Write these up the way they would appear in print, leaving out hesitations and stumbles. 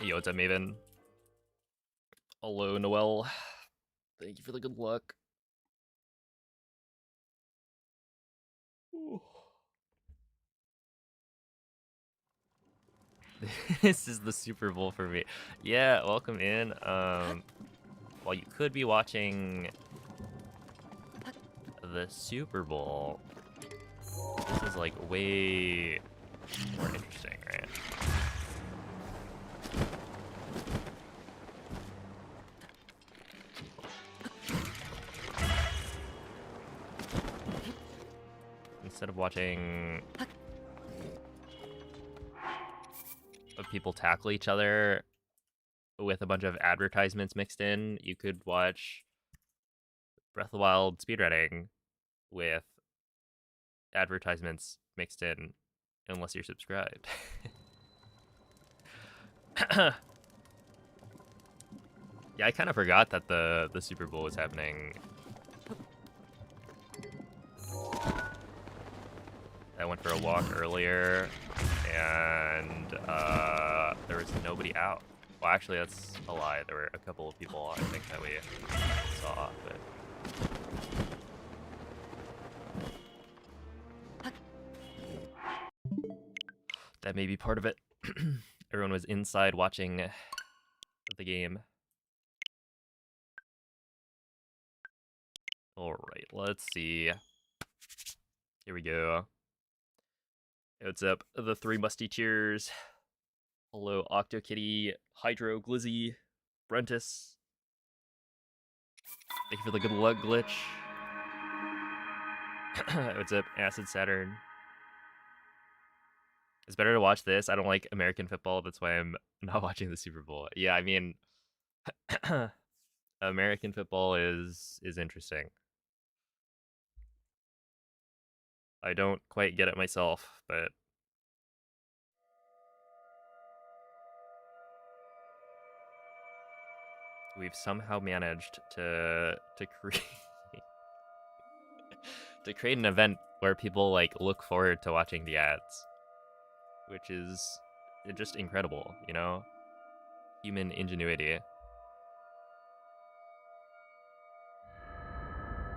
Yo, what's up, Maven? Hello, Noel. Thank you for the good luck. Ooh. This is the Super Bowl for me. Yeah, welcome in. While you could be watching the Super Bowl, this is like way more interesting, right? Instead of watching people tackle each other with a bunch of advertisements mixed in, you could watch Breath of the Wild speedrunning with advertisements mixed in, unless you're subscribed. Yeah, I kind of forgot that the Super Bowl was happening. I went for a walk earlier, and there was nobody out. Well, actually, that's a lie. There were a couple of people, I think, that we saw, but... that may be part of it. Everyone was inside watching the game. Alright, let's see. Here we go. Hey, what's up? The three musty cheers. Hello, OctoKitty, Hydro, Glizzy, Brentus. Thank you for the good luck glitch. What's up, Acid Saturn? It's better to watch this. I don't like American football. That's why I'm not watching the Super Bowl. Yeah, I mean, American football is interesting. I don't quite get it myself, but we've somehow managed to create to create an event where people like look forward to watching the ads, which is just incredible, you know? Human ingenuity.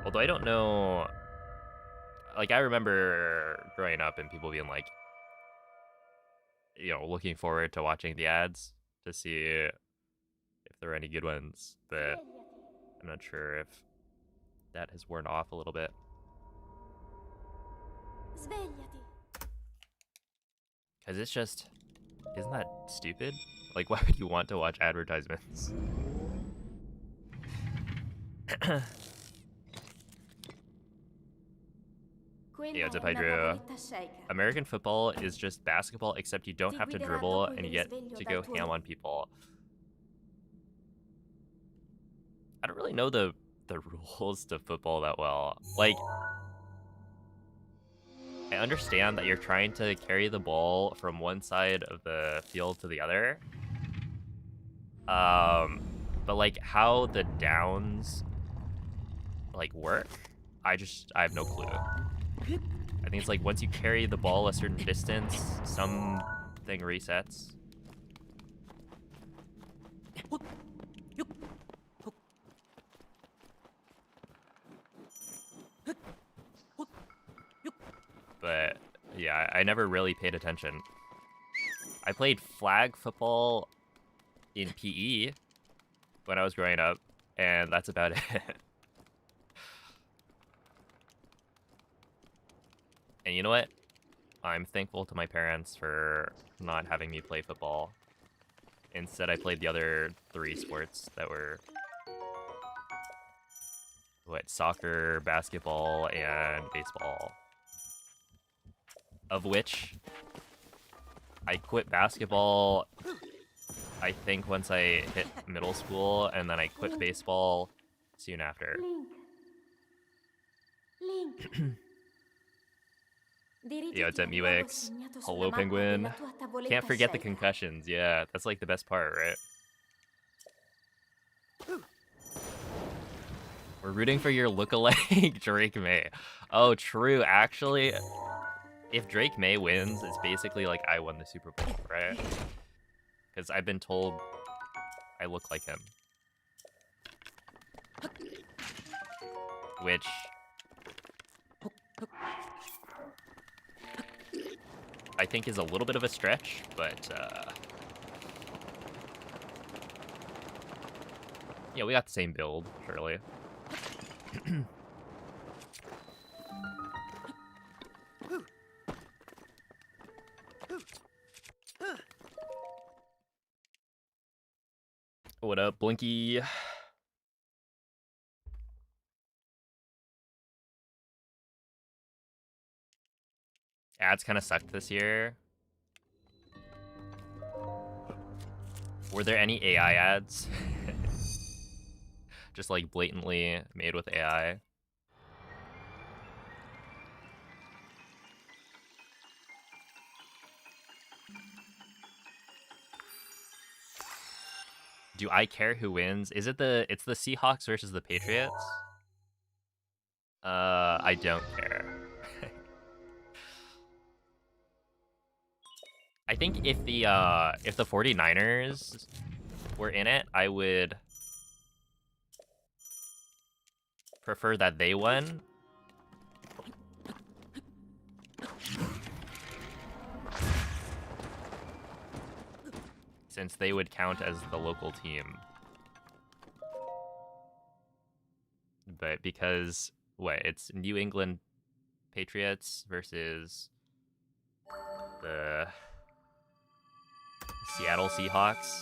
Although I don't know, like I remember growing up and people being like, you know, looking forward to watching the ads to see if there are any good ones, but I'm not sure if that has worn off a little bit. Because it's just, isn't that stupid? Like, why would you want to watch advertisements? Yeah, what's up, Hydro? American football is just basketball, except you don't have to dribble and you get to go ham on people. I don't really know the rules to football that well. Like, I understand that you're trying to carry the ball from one side of the field to the other. But like how the downs like work, I have no clue. I think it's like once you carry the ball a certain distance, something resets. But yeah, I never really paid attention. I played flag football in PE when I was growing up, and that's about it. And you know what? I'm thankful to my parents for not having me play football. Instead, I played the other three sports that were soccer, basketball, and baseball. Of which I quit basketball, I think, once I hit middle school, and then I quit baseball soon after. Yeah, it's at Muix. Hello, Penguin. Can't forget the concussions. Yeah, that's like the best part, right? We're rooting for your lookalike, Drake May. Oh, true. Actually, if Drake May wins, it's basically like I won the Super Bowl, right? Because I've been told I look like him. Which... I think is a little bit of a stretch, but, yeah, we got the same build, surely. What up, Blinky? Ads kind of sucked this year. Were there any AI ads? Just like blatantly made with AI. Do I care who wins? Is it it's the Seahawks versus the Patriots? I don't care. I think if the 49ers were in it, I would prefer that they won. Since they would count as the local team. But because, what, it's New England Patriots versus the Seattle Seahawks.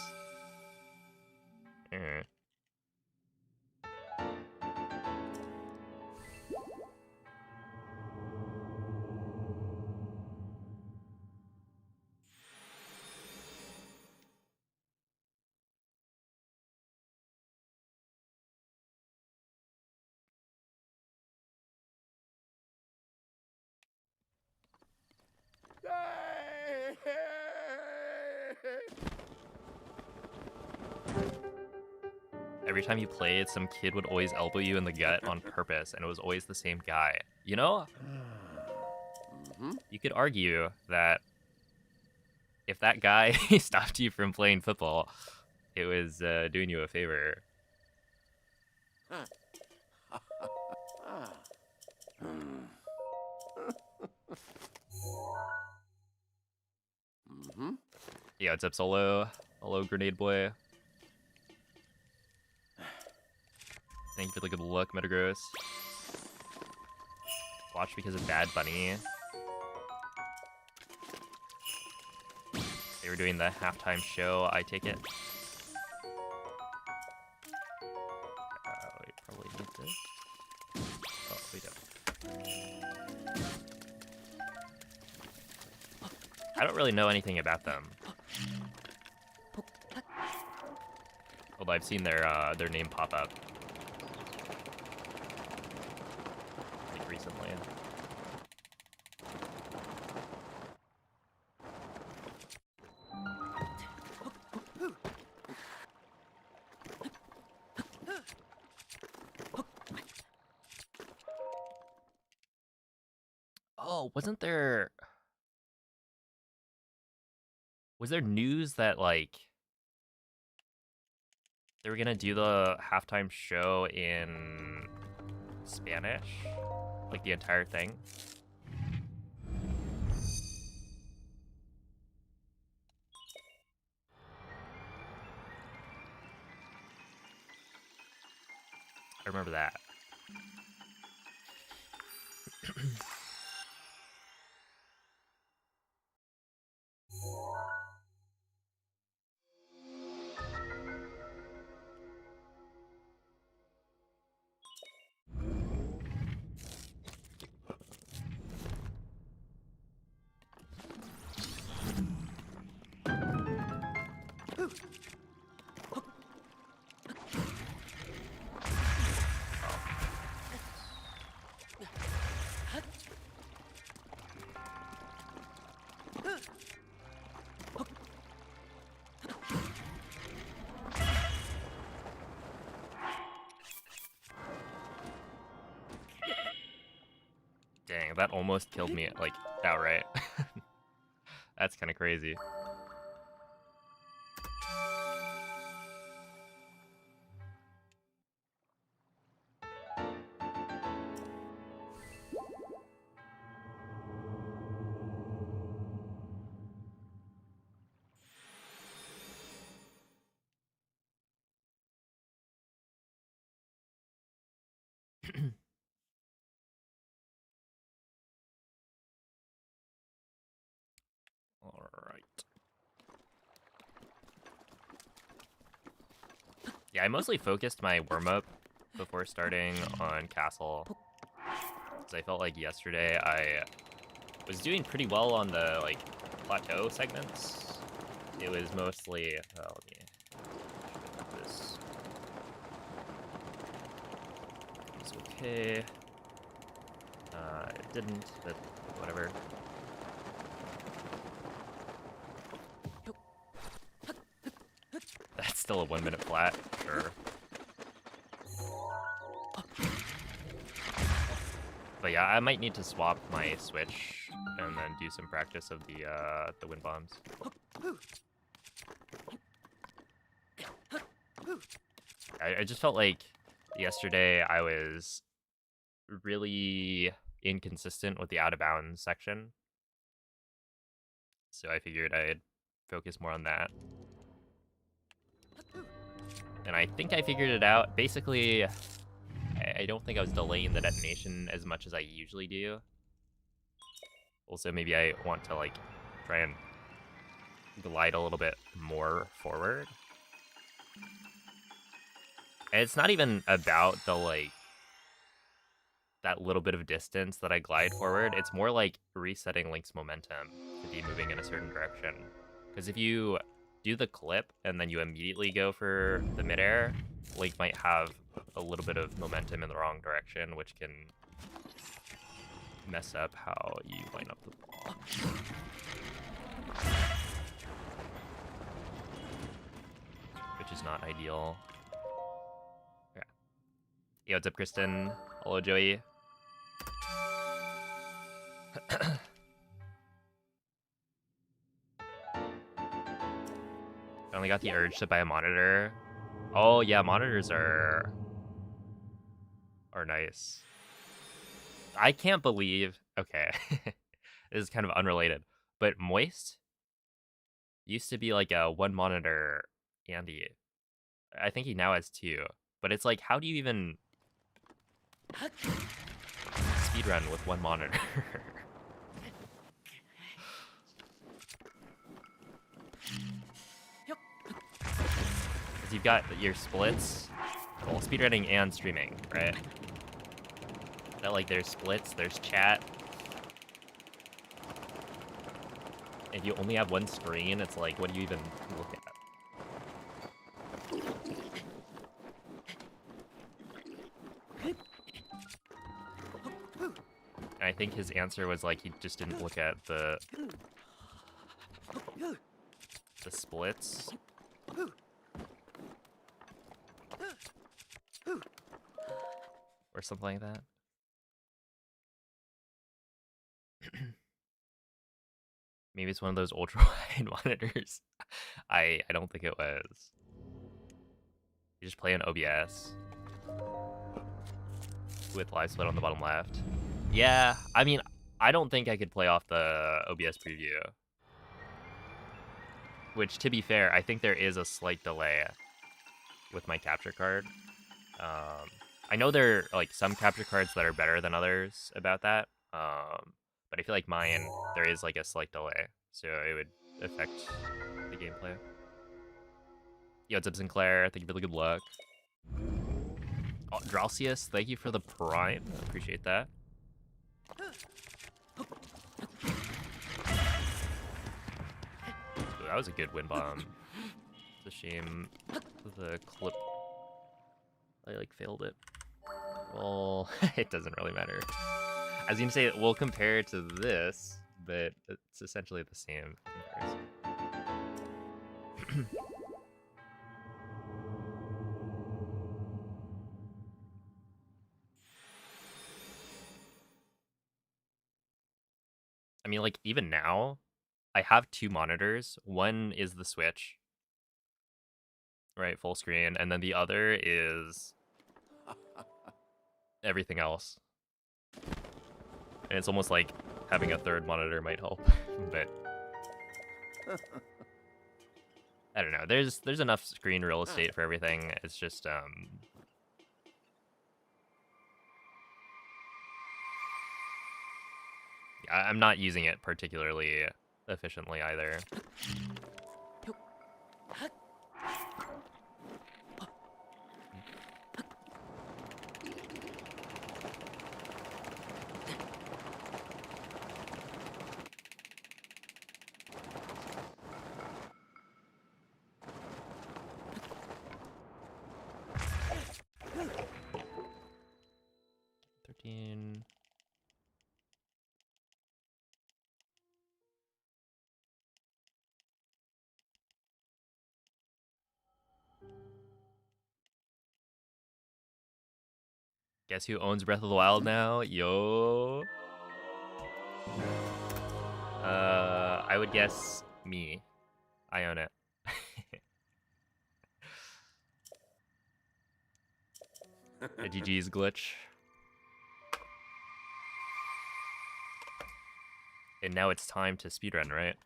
Every time you played, some kid would always elbow you in the gut on purpose, and it was always the same guy. You know? You could argue that if that guy stopped you from playing football, it was doing you a favor. Yeah, what's up, Solo? Hello, Grenade Boy. Thank you for the good look, Metagross. Watch because of Bad Bunny. They were doing the halftime show, I take it. We probably need this. Oh, we don't. I don't really know anything about them. Although I've seen their name pop up. Like recently. Oh, was there news that, like, they were gonna do the halftime show in Spanish? Like, the entire thing? I remember that. Dang, that almost killed me, like, outright. That's kind of crazy. Yeah, I mostly focused my warm-up before starting on Castle. Because I felt like yesterday I was doing pretty well on the, like, plateau segments. It was mostly... let me put this. It's okay. It didn't, but whatever. That's still a 1 minute flat, sure. But yeah, I might need to swap my switch and then do some practice of the wind bombs. I just felt like yesterday I was really inconsistent with the out of bounds section. So I figured I'd focus more on that. And I think I figured it out. Basically, I don't think I was delaying the detonation as much as I usually do. Also, maybe I want to, like, try and glide a little bit more forward. And it's not even about the, like, that little bit of distance that I glide forward. It's more like resetting Link's momentum to be moving in a certain direction. Because if you do the clip and then you immediately go for the midair, Link might have a little bit of momentum in the wrong direction, which can mess up how you line up the ball. Which is not ideal. Yeah. Yo, what's up, Kristen? Hello, Joey. Finally got the urge to buy a monitor. Oh yeah, monitors are nice. I can't believe, okay, this is kind of unrelated, but Moist used to be like a one monitor Andy. I think he now has two, but it's like, how do you even speedrun with one monitor? Because you've got your splits, well, speedrunning and streaming, right? That, like, there's splits, there's chat. If you only have one screen, it's like, what do you even look at? And I think his answer was like he just didn't look at the splits. Or something like that. Maybe it's one of those ultra-wide monitors. I don't think it was. You just play an OBS with live split on the bottom left. Yeah, I mean, I don't think I could play off the OBS preview. Which, to be fair, I think there is a slight delay with my capture card. I know there are, like, some capture cards that are better than others about that. But I feel like mine, there is, like, a slight delay. So it would affect the gameplay. Yo, what's up, Sinclair? Thank you for the good luck. Oh, Dralcius, thank you for the prime. Appreciate that. Ooh, that was a good wind bomb. It's a shame the clip, I, like, failed it. Well, it doesn't really matter. I was gonna say, we'll compare it to this, but it's essentially the same comparison. I mean, like, even now, I have two monitors. One is the Switch, right, full screen, and then the other is everything else. And it's almost like having a third monitor might help, but I don't know. There's enough screen real estate for everything. It's just yeah, I'm not using it particularly efficiently either. Guess who owns Breath of the Wild now? Yo. I would guess me. I own it. A GG's glitch. And now it's time to speedrun, right?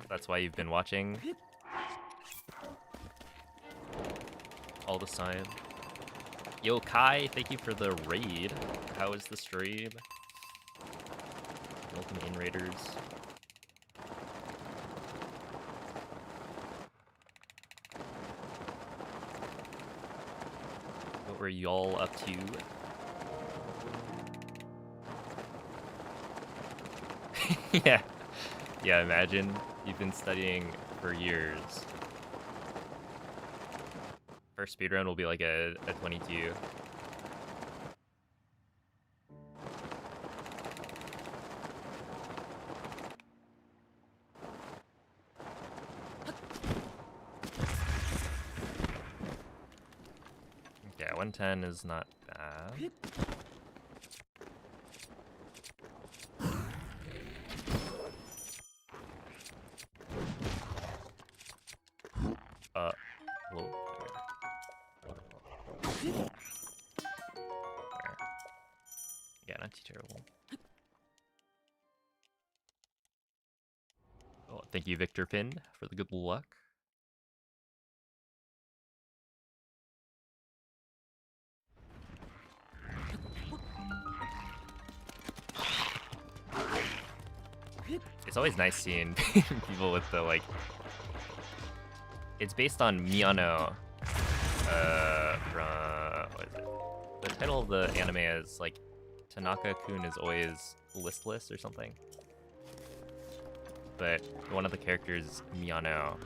That's why you've been watching all this time. Yo, Kai, thank you for the raid. How is the stream? Welcome in, Raiders. What were y'all up to? Yeah. Yeah, imagine you've been studying for years. First speedrun will be like a 22. Yeah, 110 is not bad. Whoa. There. Yeah, not too terrible. Oh, thank you, Victor Pin, for the good luck. It's always nice seeing people with the, like... It's based on Miyano. What is it? The title of the anime is, like, Tanaka-kun is always listless or something. But one of the characters is Miyano.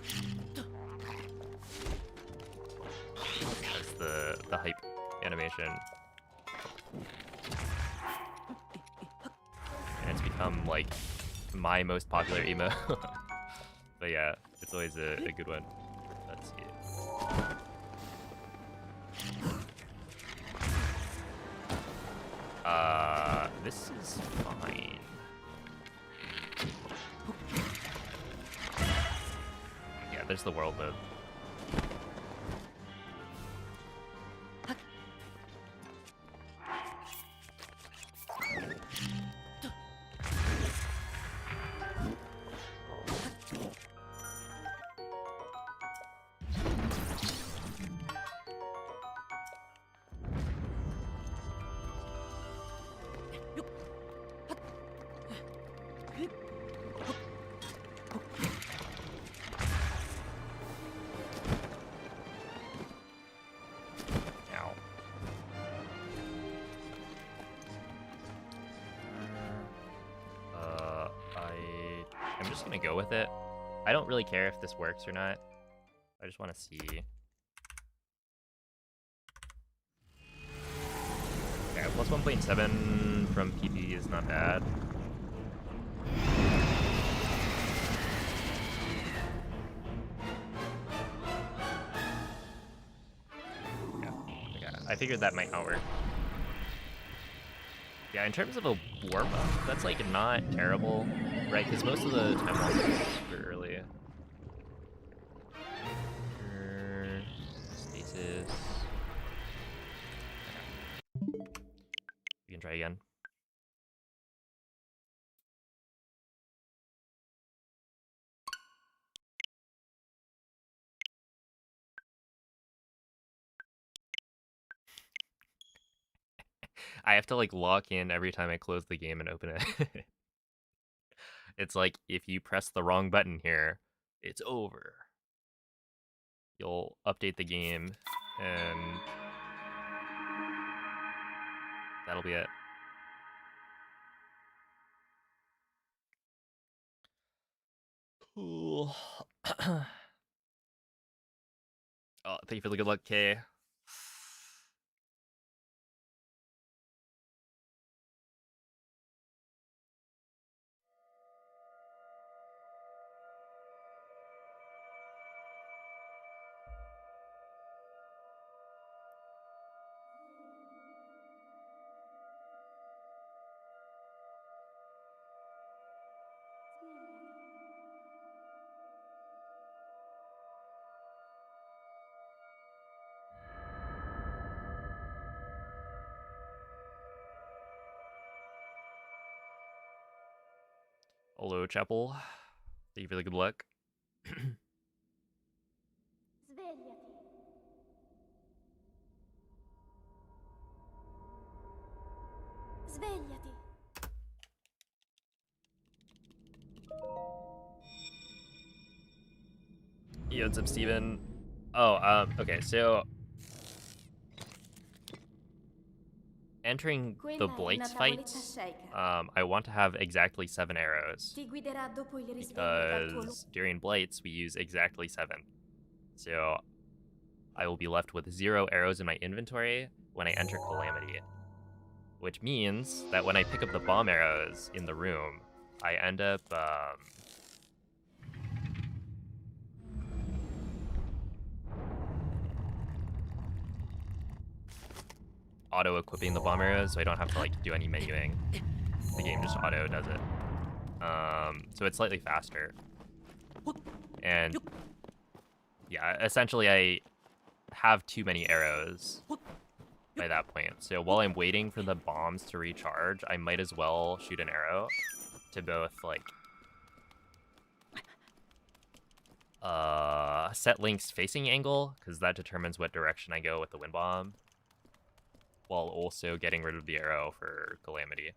As the hype animation. And it's become, like, my most popular emo. But yeah, it's always a good one. Let's see. This is fine. Yeah, there's the world mode. I'm just gonna go with it. I don't really care if this works or not. I just want to see. Okay, plus 1.7 from PP is not bad. Yeah, okay. I figured that might not work. Yeah, in terms of a warm-up, that's like not terrible, right? Because most of the time walks are super early. Stasis. We can try again. I have to like lock in every time I close the game and open it. It's like if you press the wrong button here, it's over. You'll update the game and that'll be it. Cool. Oh, thank you for the good luck, Kay. Hello, Chapel. Thank you for the good luck. Svegliati. Yo, what's up, Steven? Oh, okay, so entering the Blight's fight, I want to have exactly 7 arrows. Because during Blights, we use exactly 7. So I will be left with 0 arrows in my inventory when I enter Calamity. Which means that when I pick up the bomb arrows in the room, I end up, auto-equipping the bomb arrows, so I don't have to, like, do any menuing. The game just auto does it. So it's slightly faster. And yeah, essentially I have too many arrows by that point. So while I'm waiting for the bombs to recharge, I might as well shoot an arrow to both, like, set Link's facing angle, because that determines what direction I go with the wind bomb, while also getting rid of the arrow for Calamity.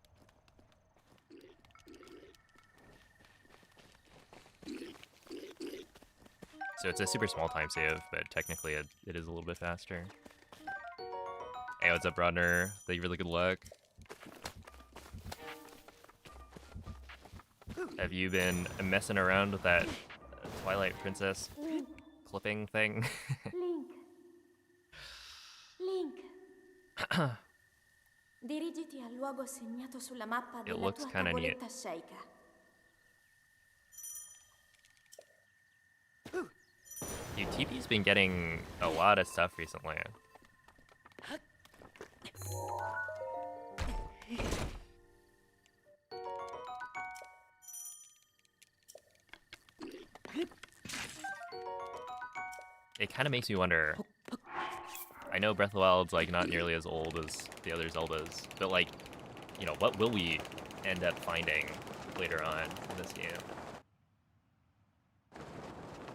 So it's a super small time save, but technically it is a little bit faster. Hey, what's up, Rodner? Thank you for the good luck. Have you been messing around with that Twilight Princess clipping thing? Link. Dirigiti al luogo segnato sulla mappa It della looks tua kind of neat. tavoletta sceicca. Dude, TP's been getting a lot of stuff recently. It kind of makes me wonder. I know Breath of the Wild's, like, not nearly as old as the other Zeldas, but, like, you know, what will we end up finding later on in this game?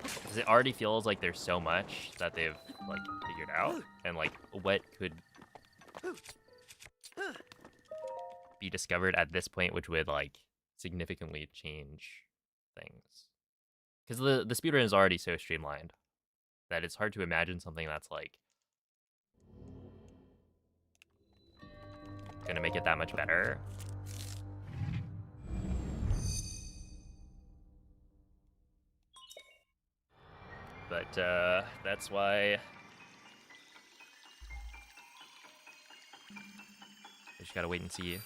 Because it already feels like there's so much that they've, like, figured out, and, like, what could be discovered at this point which would, like, significantly change things. Because the speedrun is already so streamlined that it's hard to imagine something that's, like, gonna make it that much better. But that's why we just gotta wait and see.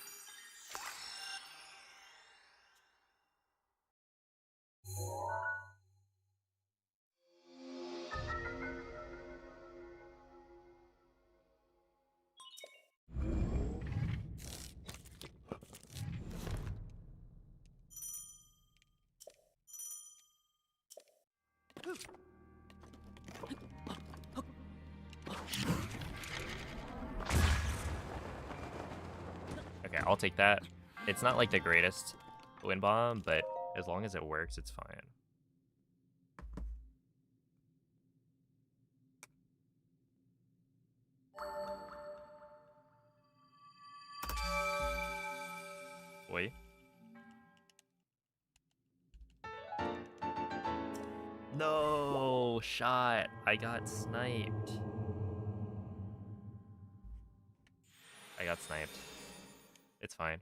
Okay, I'll take that. It's not like the greatest wind bomb, but as long as it works, it's fine. Wait. No shot. I got sniped. I got sniped. It's fine.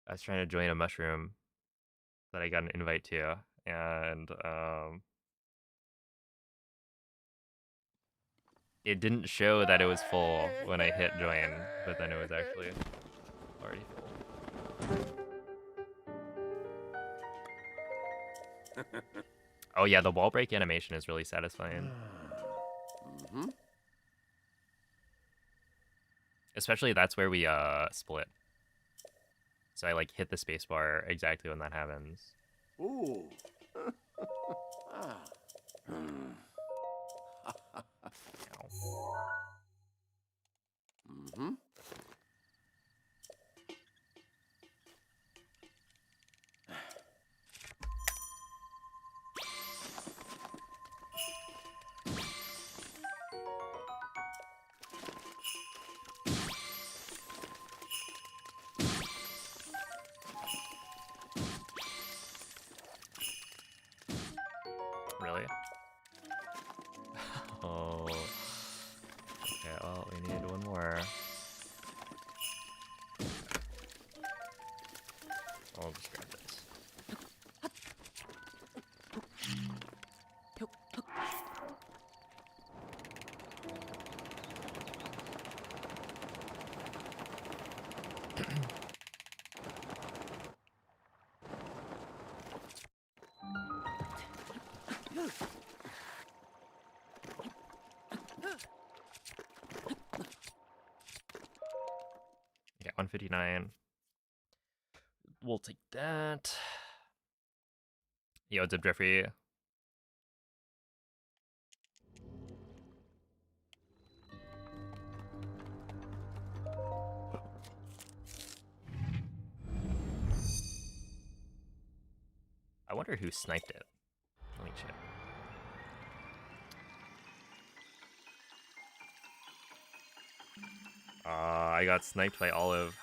I was trying to join a mushroom that I got an invite to, and it didn't show that it was full when I hit join, but then it was actually already full. Oh yeah, the wall break animation is really satisfying. Especially that's where we split. So I, like, hit the spacebar exactly when that happens. Ooh. Okay, 159. We'll take that. Yo, Zip Jeffrey. I wonder who sniped it. Let me check. I got sniped by Olive.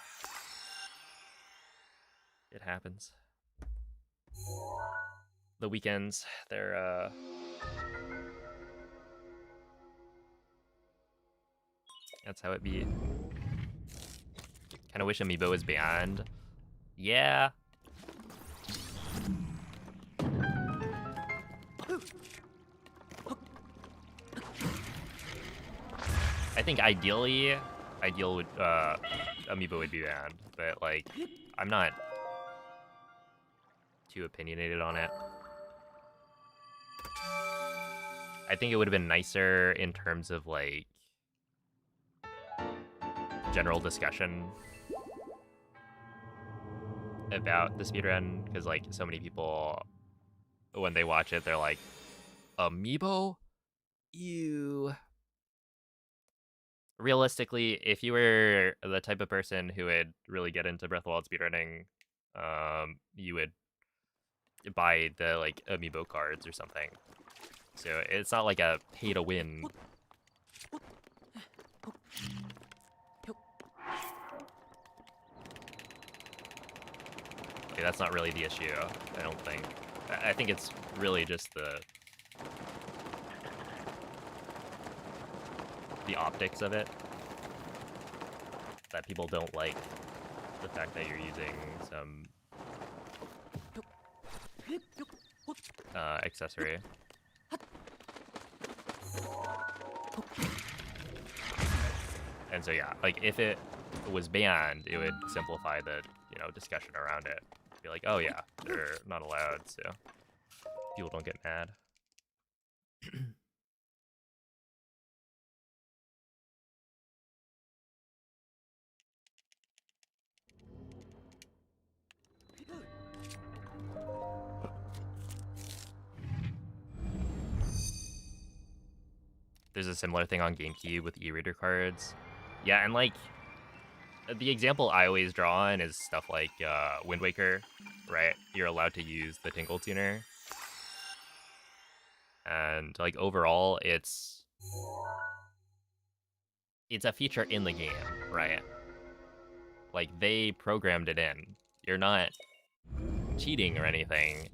It happens. The weekends, they're that's how it be. Kinda wish Amiibo was banned. Yeah. I think ideal would Amiibo would be banned, but like I'm not too opinionated on it. I think it would have been nicer in terms of like general discussion about the speedrun, because like so many people when they watch it they're like, Amiibo? Ew. Realistically, if you were the type of person who would really get into Breath of the Wild speedrunning, you would buy the like Amiibo cards or something. So it's not like a pay to win. Okay, that's not really the issue, I don't think. I think it's really just the optics of it. That people don't like the fact that you're using some accessory. And so yeah, like if it was banned, it would simplify the, you know, discussion around it. Be like, oh yeah, they're not allowed, so people don't get mad. There's a similar thing on GameCube with e-reader cards. Yeah, and like the example I always draw on is stuff like Wind Waker, right? You're allowed to use the Tingle Tuner. And like overall, it's a feature in the game, right? Like they programmed it in. You're not cheating or anything.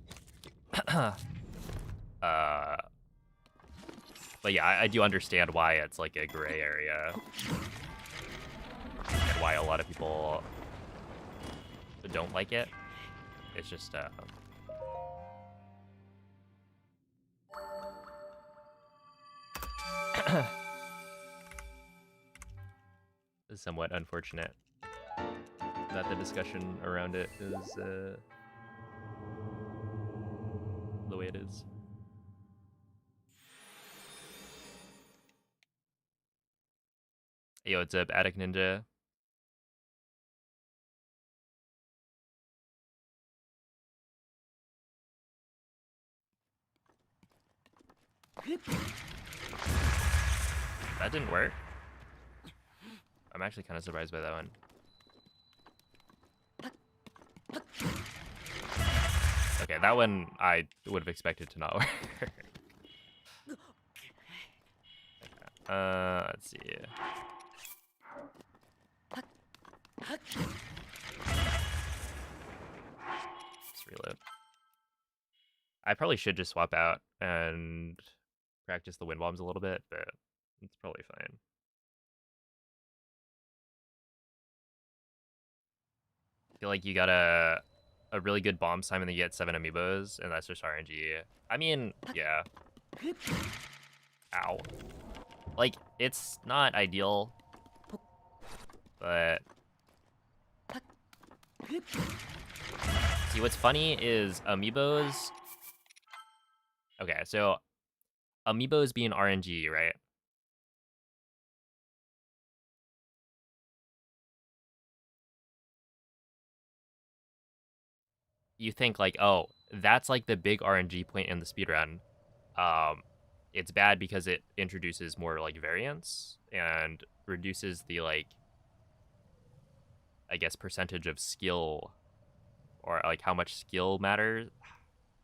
But yeah, I do understand why it's like a gray area, and why a lot of people don't like it. It's just somewhat unfortunate that the discussion around it is the way it is. Yo, what's up, Attic Ninja? That didn't work. I'm actually kind of surprised by that one. Okay, that one I would have expected to not work. Okay. Let's see. Let's reload. I probably should just swap out and practice the wind bombs a little bit, but it's probably fine. I feel like you got a really good bomb time and then you get 7 amiibos, and that's just RNG. I mean, yeah. Ow. Like, it's not ideal, but... See, what's funny is amiibos... Okay, so amiibos being RNG, right? you think like, oh, that's like the big RNG point in the speedrun. It's bad because it introduces more like variance and reduces the like, I guess, percentage of skill, or like how much skill matters.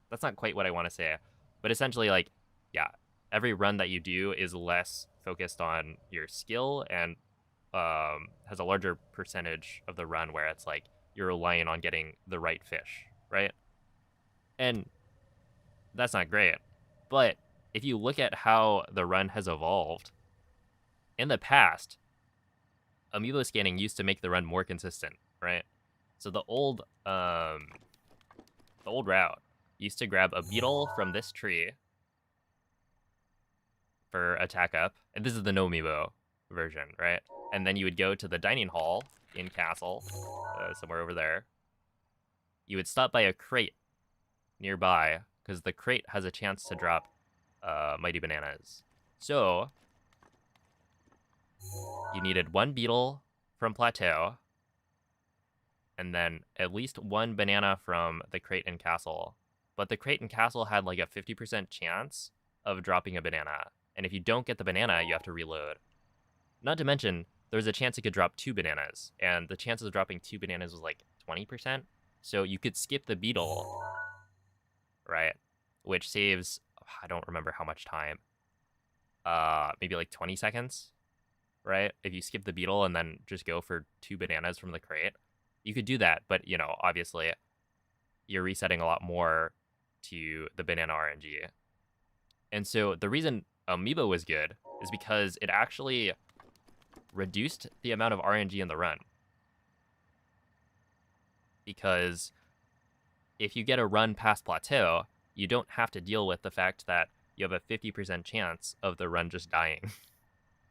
That's not quite what I want to say, but essentially, like, yeah, every run that you do is less focused on your skill and has a larger percentage of the run where it's like you're relying on getting the right fish, right? And that's not great. But if you look at how the run has evolved, in the past, amiibo scanning used to make the run more consistent, right? So the old route used to grab a beetle from this tree for attack up, and this is the No-amiibo version, right? And then you would go to the dining hall in Castle, somewhere over there. You would stop by a crate nearby because the crate has a chance to drop mighty bananas. So you needed one beetle from Plateau, and then at least one banana from the crate in Castle. But the crate in Castle had like a 50% chance of dropping a banana. And if you don't get the banana, you have to reload. Not to mention, there's a chance it could drop 2 bananas, and the chances of dropping 2 bananas was like 20%. So you could skip the beetle, right? Which saves, I don't remember how much time. Maybe like 20 seconds, right? If you skip the beetle and then just go for 2 bananas from the crate, you could do that, but you know, obviously, you're resetting a lot more to the banana RNG. And so the reason Amiibo was good is because it actually reduced the amount of RNG in the run. Because if you get a run past Plateau, you don't have to deal with the fact that you have a 50% chance of the run just dying.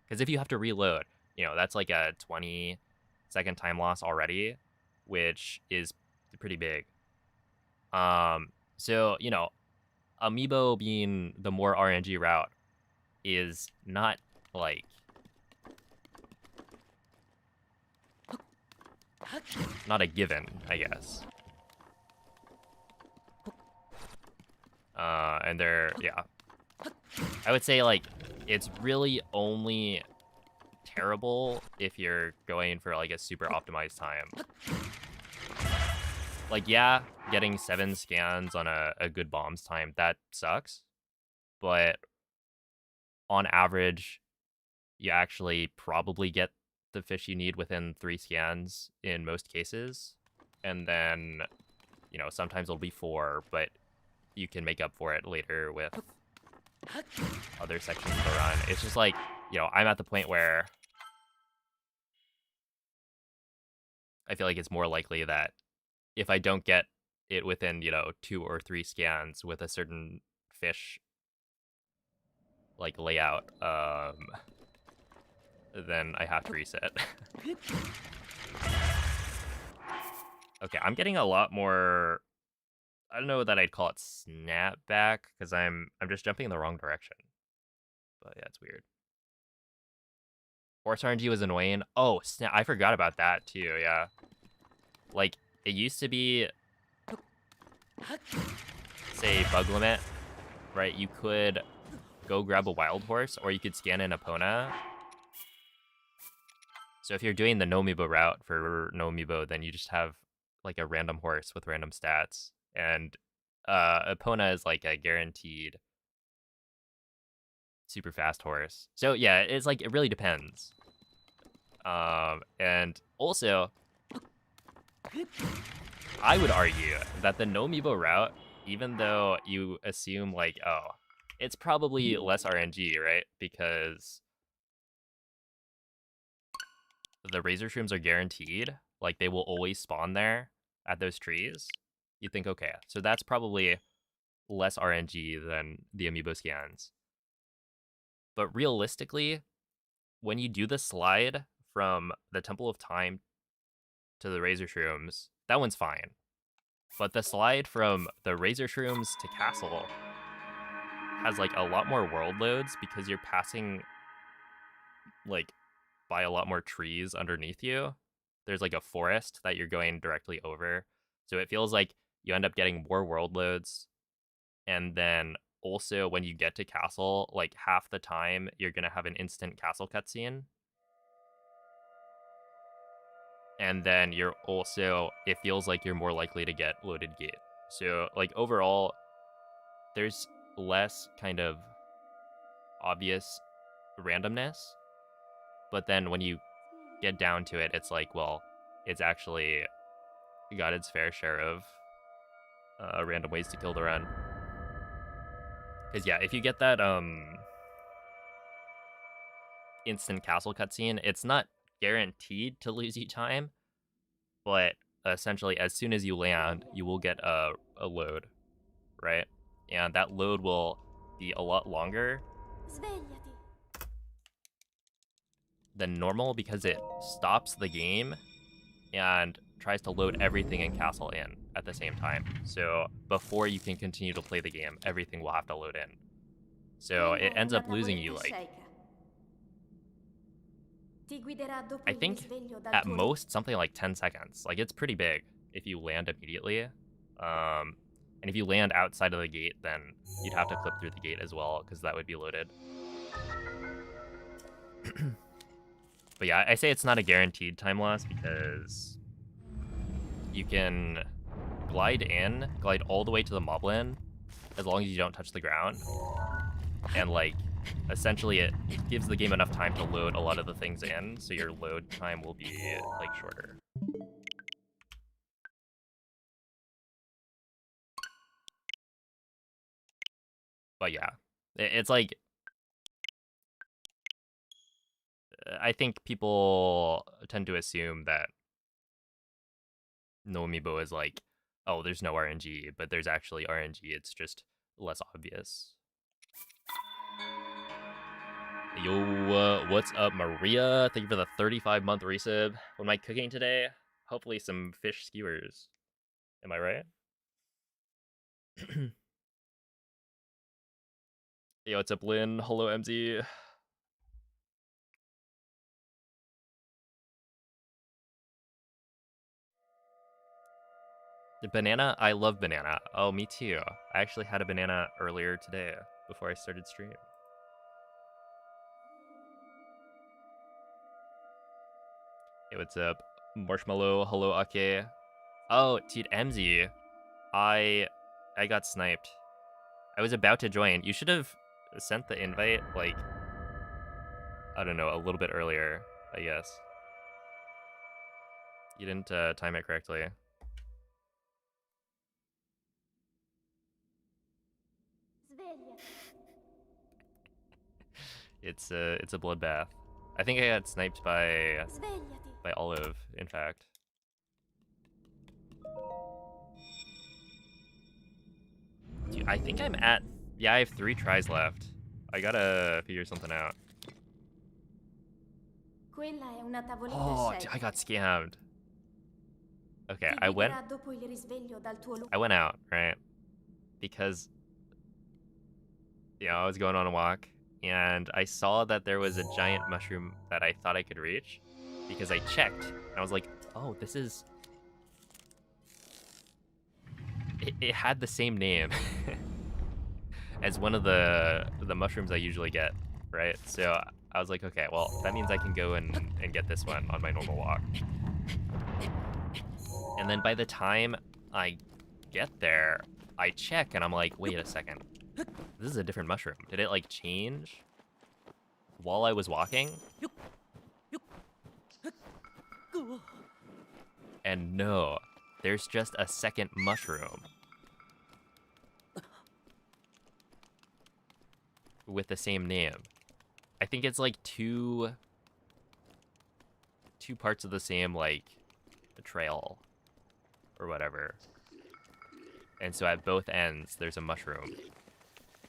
Because if you have to reload, you know, that's like a 20-second time loss already, which is pretty big. So, you know, Amiibo being the more RNG route is not like not a given, I guess. And they're, yeah, I would say like it's really only terrible if you're going for like a super optimized time. Like, yeah, getting 7 scans on a good bombs time, that sucks. But on average, you actually probably get the fish you need within 3 scans in most cases. And then, you know, sometimes it'll be 4, but you can make up for it later with other sections of the run. It's just like, you know, I'm at the point where I feel like it's more likely that if I don't get it within, you know, 2 or 3 scans with a certain fish like layout, then I have to reset. Okay, I'm getting a lot more, I don't know that I'd call it snapback, because I'm just jumping in the wrong direction. But yeah, it's weird. Horse RNG was annoying. Oh, snap, I forgot about that too, yeah. Like, it used to be, say, bug limit, right? You could go grab a wild horse, or you could scan in Epona. So if you're doing the No-amiibo route for No-amiibo, then you just have like a random horse with random stats. And Epona is like a guaranteed super fast horse. So yeah, it's like, it really depends. And also, I would argue that the No-amiibo route, even though you assume like, oh, it's probably less RNG, right? Because the razor shrooms are guaranteed. Like, they will always spawn there at those trees. You think, okay, so that's probably less RNG than the amiibo scans. But realistically, when you do the slide from the Temple of Time to the razor shrooms, that one's fine. But the slide from the razor shrooms to Castle has like a lot more world loads because you're passing like by a lot more trees underneath you. There's like a forest that you're going directly over. So it feels like you end up getting more world loads, and then also when you get to castle, like half the time you're gonna have an instant castle cutscene. And then you're also, it feels like you're more likely to get loaded gate. So like overall, there's less kind of obvious randomness, but then when you get down to it, it's like, well, it's actually got its fair share of random ways to kill the run. Because yeah, if you get that instant castle cutscene, it's not guaranteed to lose you time, but essentially as soon as you land, you will get a load, right? And that load will be a lot longer Svegliati. than normal because it stops the game and tries to load everything in castle in at the same time. So before you can continue to play the game, everything will have to load in. So it ends up losing you like, Ti guiderà dopo I il think risveglio dal at tuo most something like 10 seconds. Like it's pretty big if you land immediately. And if you land outside of the gate, then you'd have to clip through the gate as well because that would be loaded. But yeah, I say it's not a guaranteed time loss because you can glide all the way to the moblin as long as you don't touch the ground. And like, essentially it gives the game enough time to load a lot of the things in, so your load time will be like shorter. But yeah, it's like, I think people tend to assume that No-amiibo is like, oh, there's no RNG, but there's actually RNG, it's just less obvious. Yo, what's up, Maria? Thank you for the 35-month resub. What am I cooking today? Hopefully some fish skewers. Am I right? Yo, what's up, Lynn? Hello, MZ. The banana? I love banana. Oh, me too. I actually had a banana earlier today before I started stream. Hey, what's up? Marshmallow, hello, Ake. Oh, dude, MZ. I got sniped. I was about to join. You should have sent the invite, like, I don't know, a little bit earlier, I guess. You didn't time it correctly. Svegliati. It's a bloodbath. I think I got sniped by Svegliati. Olive, in fact. Dude, I think I'm at... Yeah, I have 3 tries left. I gotta figure something out. Quella è una tavoletta Oh, scelta. I got scammed. Okay, Ti I went guiderà dopo il risveglio dal tuo out, right? Because, you know, I was going on a walk, and I saw that there was a giant mushroom that I thought I could reach, because I checked, and I was like, oh, this is... It had the same name as one of the mushrooms I usually get, right? So I was like, okay, well, that means I can go and get this one on my normal walk. And then by the time I get there, I check and I'm like, wait a second. This is a different mushroom. Did it like change while I was walking? And no, there's just a second mushroom with the same name. I think it's like two parts of the same like trail or whatever. And so at both ends there's a mushroom.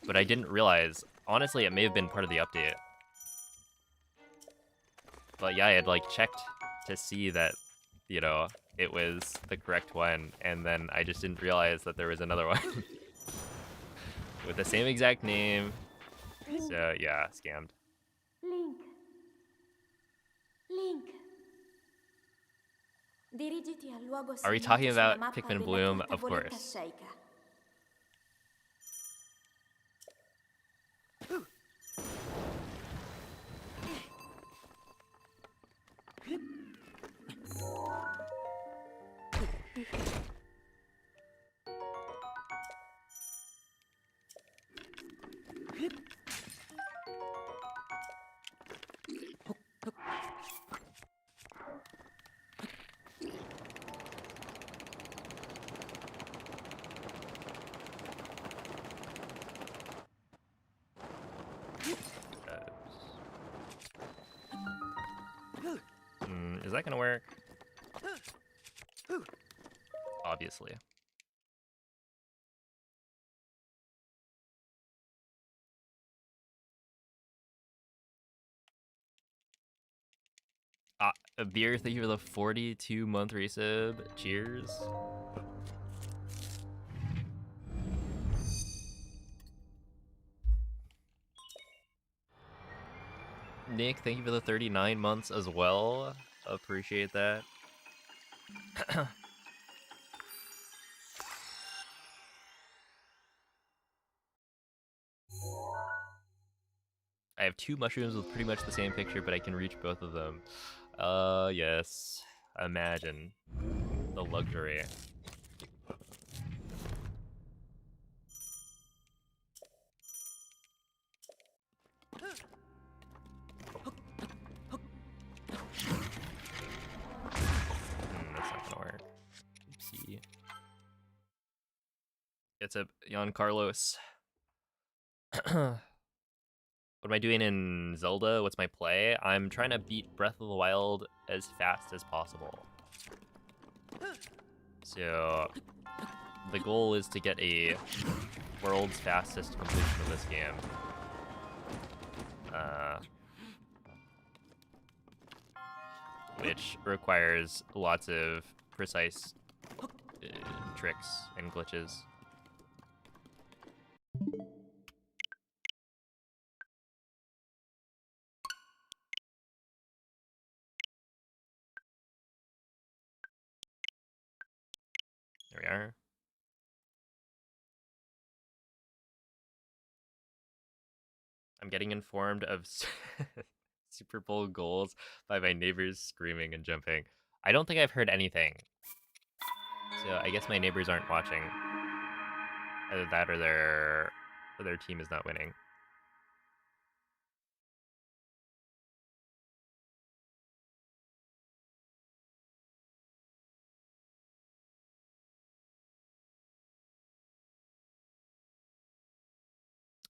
But I didn't realize, honestly, it may have been part of the update. But yeah, I had like checked to see that, you know, it was the correct one, and then I just didn't realize that there was another one with the same exact name. So yeah, scammed. Link. Link. Dirigiti al luogo Are we segnato talking sulla about mappa Pikmin della Bloom? tua Of tavoletta course. sceicca. Is that gonna work? Obviously. A beer, thank you for the 42-month resub. Cheers. Nick, thank you for the 39 months as well. Appreciate that. I have 2 mushrooms with pretty much the same picture, but I can reach both of them. Yes. Imagine the luxury. That's not gonna work. Oopsie. It's a Jan Carlos. What am I doing in Zelda? What's my play? I'm trying to beat Breath of the Wild as fast as possible. So the goal is to get a world's fastest completion of this game. Which requires lots of precise tricks and glitches. There we are. I'm getting informed of Super Bowl goals by my neighbors screaming and jumping. I don't think I've heard anything. So I guess my neighbors aren't watching. Either that or their team is not winning.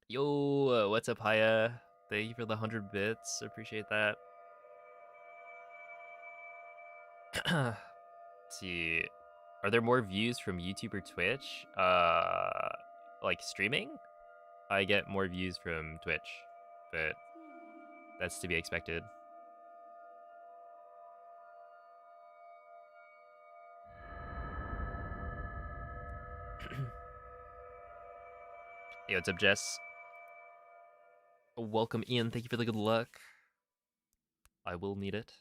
Yo, what's up, Haya? Thank you for the 100 bits. Appreciate that. Let's see. Are there more views from YouTube or Twitch? Like streaming? I get more views from Twitch, but that's to be expected. Hey, what's up, Jess? Welcome in. Thank you for the good luck. I will need it.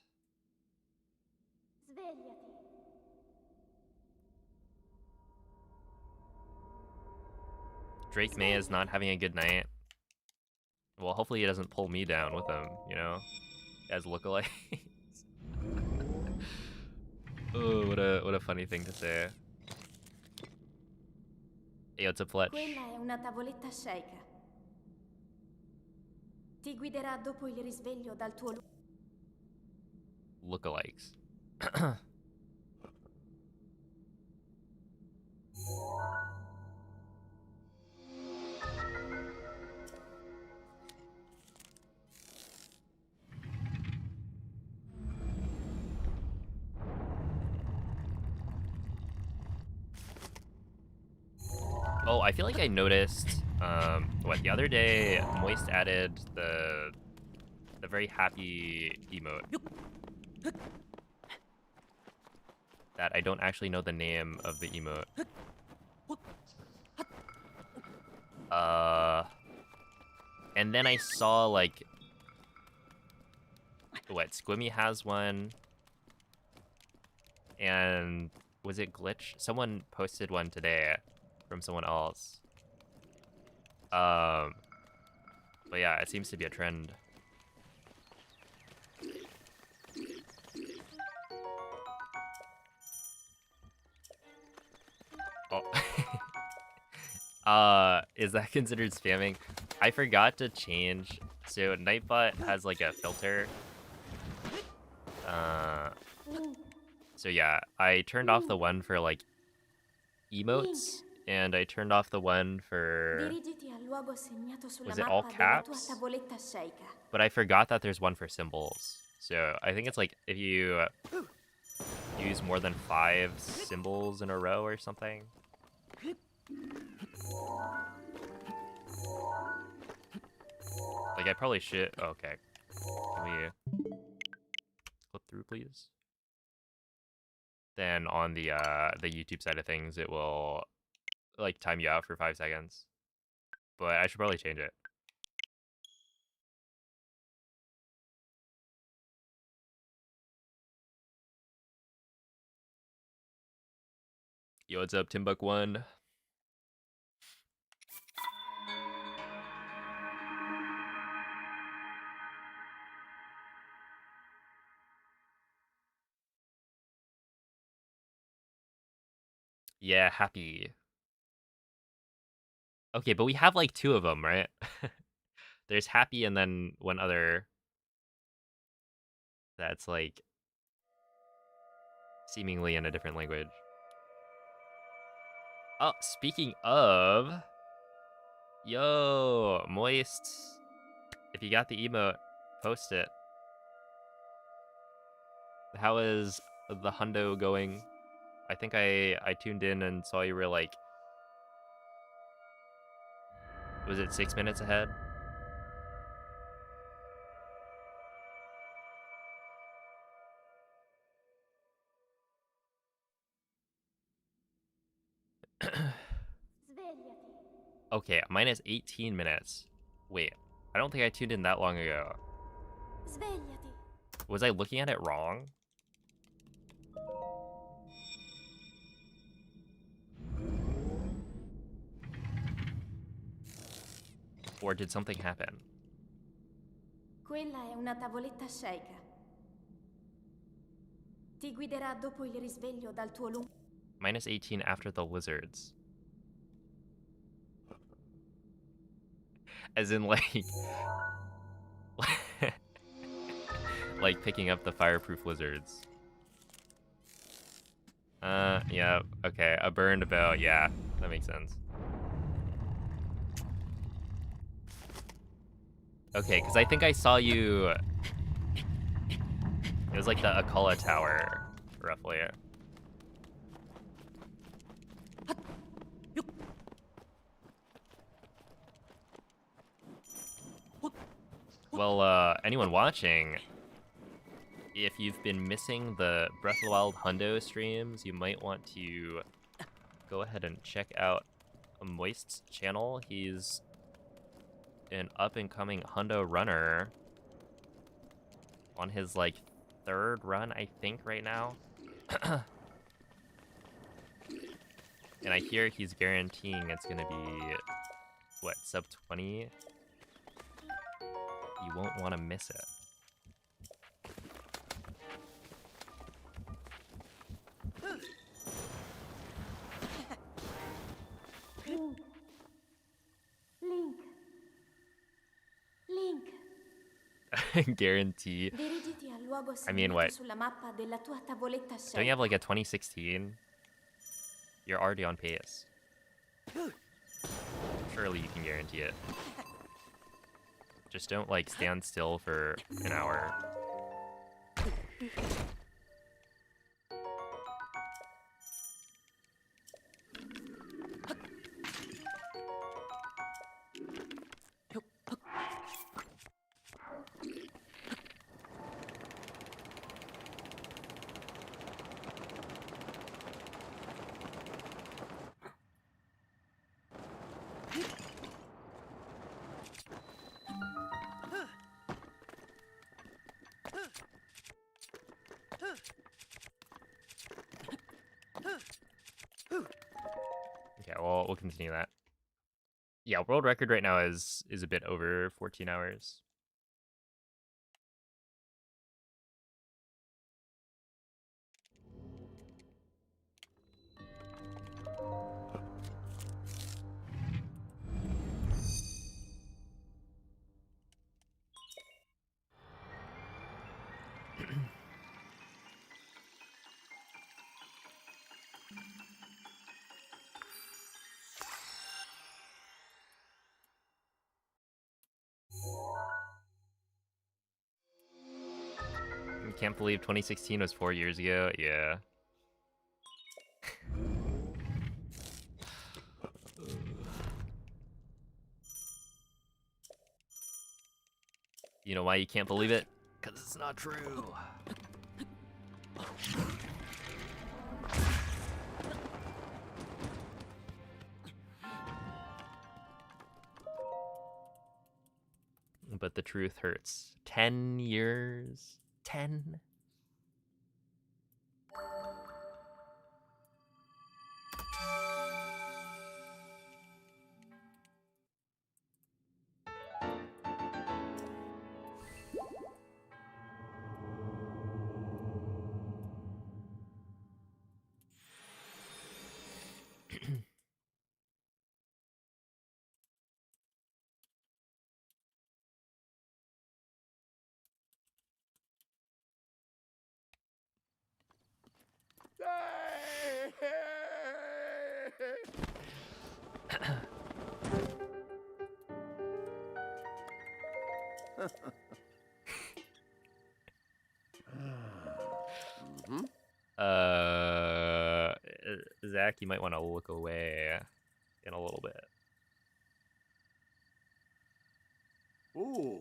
Drake May is not having a good night. Well, hopefully he doesn't pull me down with him, you know? As lookalikes. Oh, what a funny thing to say. Hey, what's up, Fletch? Quella è una tavoletta sceicca. Ti guiderà dopo il risveglio dal tuo Lookalikes. Oh, I feel like I noticed, the other day, Moist added the very happy emote. That I don't actually know the name of the emote. And then I saw, like, Squimmy has one, And was it glitch? Someone posted one today from someone else. But yeah, it seems to be a trend. Oh. Is that considered spamming? I forgot to change. So Nightbot has like a filter. So yeah, I turned off the one for like emotes, and I turned off the one for, was it all caps? But I forgot that there's one for symbols. So I think it's like if you use more than 5 symbols in a row or something. Like I probably should. Oh, okay. Can we flip through, please? Then on the YouTube side of things, it will like time you out for 5 seconds. But I should probably change it. Yo, what's up, Timbuk1? Yeah, happy. Okay, but we have like 2 of them, right? There's happy and then one other that's like seemingly in a different language. Oh, speaking of, yo, Moist, if you got the emote, post it. How is the Hundo going? I think I tuned in and saw you were like, was it 6 minutes ahead? Okay, minus 18 minutes. Wait, I don't think I tuned in that long ago. Was I looking at it wrong? Or did something happen? Quella è una tavoletta sceicca. Ti guiderà dopo il risveglio dal tuo lungo... Minus 18 after the lizards. As in like... like picking up the fireproof lizards. Yeah, okay. A burned about, yeah, that makes sense. Okay, because I think I saw you... It was like the Akala Tower, roughly. Well, anyone watching, if you've been missing the Breath of the Wild Hundo streams, you might want to go ahead and check out Moist's channel. He's an up-and-coming Hundo runner on his, like, 3rd run, I think, right now. And I hear he's guaranteeing it's gonna be, what, sub 20? You won't want to miss it. Link. Guarantee. I mean, what? Don't you have like a 2016? You're already on pace. Surely you can guarantee it. Just don't like stand still for an hour. Okay, well, we'll continue that. Yeah, world record right now is a bit over 14 hours. I can't believe 2016 was 4 years ago. Yeah. You know why you can't believe it? Because it's not true. But the truth hurts. 10 years? 10? Zach, you might want to look away in a little bit. Ooh.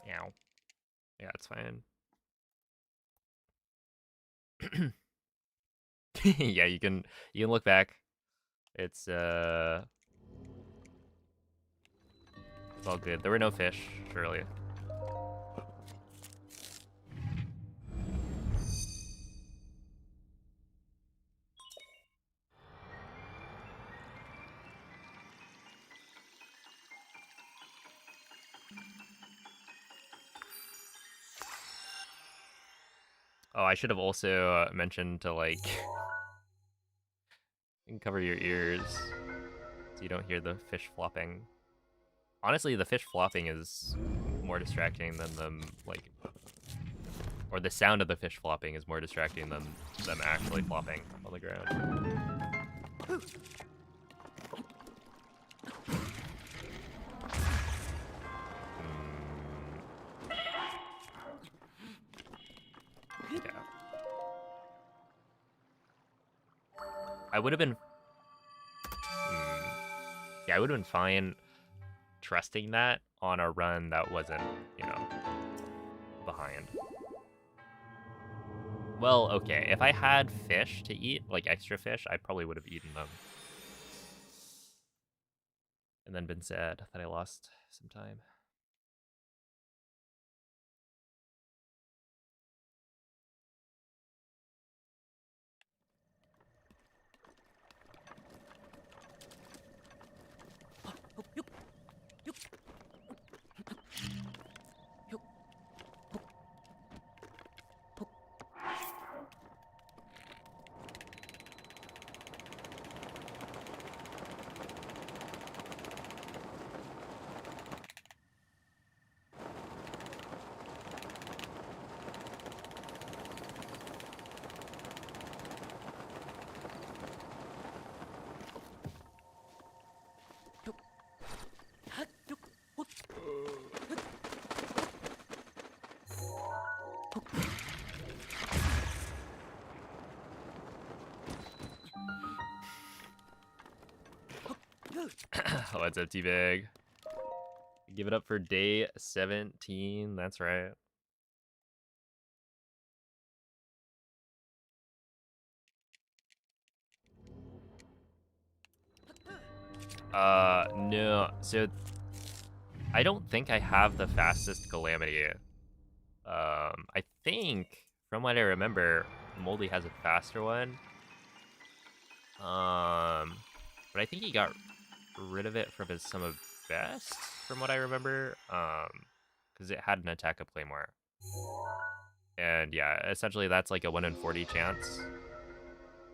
Ow. Yeah, it's fine. Yeah, you can look back. It's all good. There were no fish, surely. Oh, I should have also mentioned to like cover your ears so you don't hear the fish flopping. Honestly, the fish flopping is more distracting than them like, or the sound of the fish flopping is more distracting than them actually flopping on the ground. Yeah. I would have been. Yeah, I would have been fine trusting that on a run that wasn't, behind. Well, okay, if I had fish to eat, like extra fish, I probably would have eaten them. And then been sad that I lost some time. What's up, T-Bag? Give it up for day 17. That's right. No. So I don't think I have the fastest Calamity. I think from what I remember, Moldy has a faster one. But I think he got rid of it from his Sum of Best, from what I remember. Because it had an attack of Claymore. And yeah, essentially that's like a 1 in 40 chance.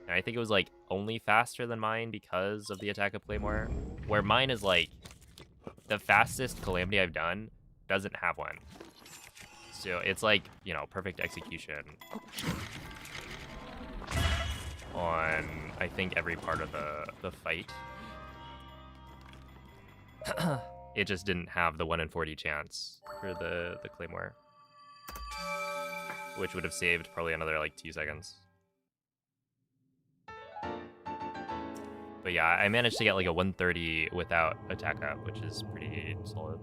And I think it was like only faster than mine because of the attack of Claymore. Where mine is like the fastest Calamity I've done doesn't have one. So it's like, you know, perfect execution on, I think, every part of the fight. It just didn't have the 1 in 40 chance for the Claymore. Which would have saved probably another like 2 seconds. But yeah, I managed to get like a 130 without attack up, which is pretty solid.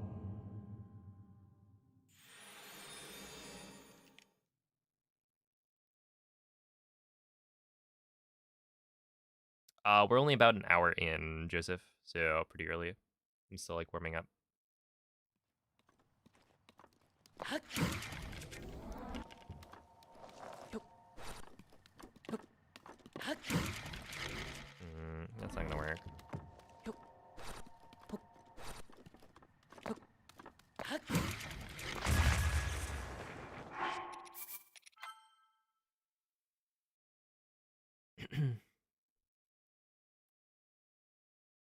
We're only about an hour in, Joseph, so pretty early. I'm still like warming up. That's not gonna work.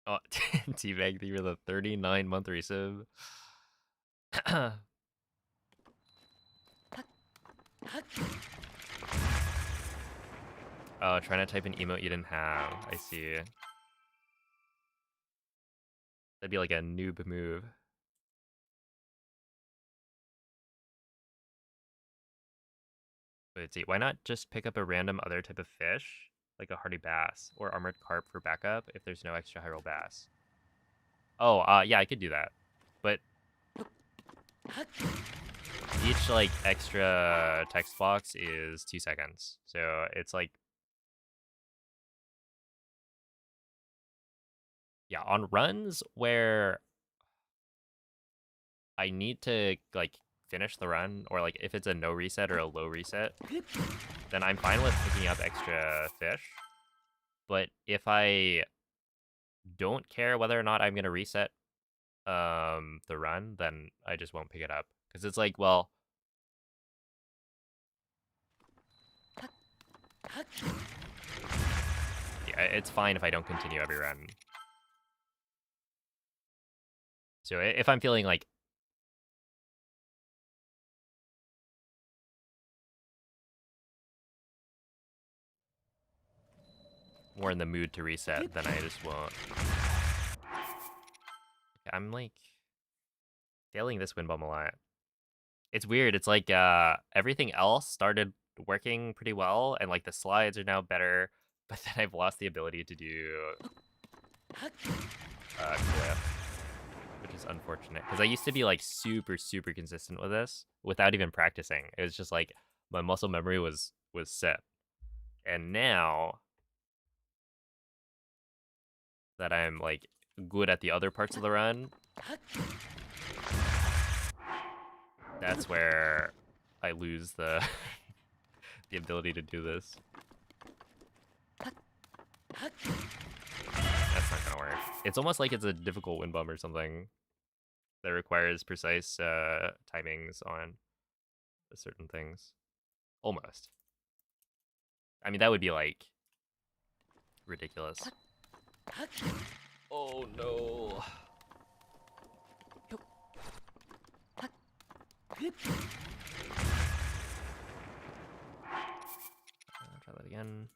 Oh, T-Bag, you were the 39-month resub. Oh, trying to type an emote you didn't have. I see. That'd be like a noob move. Let's see, why not just pick up a random other type of fish, like a hardy bass, or armored carp for backup if there's no extra high roll bass? Oh, yeah, I could do that. But each, like, extra text box is 2 seconds. So it's like... Yeah, on runs where I need to, like, finish the run, or, like, if it's a no reset or a low reset, then I'm fine with picking up extra fish. But if I don't care whether or not I'm going to reset the run, then I just won't pick it up. Because it's like, well... Yeah, it's fine if I don't continue every run. So if I'm feeling like... more in the mood to reset, then I just won't. I'm like... failing this wind bomb a lot. It's weird, it's like everything else started working pretty well, and like the slides are now better, but then I've lost the ability to do cliff, which is unfortunate, because I used to be like super consistent with this without even practicing. It was just like my muscle memory was set, and now that I'm like good at the other parts of the run, that's where I lose the the ability to do this. That's not gonna work. It's almost like it's a difficult wind bomb or something that requires precise timings on certain things. Almost. I mean, that would be like ridiculous. Oh no. I'll try that again.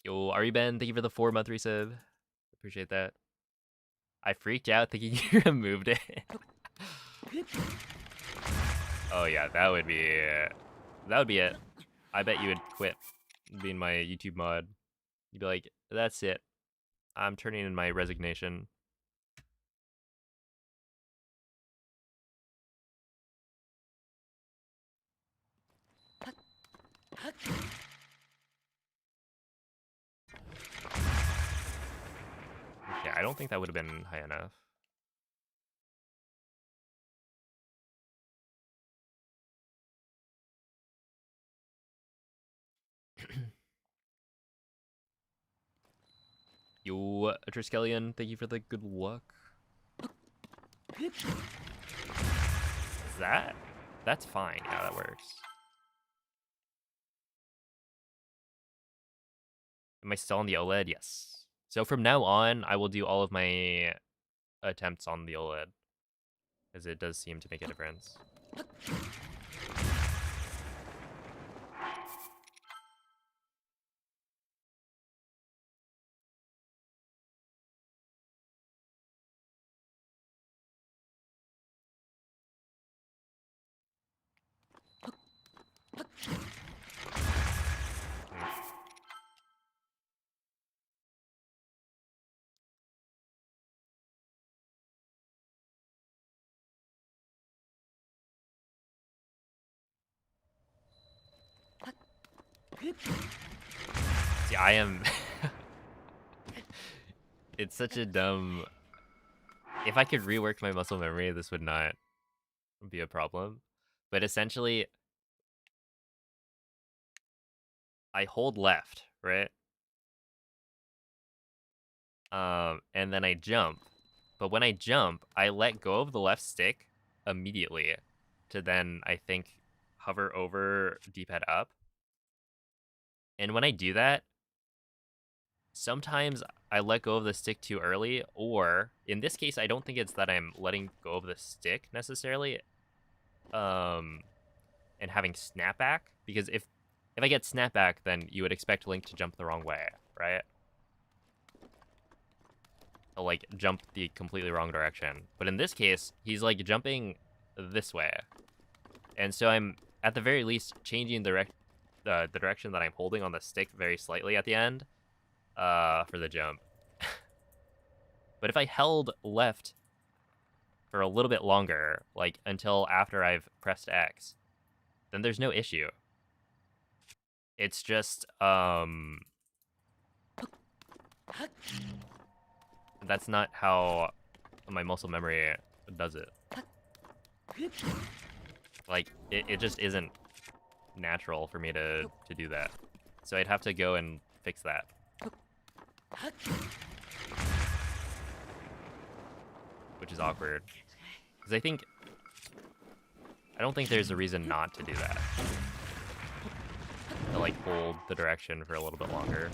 Yo, Ari Ben, thank you for the 4-month resub. Appreciate that. I freaked out thinking you removed it. Oh yeah, that would be it. I bet you would quit being my YouTube mod. You'd be like, that's it. I'm turning in my resignation. Okay, I don't think that would have been high enough. Yo, Triskelion, thank you for the good luck. Is that? That's fine. Yeah, that works. Am I still on the OLED? Yes. So from now on, I will do all of my attempts on the OLED, as it does seem to make a difference. See, I am... It's such a dumb... If I could rework my muscle memory, this would not be a problem. But essentially, I hold left, right? And then I jump. But when I jump, I let go of the left stick immediately to then, I think, hover over D-pad up. And when I do that, sometimes I let go of the stick too early, or in this case, I don't think it's that I'm letting go of the stick necessarily, and having snapback, because if I get snapback, then you would expect Link to jump the wrong way, right? He'll like jump the completely wrong direction. But in this case, he's like jumping this way, and so I'm at the very least changing the direction that I'm holding on the stick very slightly at the end, for the jump. But if I held left for a little bit longer, like until after I've pressed X, then there's no issue. It's just, that's not how my muscle memory does it. Like, it just isn't natural for me to do that. So I'd have to go and fix that. Which is awkward. Because I don't think there's a reason not to do that. To like hold the direction for a little bit longer.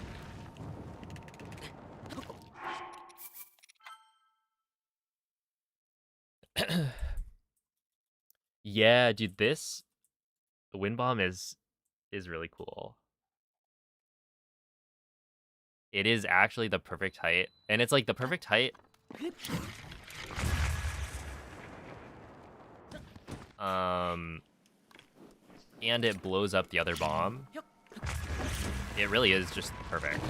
Yeah, dude, the wind bomb is really cool. It is actually the perfect height, and it's like the perfect height. And it blows up the other bomb. It really is just perfect.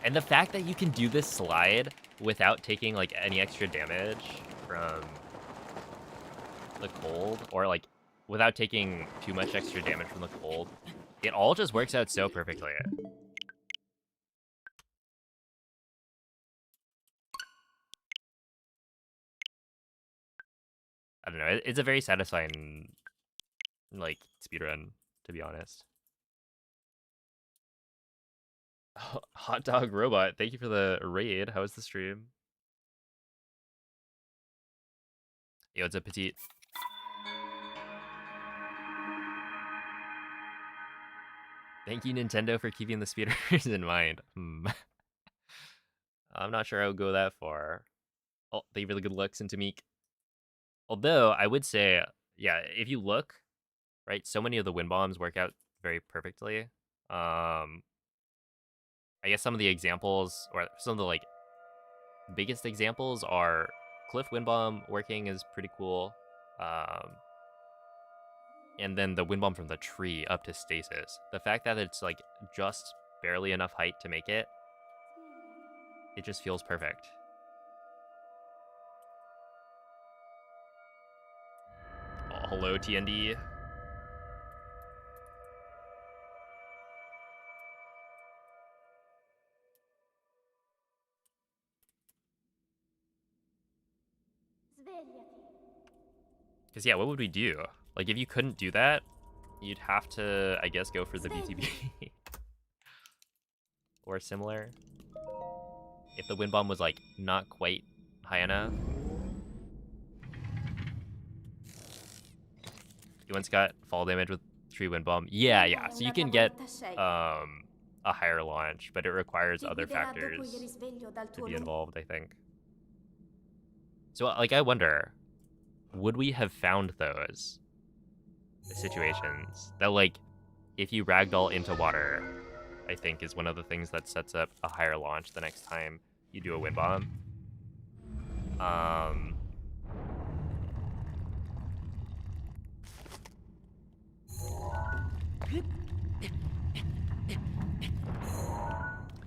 And the fact that you can do this slide without taking like any extra damage from the cold, or like without taking too much extra damage from the cold, it all just works out so perfectly. I don't know, it's a very satisfying like speedrun, to be honest. Hot dog robot, thank you for the raid. How was the stream? Yo, it's a petite. Thank you, Nintendo, for keeping the speedrunners in mind. I'm not sure I would go that far. Oh, thank you for the good looks, into Meek. Although, I would say, yeah, if you look, right, so many of the wind bombs work out very perfectly. I guess some of the examples, or some of the, like, biggest examples are Cliff wind bomb working is pretty cool. and then the wind bomb from the tree up to stasis. The fact that it's like just barely enough height to make it, it just feels perfect. Oh, hello, TND. Because, yeah, what would we do? Like, if you couldn't do that, you'd have to, I guess, go for the BTB. Or similar. If the wind bomb was, like, not quite high enough. You once got fall damage with tree wind bomb. Yeah. So you can get a higher launch, but it requires other factors to be involved, I think. So, like, I wonder, would we have found those situations that, like, if you ragdoll into water, I think is one of the things that sets up a higher launch the next time you do a wind bomb.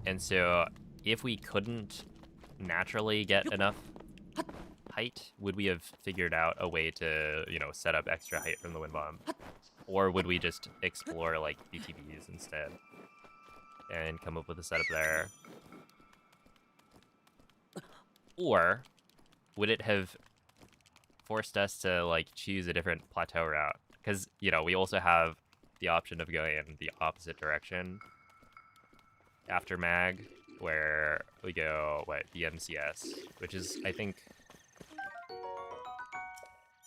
And so if we couldn't naturally get enough height, would we have figured out a way to, you know, set up extra height from the wind bomb? Or would we just explore, like, BTBs instead and come up with a setup there? Or would it have forced us to, like, choose a different plateau route? Because, you know, we also have the option of going in the opposite direction after mag, where we go, what, BMCS, which is, I think,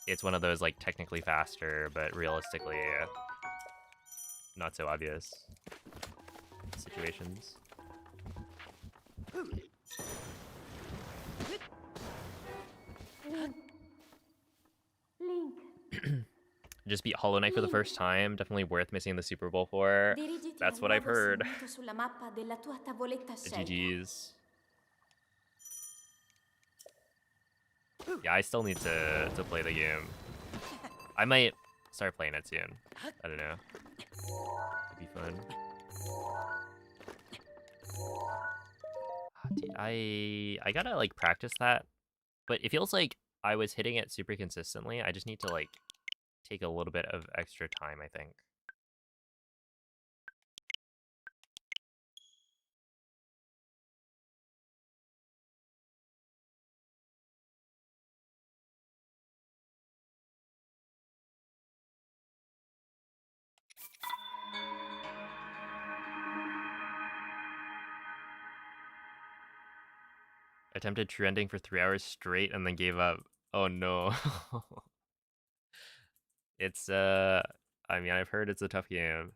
it's one of those, like, technically faster, but realistically not so obvious situations. Link. Just beat Hollow Knight for the first time. Definitely worth missing the Super Bowl for. That's what I've heard. GG's. Yeah, I still need to play the game. I might start playing it soon. I don't know. It'd be fun. Dude, I gotta, like, practice that. But it feels like I was hitting it super consistently. I just need to, like, take a little bit of extra time, I think. Attempted true ending for 3 hours straight and then gave up. Oh no. It's, I mean, I've heard it's a tough game.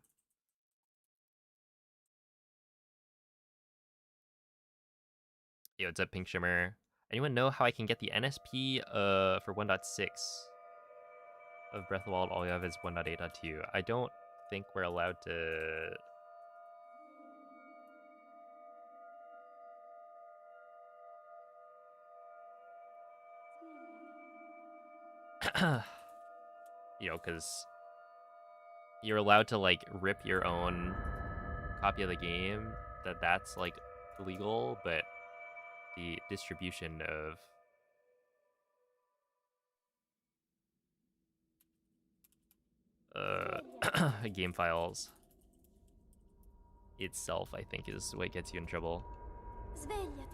Yo, what's up, Pink Shimmer? Anyone know how I can get the NSP for 1.6 of Breath of the Wild? All you have is 1.8.2. I don't think we're allowed to... you know, because you're allowed to, like, rip your own copy of the game, that's, like, legal, but the distribution of game files itself, I think, is what gets you in trouble. Svegliati.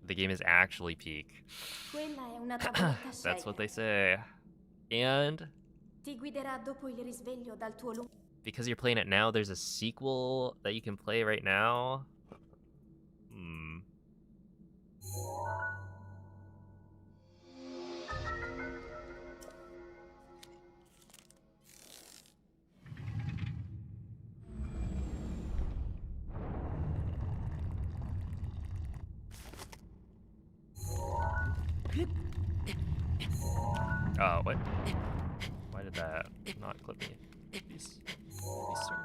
The game is actually peak. Quella è una tavoletta That's what shaker. they say. And Ti guiderà dopo il risveglio dal tuo lungo. because you're playing it now, there's a sequel that you can play right now. Oh, what? Why did that not clip me? Please, sir.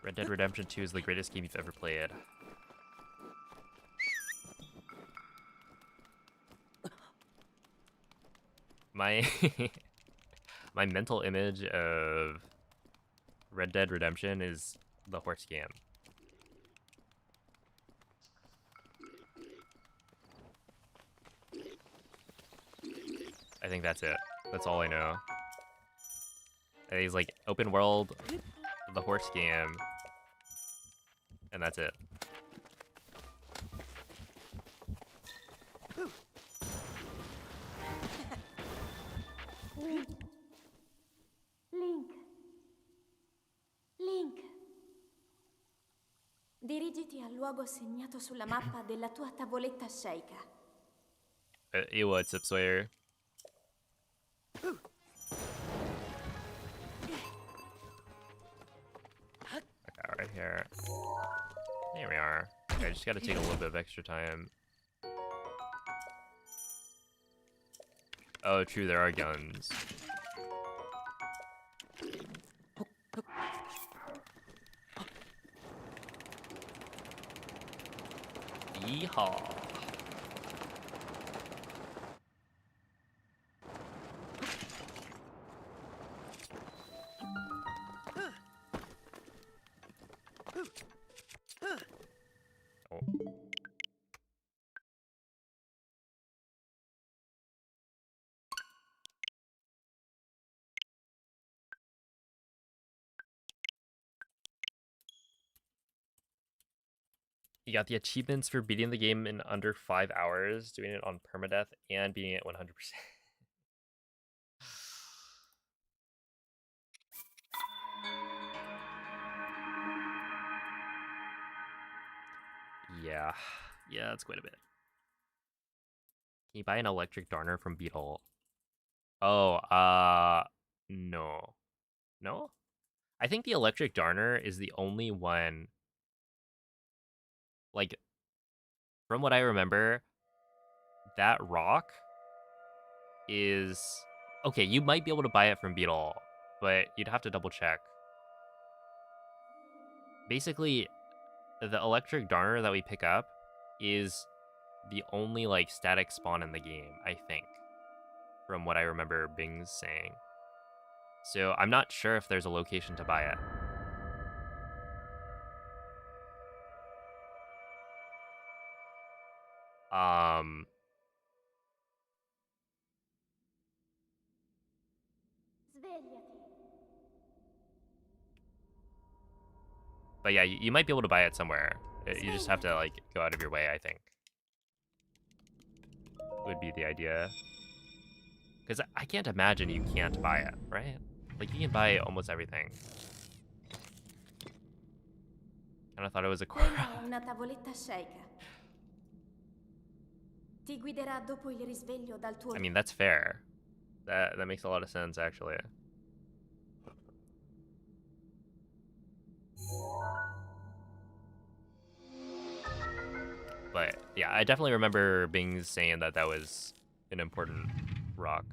Red Dead Redemption 2 is the greatest game you've ever played. My my mental image of Red Dead Redemption is the horse game. I think that's it. That's all I know. And he's like open world, the horse game, and that's it. Link. Link. Link. Dirigiti al luogo segnato sulla mappa della tua tavoletta sceicca. Hey, what's up, Sawyer? Okay, right here. There we are. Okay, I just gotta take a little bit of extra time. Oh, true, there are guns. Yeehaw. Oh. You got the achievements for beating the game in under 5 hours, doing it on permadeath, and beating it 100%. Yeah. Yeah, that's quite a bit. Can you buy an electric darner from Beetle? Oh, no. No? I think the electric darner is the only one, like, from what I remember, that rock is... Okay, you might be able to buy it from Beetle, but you'd have to double check. Basically, the electric darner that we pick up is the only, like, static spawn in the game, I think, from what I remember Bing's saying. So I'm not sure if there's a location to buy it. Svegliati. But yeah, you might be able to buy it somewhere. You just have to, like, go out of your way, I think. Would be the idea. Because I can't imagine you can't buy it, right? Like, you can buy almost everything. And I thought it was a Quella quest. è una tavoletta sceicca. Ti guiderà dopo il risveglio dal tuo... I mean, that's fair. That makes a lot of sense, actually. But yeah, I definitely remember Bing saying that that was an important rock.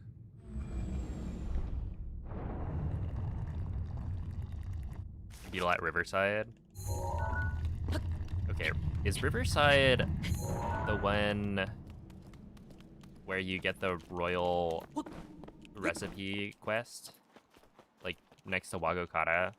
Beetle at Riverside. Okay, is Riverside the one where you get the royal recipe quest? Like, next to Wagokata?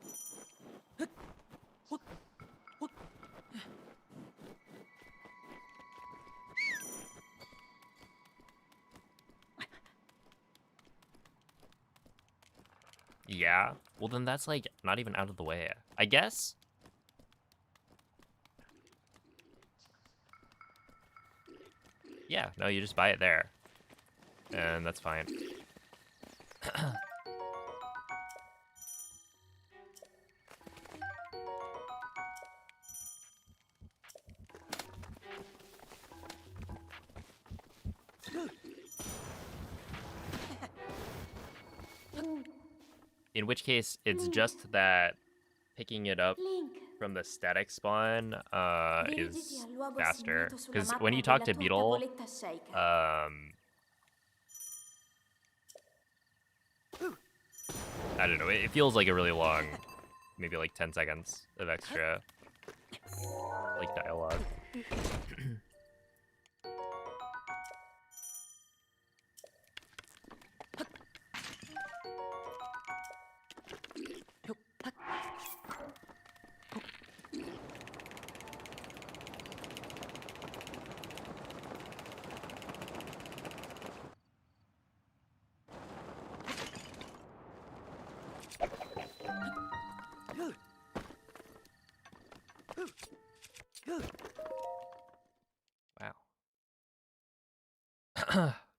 Yeah? Well, then that's, like, not even out of the way. I guess? Yeah, no, you just buy it there. And that's fine. In which case, it's just that picking it up Link. from the static spawn is Dirigiti al luogo faster. segnato sulla Because mappa when you talk to della tua Beetle, tavoletta sceicca. I don't know, it feels like a really long maybe like 10 seconds of extra like dialogue. Wow.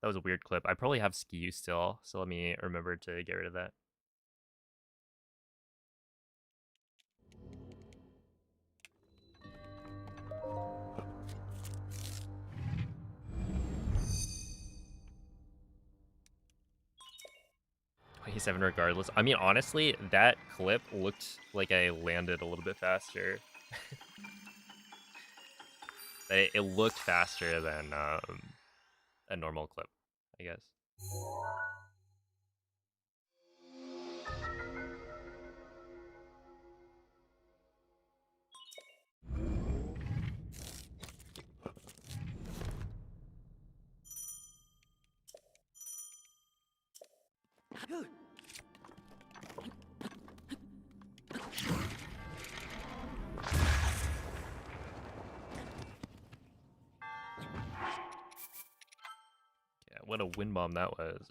That was a weird clip. I probably have skew still, so let me remember to get rid of that. $27 regardless. I mean, honestly, that clip looked like I landed a little bit faster. It looked faster than a normal clip, I guess. Yeah, what a wind bomb that was.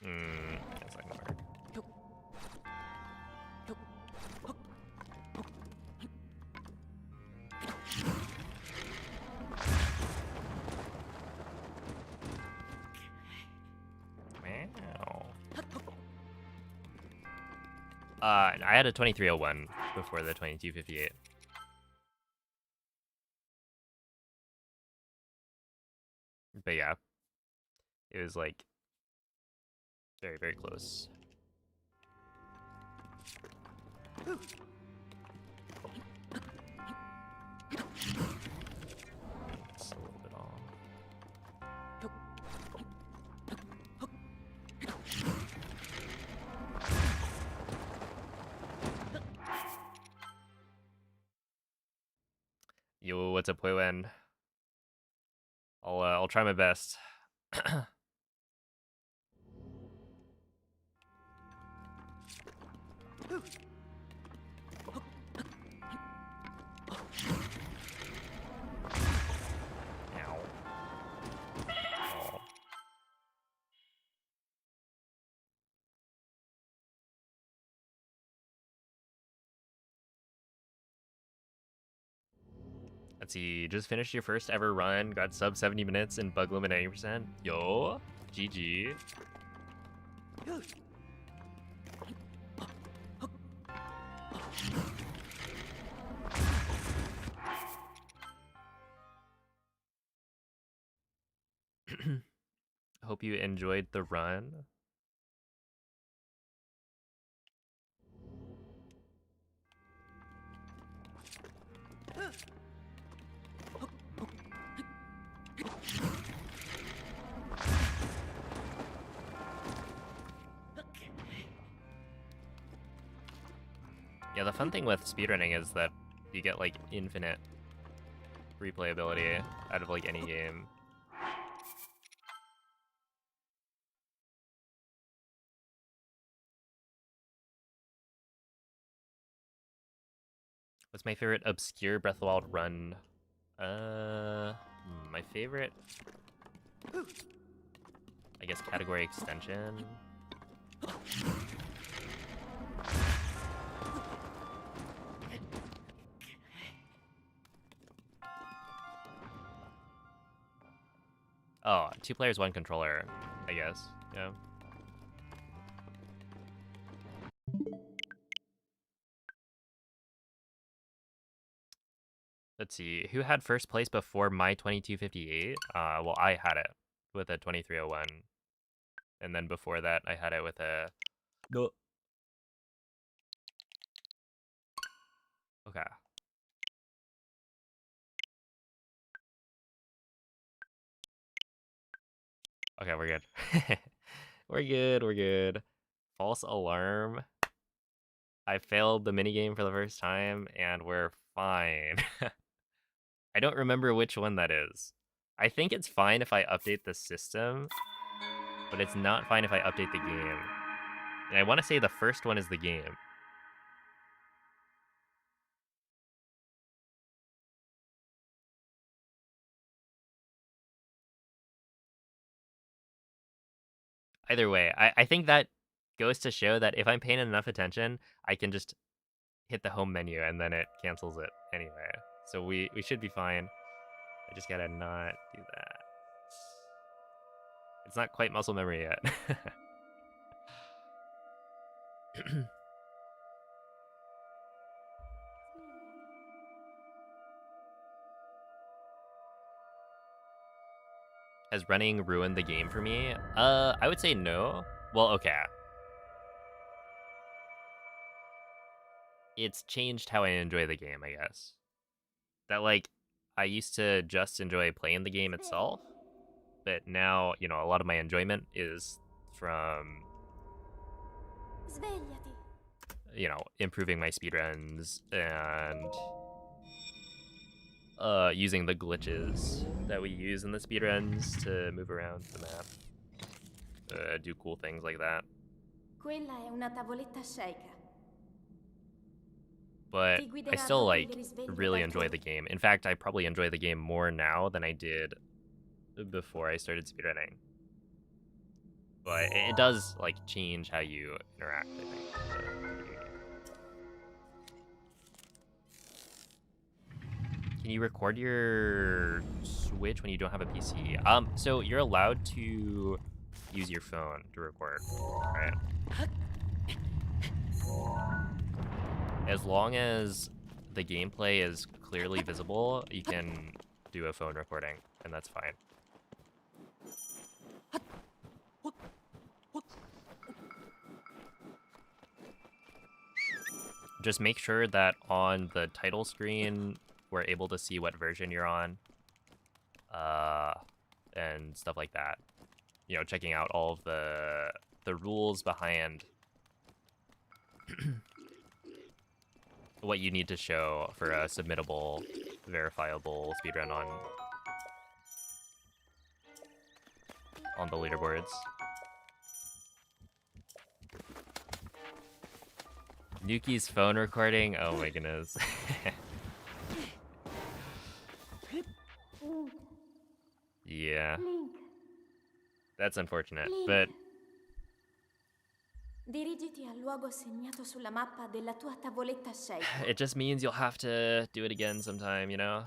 That's not gonna work. Wow. I had a 2301 before the 2258. But yeah, it was like very, very close. It's a little bit off. Yo, what's up, Huiwen? I'll try my best. Ow. Oh. Let's see, just finished your first ever run, got sub 70 minutes and bug limit 90%. Yo, GG. Hope you enjoyed the run. Yeah, the fun thing with speedrunning is that you get like infinite replayability out of like any game. What's my favorite obscure Breath of the Wild run? My favorite, I guess, category extension. Oh, 2 players, 1 controller, I guess. Yeah. Let's see, who had first place before my 2258? Well, I had it with a 2301. And then before that, I had it with a... No. Okay. Okay, we're good. We're good, we're good. False alarm. I failed the minigame for the first time, and we're fine. I don't remember which one that is. I think it's fine if I update the system, but it's not fine if I update the game. And I want to say the first one is the game. Either way, I think that goes to show that if I'm paying enough attention, I can just hit the home menu and then it cancels it anyway. So we should be fine. I just gotta not do that. It's not quite muscle memory yet. Has running ruined the game for me? I would say no. Well, okay. It's changed how I enjoy the game, I guess. That, like, I used to just enjoy playing the game itself, but now, you know, a lot of my enjoyment is from, Svegliati. you know, improving my speedruns and using the glitches that we use in the speedruns to move around the map. Do cool things like that. Quella è una tavoletta sceicca. But Ti I guiderà still, dopo il like, risveglio really dal enjoy tuo- the game. In fact, I probably enjoy the game more now than I did before I started speedrunning. But it does, like, change how you interact, I think, with the video game. Can you record your Switch when you don't have a PC? So you're allowed to use your phone to record, right? As long as the gameplay is clearly visible, you can do a phone recording, and that's fine. Just make sure that on the title screen, we're able to see what version you're on, and stuff like that. You know, checking out all of the rules behind what you need to show for a submittable, verifiable speedrun on the leaderboards. Nuki's phone recording? Oh my goodness. Yeah. Link. That's unfortunate, Link. but Dirigiti al luogo segnato sulla mappa della tua tavoletta sceicca. it just means you'll have to do it again sometime, you know?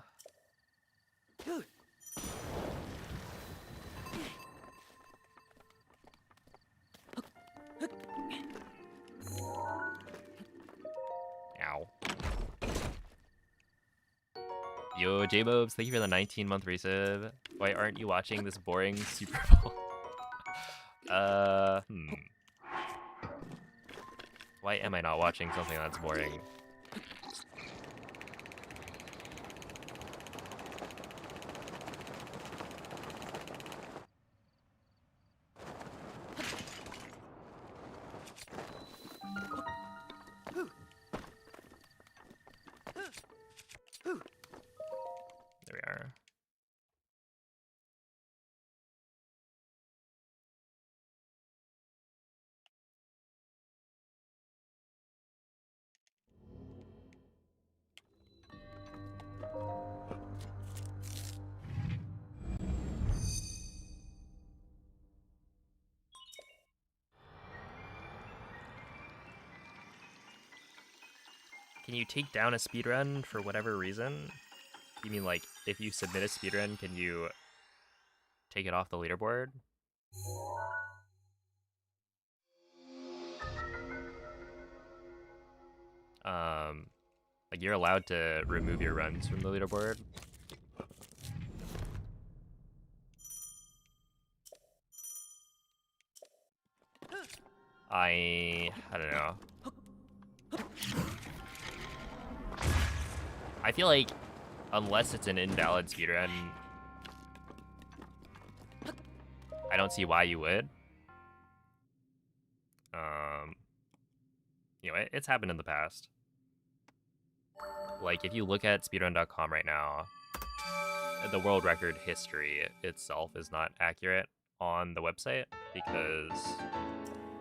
Ow. Yo, J-Bobes, thank you for the 19-month resub. Why aren't you watching this boring Super Bowl? Why am I not watching something that's boring? There we are. Can you take down a speedrun for whatever reason? You mean, like, if you submit a speedrun, can you take it off the leaderboard? Like, you're allowed to remove your runs from the leaderboard. I don't know. I feel like unless it's an invalid speedrun, I don't see why you would. You know, it's happened in the past. Like, if you look at speedrun.com right now, the world record history itself is not accurate on the website because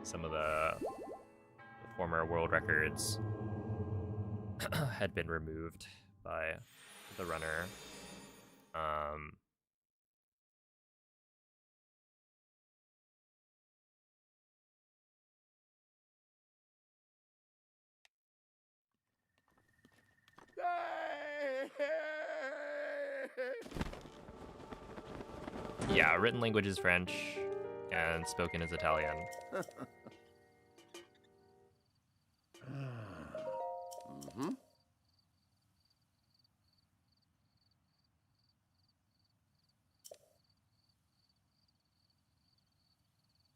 some of the former world records had been removed by the runner. Yeah, written language is French, and spoken is Italian.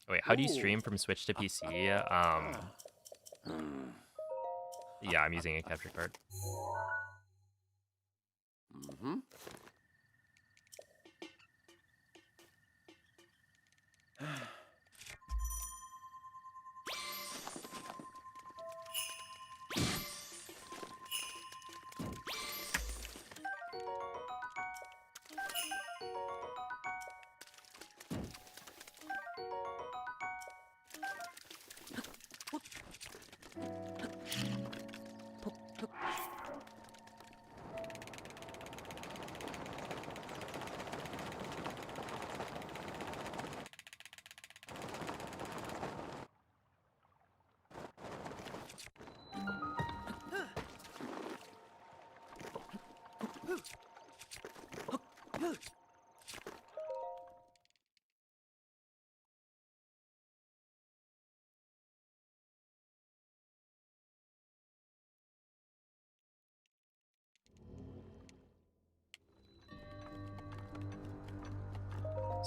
Wait, how do you stream from Switch to PC? Yeah, I'm using a capture card.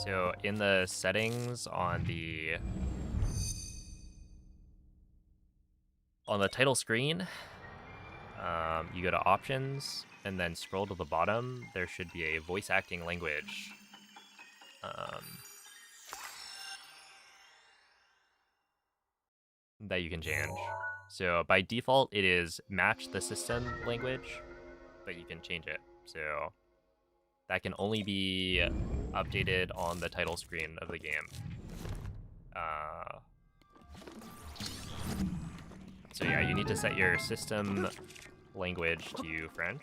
So in the settings on the title screen, you go to options and then scroll to the bottom. There should be a voice acting language. That you can change. So by default, it is match the system language, but you can change it. So that can only be updated on the title screen of the game. So yeah, you need to set your system language to French,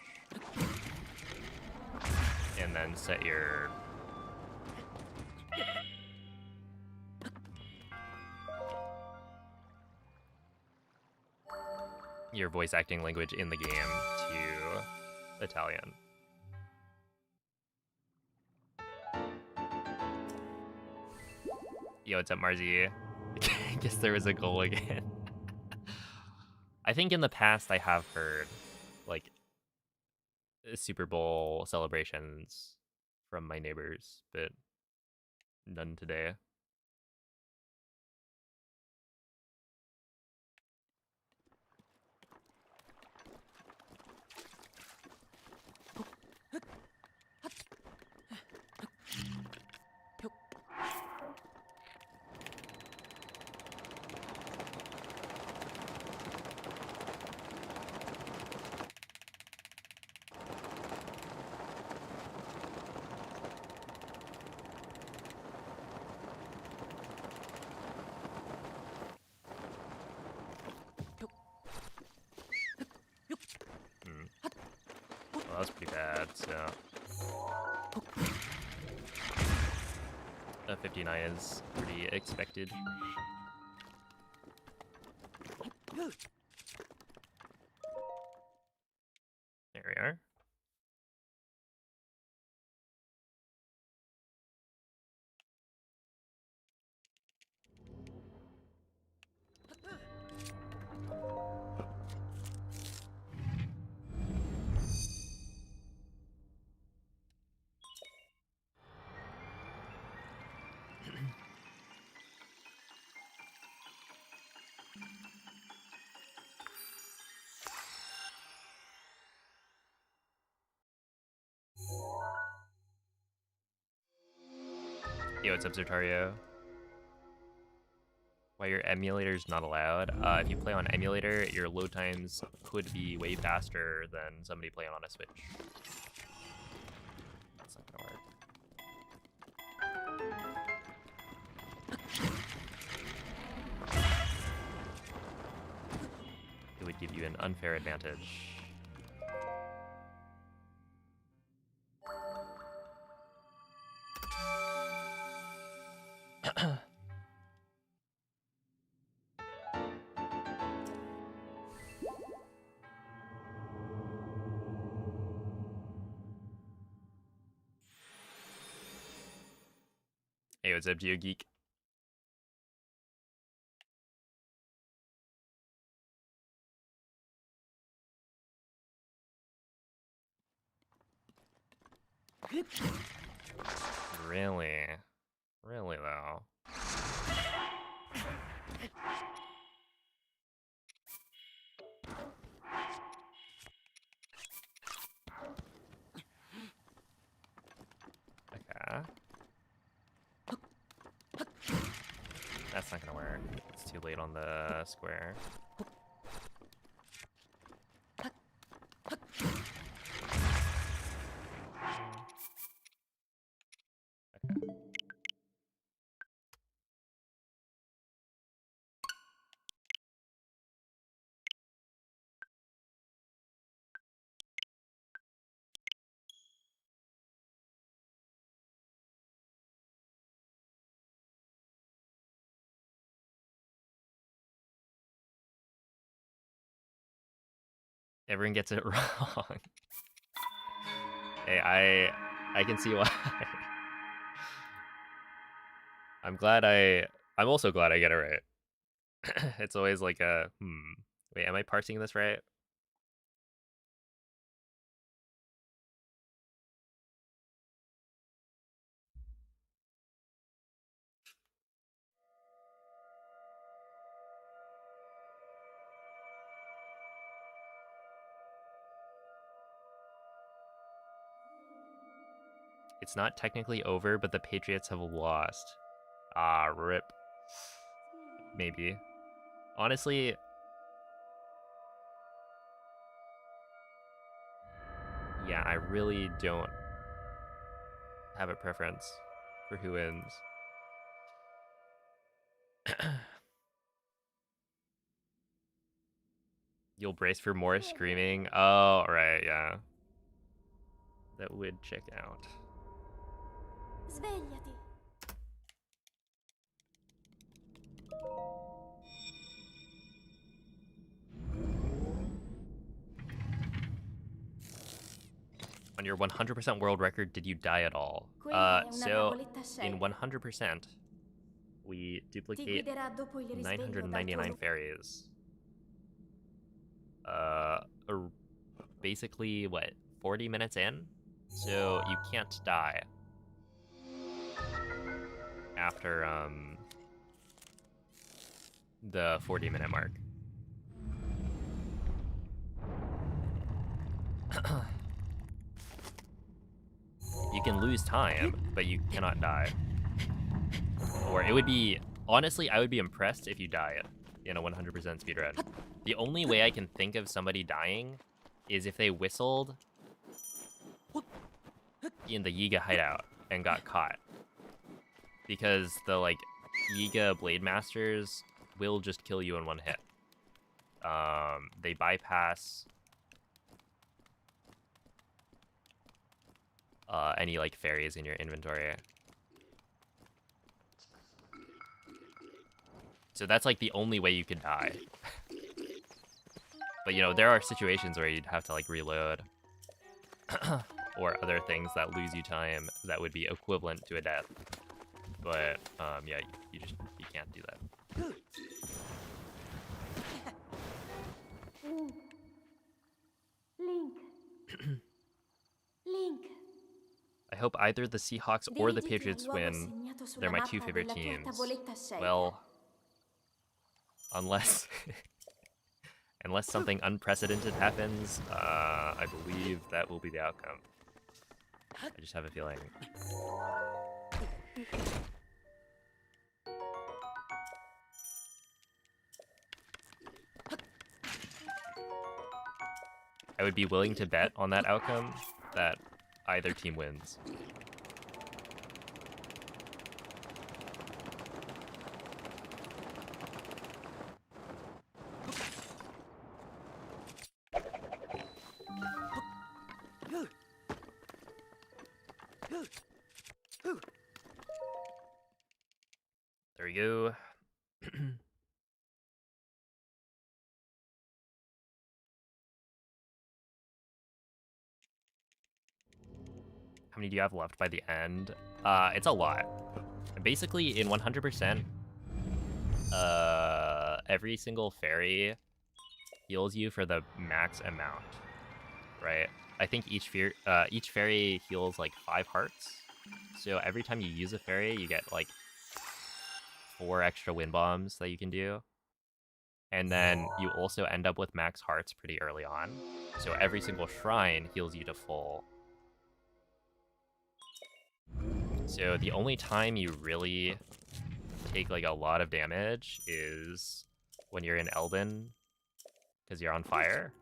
and then set your voice acting language in the game to Italian. Yo, what's up, Marzi? I guess there was a goal again. I think in the past I have heard, like, Super Bowl celebrations from my neighbors, but none today. Well, that was pretty bad, so... A 59 is pretty expected. There we are. Yo, what's up, Zertario? Why your emulator's not allowed? If you play on emulator, your load times could be way faster than somebody playing on a Switch. That's not gonna work. It would give you an unfair advantage. Hey, what's up, GeoGeek? Really? Really, though? Okay. That's not gonna work. It's too late on the square. Okay. Everyone gets it wrong. Hey, I can see why. I'm also glad I get it right. It's always like a wait, am I parsing this right? It's not technically over, but the Patriots have lost. Ah, rip. Maybe. Honestly, yeah, I really don't have a preference for who wins. You'll brace for more screaming. Oh, right, yeah. That would check out. Svegliati. On your 100% world record, did you die at all? So in 100%, we duplicate 999 fairies. Basically, what, 40 minutes in? So you can't die after the 40-minute mark. You can lose time, but you cannot die. Or it would be, honestly, I would be impressed if you die in a 100% speedrun. The only way I can think of somebody dying is if they whistled in the Yiga hideout and got caught. Because the, like, Yiga Blade Masters will just kill you in one hit. They bypass any, like, fairies in your inventory. So that's, like, the only way you could die. But, you know, there are situations where you'd have to, like, reload. Or other things that lose you time that would be equivalent to a death. But, yeah, you can't do that. Link. Link. I hope either the Seahawks or the Patriots win. They're my two favorite teams. Well, unless unless something unprecedented happens, I believe that will be the outcome. I just have a feeling. I would be willing to bet on that outcome that either team wins. There we go. How many do you have left by the end? It's a lot. Basically, in 100%, every single fairy heals you for the max amount, right? I think each fairy heals like 5 hearts. So every time you use a fairy, you get like 4 extra wind bombs that you can do. And then you also end up with max hearts pretty early on. So every single shrine heals you to full. So the only time you really take like a lot of damage is when you're in Elden, because you're on fire.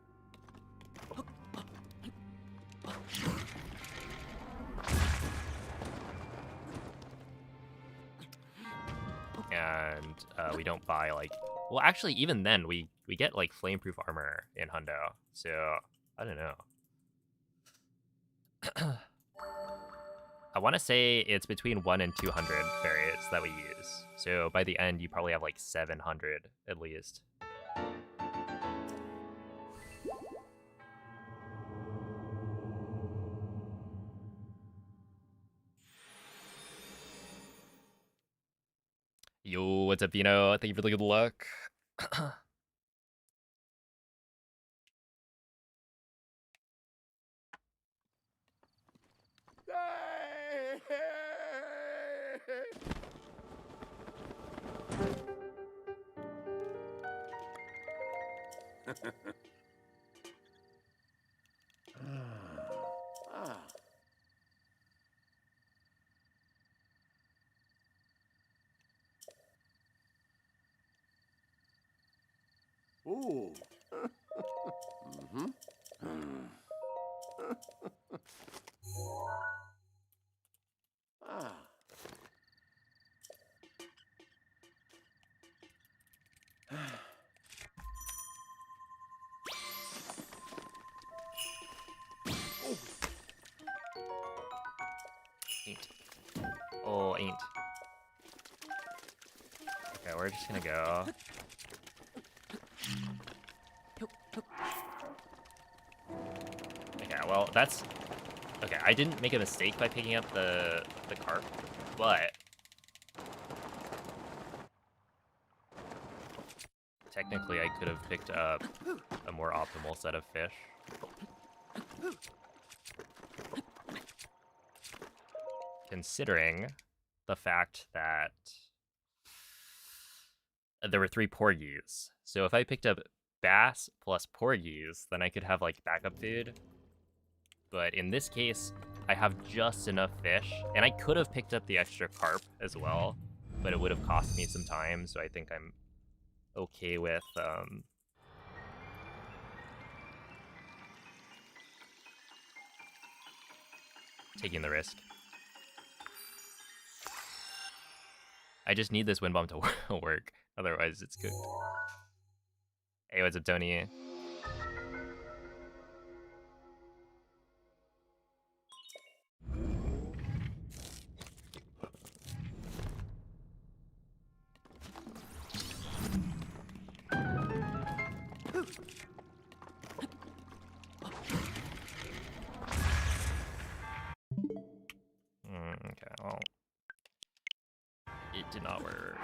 And we don't buy like, well, actually, even then we get like flameproof armor in Hundo. So I don't know. I want to say it's between 1 and 200 fairies that we use. So by the end, you probably have like 700 at least. Yo, what's up, Dino? Thank you for the good luck. Ooh. Ah. Ain't. Oh, ain't. Okay, we're just gonna go. Okay, well, that's... Okay, I didn't make a mistake by picking up the carp, but... Technically, I could have picked up a more optimal set of fish. Considering the fact that there were 3 porgies. So if I picked up bass plus porgies, then I could have like backup food. But in this case, I have just enough fish, and I could have picked up the extra carp as well, but it would have cost me some time, so I think I'm okay with taking the risk. I just need this wind bomb to work, otherwise it's cooked. Hey, what's up, Tony? Okay, well, it did not work.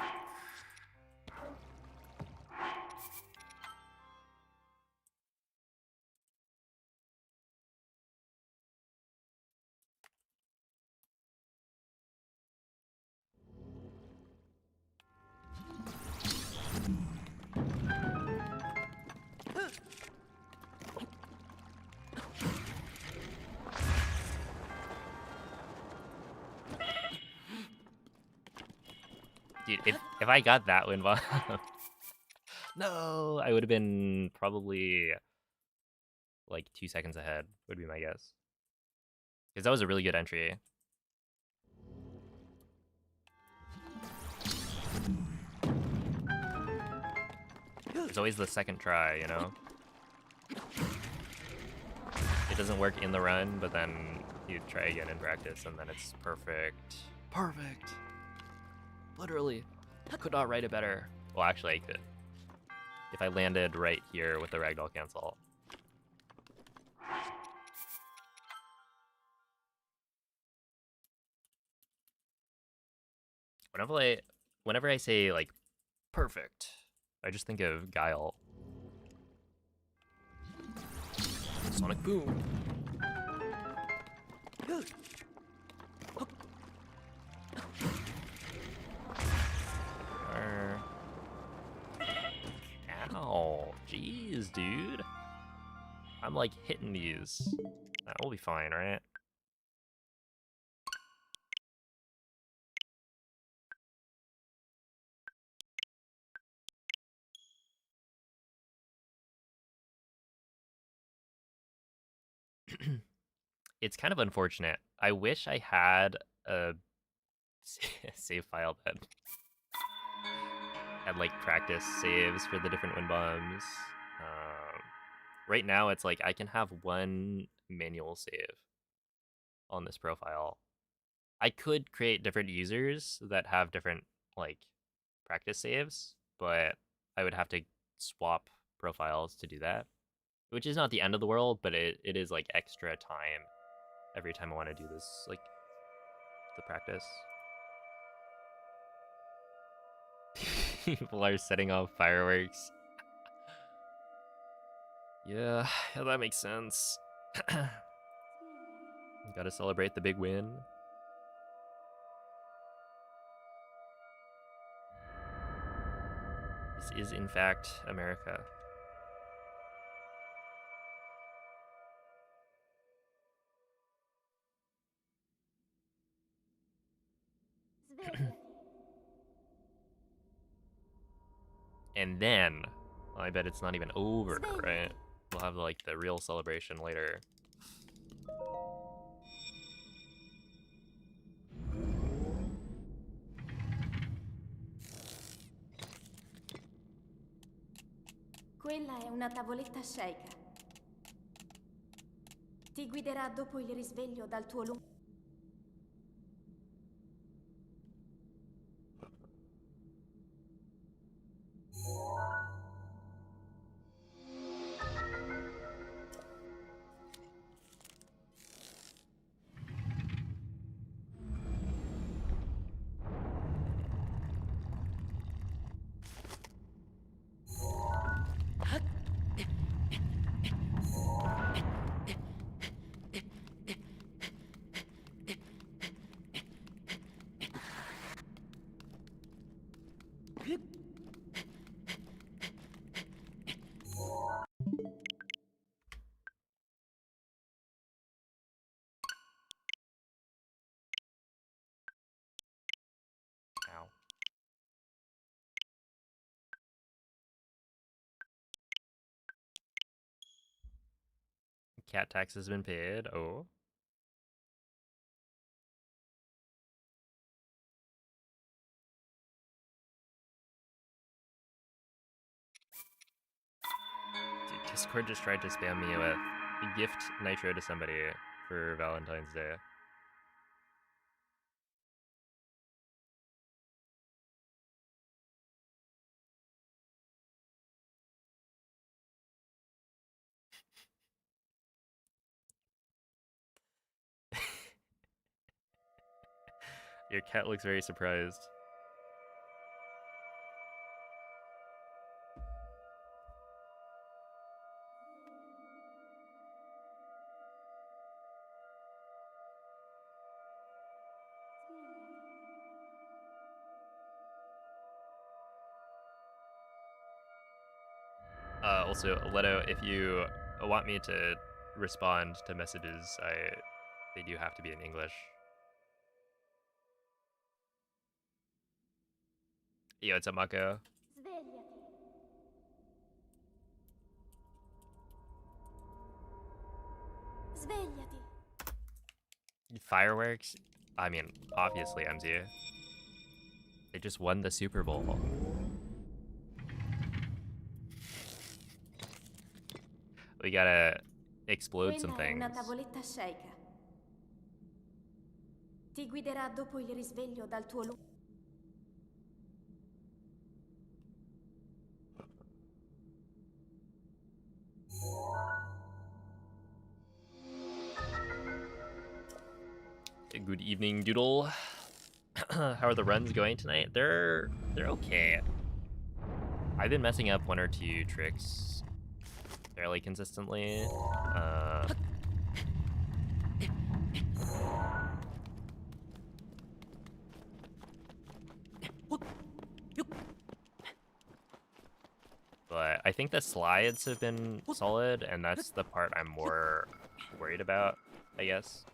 Dude, if I got that wind bomb, no, I would have been probably like 2 seconds ahead, would be my guess. Because that was a really good entry. It's always the second try, you know? It doesn't work in the run, but then you try again in practice, and then it's perfect. Perfect! Literally. Could not write it better. Well, actually, I could. If I landed right here with the ragdoll cancel. Whenever I say, like, perfect, I just think of Guile. Sonic Boom. Ow, jeez, dude. I'm like hitting these. That will be fine, right? It's kind of unfortunate. I wish I had a save file that had like practice saves for the different wind bombs. Right now, it's like I can have one manual save on this profile. I could create different users that have different like practice saves, but I would have to swap profiles to do that, which is not the end of the world, but it is like extra time every time I want to do this, like the practice. People are setting off fireworks. Yeah, that makes sense. Gotta celebrate the big win. This is, in fact, America. And then, well, I bet it's not even over, right? We'll have like the real celebration later. Quella è una tavoletta sceicca. Ti guiderà dopo il risveglio dal tuo lungo... Ow. Cat tax has been paid. Oh. Dude, Discord just tried to spam me with gift nitro to somebody for Valentine's Day. Your cat looks very surprised. Also, Leto, if you want me to respond to messages, they do have to be in English. Yo, it's a Mako. Svegliati. Svegliati. Fireworks? I mean, obviously, MZ. They just won the Super Bowl. We gotta explode some Quella è una things. tavoletta sceicca. Ti guiderà dopo il risveglio dal tuo lungo. Good evening, Doodle. How are the runs going tonight? They're okay. I've been messing up one or two tricks fairly consistently. But I think the slides have been solid, and that's the part I'm more worried about, I guess.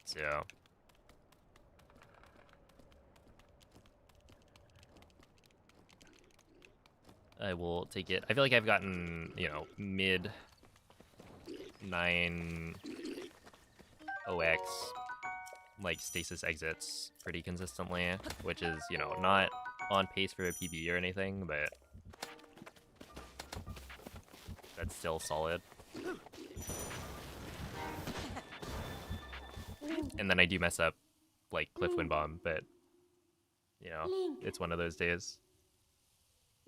So I will take it. I feel like I've gotten, you know, mid 9 OX like stasis exits pretty consistently, which is, you know, not on pace for a PB or anything, but that's still solid. And then I do mess up like Cliff Wind Bomb, but you know, it's one of those days.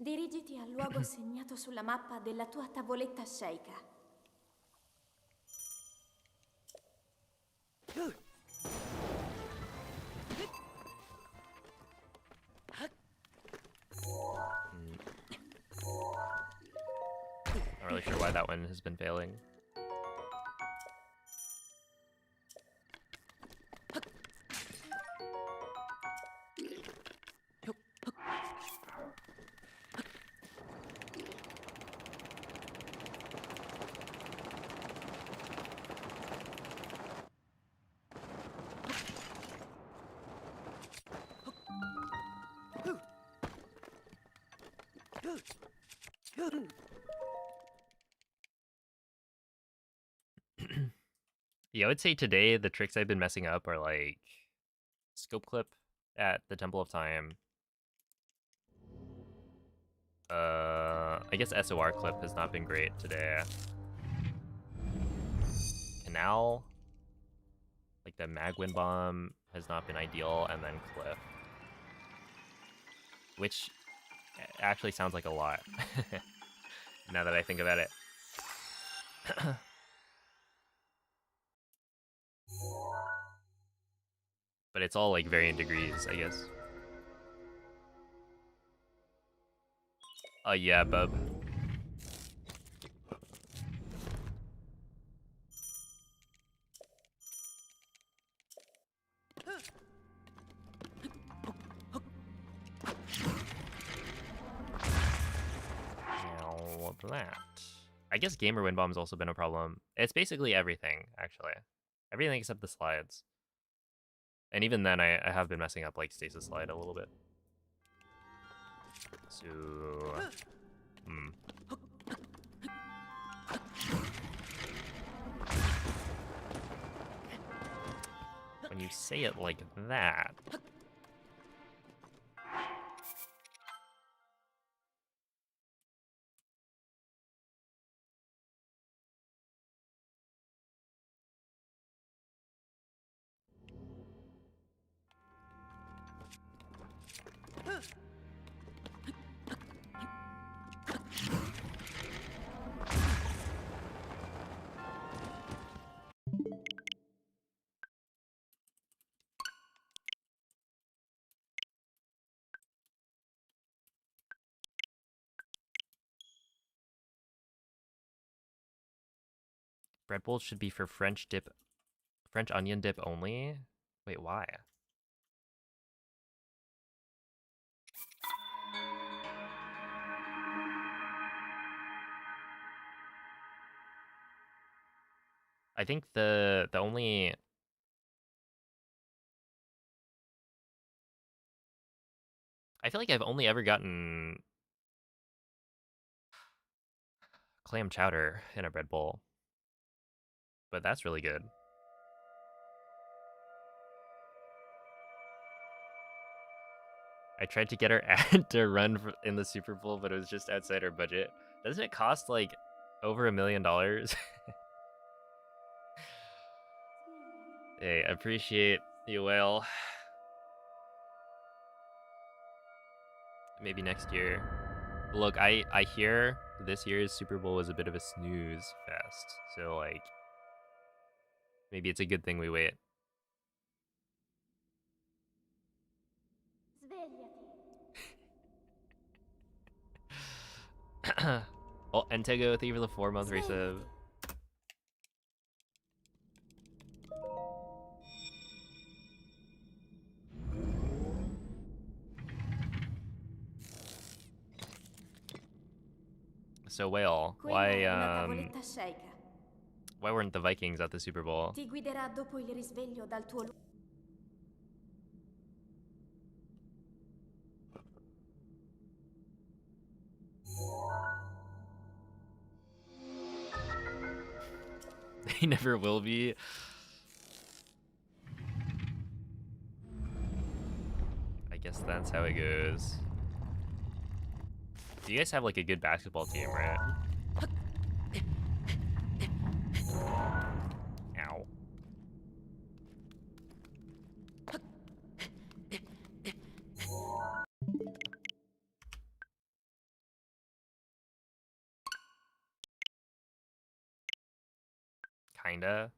Dirigiti al luogo segnato sulla mappa della tua tavoletta sceicca. Not really sure why that one has been failing. Yeah, I would say today the tricks I've been messing up are like scope clip at the Temple of Time. I guess SOR clip has not been great today. Canal, like the mag wind bomb has not been ideal, and then cliff, which actually sounds like a lot now that I think about it. But it's all like varying degrees, I guess. Yeah, bub. Now that. I guess gamer wind bomb's also been a problem. It's basically everything, actually. Everything except the slides. And even then, I have been messing up like stasis slide a little bit. So, when you say it like that, bread bowls should be for French onion dip only. Wait, why? I think the only I feel like I've only ever gotten clam chowder in a bread bowl. But that's really good. I tried to get our ad to run in the Super Bowl, but it was just outside our budget. Doesn't it cost like over $1 million? Hey, appreciate you, Whale. Maybe next year. Look, I hear this year's Super Bowl was a bit of a snooze fest. So like maybe it's a good thing we wait. Oh, Entego, thank you for the 4-month resub. So Whale, why weren't the Vikings at the Super Bowl? Ti guiderà dopo il risveglio dal tuo They never will be. I guess that's how it goes. Do you guys have like a good basketball team, right? Ow. Kinda.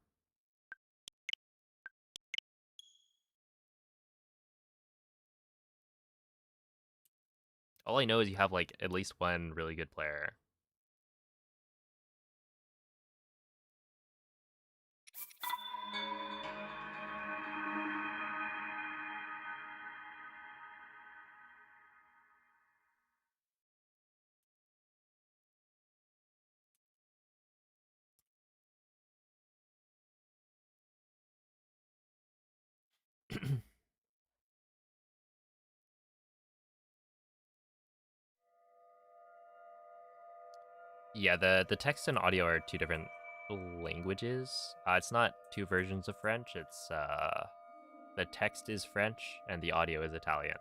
All I know is you have like at least one really good player. Yeah, the text and audio are two different languages. It's not two versions of French. It's the text is French and the audio is Italian.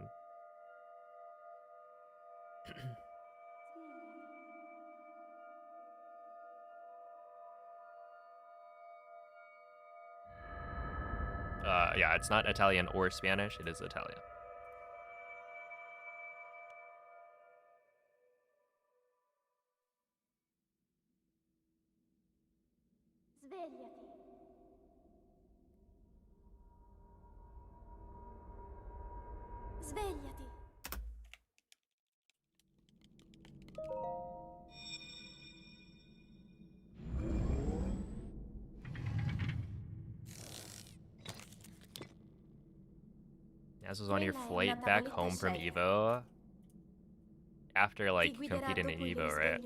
Yeah, it's not Italian or Spanish. It is Italian. Svegliati. This was on your flight back home from Evo. After like competing in Evo, right?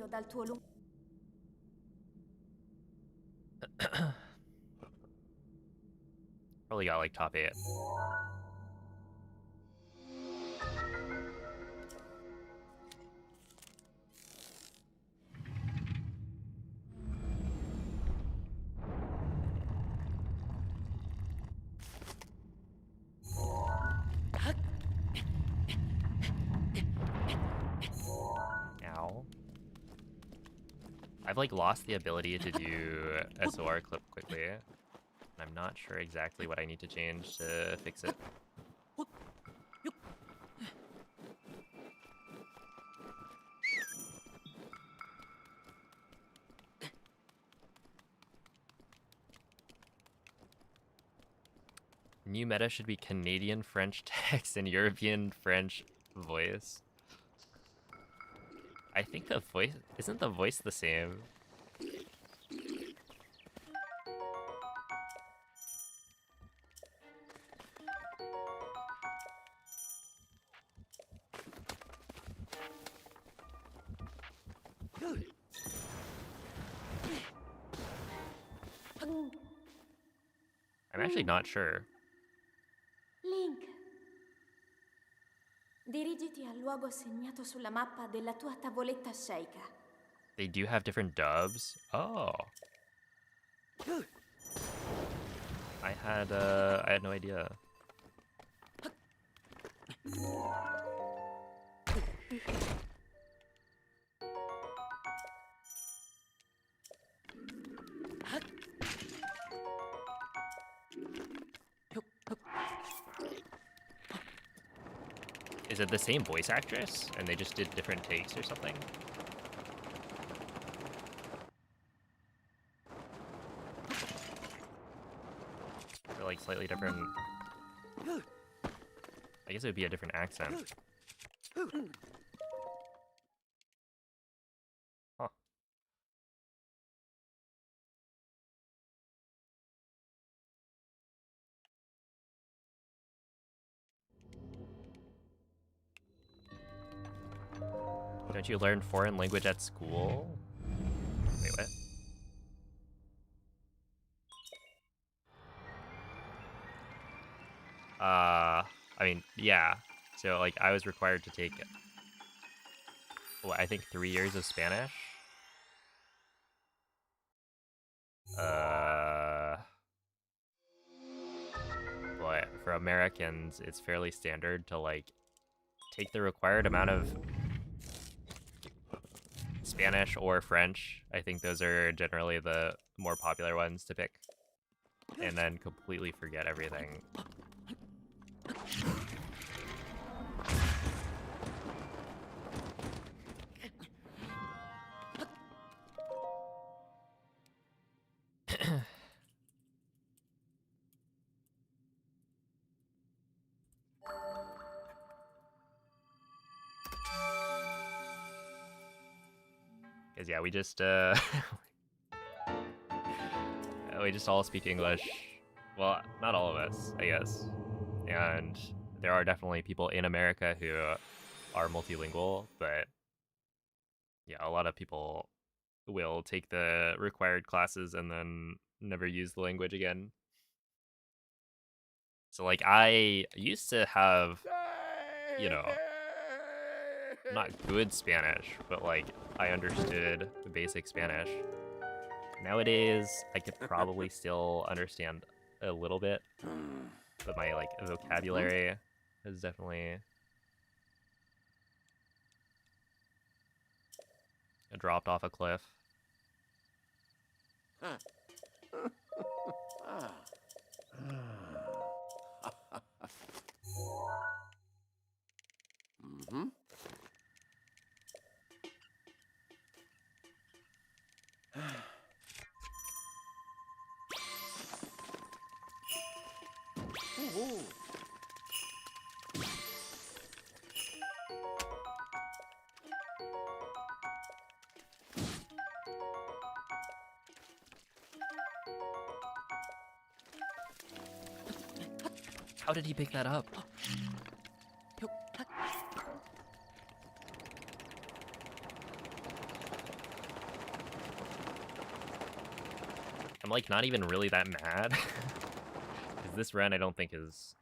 Probably got like top 8. Ow. I've like lost the ability to do SOR clip quickly. And I'm not sure exactly what I need to change to fix it. New meta should be Canadian French text and European French voice. I think the voice isn't the voice the same. I'm actually not sure. Link. Dirigiti al luogo segnato sulla mappa della tua tavoletta sceicca. They do have different dubs? Oh. I had no idea. Is it the same voice actress and they just did different takes or something? Or like slightly different. I guess it would be a different accent. Huh. Don't you learn foreign language at school? Wait, what? I mean, yeah. So, like, I was required to take, what, I think 3 years of Spanish? But for Americans, it's fairly standard to, like, take the required amount of Spanish or French. I think those are generally the more popular ones to pick. And then completely forget everything. Because, yeah, we just all speak English. Well, not all of us, I guess. And there are definitely people in America who are multilingual, but yeah, a lot of people will take the required classes and then never use the language again. So, like, I used to have, you know, not good Spanish, but, like, I understood the basic Spanish. Nowadays, I could probably still understand a little bit, but my, like, vocabulary has definitely dropped off a cliff. Mm-hmm. Ooh. How did he pick that up? I'm, like, not even really that mad. Because this run I don't think is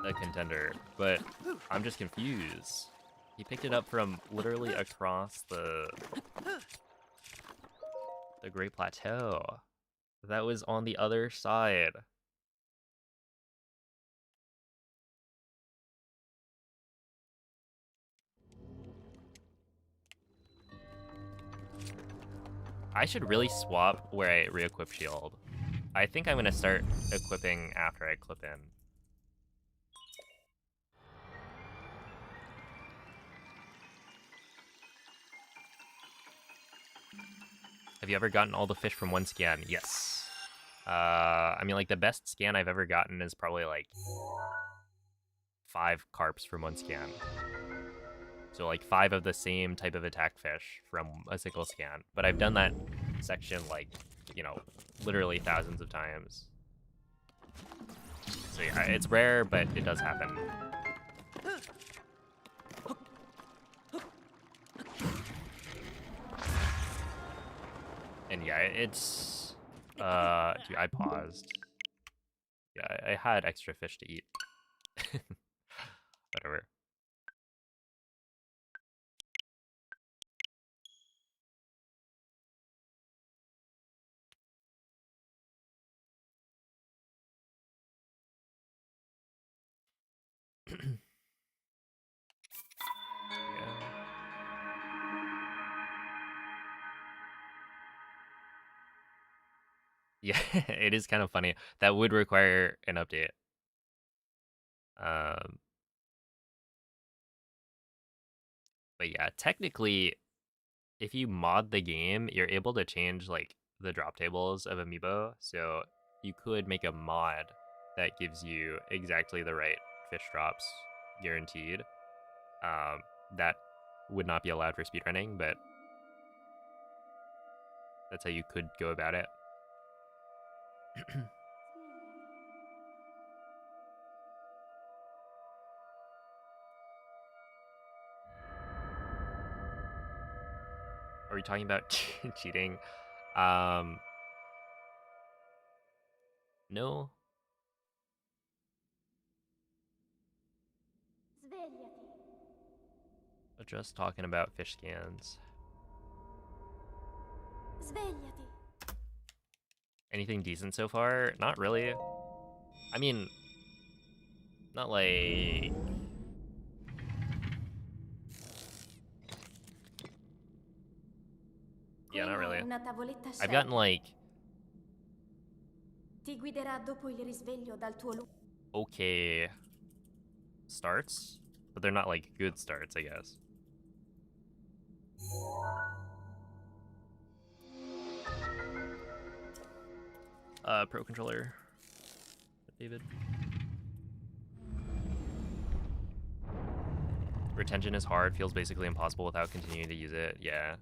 a contender, but I'm just confused. He picked it up from literally across the Great Plateau. That was on the other side. I should really swap where I re-equip shield. I think I'm gonna start equipping after I clip in. Have you ever gotten all the fish from one scan? Yes. I mean, like, the best scan I've ever gotten is probably, like, 5 carps from one scan. So, like, 5 of the same type of attack fish from a single scan. But I've done that section, like, you know, literally thousands of times. So yeah, it's rare, but it does happen. And yeah, it's... dude, I paused. Yeah, I had extra fish to eat. Whatever. Yeah, it is kind of funny. That would require an update. Um, but yeah, technically, if you mod the game, you're able to change like the drop tables of amiibo. So you could make a mod that gives you exactly the right fish drops, guaranteed. That would not be allowed for speedrunning, but that's how you could go about it. Are we talking about cheating? No. Svegliati. We're just talking about fish scans. Svegliati. Anything decent so far? Not really. I mean, not like... Yeah, not Quella really. è una tavoletta I've gotten Sheikah. like Ti guiderà dopo il risveglio dal tuo okay starts, but they're not like good starts, I guess. Pro controller, David. Retention is hard, feels basically impossible without continuing to use it. Yeah.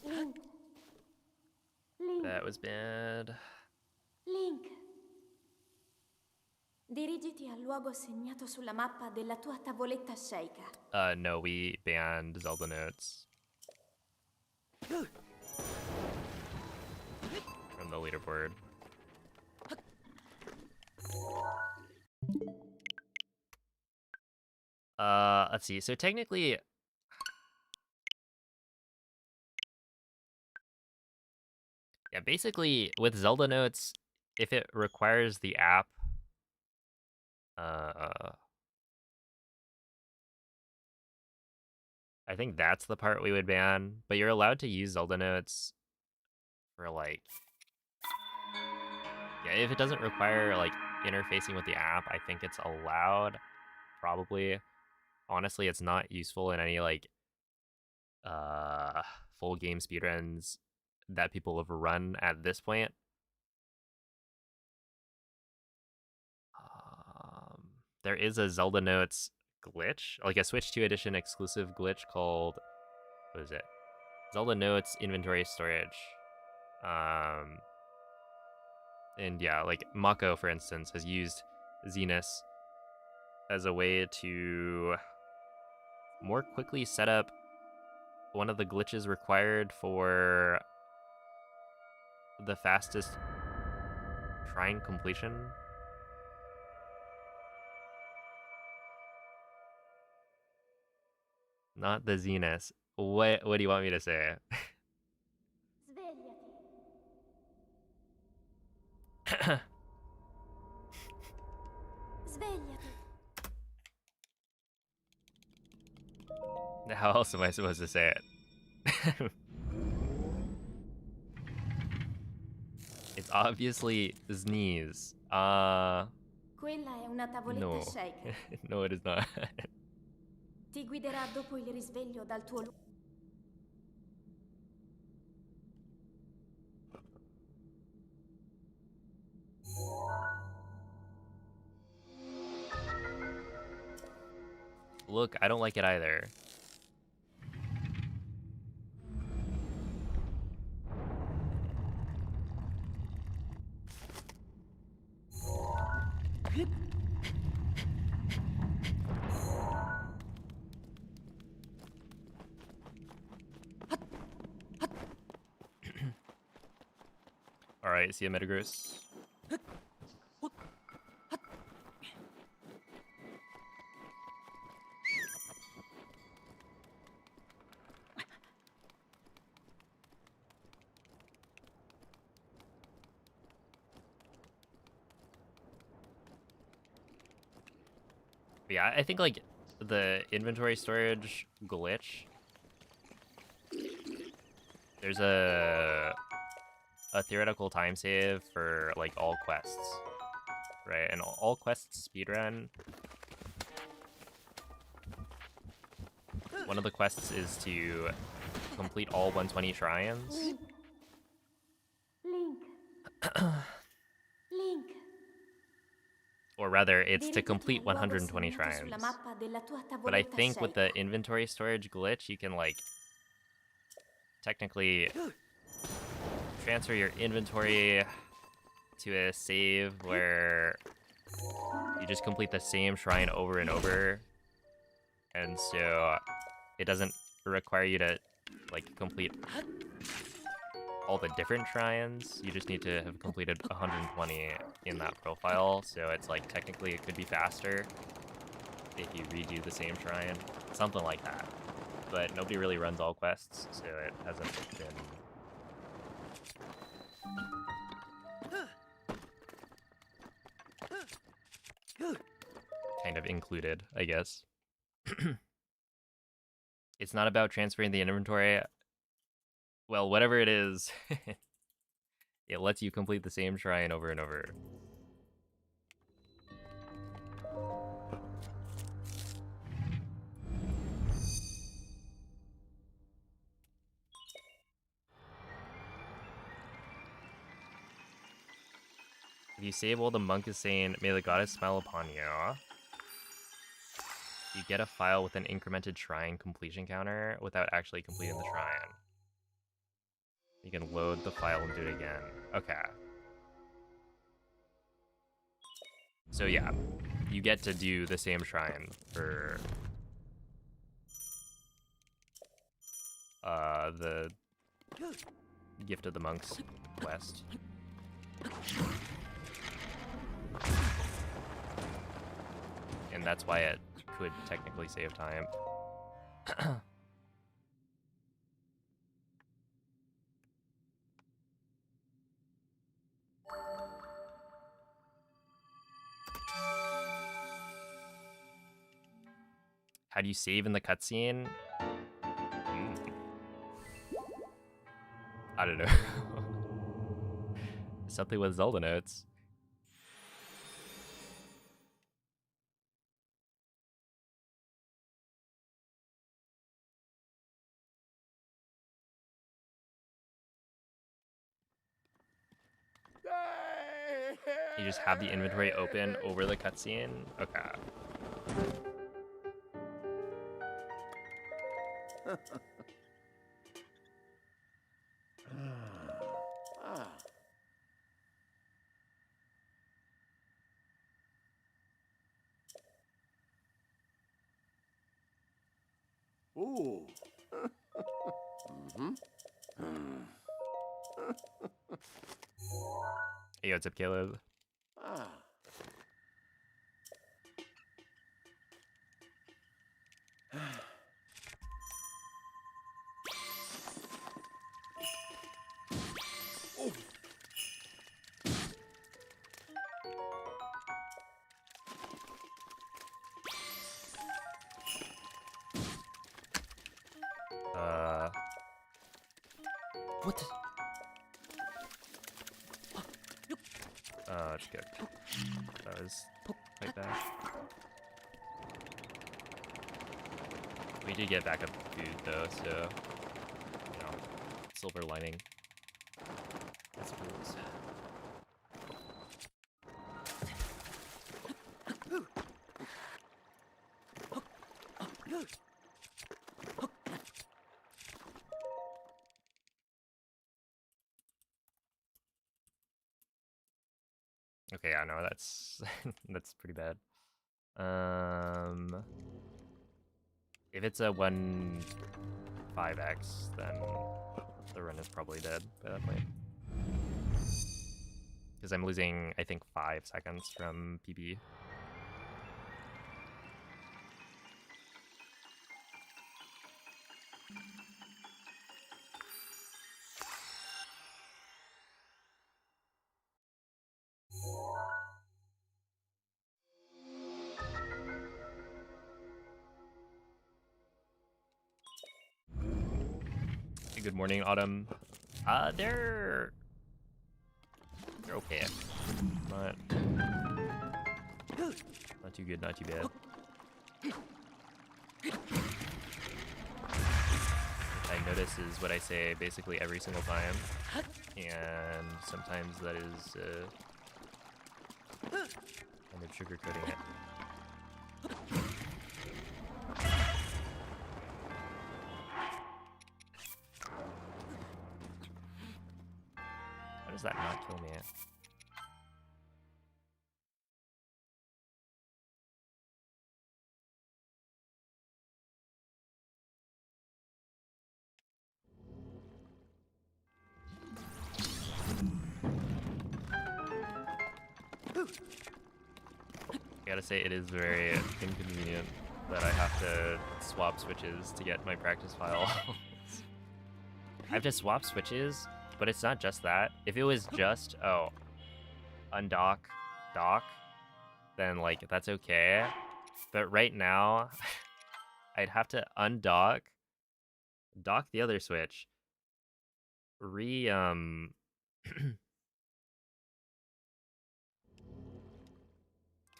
Link. Link. That was bad. Link. Dirigiti al luogo segnato sulla mappa della tua tavoletta Sheikah. No, we banned Zelda notes from the leaderboard. Let's see. So technically, yeah, basically with Zelda notes, if it requires the app, I think that's the part we would ban. But you're allowed to use Zelda notes for like, yeah, if it doesn't require like interfacing with the app, I think it's allowed. Probably. Honestly, it's not useful in any like full game speedruns that people have run at this point. There is a Zelda Notes glitch, like a Switch 2 edition exclusive glitch called, what is it? Zelda Notes inventory storage. And yeah, like Mako, for instance, has used Zenus as a way to more quickly set up one of the glitches required for the fastest shrine completion. Not the Zenus. What do you want me to say? Svegliati. Svegliati. How else am I supposed to say it? It's obviously sneeze. Quella è una tavoletta No. Sheikah. No, it is not. Ti guiderà dopo il risveglio dal tuo Look, I don't like it either. Alright, see you, Metagross. Yeah, I think like the inventory storage glitch. There's a theoretical time save for like all quests, right? And all quests speedrun. One of the quests is to complete all 120 shrines. Link. Link. Or rather, it's to Dirigiti complete al luogo 120 segnato shrines. sulla mappa della tua But I tavoletta think with the scelta. inventory storage glitch, you can like technically transfer your inventory to a save where you just complete the same shrine over and over. And so it doesn't require you to like complete all the different shrines. You just need to have completed 120 in that profile. So it's like technically it could be faster if you redo the same shrine. Something like that. But nobody really runs all quests, so it hasn't been kind of included, I guess. It's not about transferring the inventory. Well, whatever it is, it lets you complete the same shrine over and over. If you save while the monk is saying, "May the goddess smile upon you," you get a file with an incremented shrine completion counter without actually completing the shrine. You can load the file and do it again. Okay. So yeah, you get to do the same shrine for the Gift of the Monks quest. And that's why it could technically save time. How do you save in the cutscene? I don't know. Something with Zelda notes. You just have the inventory open over the cutscene? Okay. Ooh. Hey, what's up, Caleb? Ah. What? That's good. That was quite bad. We did get backup food though, so you know, silver lining. I suppose. Okay, yeah, no, that's that's pretty bad. If it's a 1.5x, then the run is probably dead by that point. Because I'm losing, I think, 5 seconds from PB. Good morning, Autumn. They're okay. Not too good, not too bad. I notice is what I say basically every single time, and sometimes that is kind of sugarcoating it. How does that not kill me? I gotta say, it is very inconvenient that I have to swap switches to get my practice file. I have to swap switches, but it's not just that. If it was just, oh, undock, dock, then, like, that's okay. But right now, I'd have to undock, dock the other switch,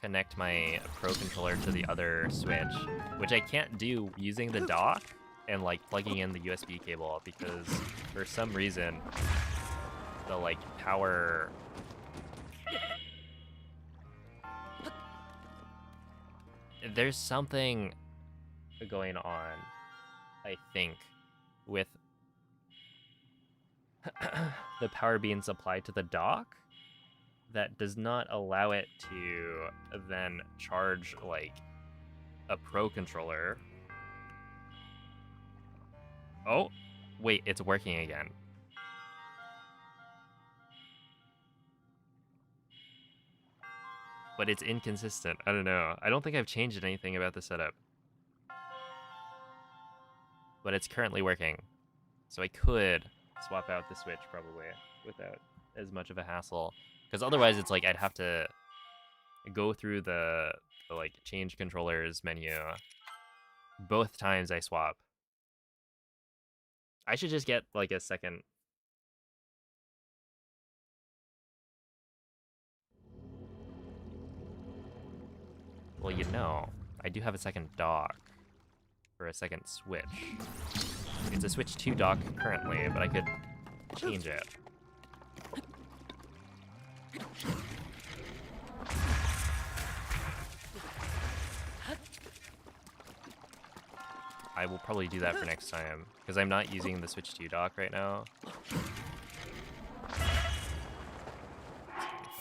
connect my Pro controller to the other switch, which I can't do using the dock and like plugging in the USB cable because for some reason the like power there's something going on, I think, with the power being supplied to the dock that does not allow it to then charge like a Pro controller. Oh, wait, it's working again. But it's inconsistent. I don't know. I don't think I've changed anything about the setup. But it's currently working. So I could swap out the switch probably without as much of a hassle. Because otherwise it's like I'd have to go through the like change controllers menu both times I swap. I should just get like a second. Well, you know, I do have a second dock for a second switch. It's a Switch 2 dock currently, but I could change it. I will probably do that for next time, because I'm not using the Switch 2 dock right now.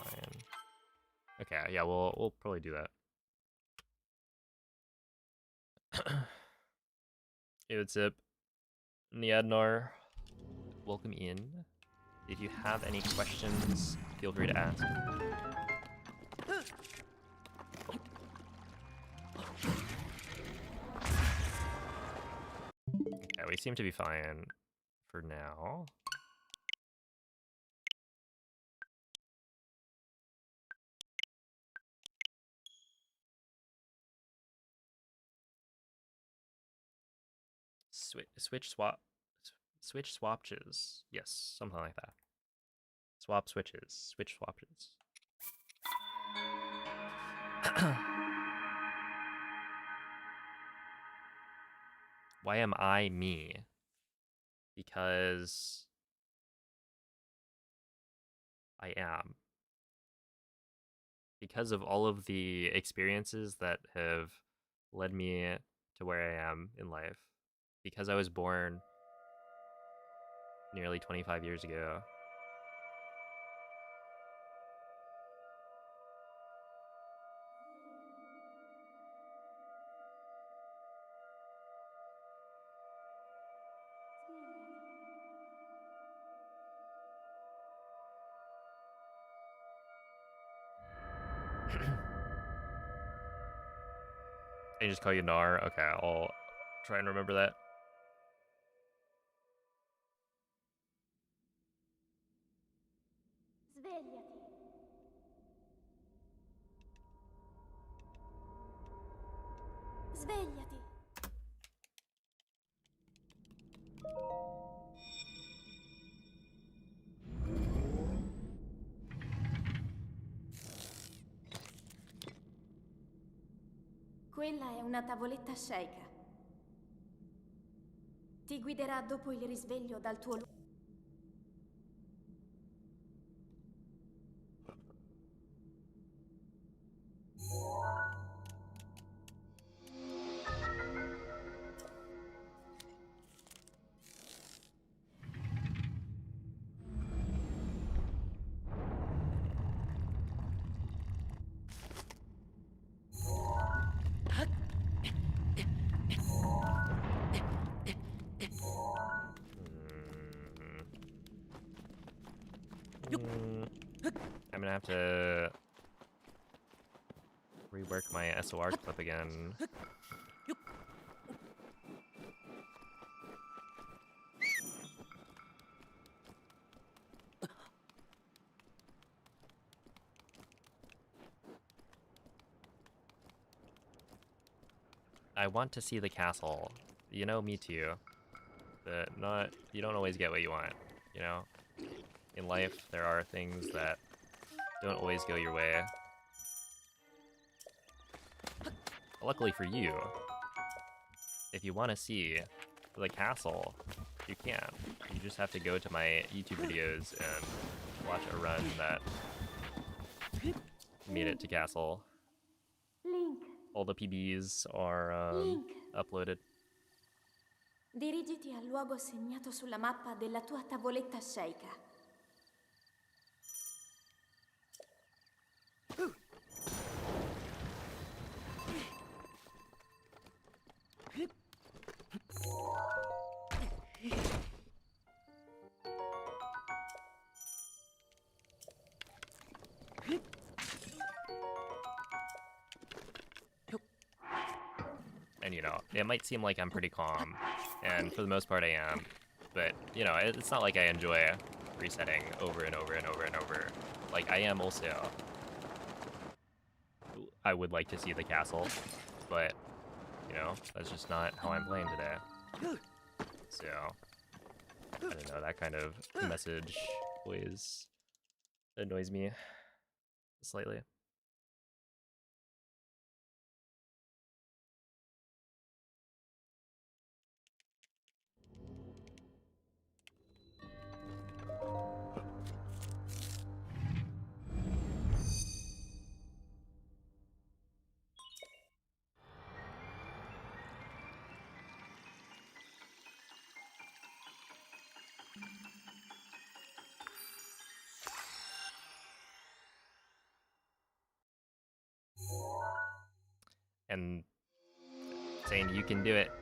Fine. Okay, yeah, we'll probably do that. Hey, what's up? Niadnar, welcome in. If you have any questions, feel free to ask. Okay, we seem to be fine for now. Switch swapches. Yes, something like that. Swap switches. Switch swapches. Why am I me? Because I am. Because of all of the experiences that have led me to where I am in life because I was born nearly 25 years ago. I just call you Nar? Okay, I'll try and remember that. Svegliati. Svegliati. Quella è una tavoletta sceicca. Ti guiderà dopo il risveglio dal tuo luogo. I'm gonna have to rework my SOR clip again. I want to see the castle. You know, me too. But you don't always get what you want, you know? In life, there are things that don't always go your way. Luckily for you, if you want to see the castle, you can. You just have to go to my YouTube videos and watch a run that made it to castle. Link. All the PBs are Link. uploaded. Dirigiti al luogo segnato sulla mappa della tua tavoletta sceicca. And, you know, it might seem like I'm pretty calm, and for the most part I am, but, you know, it's not like I enjoy resetting over and over and over and over. Like, I am also... I would like to see the castle, but, you know, that's just not how I'm playing today. So, I don't know, that kind of message always annoys me slightly. And saying you can do it.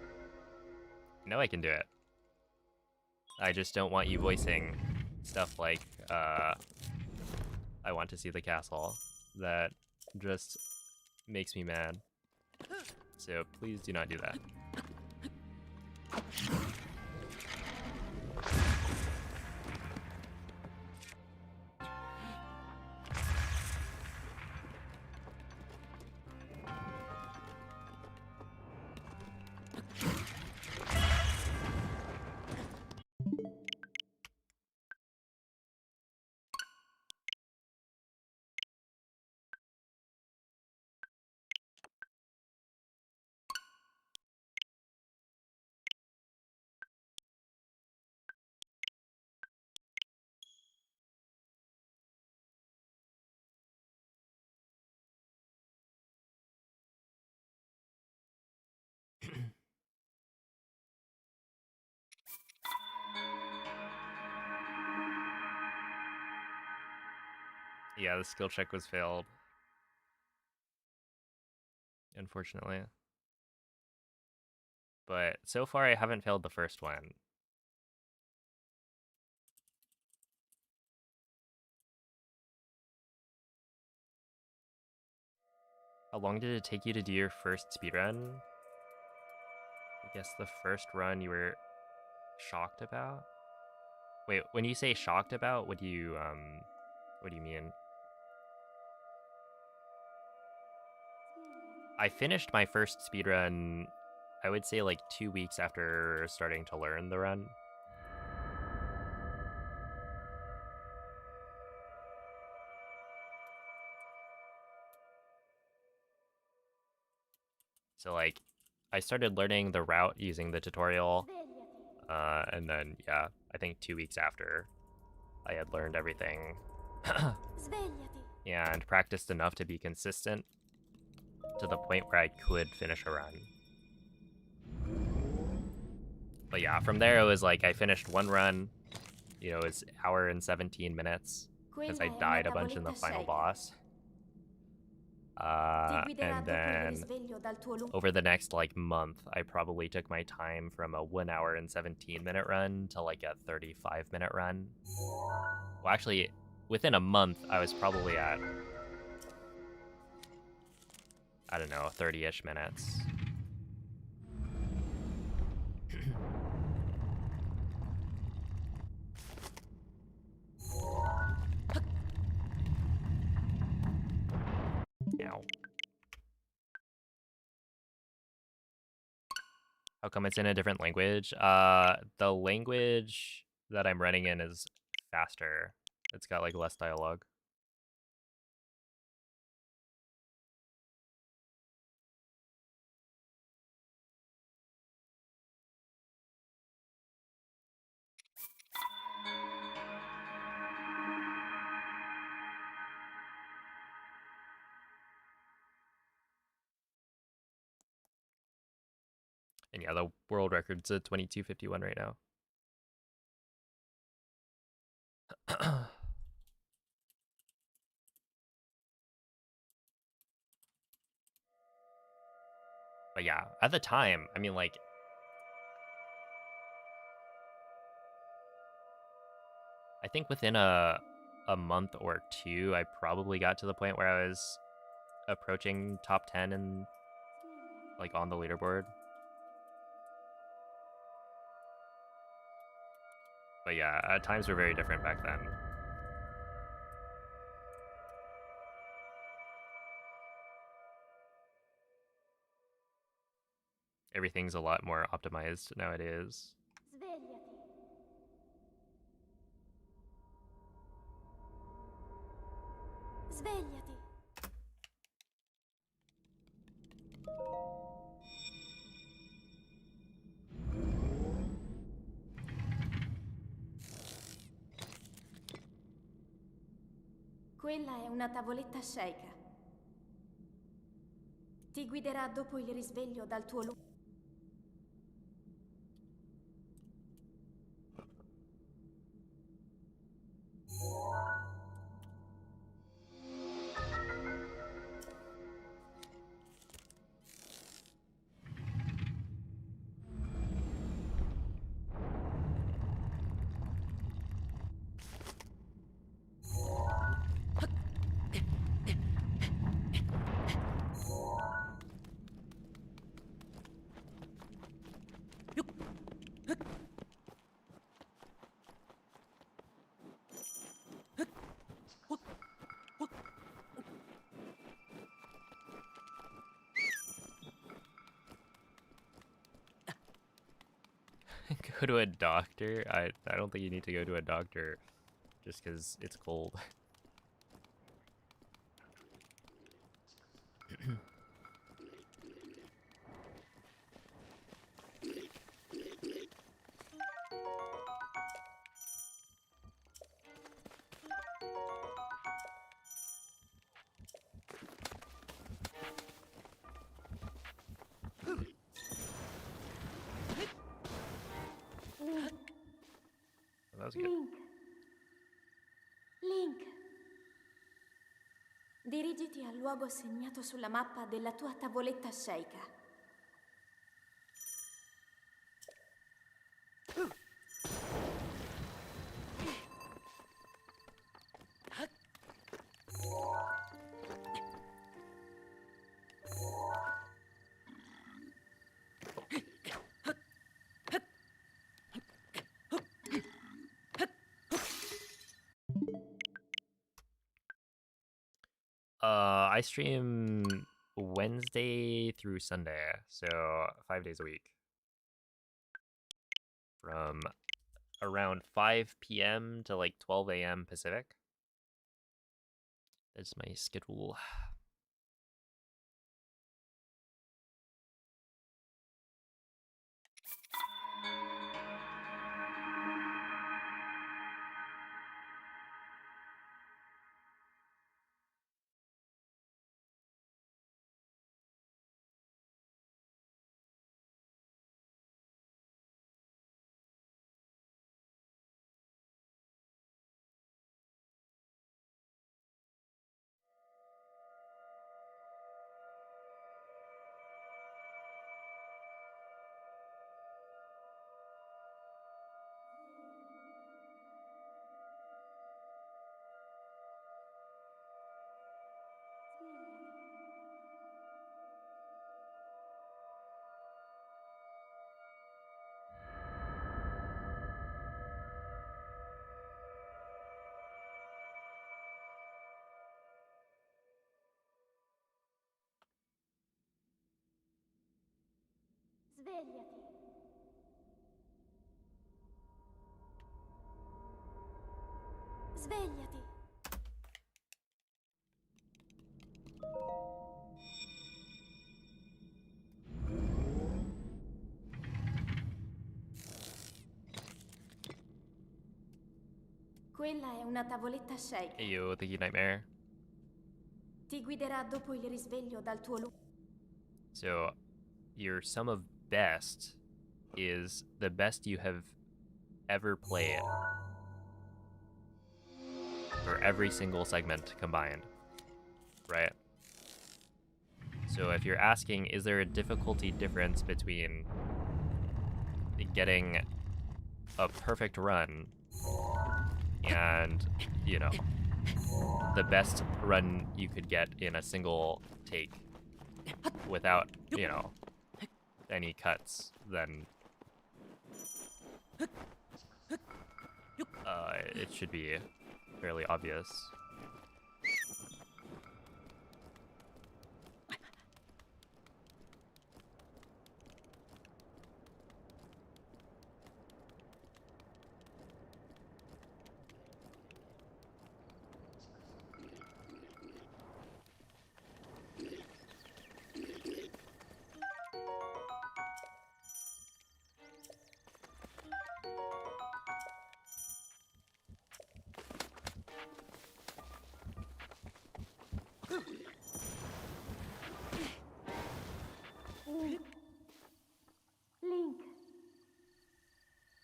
No, I can do it. I just don't want you voicing stuff like, I want to see the castle. That just makes me mad. So please do not do that. Yeah, the skill check was failed. Unfortunately. But so far I haven't failed the first one. How long did it take you to do your first speedrun? I guess the first run you were shocked about? Wait, when you say shocked about, what do you mean? I finished my first speedrun, I would say like 2 weeks after starting to learn the run. So like, I started learning the route using the tutorial, and then yeah, I think 2 weeks after I had learned everything. And practiced enough to be consistent to the point where I could finish a run. But yeah, from there it was like I finished one run, you know, it was hour and 17 minutes because I died a bunch in the final boss. And then over the next like month, I probably took my time from a 1 hour and 17-minute run to like a 35-minute run. Well, actually, within a month, I was probably at, I don't know, 30-ish minutes. Ow. How come it's in a different language? The language that I'm running in is faster. It's got like less dialogue. And yeah, the world record's at 22:51 right now. But yeah, at the time, I mean, like, I think within a month or two, I probably got to the point where I was approaching top 10 and like on the leaderboard. But yeah, times were very different back then. Everything's a lot more optimized nowadays. Svegliati. Quella è una tavoletta sceicca. Ti guiderà dopo il risveglio dal tuo luogo. Go to a doctor? I don't think you need to go to a doctor just because it's cold. That was good. Link. Link. Dirigiti al luogo segnato sulla mappa della tua tavoletta sceicca. I stream Wednesday through Sunday, so 5 days a week. From around 5 p.m. to like 12 a.m. Pacific. That's my schedule. Svegliati. Svegliati. Quella è una tavoletta sceicca. Hey yo, Thinky Nightmare. Ti guiderà dopo il risveglio dal tuo So, your sum of best is the best you have ever played for every single segment combined, right? So if you're asking, is there a difficulty difference between getting a perfect run and, you know, the best run you could get in a single take without, you know, any cuts, then it should be fairly obvious.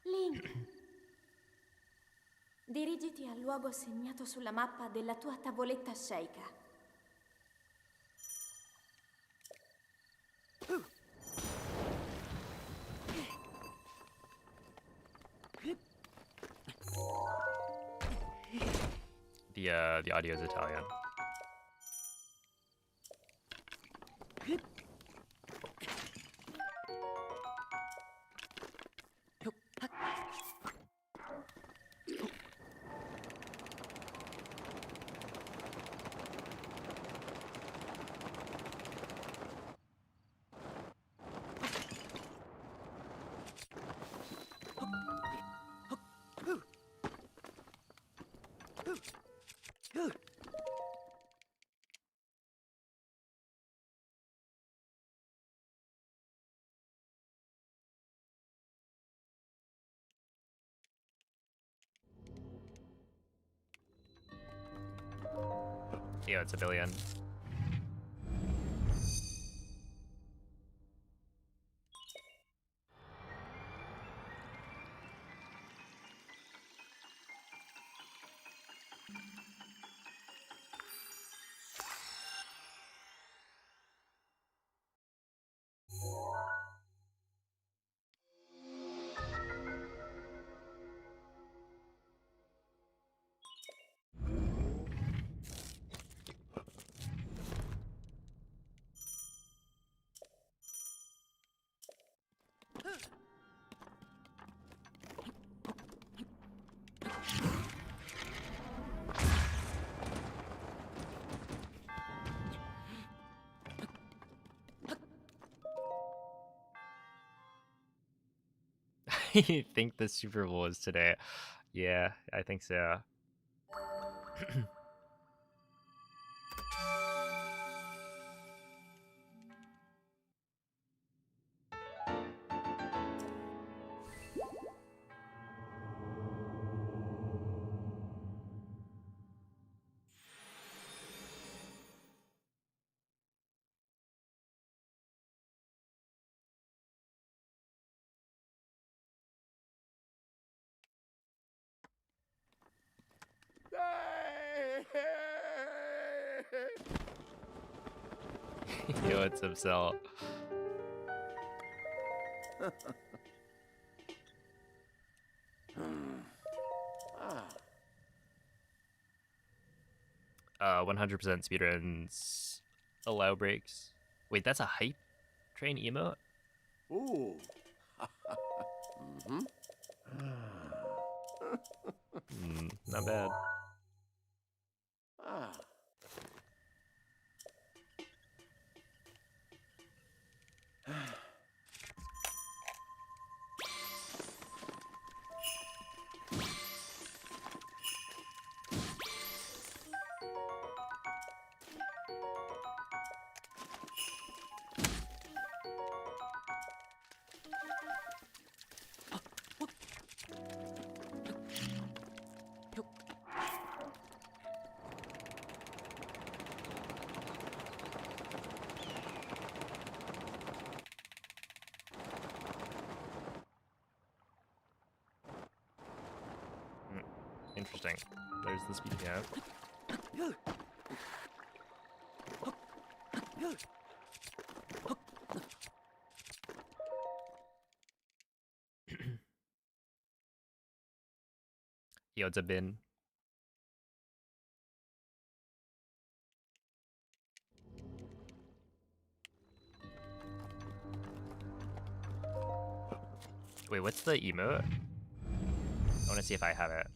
Link. Dirigiti al luogo segnato sulla mappa della tua tavoletta sceicca. The audio is Italian. Yeah, it's a billion. I think the Super Bowl is today. Yeah, I think so. Yo, it's himself. Ah. 100% speedruns allow breaks. Wait, that's a hype train emote? Ooh. Mm-hmm. Not bad. Ah. Interesting. There's the speed gap. Yo, it's a bin. Wait, what's the emote? I want to see if I have it.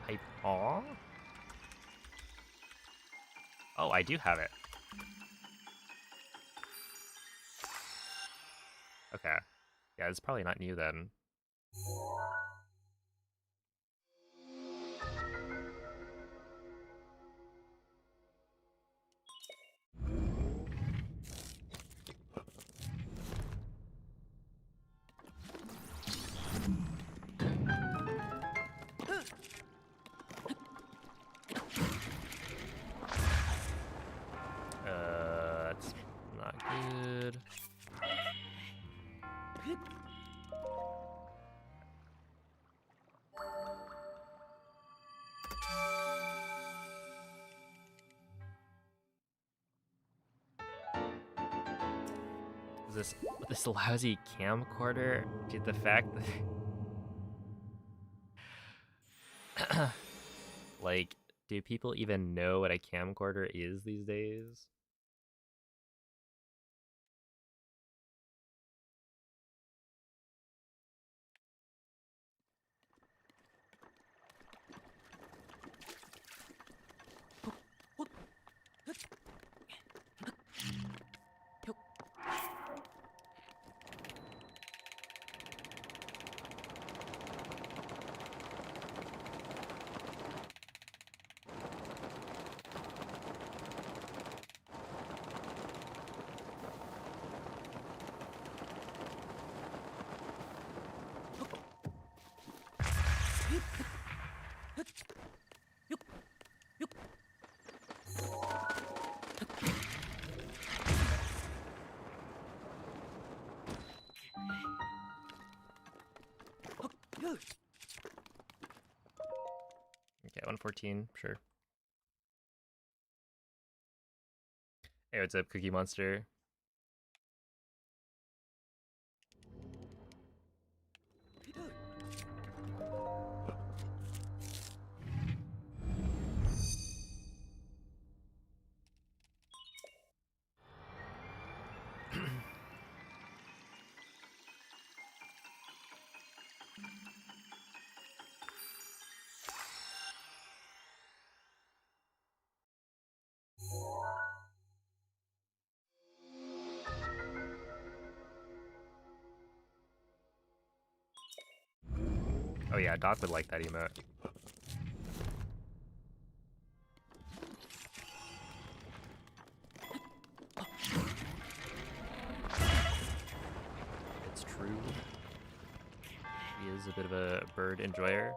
Hype. Aw. Oh, I do have it. Okay. Yeah, it's probably not new then. That's not good. Is this lousy camcorder? Dude, the fact that like, do people even know what a camcorder is these days? Okay, 114, sure. Hey, what's up, Cookie Monster? yeah, Doc would like that emote. It's true. He is a bit of a bird enjoyer.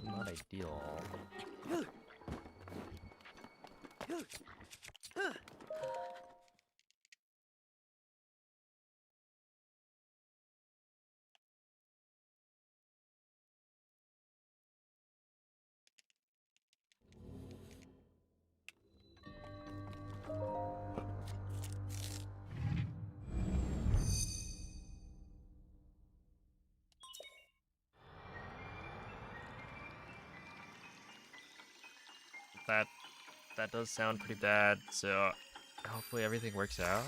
Not ideal. That does sound pretty bad, so hopefully everything works out.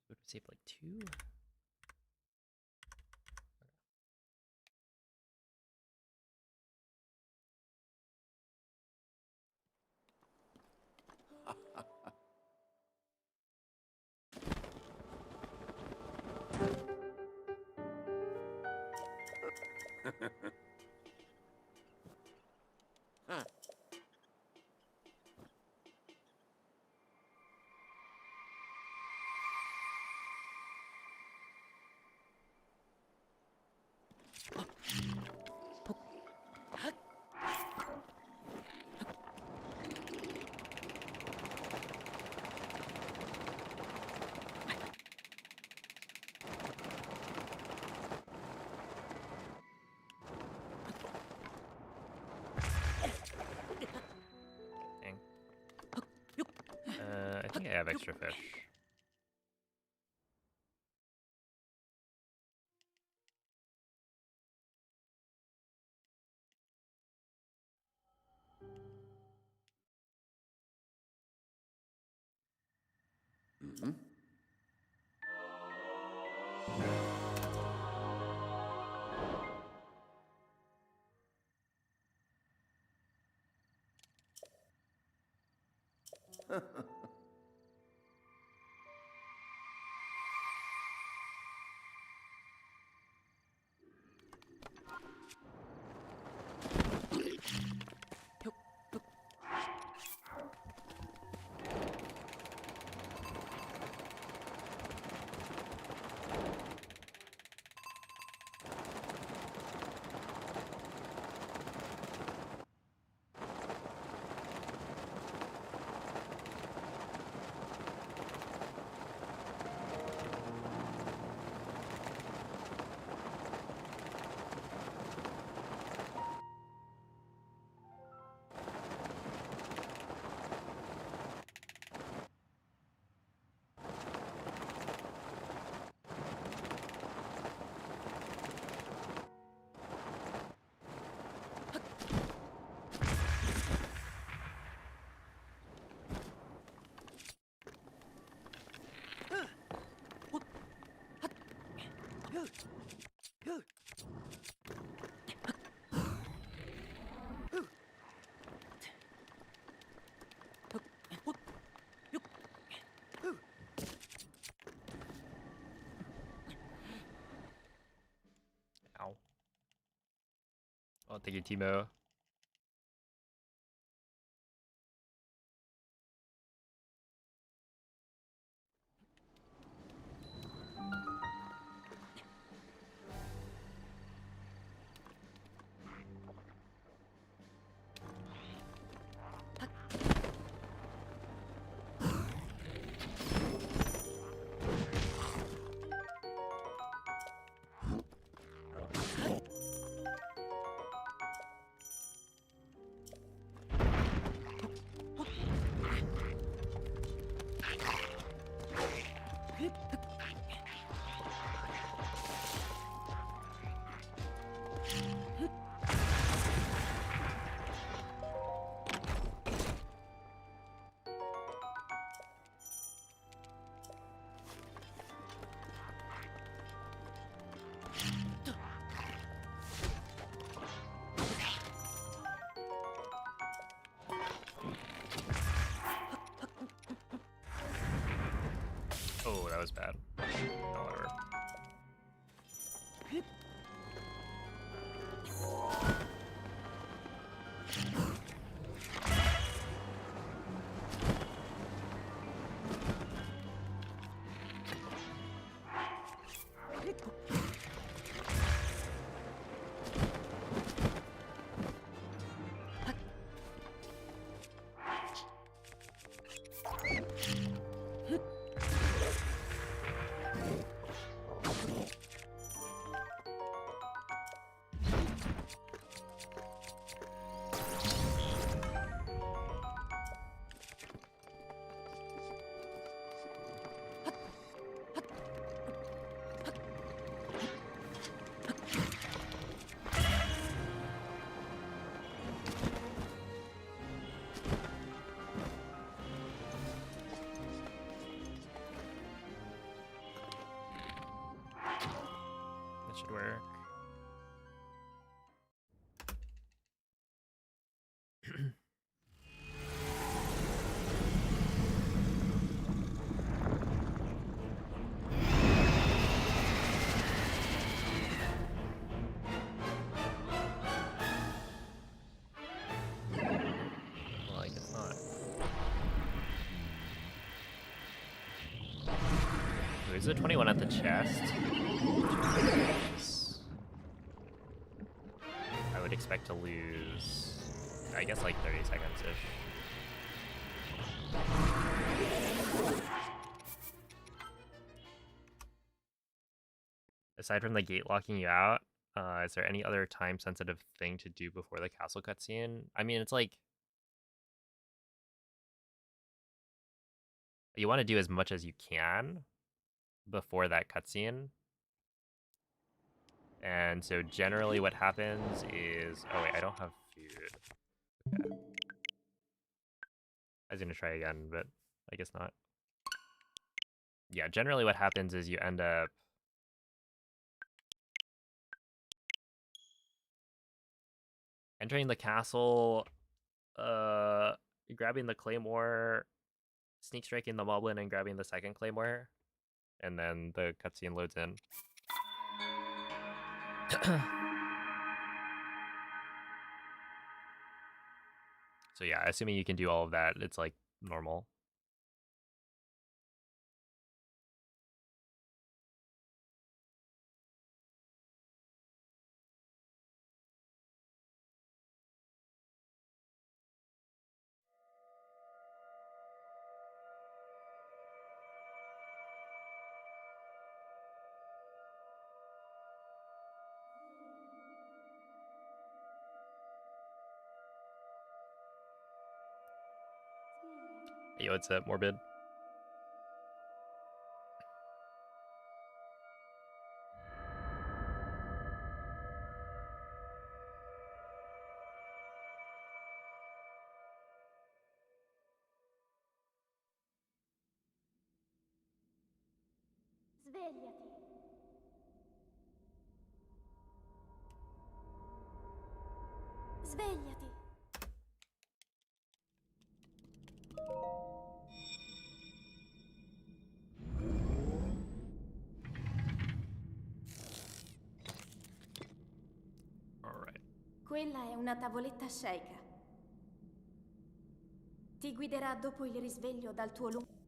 Would we save like 2? Dang. I think I have extra fish. Mm-hmm. Ow. Oh, thank you, Timo. Oh, that was bad. Oh, whatever. That should work. Well, I guess not. There's a 21 at the chest. I would expect to lose, I guess, like 30 seconds-ish. Aside from the gate locking you out, is there any other time-sensitive thing to do before the castle cutscene? I mean, it's like you want to do as much as you can before that cutscene. And so generally what happens is... Oh wait, I don't have food. Okay. I was gonna try again, but I guess not. Yeah, generally what happens is you end up... entering the castle, grabbing the claymore, sneak striking the moblin and grabbing the second claymore, and then the cutscene loads in. So yeah, assuming you can do all of that, it's like normal. Hey, what's up, Morbid? Svegliati. Svegliati. Alright. Quella è una tavoletta sceika. Ti guiderà dopo il risveglio dal tuo lungo...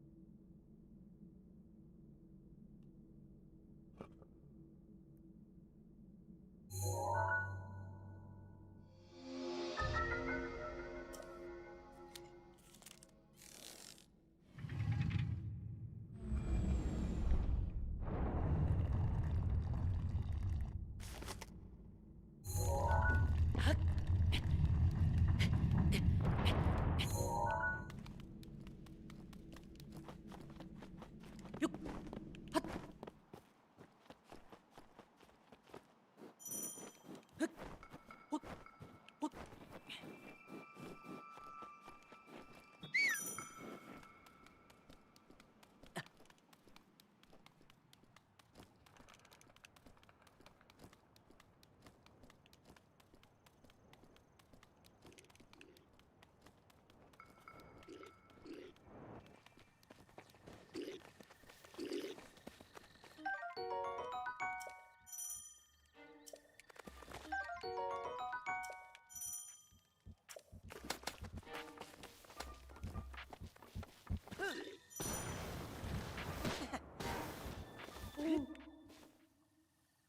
Link.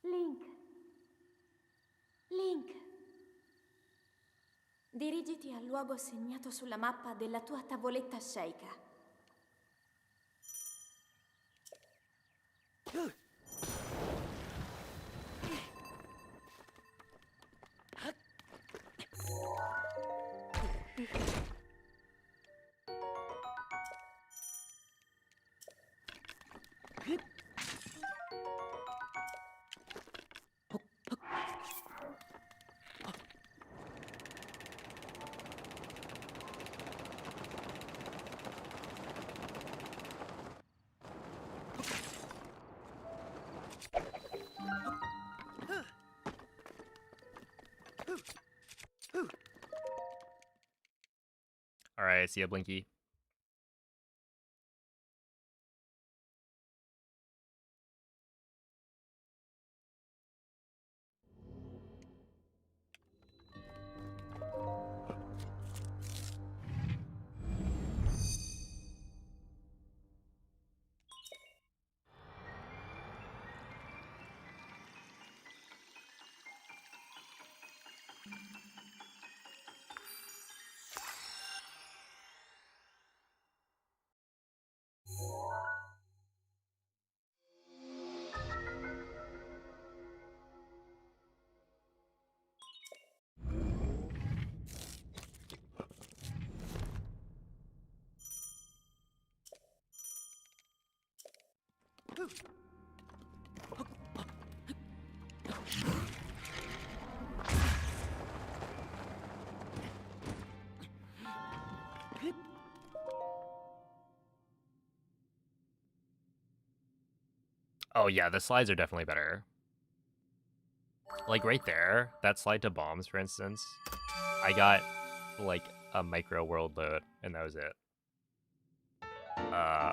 Link. Link. Dirigiti al luogo segnato sulla mappa della tua tavoletta sceika. Alright, see ya, Blinky. Oh yeah, the slides are definitely better. Like right there, that slide to bombs, for instance, I got like a micro world load, and that was it.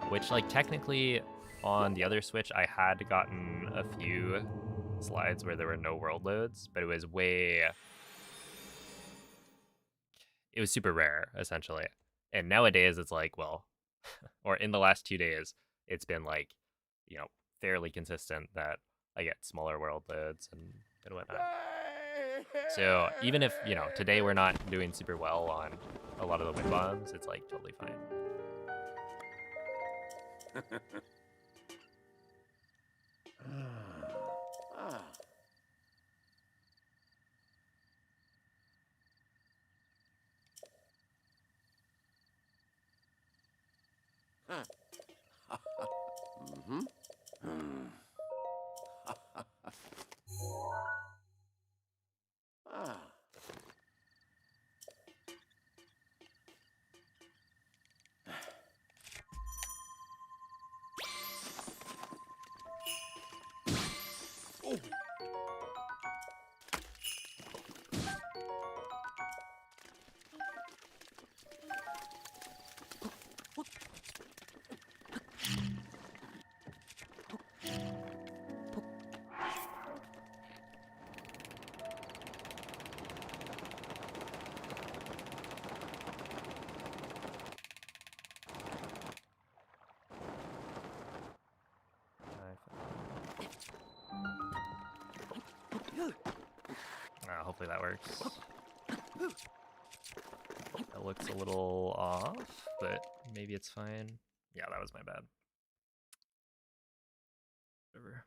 Which like technically on the other Switch, I had gotten a few slides where there were no world loads, but it was super rare, essentially. And nowadays it's like, well, or in the last 2 days, it's been like, you know, fairly consistent that I get smaller world loads and whatnot. So even if, you know, today we're not doing super well on a lot of the wind bombs, it's like totally fine. Hopefully that works. That looks a little off, but maybe it's fine. Yeah, that was my bad. Whatever.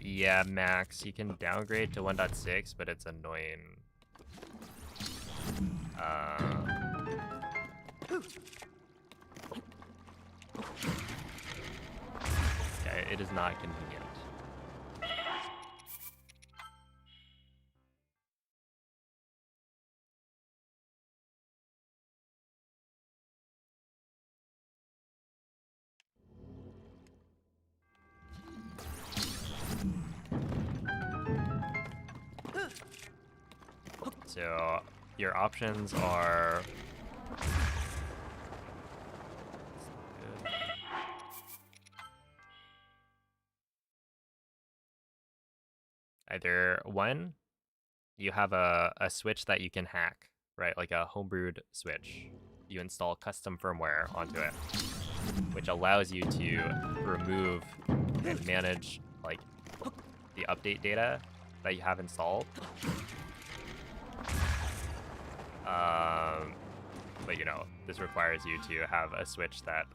Yeah, Max, you can downgrade to 1.6, but it's annoying. Yeah, it is not convenient. So your options are either one, you have a switch that you can hack, right? Like a homebrewed switch. You install custom firmware onto it, which allows you to remove and manage like the update data that you have installed. But you know, this requires you to have a switch that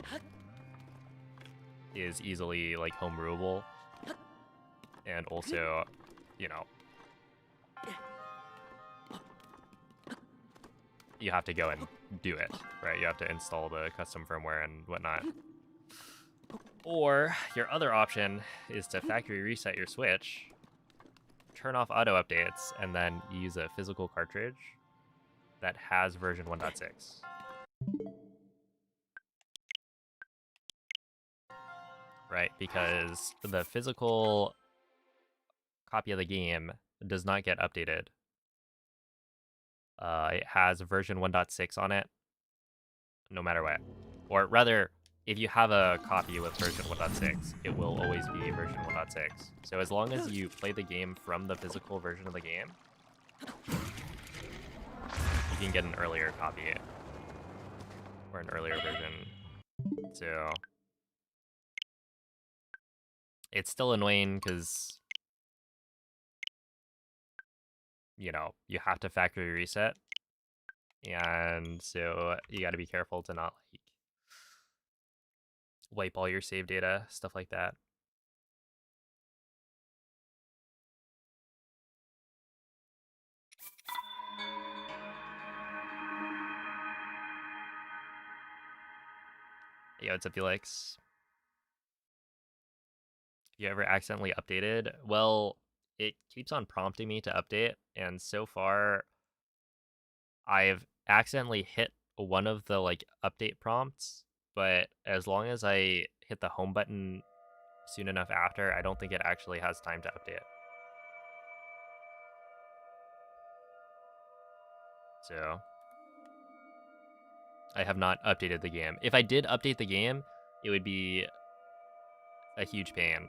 is easily like homebrewable, and also, you know, you have to go and do it, right? You have to install the custom firmware and whatnot. Or your other option is to factory reset your Switch, turn off auto updates, and then use a physical cartridge that has version 1.6. Right? Because the physical copy of the game does not get updated. It has version 1.6 on it, no matter what. Or rather, if you have a copy with version 1.6, it will always be version 1.6. So as long as you play the game from the physical version of the game, you can get an earlier copy or an earlier version. So it's still annoying because, you know, you have to factory reset. And so you got to be careful to not like wipe all your save data, stuff like that. Yo, what's up, Felix? You ever accidentally updated? Well, it keeps on prompting me to update, and so far I've accidentally hit one of the like update prompts, but as long as I hit the home button soon enough after, I don't think it actually has time to update. So I have not updated the game. If I did update the game, it would be a huge pain.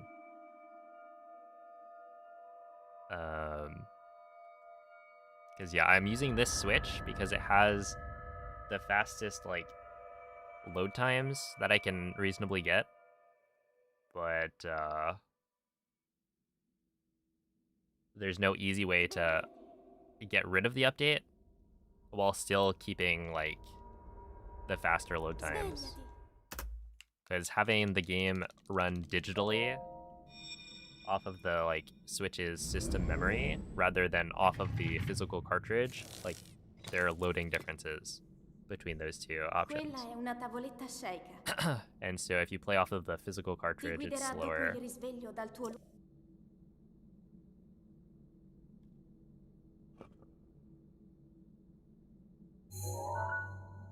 Because yeah, I'm using this Switch because it has the fastest like load times that I can reasonably get. But there's no easy way to get rid of the update while still keeping like the faster load times. Because having the game run digitally off of the like Switch's system memory rather than off of the physical cartridge, like there are loading differences between those two options. Quella è una tavoletta sceicca. And so if you play off of the physical Ti cartridge, it's guiderà dopo slower. il risveglio dal tuo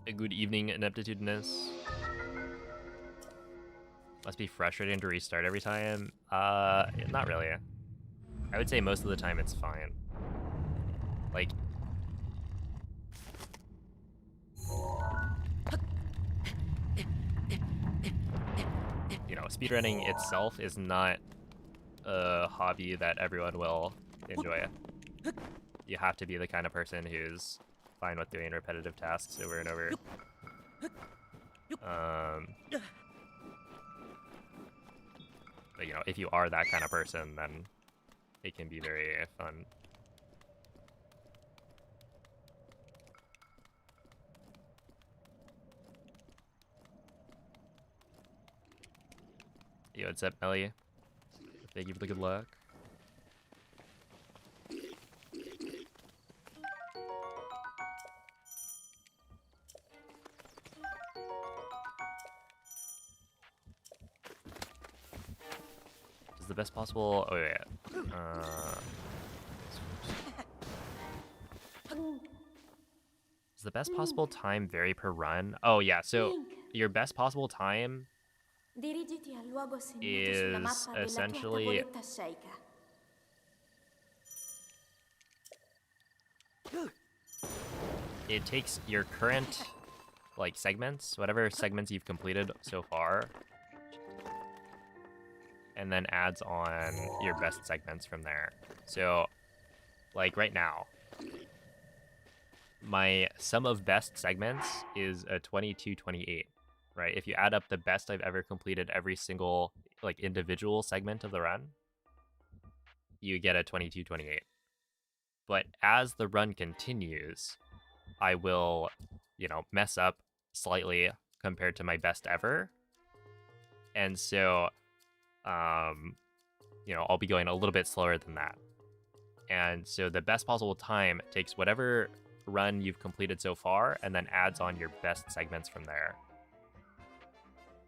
A good evening, Ineptitudinous. Must be frustrating to restart every time. Not really. I would say most of the time it's fine. Like, you know, speedrunning itself is not a hobby that everyone will enjoy. You have to be the kind of person who's fine with doing repetitive tasks over and over. But you know, if you are that kind of person, then it can be very fun. Yo, what's up, Melly? Thank you for the good luck. Is the best possible? Oh yeah. Does the best possible time vary per run? Oh yeah. So your best possible time Dirigiti al luogo segnato sulla is mappa della tua essentially tavoletta sceicca. it takes your current like segments, whatever segments you've completed so far, and then adds on your best segments from there. So like right now, my sum of best segments is a 2228, right? If you add up the best I've ever completed every single like individual segment of the run, you get a 2228. But as the run continues, I will, you know, mess up slightly compared to my best ever. And so, you know, I'll be going a little bit slower than that. And so the best possible time takes whatever run you've completed so far and then adds on your best segments from there.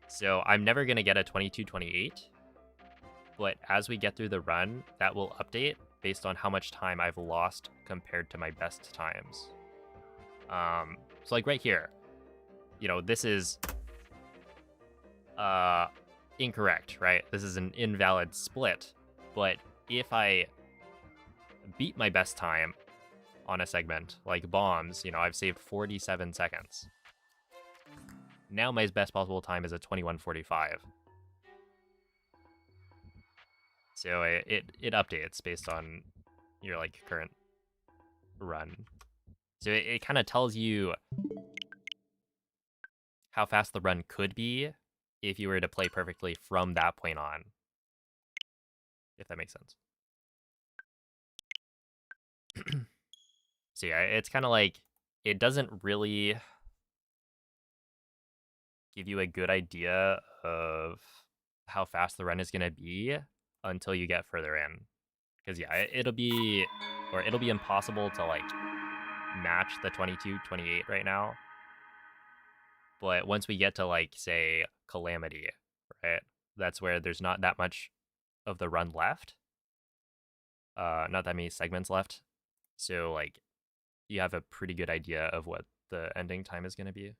So I'm never going to get a 2228, but as we get through the run, that will update based on how much time I've lost compared to my best times. So like right here, you know, this is incorrect, right? This is an invalid split, but if I beat my best time on a segment, like bombs, you know, I've saved 47 seconds. Now my best possible time is a 21:45. So it updates based on your like current run. So it kind of tells you how fast the run could be if you were to play perfectly from that point on. If that makes sense. So yeah, it's kind of like, it doesn't really give you a good idea of how fast the run is going to be until you get further in. Because yeah, it'll be impossible to like match the 22:28 right now. But once we get to like, say, Calamity, right? That's where there's not that much of the run left. Not that many segments left. So like, you have a pretty good idea of what the ending time is going to be.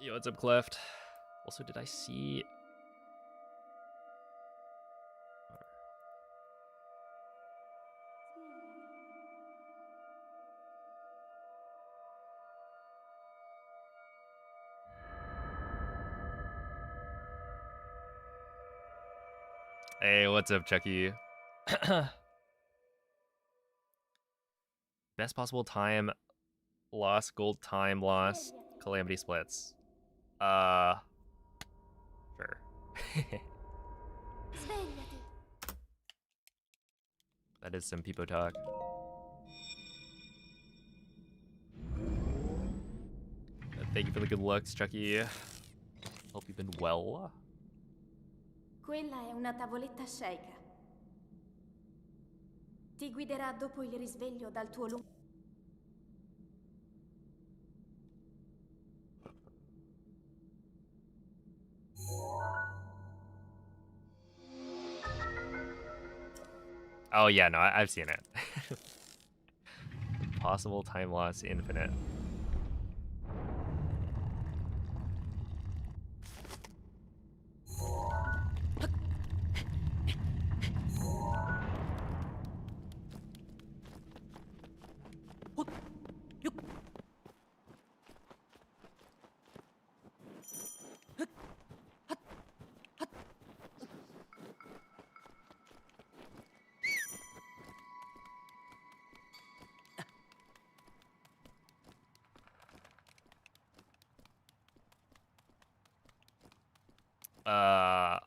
Yo, what's up, Cleft? Also, did I see... Hey, what's up, Chucky? Best possible time loss, gold time loss, Calamity splits. Sure. Svegliati. That is some peepo talk. Thank you for the good looks, Chucky. Hope you've been well. Quella è una tavoletta sceicca. Ti guiderà dopo il risveglio dal tuo lungo... Oh yeah, no, I've seen it. impossible time loss infinite.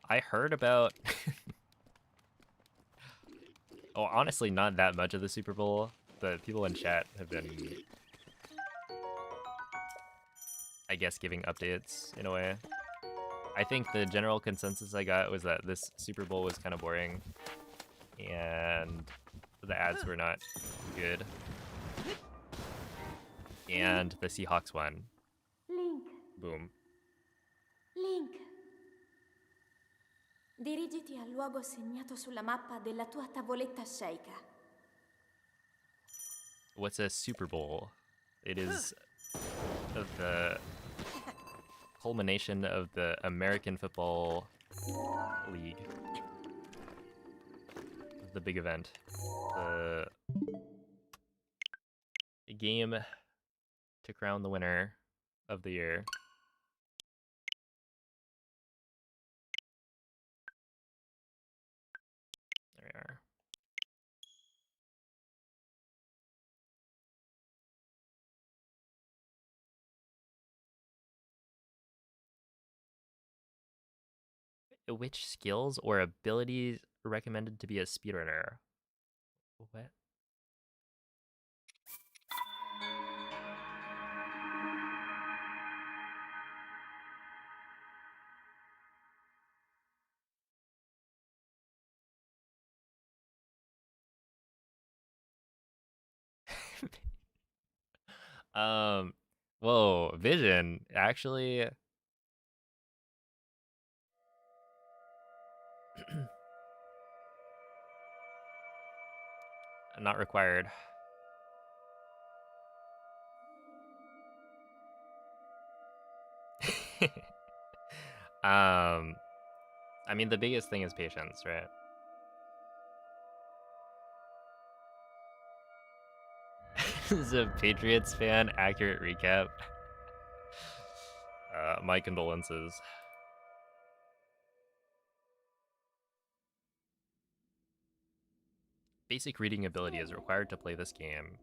I heard about oh, honestly, not that much of the Super Bowl, but people in chat have been, I guess, giving updates in a way. I think the general consensus I got was that this Super Bowl was kind of boring, and the ads were not good, and the Seahawks won. Link, Boom. Link. Dirigiti al luogo segnato sulla mappa della tua tavoletta sceicca. What's a Super Bowl? It is the culmination of the American Football League. The big event. The game to crown the winner of the year. There we are. Which skills or abilities are recommended to be a speedrunner? What? Whoa, vision, actually. Not required. I mean, the biggest thing is patience, right? This is a Patriots fan accurate recap. My condolences. Basic reading ability is required to play this game.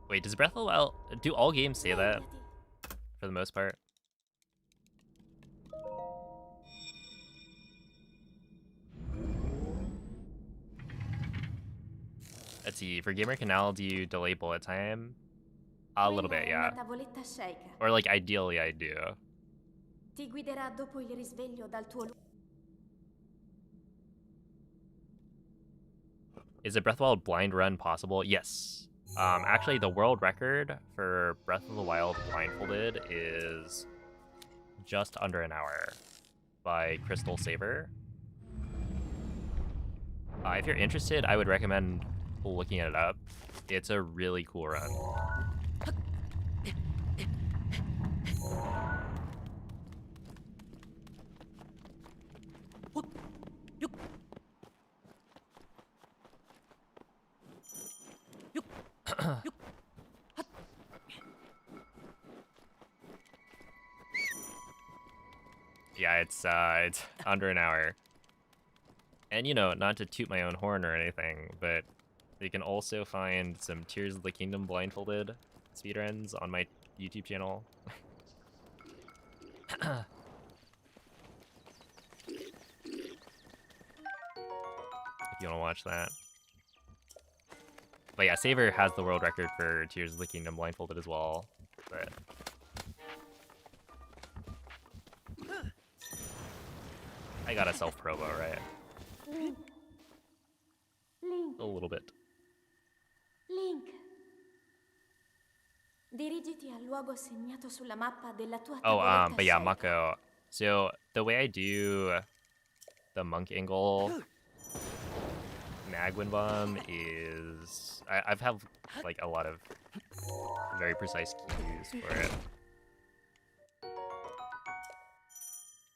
Wait, does Breath of the Wild... Do all games say that? For the most part? Let's see, for Gamer Canal, do you delay bullet time? A little bit, yeah. Or like, ideally I do. Ti guiderà dopo il risveglio dal tuo Is a Breath of the Wild blind run possible? Yes. Actually, the world record for Breath of the Wild blindfolded is just under an hour by Crystal Saber. If you're interested, I would recommend looking it up. It's a really cool run. Yeah, it's under an hour. And you know, not to toot my own horn or anything, but you can also find some Tears of the Kingdom blindfolded speedruns on my YouTube channel. If you want to watch that. But yeah, Saber has the world record for Tears of the Kingdom blindfolded as well. But I got a self-promo, right? Link. A little bit. Link. Dirigiti al luogo segnato sulla mappa della tua Oh, tavoletta but yeah, sceicca. Mako. So the way I do the monk angle Agwin Bomb is... I've have like a lot of very precise cues for it.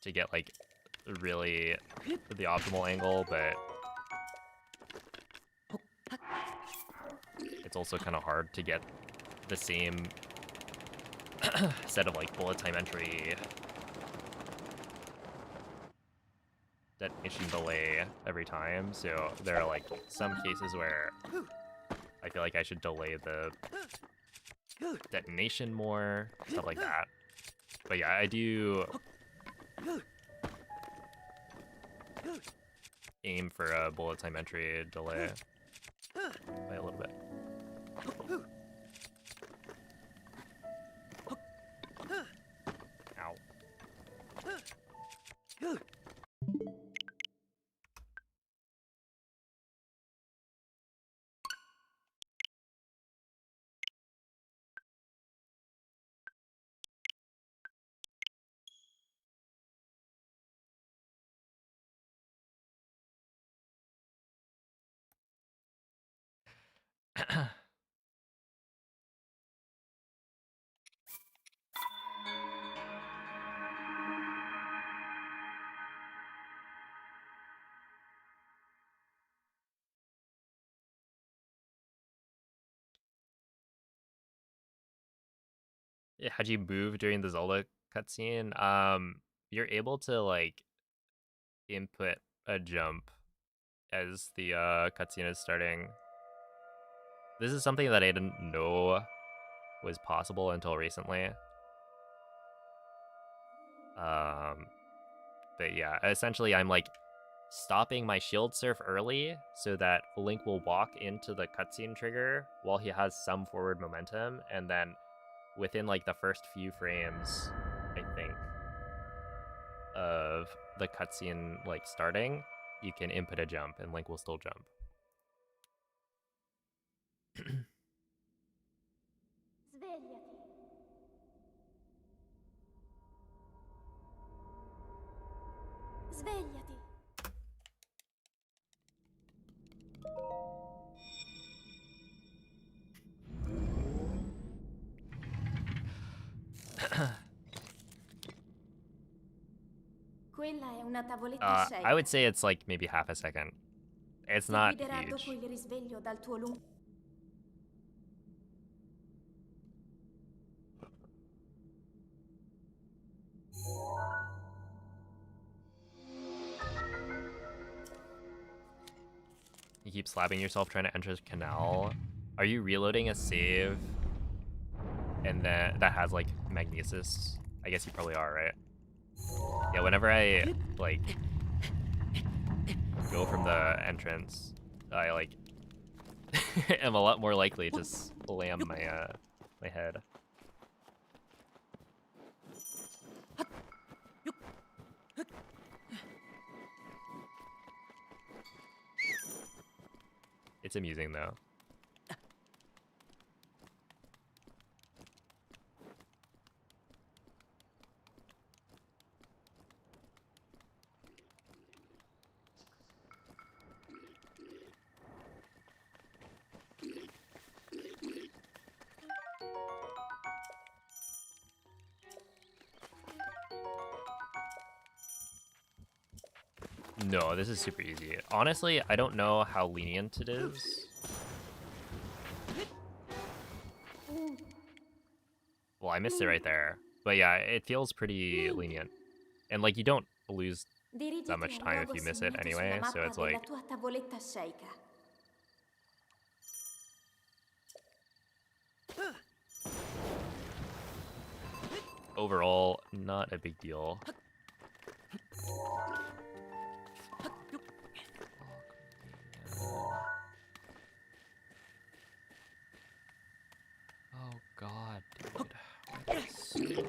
To get like really the optimal angle, but it's also kind of hard to get the same set of like bullet time entry detonation delay every time. So there are like some cases where I feel like I should delay the detonation more, stuff like that. But yeah, I do aim for a bullet time entry delay by a little bit. Ow. Yeah, how'd you move during the Zelda cutscene? You're able to like input a jump as the cutscene is starting. This is something that I didn't know was possible until recently. But yeah, essentially I'm like stopping my shield surf early so that Link will walk into the cutscene trigger while he has some forward momentum, and then within like the first few frames, I think, of the cutscene like starting, you can input a jump and Link will still jump. Svegliati. Svegliati. Quella è una tavoletta I scelta. would say it's like maybe half a second. It's Ti not guiderà dopo huge. il risveglio dal tuo lungo... You keep slapping yourself trying to enter the canal. Are you reloading a save and then that has like magnesis? I guess you probably are, right? Yeah, whenever I like go from the entrance, I like am a lot more likely to slam my my head. It's amusing though. No, this is super easy. Honestly, I don't know how lenient it is. Well, I missed it right there. But yeah, it feels pretty lenient. And like you don't lose that Dirigiti much al time if luogo you miss it segnato sulla anyway, so mappa it's della like tua tavoletta sceicca. overall not a big deal. Oh god, dude. I suck.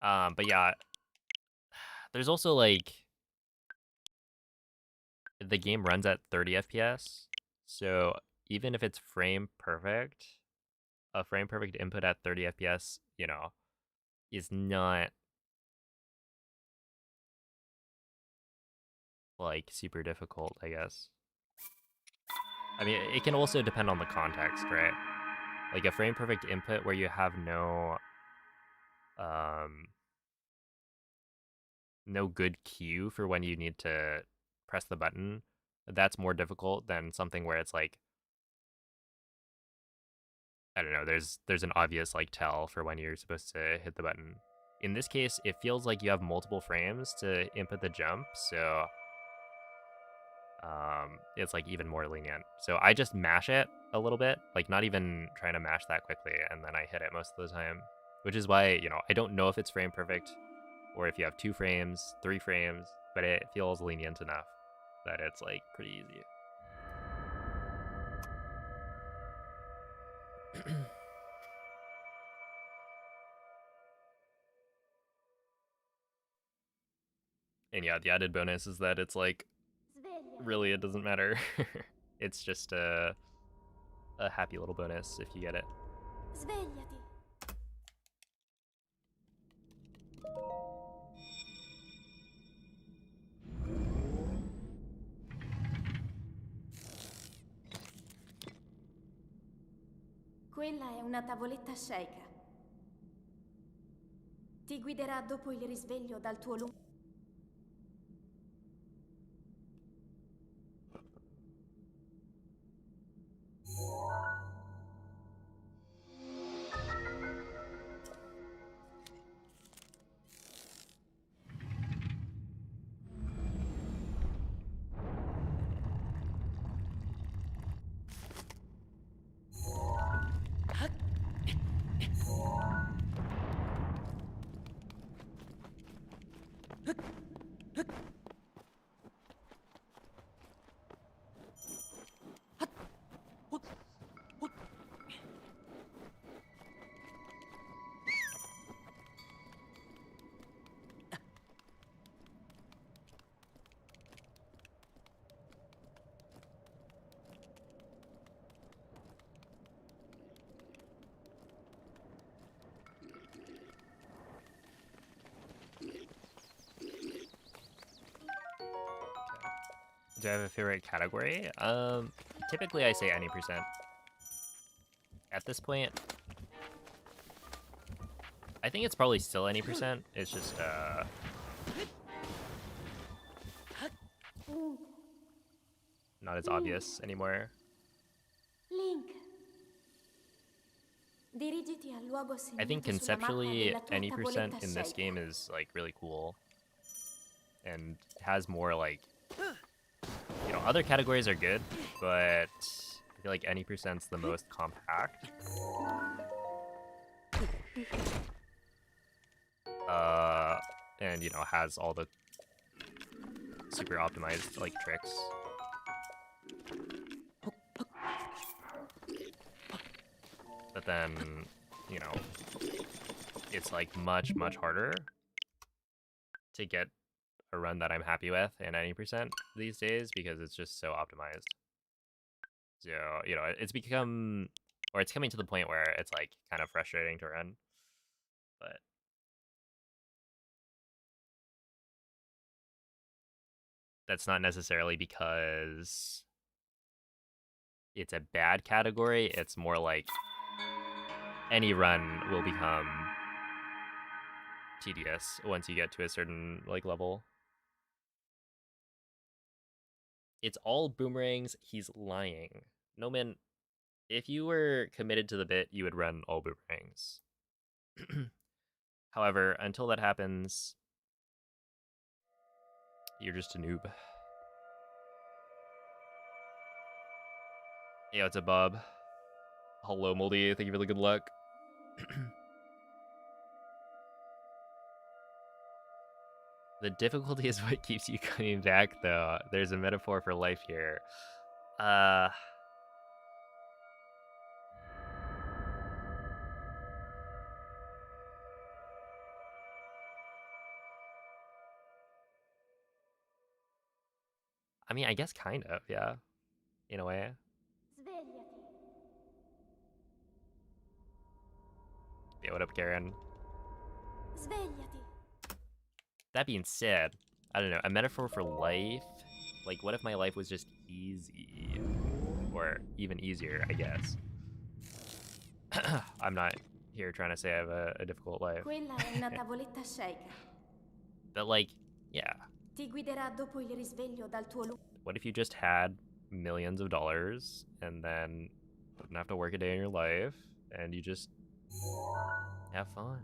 But yeah, there's also like the game runs at 30 FPS, so even if it's frame perfect, a frame perfect input at 30 FPS, you know, is not like super difficult, I guess. I mean, it can also depend on the context, right? Like a frame perfect input where you have um no good cue for when you need to press the button, that's more difficult than something where it's like, I don't know, there's an obvious like tell for when you're supposed to hit the button. In this case, it feels like you have multiple frames to input the jump, so it's like even more lenient. So I just mash it a little bit, like not even trying to mash that quickly, and then I hit it most of the time, which is why, you know, I don't know if it's frame perfect or if you have 2 frames, 3 frames, but it feels lenient enough that it's like pretty easy. And yeah, the added bonus is that it's like, Svegliati. really, it doesn't matter. It's just a happy little bonus if you get it. Svegliati. Quella è una tavoletta sceika. Ti guiderà dopo il risveglio dal tuo lungo... Do I have a favorite category? Typically I say any percent. At this point, I think it's probably still any percent. It's just not as obvious anymore. Link. Dirigiti al luogo I think segnato sulla mappa conceptually della tua any percent tavoletta in this sceika. game is like really cool and has more like, you know, other categories are good, but I feel like any percent's the most compact. And you know, has all the super optimized like tricks. But then, you know, it's like much harder to get a run that I'm happy with in any percent these days because it's just so optimized. So, you know, it's become, or it's coming to the point where it's like kind of frustrating to run. But that's not necessarily because it's a bad category. It's more like any run will become tedious once you get to a certain like level. It's all boomerangs. He's lying. No man, if you were committed to the bit, you would run all boomerangs. However, until that happens, you're just a noob. Hey, what's up, Bob? Hello, Moldy. Thank you for the good luck. The difficulty is what keeps you coming back, though. There's a metaphor for life here. I mean, I guess kind of, yeah. In a way. Svegliati. Yeah, what up, Karen? Svegliati. That being said, I don't know, a metaphor for life? Like, what if my life was just easy? Or even easier, I guess. I'm not here trying to say I have a difficult life. Quella è una tavoletta sceicca. But, like, yeah. Ti guiderà dopo il risveglio dal tuo What if you just had millions of dollars and then wouldn't have to work a day in your life and you just have fun?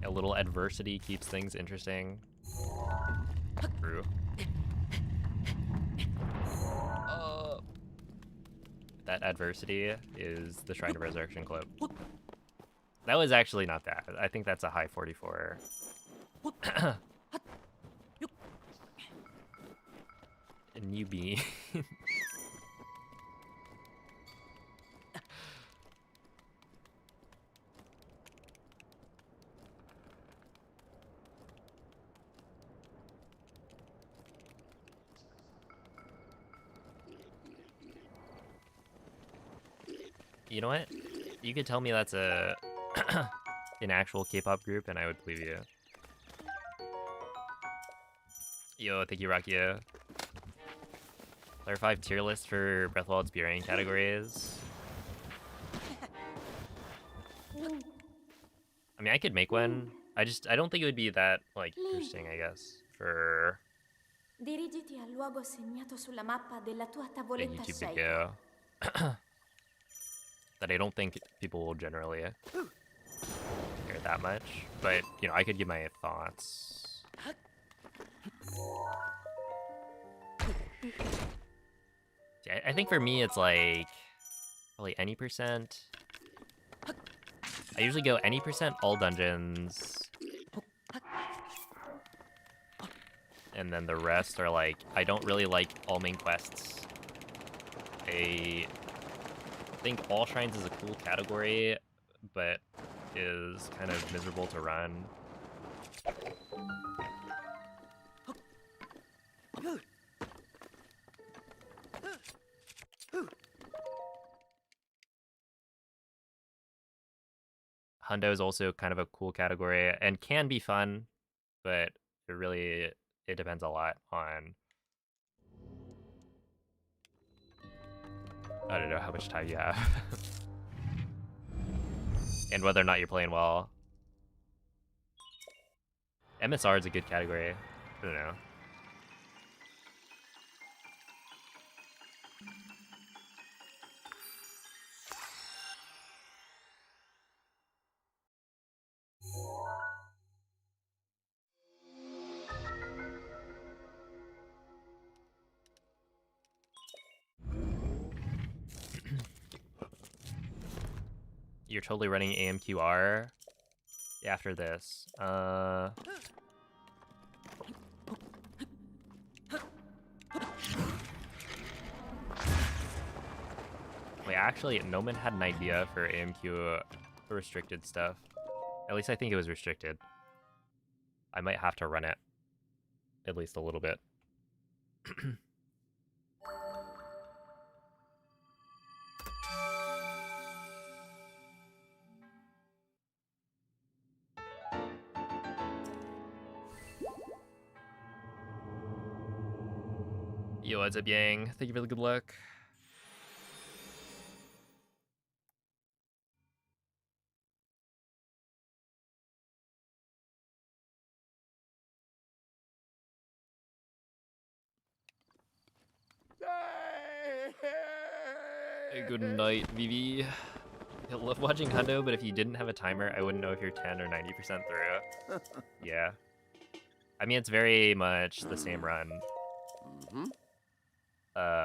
A little adversity keeps things interesting. True. That adversity is the Shrine of Resurrection clip. That was actually not bad. I think that's a high 44. A newbie. You know what? You could tell me that's a an actual K-pop group, and I would believe you. Yo, thank you, Rakia. Player 5 tier list for Breath of the Wild Speedrunning categories. I mean, I could make one. I don't think it would be that like interesting, I guess, for Dirigiti al luogo segnato sulla mappa della tua big tavoletta YouTube sceicca. video. That I don't think people will generally care that much, but you know, I could give my thoughts. Yeah, I think for me it's like probably any percent. I usually go any percent all dungeons, and then the rest are like I don't really like all main quests. I think all shrines is a cool category, but is kind of miserable to run. Hundo is also kind of a cool category and can be fun, but it depends a lot on, I don't know how much time you have and whether or not you're playing well. MSR is a good category. I don't know. You're totally running AMQR after this. Wait, actually, Noman had an idea for AMQ restricted stuff. At least I think it was restricted. I might have to run it at least a little bit. Yo, what's up, Yang? Thank you for the good luck. Good night, Vivi. I love watching Hundo, but if you didn't have a timer, I wouldn't know if you're 10 or 90% through. Yeah. I mean, it's very much the same run.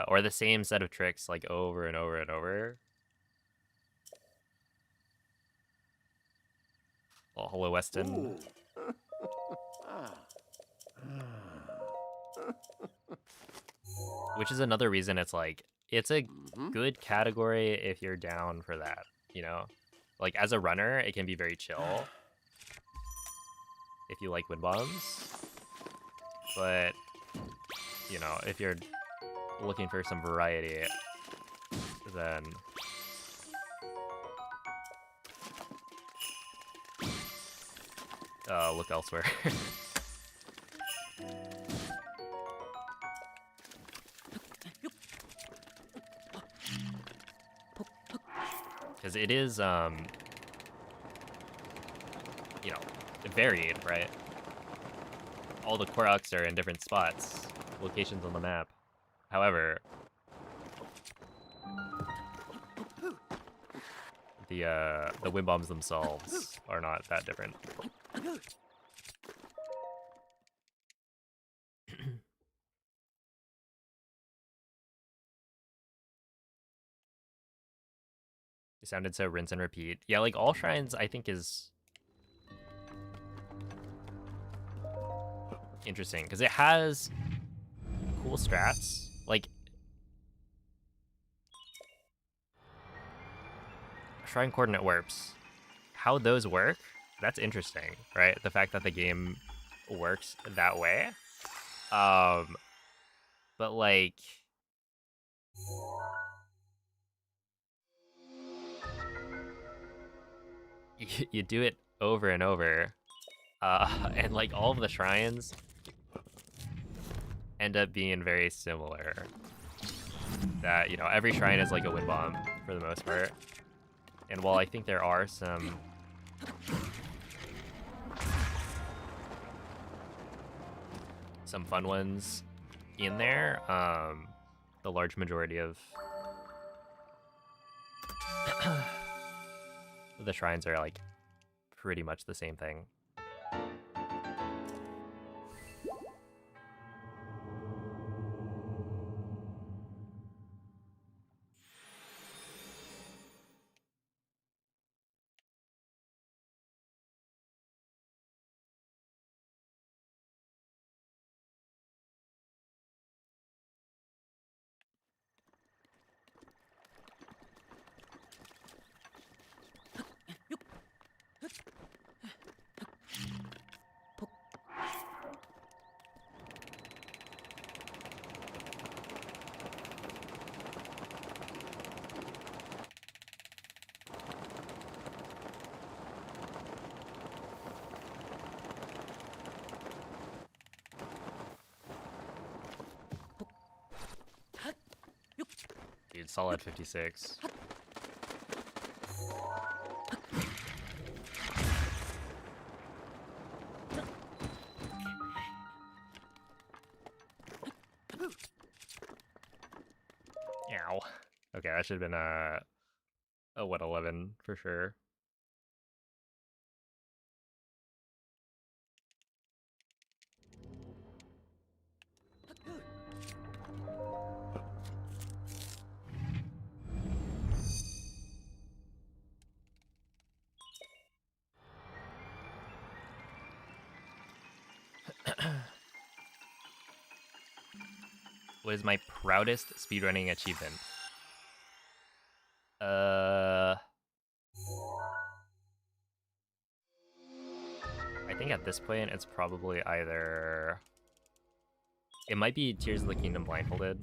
Or the same set of tricks, like, over and over and over. Oh, hello, Weston. Which is another reason it's like, it's a good category if you're down for that, you know? Like, as a runner, it can be very chill if you like wind bombs. But, you know, if you're looking for some variety, then look elsewhere. Because it is, you know, varied, right? All the Koroks are in different spots, locations on the map. However, the wind bombs themselves are not that different. It sounded so rinse and repeat. Yeah, like all shrines, I think is interesting because it has cool strats. Like shrine coordinate warps, how those work, that's interesting, right? The fact that the game works that way. But like, you do it over and over, and like all of the shrines end up being very similar. That, you know, every shrine is like a wind bomb for the most part. And while I think there are some fun ones in there, the large majority of the shrines are like pretty much the same thing. Dude, solid 56. Ow. Okay, that should have been a 11 for sure. What is my proudest speedrunning achievement? I think at this point it's probably either... It might be Tears of the Kingdom blindfolded.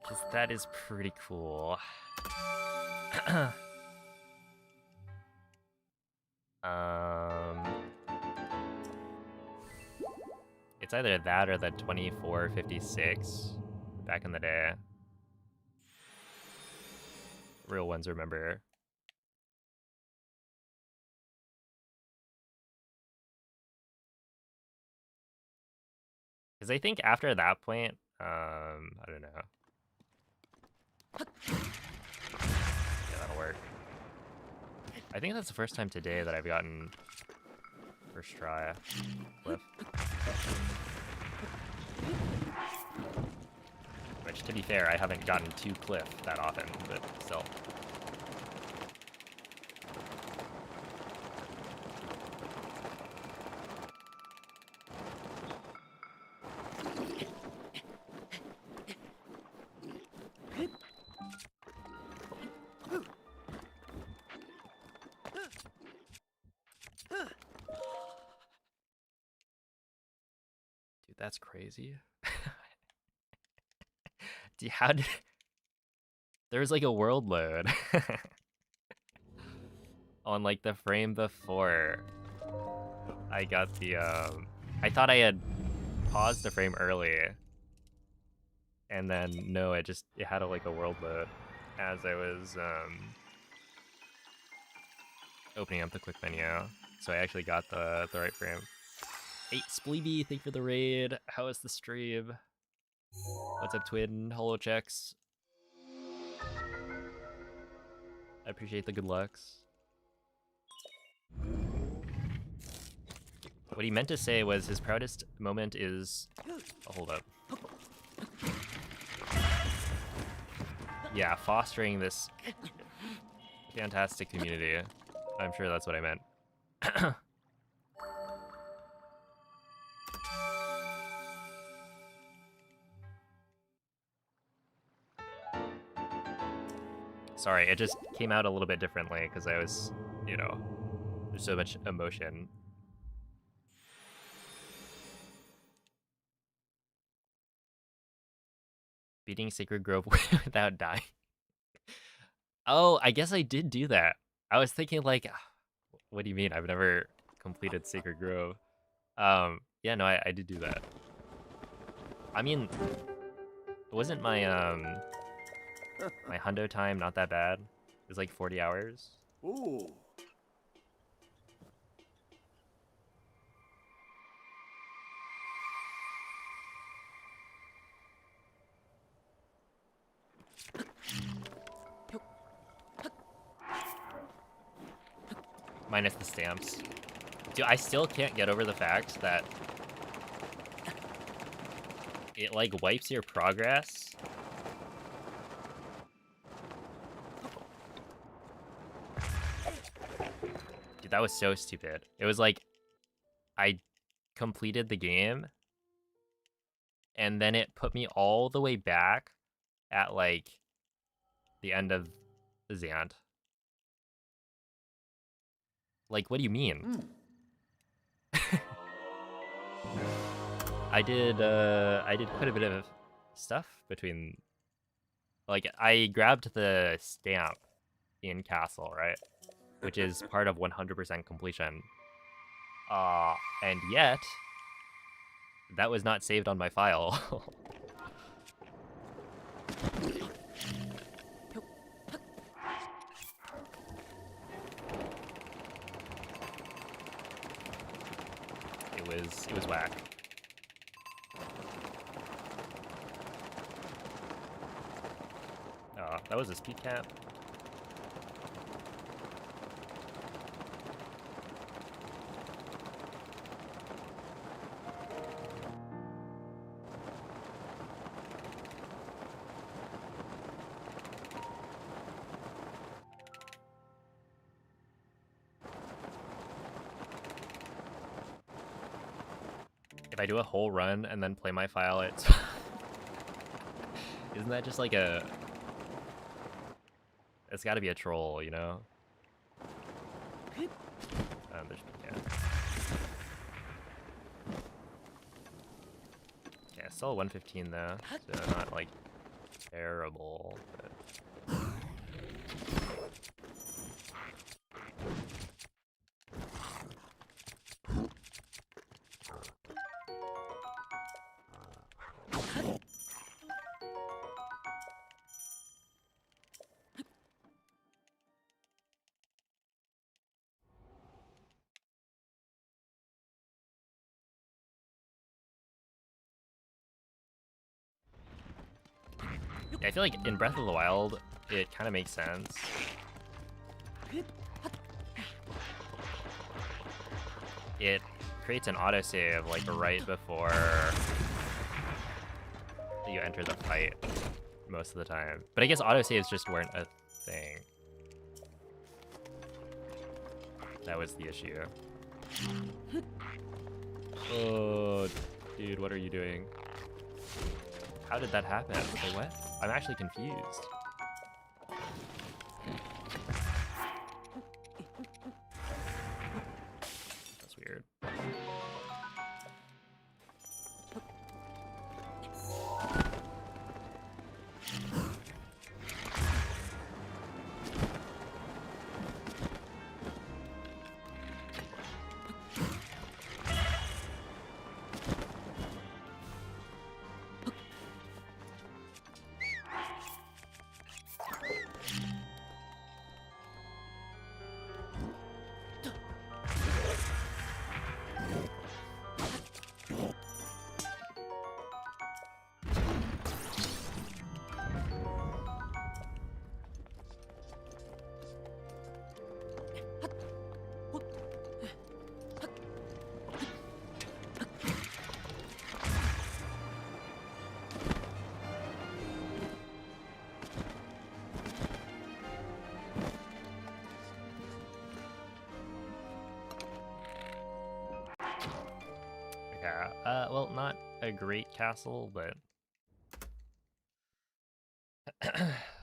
Because that is pretty cool. It's either that or the 2456 back in the day. Real ones remember. Because I think after that point, I don't know. Yeah, that'll work. I think that's the first time today that I've gotten first try. Cliff. Which, to be fair, I haven't gotten to cliff that often, but still. Dude, that's crazy. Dude, how did... There was like a world load on like the frame before I got the I thought I had paused the frame early, and then no, it had like a world load as I was opening up the quick menu, so I actually got the right frame. 8 Spleeby, thank you for the raid. How is the stream? What's up, Twin? Holo checks. I appreciate the good lucks. What he meant to say was his proudest moment is... Oh, hold up. Yeah, fostering this fantastic community. I'm sure that's what I meant. Sorry, it just came out a little bit differently because I was, you know, there's so much emotion. Beating Sacred Grove without dying. Oh, I guess I did do that. I was thinking like, what do you mean? I've never completed Sacred Grove. Yeah, no, I did do that. I mean, wasn't my my Hundo time not that bad? It was like 40 hours. Ooh. Minus the stamps. Dude, I still can't get over the fact that it like wipes your progress. Dude, that was so stupid. It was like I completed the game and then it put me all the way back at like the end of the Zant. Like, what do you mean? I did quite a bit of stuff between, like, I grabbed the stamp in Castle, right? Which is part of 100% completion. And yet, that was not saved on my file. It was whack. That was a speed cap. If I do a whole run and then play my file, it's... Isn't that just like a... It's gotta be a troll, you know? There's... Yeah. Yeah, still 115 though, so not like terrible, but... I feel like in Breath of the Wild, it kind of makes sense. It creates an autosave like right before you enter the fight most of the time. But I guess autosaves just weren't a thing. That was the issue. Oh, dude, what are you doing? How did that happen? Wait, what? I'm actually confused. That's weird. Well, not a great castle, but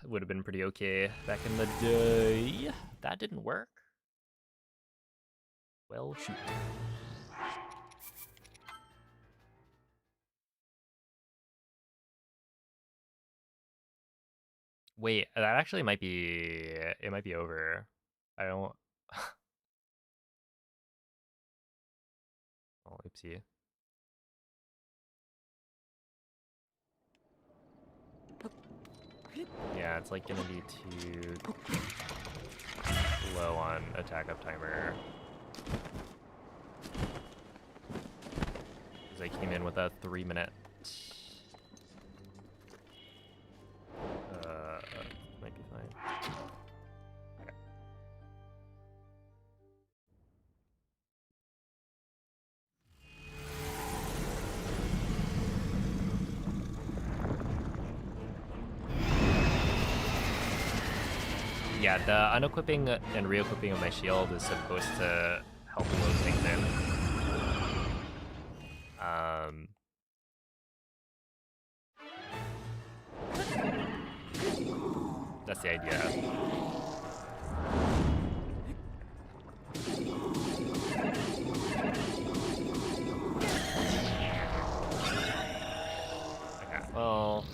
would have been pretty okay back in the day. That didn't work. Well, shoot. Wait, that actually might be, it might be over. I don't, oh, oopsie. Yeah, it's like gonna be too low on attack up timer. Because I came in with a 3-minute. Might be fine. Okay. Yeah, the unequipping and re-equipping of my shield is supposed to help load things in. That's the idea. Okay, well...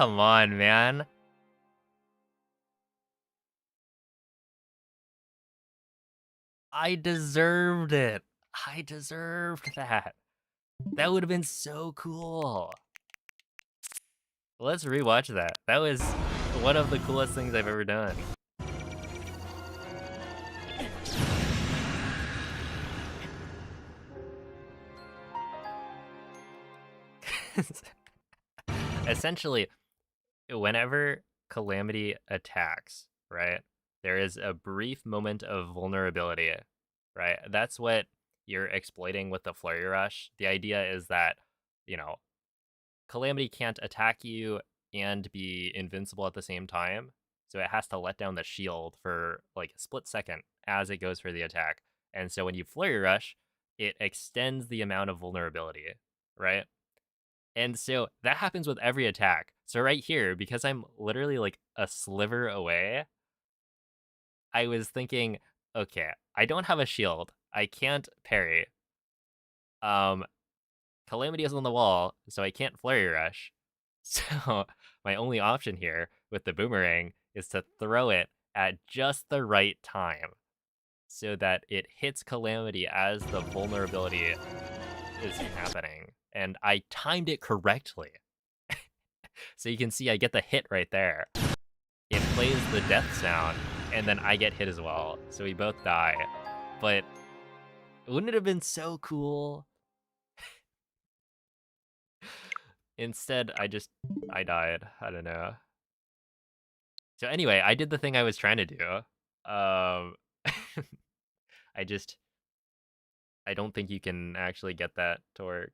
Come on, man. I deserved it. I deserved that. That would have been so cool. Let's rewatch that. That was one of the coolest things I've ever done. Essentially, whenever Calamity attacks, right, there is a brief moment of vulnerability, right? That's what you're exploiting with the Flurry Rush. The idea is that, you know, Calamity can't attack you and be invincible at the same time, so it has to let down the shield for like a split second as it goes for the attack. And so when you Flurry Rush, it extends the amount of vulnerability, right? And so that happens with every attack. So right here, because I'm literally like a sliver away, I was thinking, okay, I don't have a shield. I can't parry. Calamity is on the wall, so I can't Flurry Rush. So my only option here with the boomerang is to throw it at just the right time so that it hits Calamity as the vulnerability is happening. And I timed it correctly. So you can see I get the hit right there. It plays the death sound, and then I get hit as well. So we both die. But wouldn't it have been so cool? Instead, I died. I don't know. So anyway, I did the thing I was trying to do. I don't think you can actually get that to work.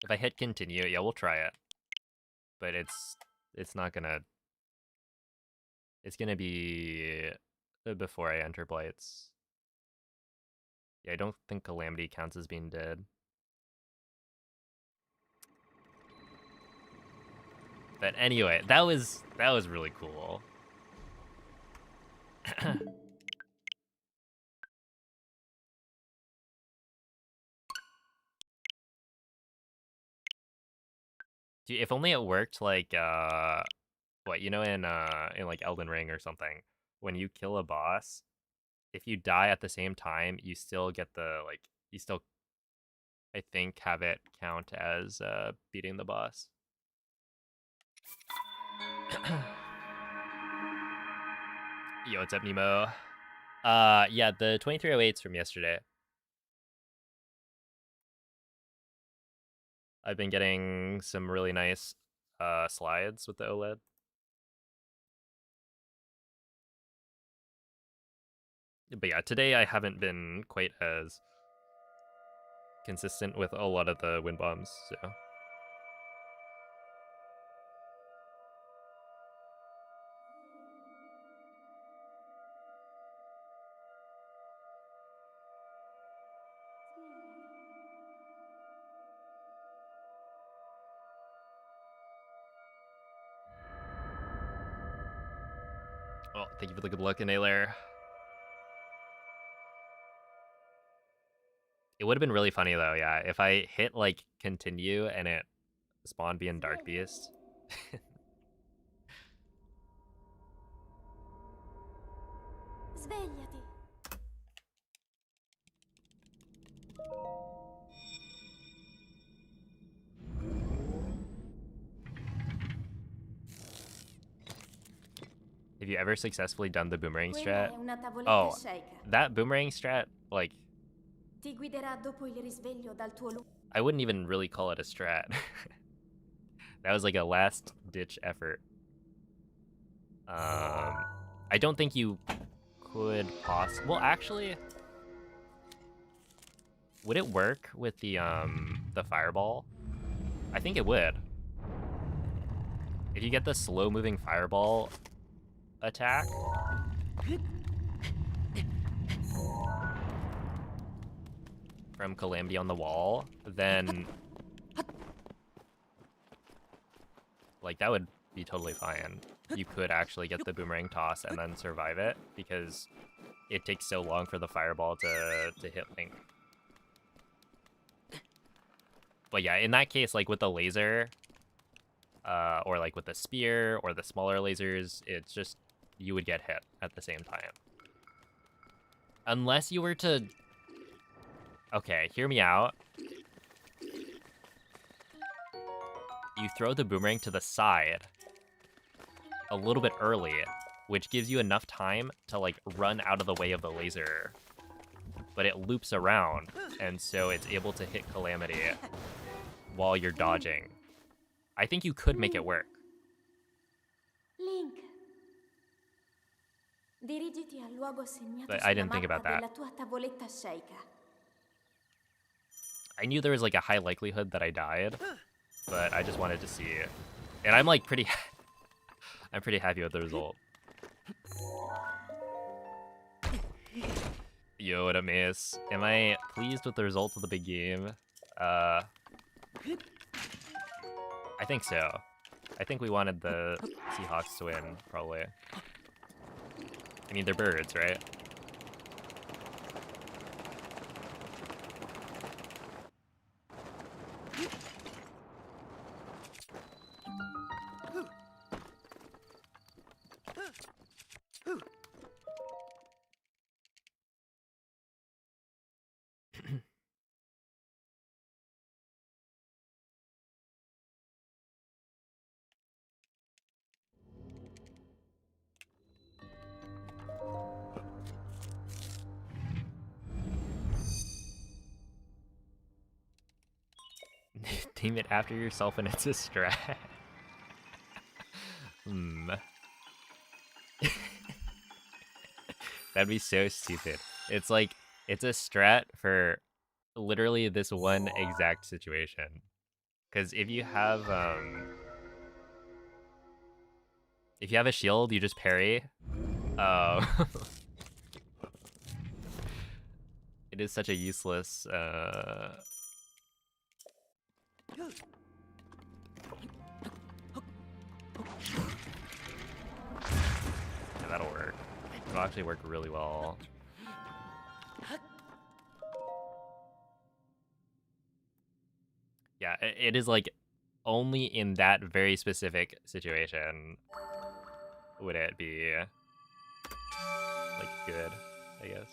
If I hit continue, yeah, we'll try it. But it's not gonna... It's gonna be before I enter Blights. Yeah, I don't think Calamity counts as being dead. But anyway, that was really cool. Dude, if only it worked like what, you know, in like Elden Ring or something, when you kill a boss, if you die at the same time, you still get the like you still, I think, have it count as beating the boss. Yo, what's up, Nemo? Yeah, the 2308's from yesterday. I've been getting some really nice slides with the OLED. But yeah, today I haven't been quite as consistent with a lot of the wind bombs, so. Oh, thank you for the good luck, Inhaler. It would have been really funny though, yeah, if I hit like continue and it spawned being Dark Beast. Svegliati. Have you ever successfully done the boomerang Quella strat? è una tavoletta Oh, shaker. that boomerang strat, like, Ti guiderà dopo il risveglio dal tuo I wouldn't even really call it a strat. That was like a last ditch effort. I don't think you could well, actually, would it work with the fireball? I think it would. If you get the slow moving fireball attack, from Calamity on the wall, then like that would be totally fine. You could actually get the boomerang toss and then survive it because it takes so long for the fireball to hit Link. But yeah, in that case, like with the laser, or like with the spear or the smaller lasers, it's just you would get hit at the same time. Unless you were to... Okay, hear me out. You throw the boomerang to the side a little bit early, which gives you enough time to like run out of the way of the laser. But it loops around, and so it's able to hit Calamity while you're dodging. I think you could make it work. Link. Dirigiti al luogo segnato But I sulla didn't think about mappa that. della tua tavoletta sceicca. I knew there was like a high likelihood that I died, but I just wanted to see it. And I'm like pretty... I'm pretty happy with the result. Yo, what a miss. Am I pleased with the result of the big game? I think so. I think we wanted the Seahawks to win, probably. I mean, they're birds, right? Name it after yourself and it's a strat. That'd be so stupid. It's like, it's a strat for literally this one exact situation. Because if you have a shield, you just parry. It is such a useless yeah, that'll work. It'll actually work really well. Yeah, it is like only in that very specific situation would it be like good, I guess.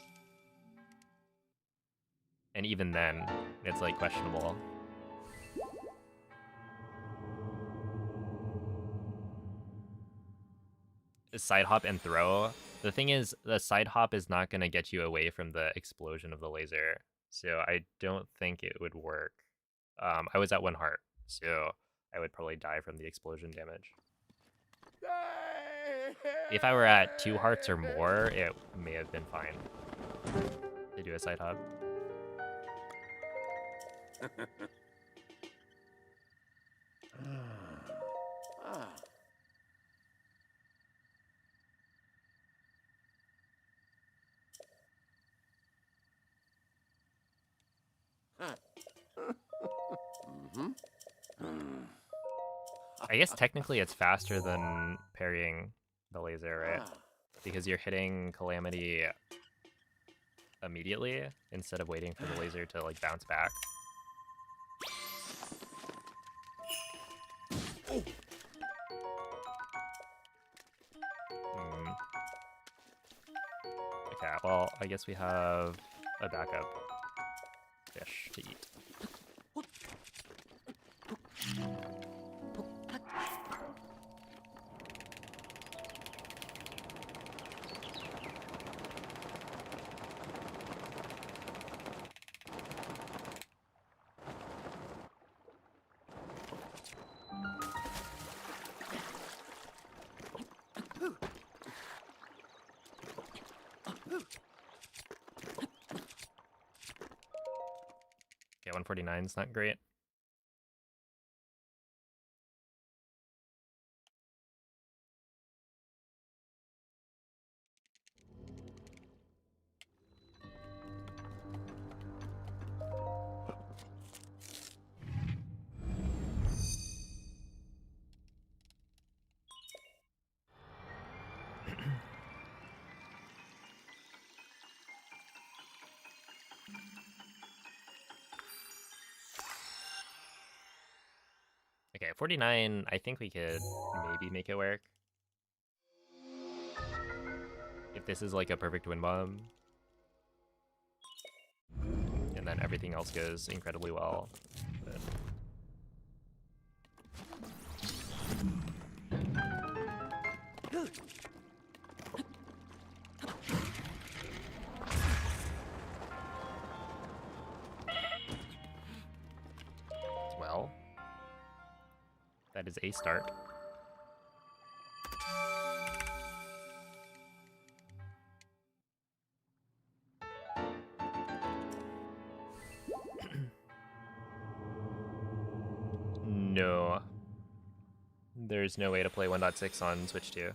And even then, it's like questionable. Side hop and throw. The thing is, the side hop is not going to get you away from the explosion of the laser. So I don't think it would work. I was at 1 heart, so I would probably die from the explosion damage. If I were at 2 hearts or more, it may have been fine to do a side hop. I guess technically it's faster than parrying the laser, right? Because you're hitting Calamity immediately instead of waiting for the laser to like bounce back. Okay, well, I guess we have a backup fish to eat. Yeah, 149 is not great. Okay, 49, I think we could maybe make it work. If this is like a perfect win bomb. And then everything else goes incredibly well. But... well, that is a start. No. There's no way to play 1.6 on Switch 2.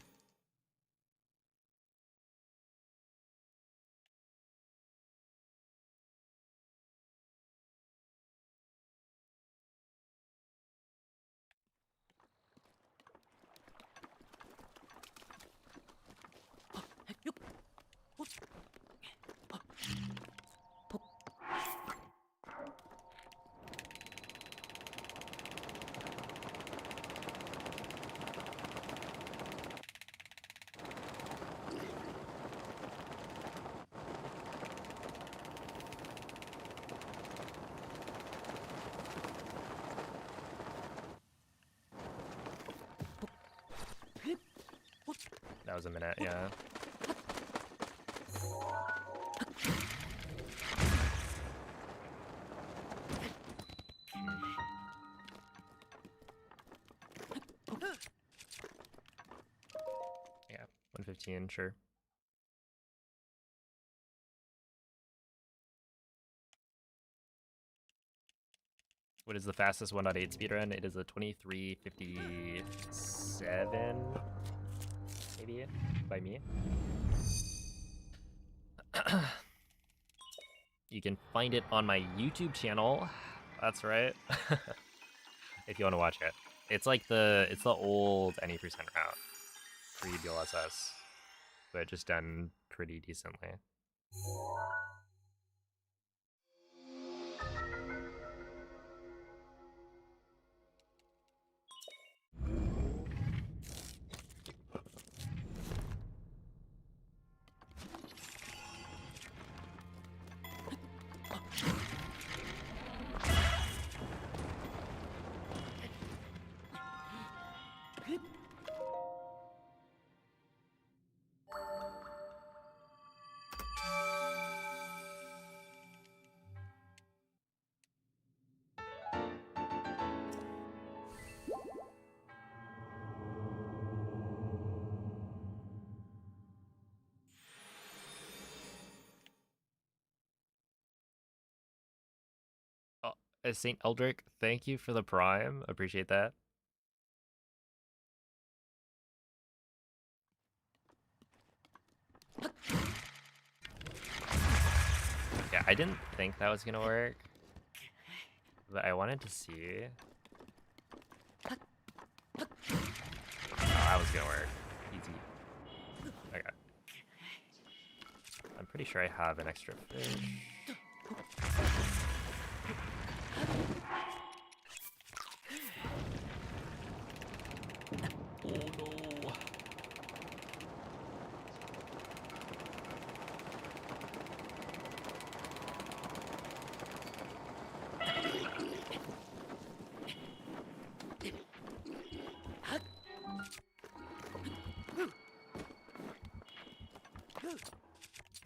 That was a minute, yeah. Yeah, 115, sure. What is the fastest 1.8 speedrun? It is a 23:57, maybe, by me. You can find it on my YouTube channel. That's right. If you want to watch it. It's like it's the old any percent route. Pre-DLSS. But just done pretty decently. Saint Eldrick, thank you for the prime. Appreciate that. Yeah, I didn't think that was gonna work, but I wanted to see. Oh, that was gonna work. Easy. Okay. I'm pretty sure I have an extra fish. Oh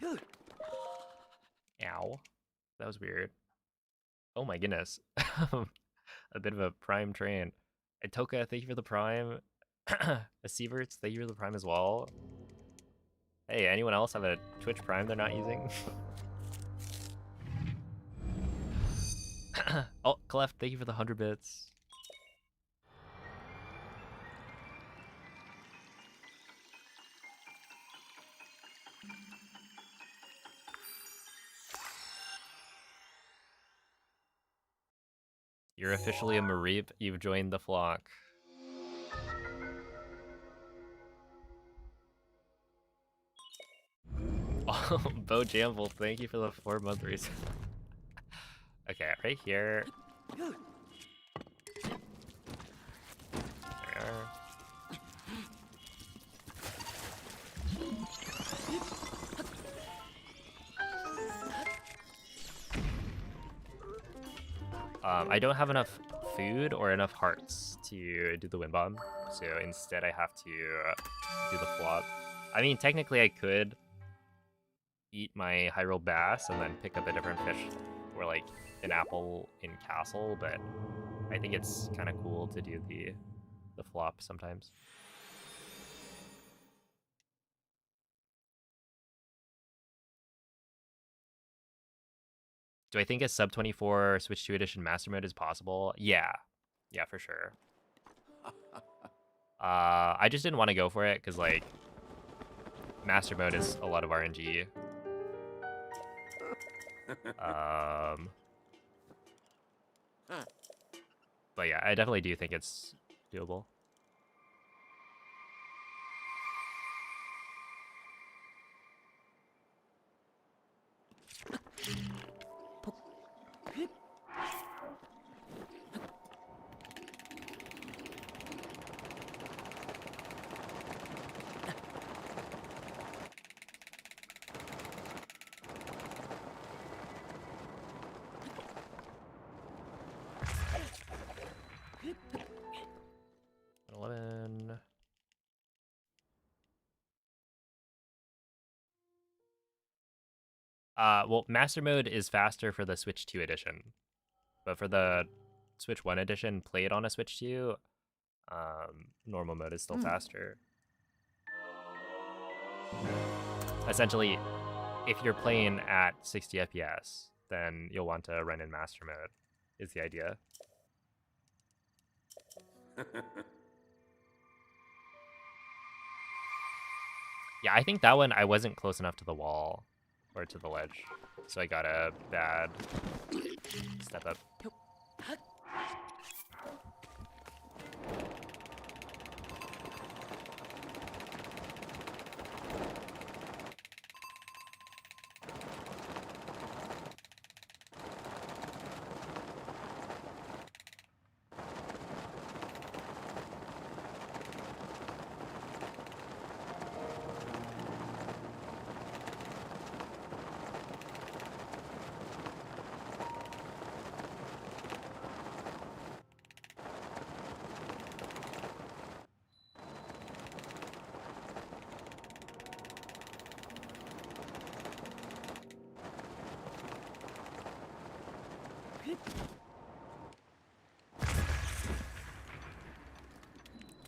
no. Ow. That was weird. Oh my goodness. A bit of a prime train. Itoka, thank you for the prime. A Sieverts, thank you for the prime as well. Hey, anyone else have a Twitch prime they're not using? Oh, Clef, thank you for the 100 bits. You're officially a Mareep. You've joined the flock. Oh, Bo Jamble, thank you for the 4-month reason. Okay, right here. I don't have enough food or enough hearts to do the wind bomb, so instead I have to do the flop. I mean, technically I could eat my Hyrule Bass and then pick up a different fish or like an apple in Castle, but I think it's kind of cool to do the flop sometimes. Do I think a sub 24 Switch 2 edition master mode is possible? Yeah, for sure. I just didn't want to go for it because like master mode is a lot of RNG. But yeah, I definitely do think it's doable. Well, Master Mode is faster for the Switch 2 edition, but for the Switch 1 edition played on a Switch 2, normal mode is still faster. Essentially, if you're playing at 60 FPS, then you'll want to run in Master Mode, is the idea. Yeah, I think that one I wasn't close enough to the wall. Or to the ledge, so I got a bad step up.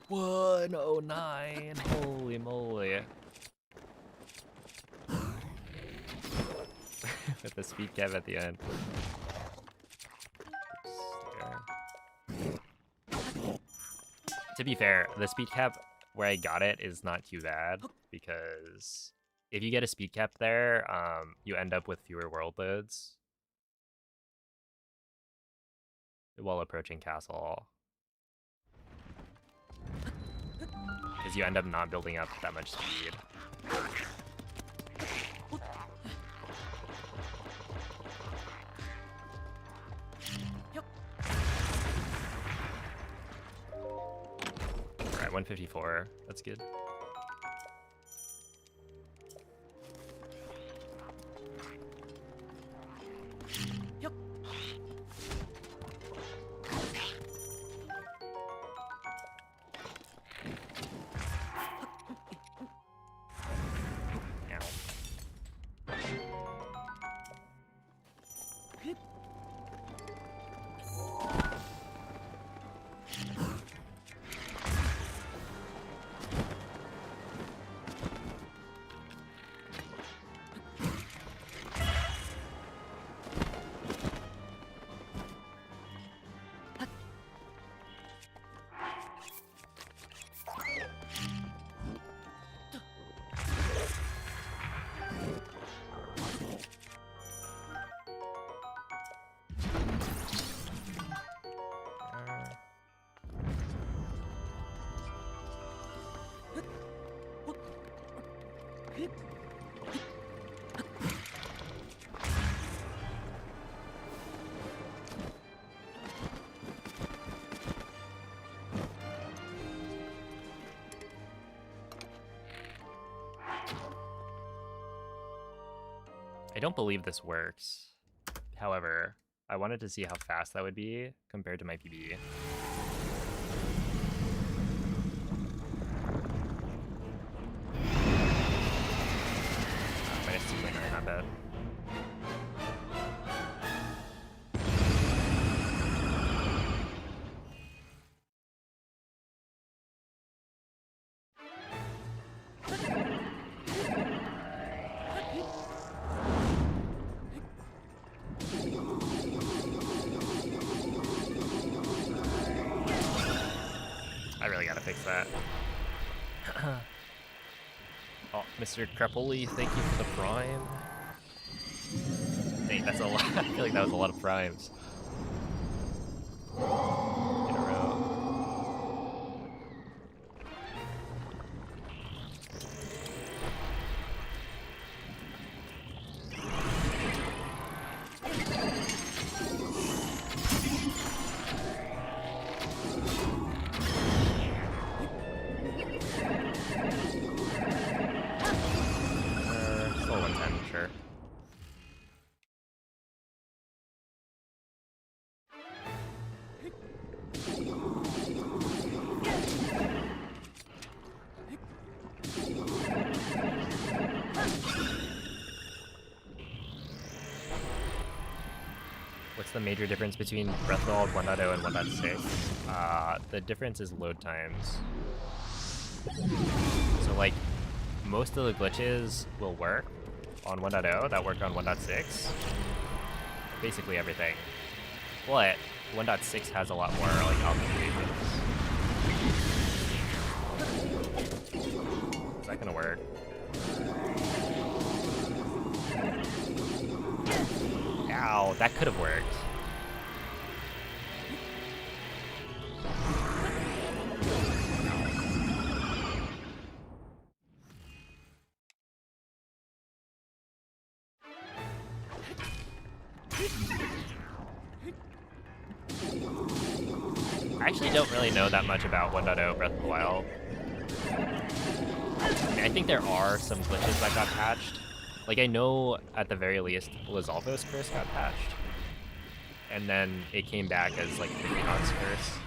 $109, holy moly. With the speed cap at the end. To be fair, the speed cap where I got it is not too bad, because if you get a speed cap there, you end up with fewer world loads while approaching Castle. Because you end up not building up that much speed. Alright, 154. That's good. I don't believe this works. However, I wanted to see how fast that would be compared to my PB. Minus 2.9, not bad. I really gotta fix that. Oh, Mr. Crepoli, thank you for the prime. Dang, that's a lot. I feel like that was a lot of primes in a row. Still 110, sure. What's the major difference between Breath of the Wild 1.0 and 1.6? The difference is load times. So like, most of the glitches will work on 1.0 that work on 1.6. Basically everything. But 1.6 has a lot more like optimizations. Is that gonna work? Ow, that could have worked. I actually don't really know that much about 1.0 Breath of the Wild. I mean, I think there are some glitches that got patched. Like, I know at the very least Lizalfo's curse got patched. And then it came back as like the Ganon's curse.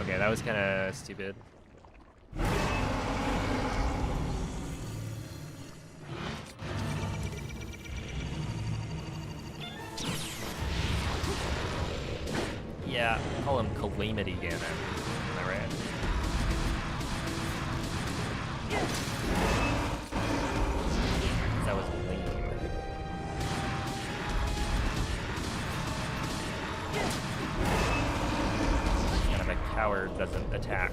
Okay, that was kind of stupid. Yeah, call him Calamity Ganon. Am I right? That was lame. Kind of a coward doesn't attack.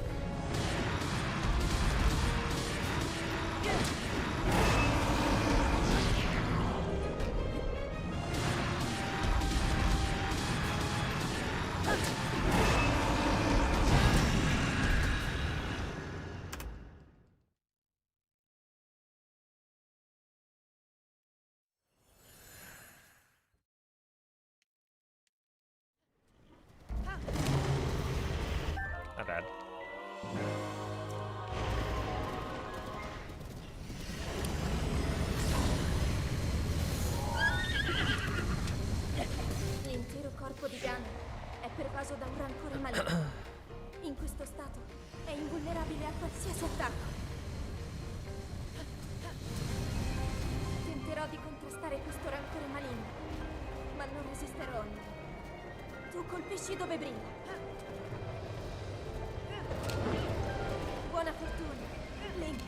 Not bad. stato è invulnerabile a qualsiasi attacco. Tenterò di contrastare questo rancore maligno, ma non resisterò a nulla. Tu colpisci dove brilla. Buona fortuna, Link.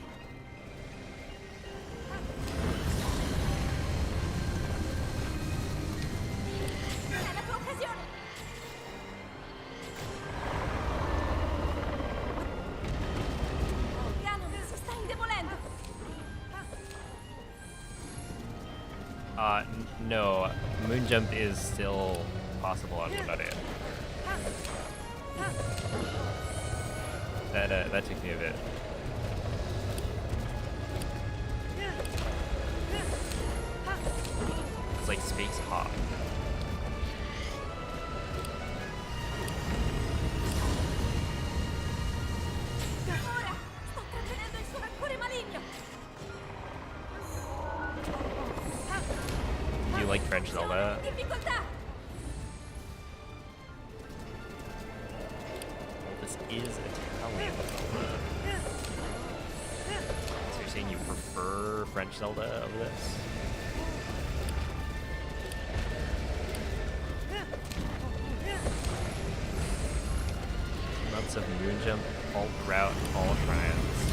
È la tua occasione! Ganon si sta indebolendo! No. Moon jump is still possible on without it. That took me a bit. It's like space hop. Ora! Sto trattenendo il suo rancore maligno! Do you like French Zelda? Difficoltà! Well, this is Italian Zelda. So you're saying you prefer French Zelda over this? Months of moon jump all throughout all shrines.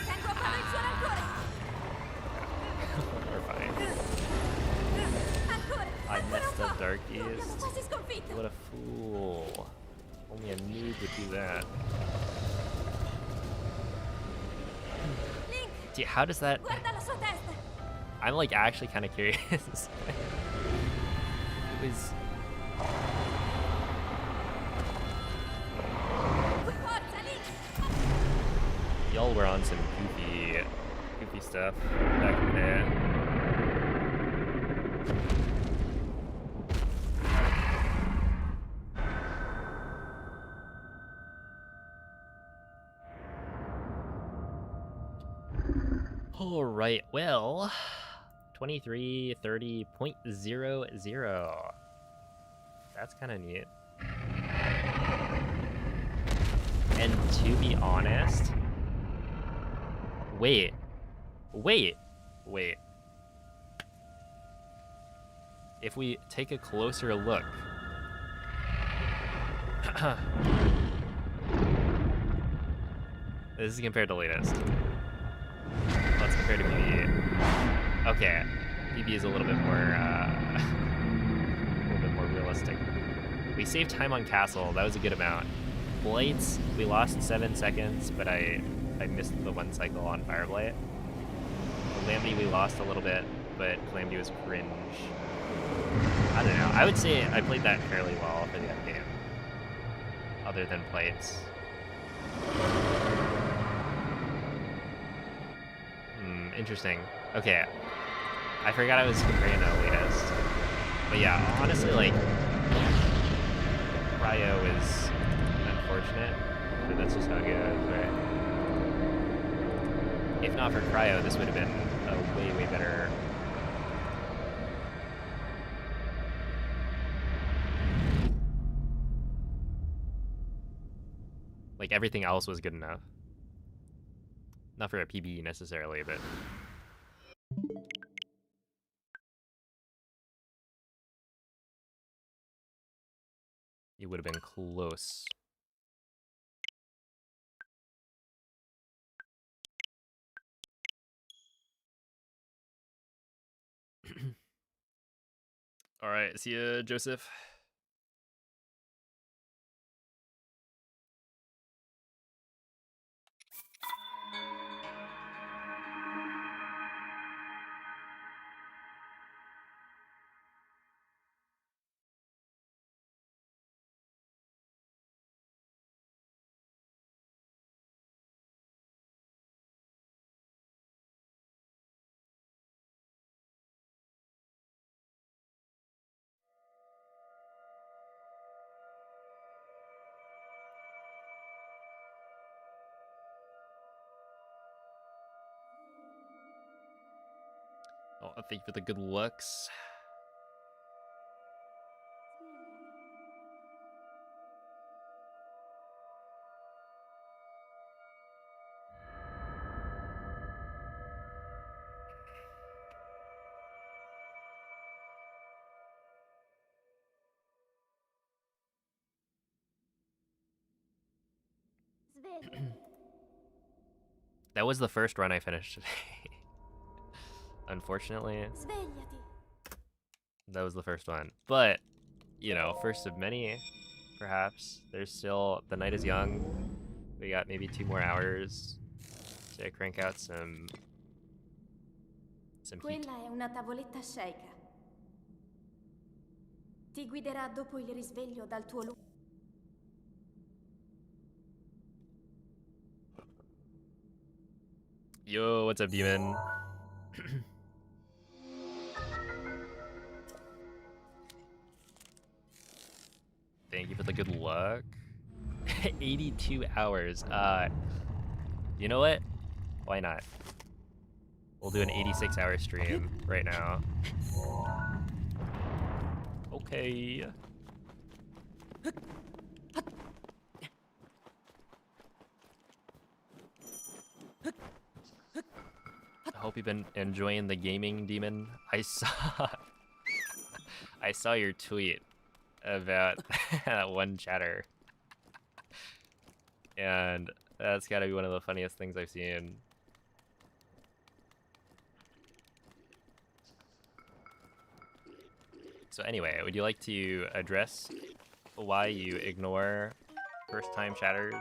Tengo a bada il suo rancore! We're fine. Ancora! I Ancora un messed po'! up Dark Lo abbiamo East. quasi sconfitto! What a fool. Only a noob would do that. Link! Gee, how does that... Guarda la sua testa! I'm like actually kind of curious. It was... Forza, Link! Y'all were on some goofy stuff back in the day. All right, well, 2330.00. That's kind of neat. And to be honest, wait. If we take a closer look, this is compared to latest. Let's compare to PB. Okay, PB is a little bit more realistic. We saved time on Castle. That was a good amount. Blights, we lost 7 seconds, but I missed the 1 cycle on Fire Blight. Calamity, we lost a little bit, but Calamity was cringe. I don't know. I would say I played that fairly well for the end game, other than Blights. Interesting. Okay. I forgot I was comparing to the latest. But yeah, honestly, like, Cryo is unfortunate, but that's just how it goes, right? If not for Cryo, this would have been a way better... Like, everything else was good enough. Not for a PB necessarily, but... It would have been close. All right, see ya, Joseph. Oh, thank you for the good looks. Svegliati. That was the first run I finished today. Unfortunately, Svegliati. that was the first one. But, you know, first of many, perhaps. There's still, the night is young. We got maybe 2 more hours to crank out some heat. Quella è una tavoletta sceicca. Ti guiderà dopo il risveglio dal tuo luogo. Yo, what's up, demon? Thank you for the good luck. 82 hours. You know what? Why not? We'll do an 86-hour stream right now. Okay. I hope you've been enjoying the gaming, demon. I saw your tweet about that one chatter. And that's gotta be one of the funniest things I've seen. So anyway, would you like to address why you ignore first-time chatters?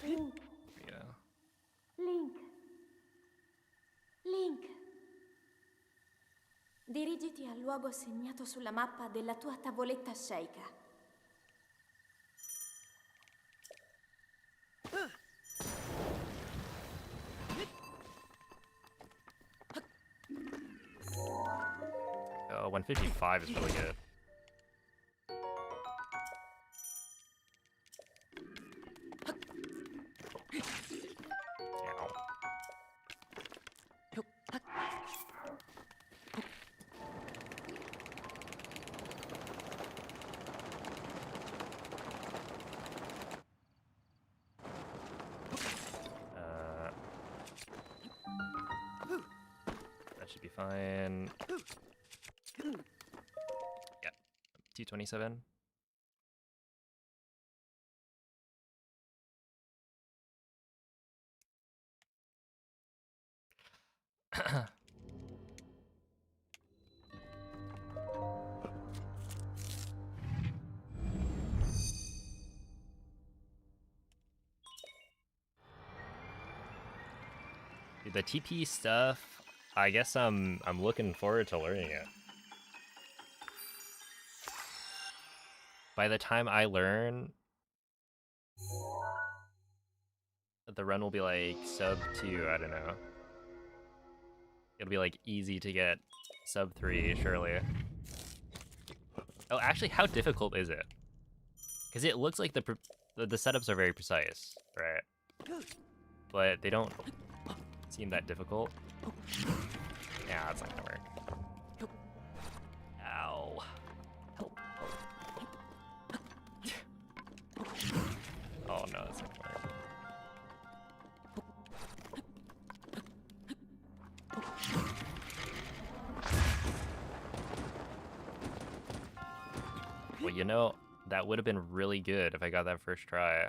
Link. Yeah. Link. Link. Dirigiti al luogo segnato sulla mappa della tua tavoletta sceicca. Oh, 155 is really good. Ow. That should be fine. Yep. 227. The TP stuff, I guess I'm looking forward to learning it. By the time I learn, the run will be like sub 2, I don't know. It'll be like easy to get sub 3, surely. Oh, actually, how difficult is it? Because it looks like the setups are very precise, right? But they don't seem that difficult. Yeah, that's not gonna work. Ow. Help. Oh no, that's not gonna work. Well, you know, that would have been really good if I got that first try.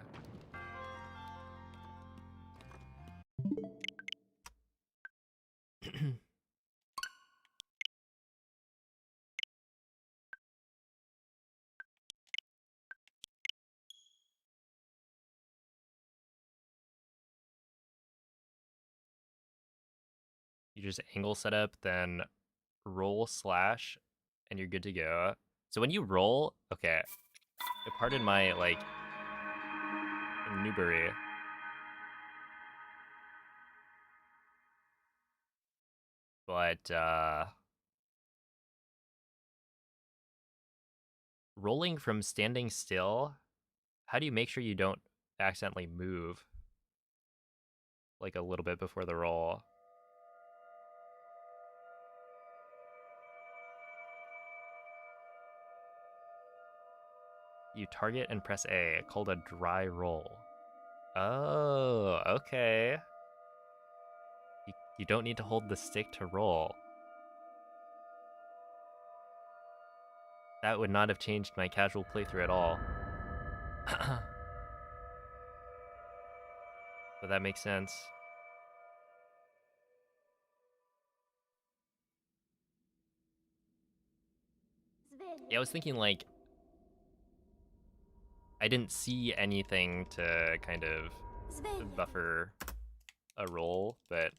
You just angle setup, then roll slash, and you're good to go. So when you roll, okay, pardon my, like, noobery. But, rolling from standing still, how do you make sure you don't accidentally move? Like a little bit before the roll. You target and press A, called a dry roll. Oh, okay. You don't need to hold the stick to roll. That would not have changed my casual playthrough at all. But that makes sense. Yeah, I was thinking, like, I didn't see anything to kind of buffer a roll, but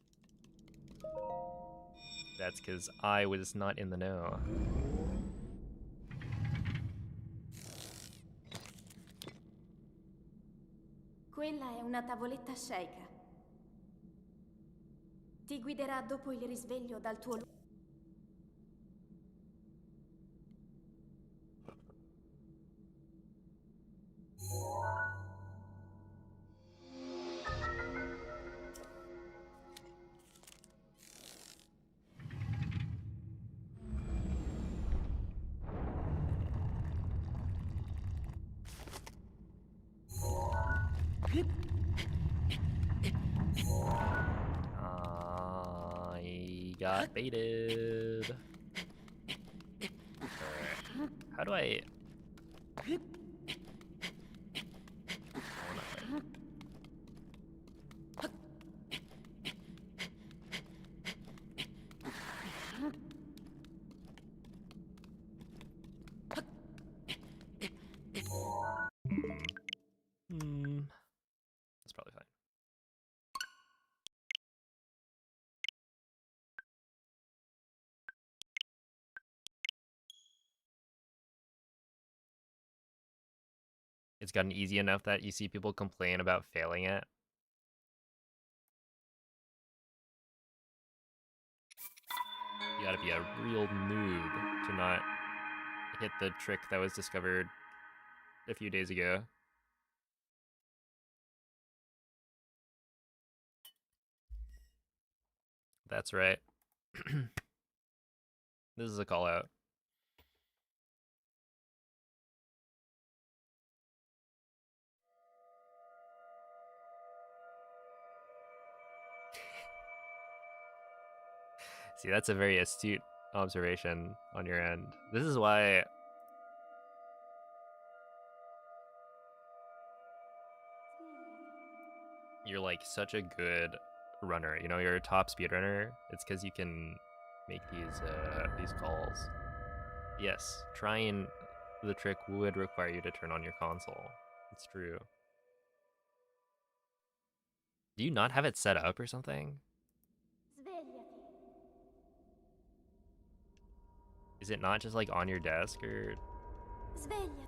that's because I was not in the know. Quella è una tavoletta sceicca. Ti guiderà dopo il risveglio dal tuo luogo. I got baited. Alright. How do I... Oh, not quite. That's probably fine. It's gotten easy enough that you see people complain about failing it. You gotta be a real noob to not hit the trick that was discovered a few days ago. That's right. This is a call out. See, that's a very astute observation on your end. This is why you're like such a good runner. You know, you're a top speedrunner. It's because you can make these calls. Yes, trying the trick would require you to turn on your console. It's true. Do you not have it set up or something? Is it not just like on your desk or? Svegliati.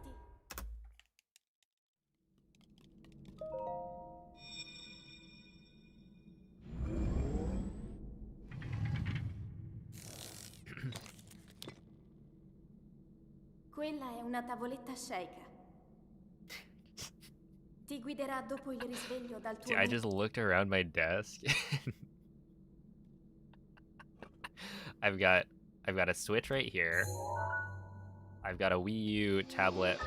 Quella è una tavoletta sceicca. Ti guiderà dopo il risveglio dal tuo See, I just looked around my desk. I've got a Switch right here. I've got a Wii U tablet.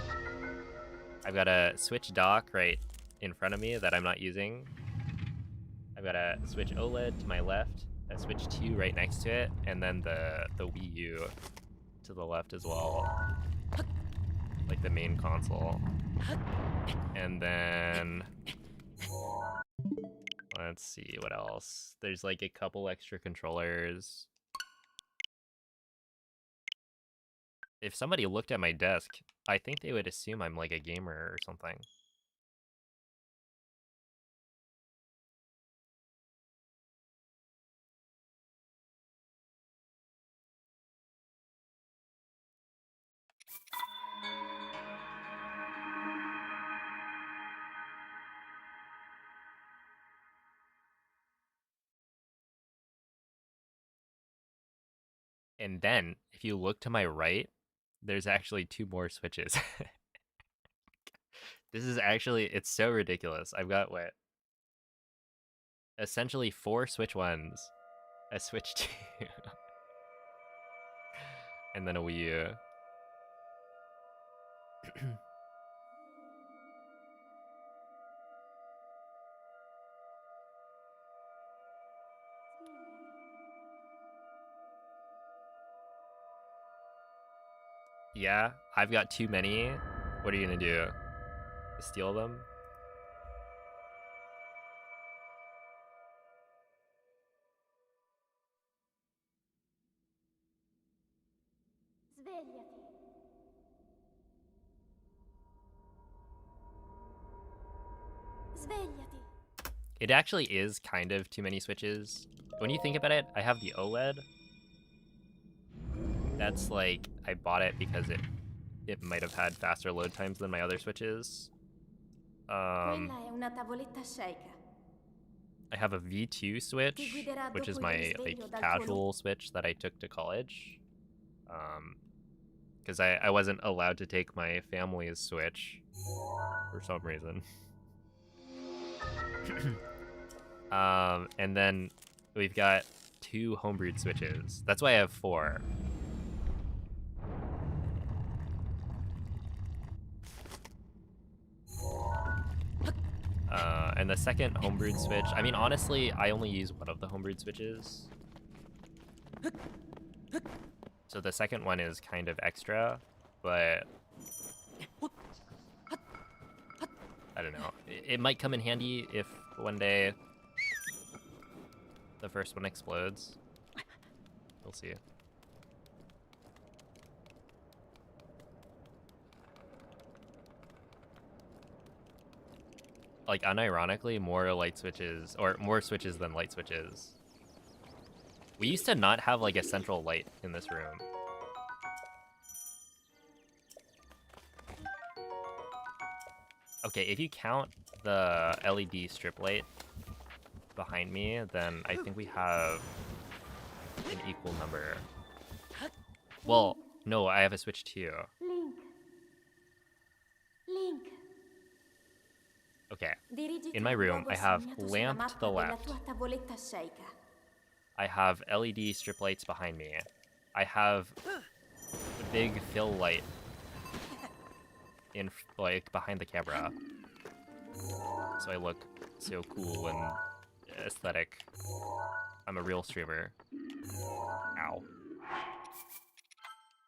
I've got a Switch dock right in front of me that I'm not using. I've got a Switch OLED to my left, a Switch 2 right next to it, and then the Wii U to the left as well. Like the main console. And then let's see what else. There's like a couple extra controllers. If somebody looked at my desk, I think they would assume I'm like a gamer or something. And then, if you look to my right, there's actually 2 more switches. This is actually, it's so ridiculous. I've got, what? Essentially 4 Switch 1s, a Switch 2, and then a Wii U. Yeah, I've got too many. What are you gonna do? Steal them? Svegliati. Svegliati. It actually is kind of too many switches. When you think about it, I have the OLED. That's like, I bought it because it might have had faster load times than my other switches. Quella è una tavoletta sceicca. I have a V2 switch, which is my like casual switch that I took to college. Because I wasn't allowed to take my family's switch for some reason. And then we've got 2 homebrewed switches. That's why I have 4. And the second homebrewed switch, I mean, honestly, I only use one of the homebrewed switches. So the second one is kind of extra, but I don't know. It might come in handy if one day the first one explodes. We'll see. Like, unironically, more light switches, or more switches than light switches. We used to not have, like, a central light in this room. Okay, if you count the LED strip light behind me, then I think we have an equal number. Well, no, I have a switch too. Link. Link. Okay, Dirigiti in my al room, luogo I have segnato sulla lamp to mappa the della left. tua tavoletta sceicca. I have LED strip lights behind me. I have a big fill light in, like, behind the camera. So I look so cool and aesthetic. I'm a real streamer. Ow.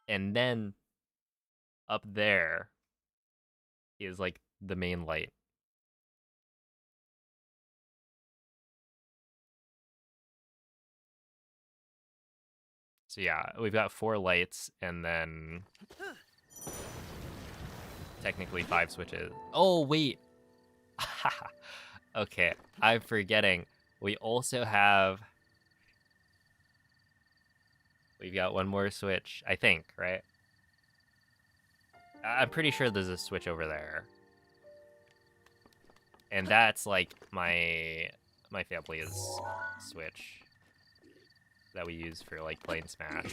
And then up there is, like, the main light. So yeah, we've got 4 lights and then technically 5 switches. Oh, wait. Okay, I'm forgetting. We also have... We've got one more switch, I think, right? I'm pretty sure there's a switch over there. And that's, like, my family's switch that we use for, like, playing Smash.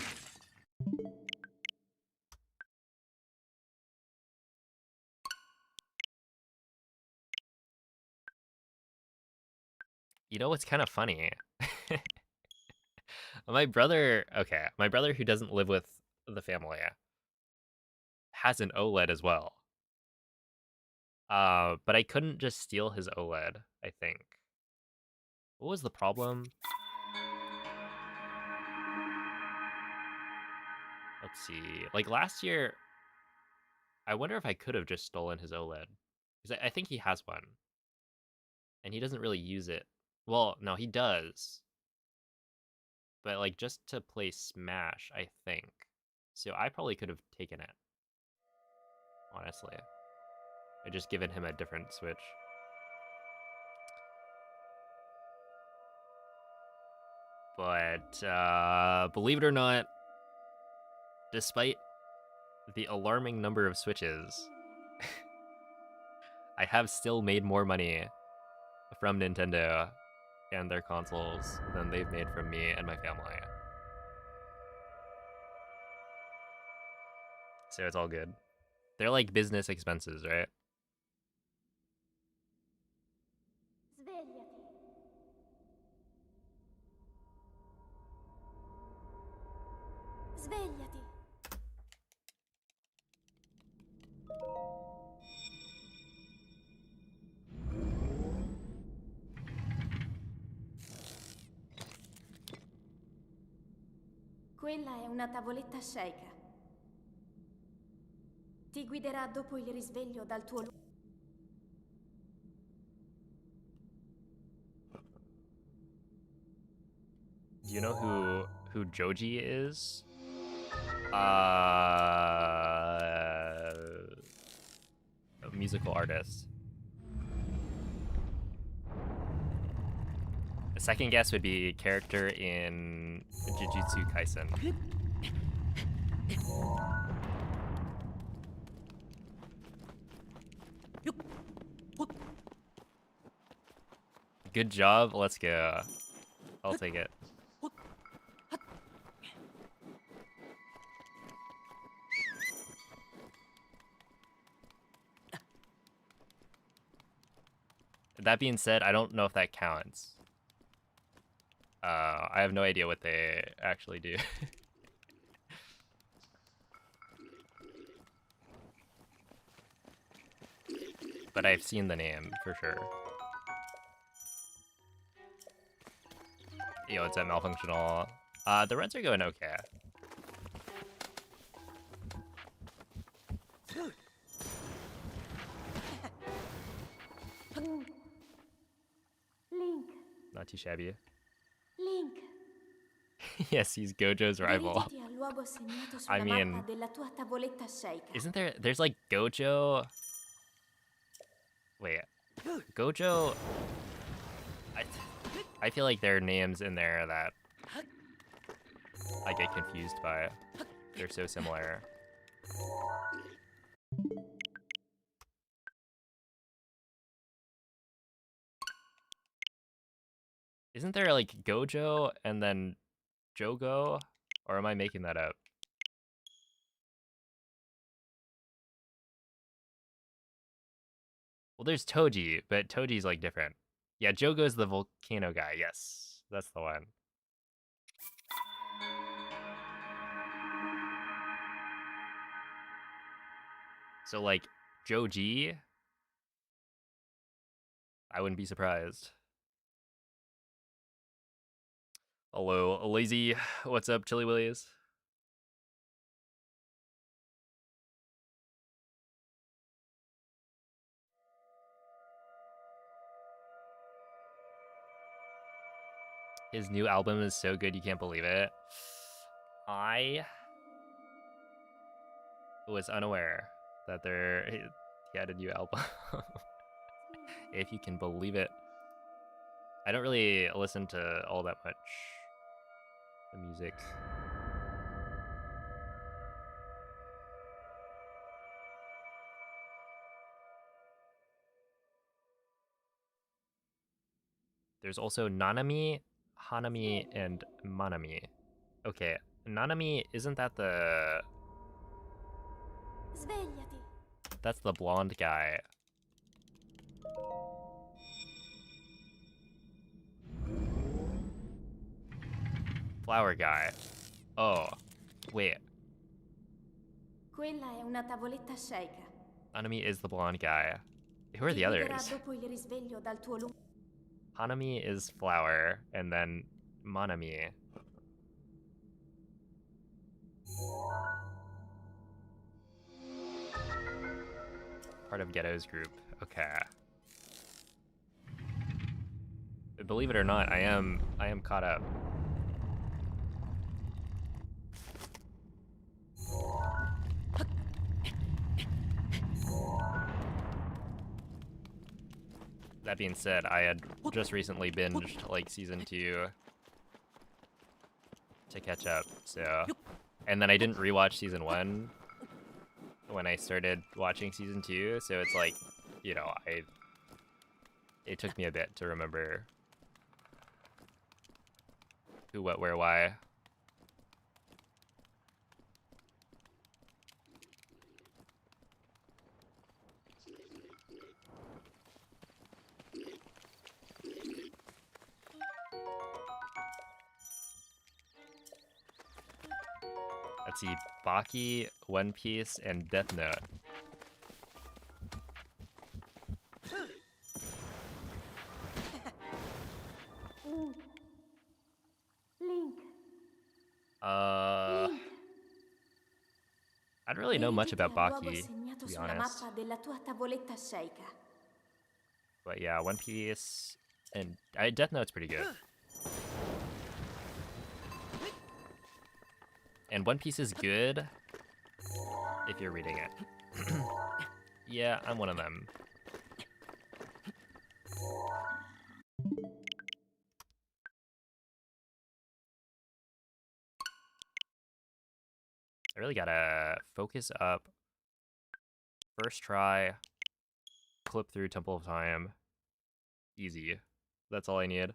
You know what's kind of funny? My brother who doesn't live with the family has an OLED as well. But I couldn't just steal his OLED, I think. What was the problem? Let's see. Like, last year, I wonder if I could have just stolen his OLED. Because I think he has one. And he doesn't really use it. Well, no, he does. But, like, just to play Smash, I think. So I probably could have taken it. Honestly. I just given him a different Switch. But, believe it or not, despite the alarming number of Switches, I have still made more money from Nintendo and their consoles than they've made from me and my family. So it's all good. They're like business expenses, right? Svegliati. Svegliati. Quella è una tavoletta sceicca. ti guiderà dopo il risveglio dal tuo Do you know who Joji is? A musical artist. A second guess would be character in Jujutsu Kaisen. Good job. Let's go. I'll take it. That being said, I don't know if that counts. I have no idea what they actually do. But I've seen the name for sure. Yo, it's at malfunctional. The runs are going okay. Link. Not too shabby. Link. Yes, he's Gojo's rival. Dirigiti al luogo segnato I sulla mean, mappa della tua tavoletta Sheikah. isn't there's like Gojo. Wait, Gojo. I feel like there are names in there that I get confused by. They're so similar. Isn't there like Gojo and then Jogo? Or am I making that up? Well, there's Toji, but Toji's like different. Yeah, Jogo's the volcano guy. Yes, that's the one. So like Joji, I wouldn't be surprised. Hello, Lazy. What's up, Chili Willies? His new album is so good you can't believe it. I was unaware that he had a new album. If you can believe it. I don't really listen to all that much the music. There's also Nanami, Hanami, and Manami. Okay, Nanami, isn't that the... Svegliati. That's the blonde guy. Flower guy. Oh, wait. Quella è una tavoletta Sheikah. Hanami is the blonde guy. Who are Ti the guiderà others? dopo il risveglio dal tuo Hanami is Flower, and then Manami. Part of Ghetto's group. Okay. Believe it or not, I am caught up. That being said, I had just recently binged like season 2 to catch up, so... And then I didn't rewatch season 1 when I started watching season 2, so it's like, you know, it took me a bit to remember who, what, where, why. Let's see, Baki, One Piece, and Death Note. Link. I don't really know much about Baki. be sulla honest. mappa della tua tavoletta sceicca. But yeah, One Piece and Death Note's pretty good. And One Piece is good if you're reading it. Yeah, I'm one of them. I really gotta focus up. First try. Clip through Temple of Time. Easy. That's all I need.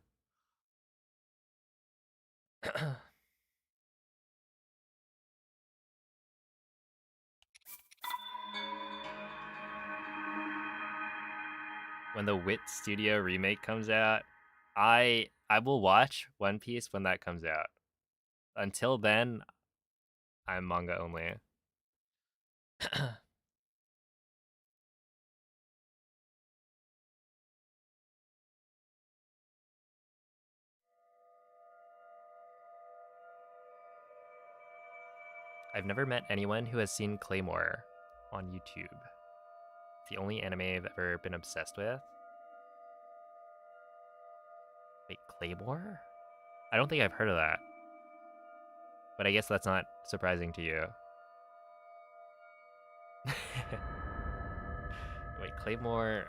When the Wit Studio remake comes out, I will watch One Piece when that comes out. Until then, I'm manga only. I've never met anyone who has seen Claymore on YouTube. It's the only anime I've ever been obsessed with. Wait, Claymore? I don't think I've heard of that. But I guess that's not surprising to you. Wait, Claymore,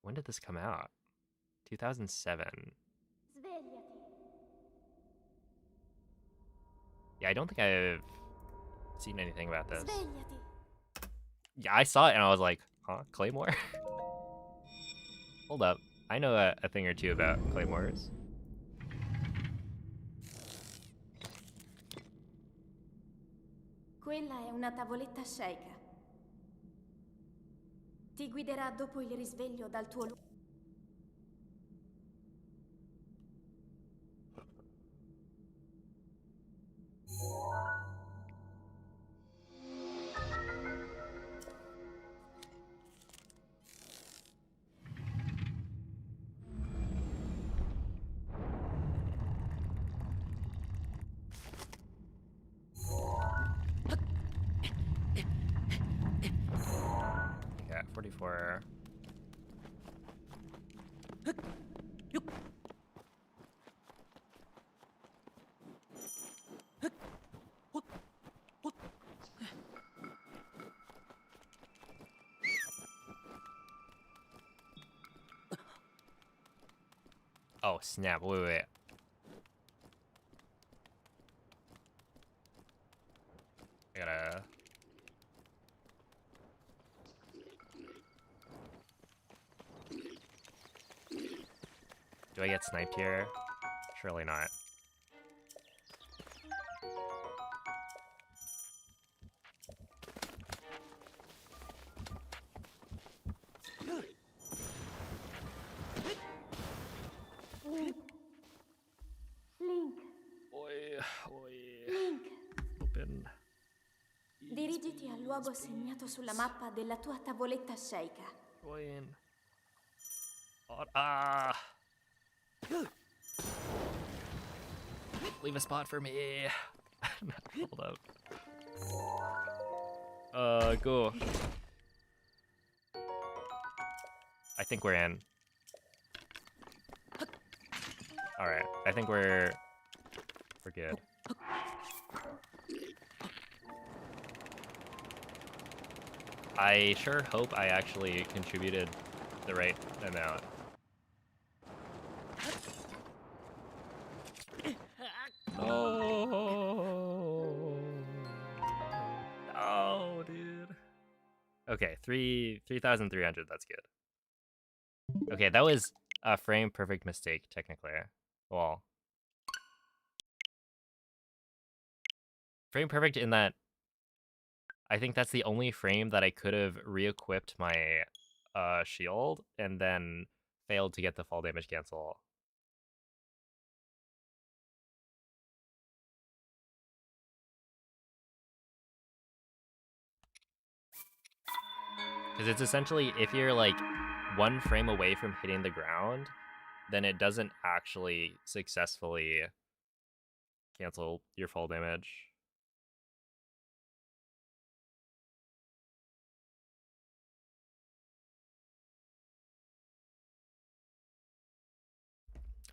when did this come out? 2007. Svegliati. Yeah, I don't think I've seen anything about this. Svegliati. Yeah, I saw it and I was like, huh, Claymore? Hold up. I know a thing or two about Claymores. Quella è una tavoletta sceicca. Ti guiderà dopo il risveglio dal tuo luogo. Yeah, 44. Oh, snap. Wait. I gotta... Do I get sniped here? Surely not. Link. Oi. Link. Open. Dirigiti al luogo segnato sulla mappa della tua tavoletta sceicca. Join. Ah! Leave a spot for me. Hold up. Go. I think we're in. Alright, I think we're good. I sure hope I actually contributed the right amount. Oh, dude. Okay, 3,300, that's good. Okay, that was a frame perfect mistake, technically. Well, frame perfect in that I think that's the only frame that I could have re-equipped my shield and then failed to get the fall damage cancel. Because it's essentially, if you're like one frame away from hitting the ground, then it doesn't actually successfully cancel your fall damage.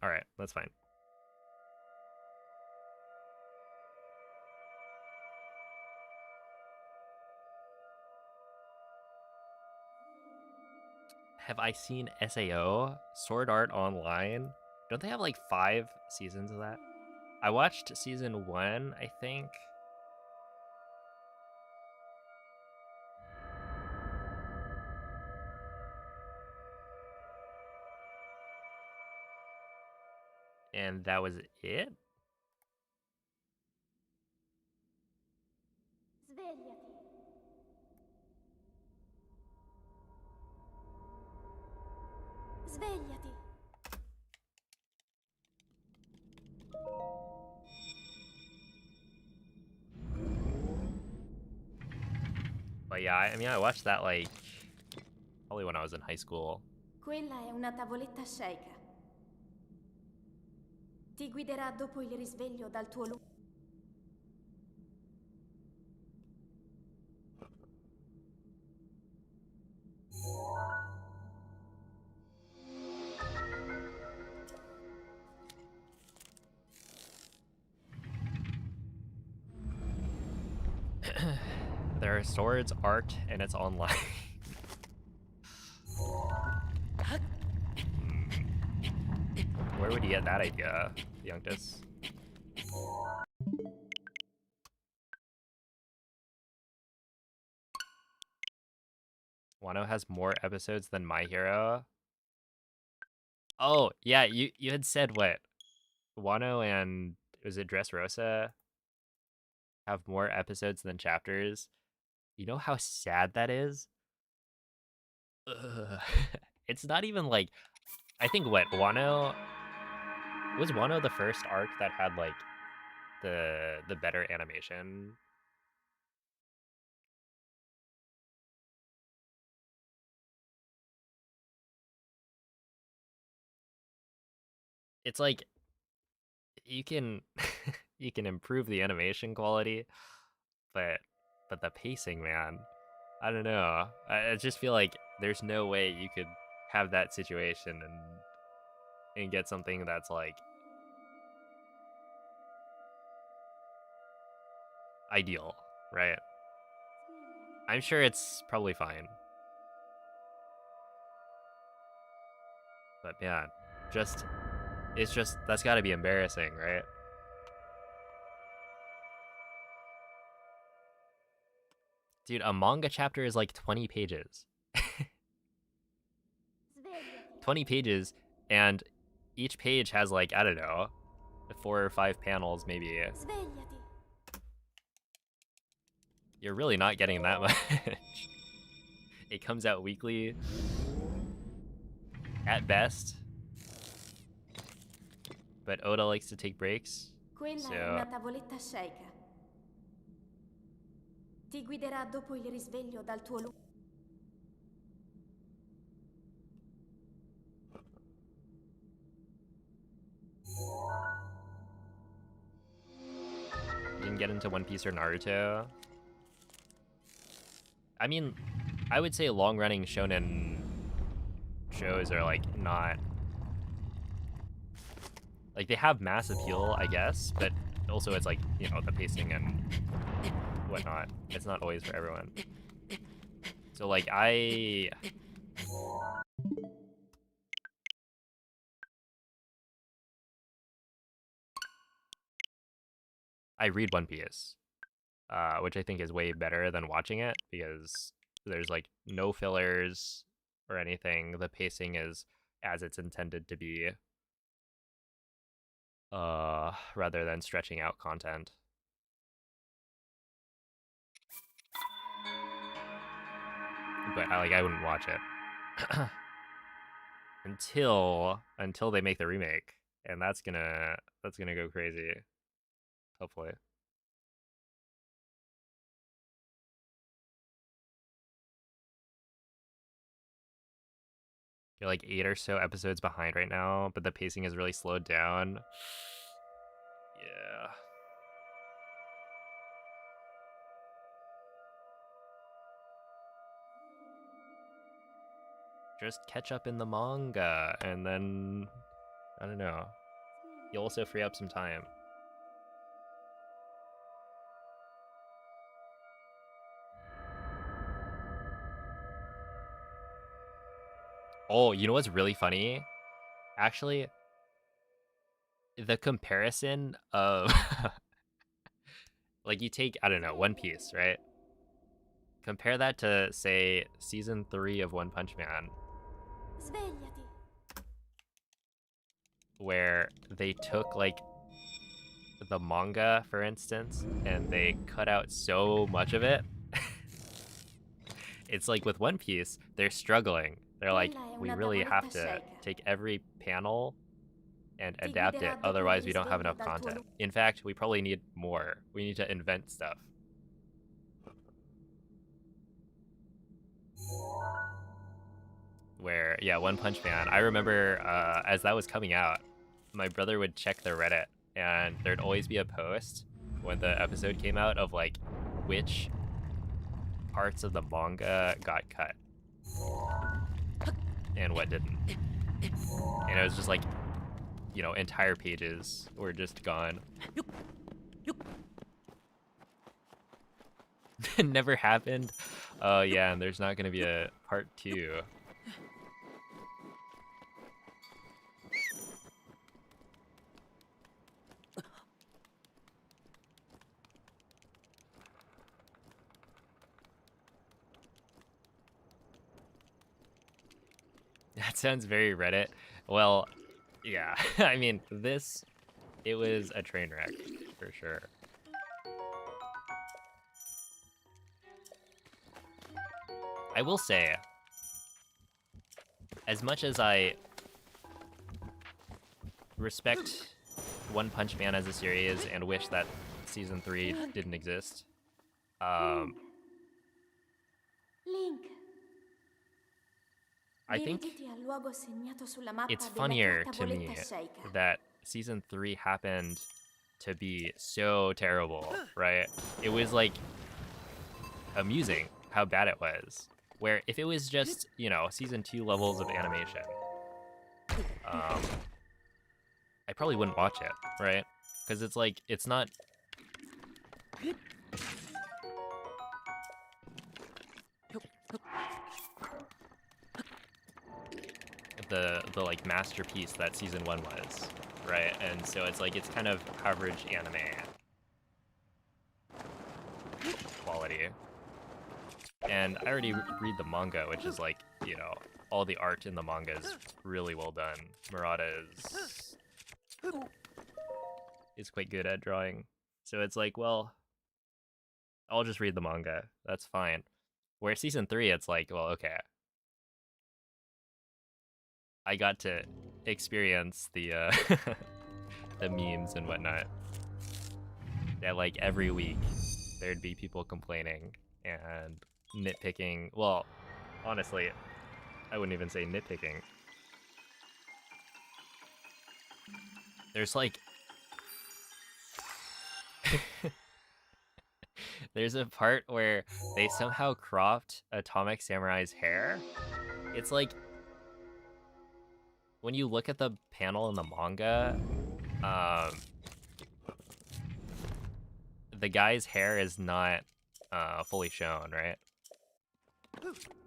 Alright, that's fine. Have I seen SAO? Sword Art Online? Don't they have like 5 seasons of that? I watched season 1, I think. And that was it? Svegliati. Svegliati. But yeah, I mean, I watched that like probably when I was in high school. Quella è una tavoletta sceicca. Ti guiderà dopo il risveglio dal tuo lungo. There are swords, art, and it's online. Where would you get that idea, Youngtus? Wano has more episodes than My Hero. Oh, yeah, you had said what? Wano and was it Dressrosa have more episodes than chapters. You know how sad that is? Ugh. It's not even like I think what Wano was Wano the first arc that had like the better animation. It's like you can you can improve the animation quality, but the pacing, man, I don't know. I just feel like there's no way you could have that situation and get something that's like ideal, right? I'm sure it's probably fine. But yeah, it's just that's got to be embarrassing, right? Dude, a manga chapter is like 20 pages. 20 pages, and each page has like, I don't know, 4 or 5 panels maybe. Svegliati. You're really not getting that much. It comes out weekly at best. But Oda likes to take breaks. Quella è una tavoletta sceicca. Ti guiderà dopo il risveglio dal tuo lungo. Didn't get into One Piece or Naruto. I mean, I would say long-running shonen shows are like not like they have mass appeal, I guess, but also it's like, you know, the pacing and whatnot. It's not always for everyone. So like I read One Piece, which I think is way better than watching it because there's like no fillers or anything. The pacing is as it's intended to be, rather than stretching out content. But I wouldn't watch it until they make the remake, and that's gonna go crazy. Hopefully. You're like 8 or so episodes behind right now, but the pacing is really slowed down. Yeah. just catch up in the manga, and then I don't know. You'll also free up some time. Oh, you know what's really funny? Actually, the comparison of like you take, I don't know, One Piece, right? Compare that to, say, season 3 of One Punch Man, Svegliati. where they took like the manga, for instance, and they cut out so much of it. It's like with One Piece, they're struggling. They're like, we really have to take every panel and adapt it, otherwise we don't have enough content. In fact, we probably need more. We need to invent stuff. Where, yeah, One Punch Man, I remember as that was coming out, my brother would check the Reddit, and there'd always be a post when the episode came out of like which parts of the manga got cut and what didn't. And it was just like, you know, entire pages were just gone. Never happened. Oh yeah, and there's not gonna be a part 2. That sounds very Reddit. Well, yeah. I mean, it was a train wreck, for sure. I will say, as much as I respect One Punch Man as a series and wish that season 3 didn't exist, Link. I think it's funnier to me that season 3 happened to be so terrible, right? It was like amusing how bad it was. Where if it was just, you know, season 2 levels of animation, I probably wouldn't watch it, right? Because it's like, it's not... the like masterpiece that season 1 was, right? And so it's like, it's kind of average anime quality. And I already read the manga, which is like, you know, all the art in the manga is really well done. Murata is quite good at drawing. So it's like, well, I'll just read the manga. That's fine. Where season 3, it's like, well, okay. I got to experience the the memes and whatnot. That like every week there'd be people complaining and nitpicking. Well, honestly, I wouldn't even say nitpicking. There's like there's a part where they somehow cropped Atomic Samurai's hair. It's like, when you look at the panel in the manga, the guy's hair is not fully shown, right?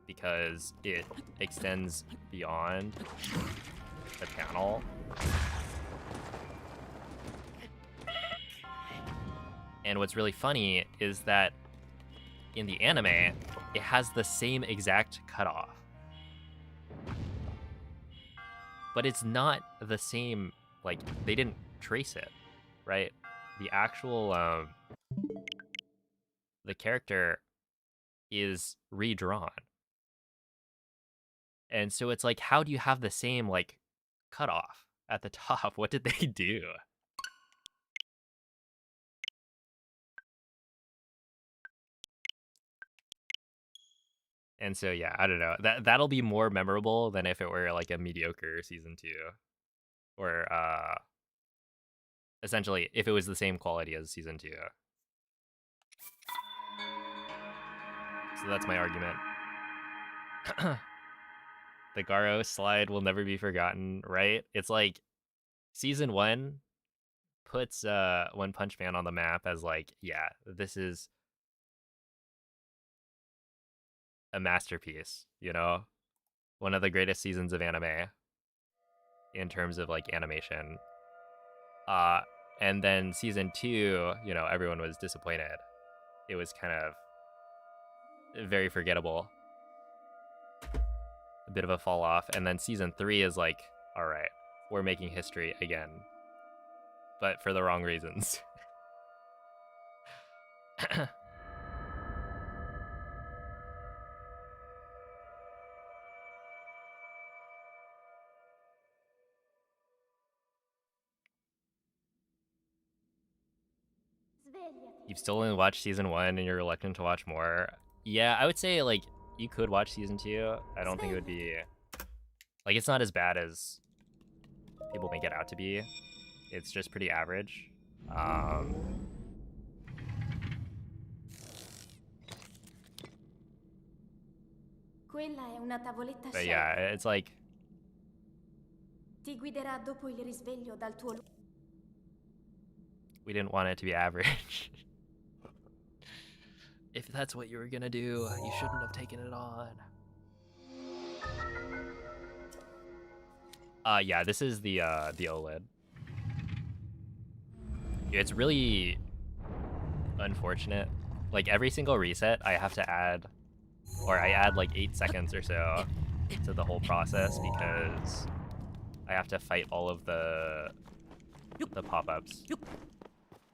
Because it extends beyond the panel. And what's really funny is that in the anime, it has the same exact cutoff. But it's not the same, like, they didn't trace it, right? The actual, the character is redrawn. And so it's like, how do you have the same, like, cutoff at the top? What did they do? And so, yeah, I don't know. That'll be more memorable than if it were, like, a mediocre season 2. Or, essentially, if it was the same quality as season 2. So that's my argument. The Garo slide will never be forgotten, right? It's like season 1 puts One Punch Man on the map as like, yeah, this is a masterpiece, you know? One of the greatest seasons of anime in terms of like animation. And then season 2, you know, everyone was disappointed. It was kind of very forgettable. A bit of a fall off. And then season 3 is like, all right, we're making history again, but for the wrong reasons. Svegliati. You've still only watched season 1 and you're reluctant to watch more. Yeah, I would say like you could watch season 2. I don't think it would be like, it's not as bad as people make it out to be. It's just pretty average. Quella è una tavoletta But Shaker. yeah, it's like, Ti guiderà dopo il risveglio dal tuo we didn't want it to be average. If that's what you were gonna do, you shouldn't have taken it on. Yeah, this is the OLED. It's really unfortunate. Like every single reset, I have to add, or I add like 8 seconds or so to the whole process because I have to fight all of the pop-ups.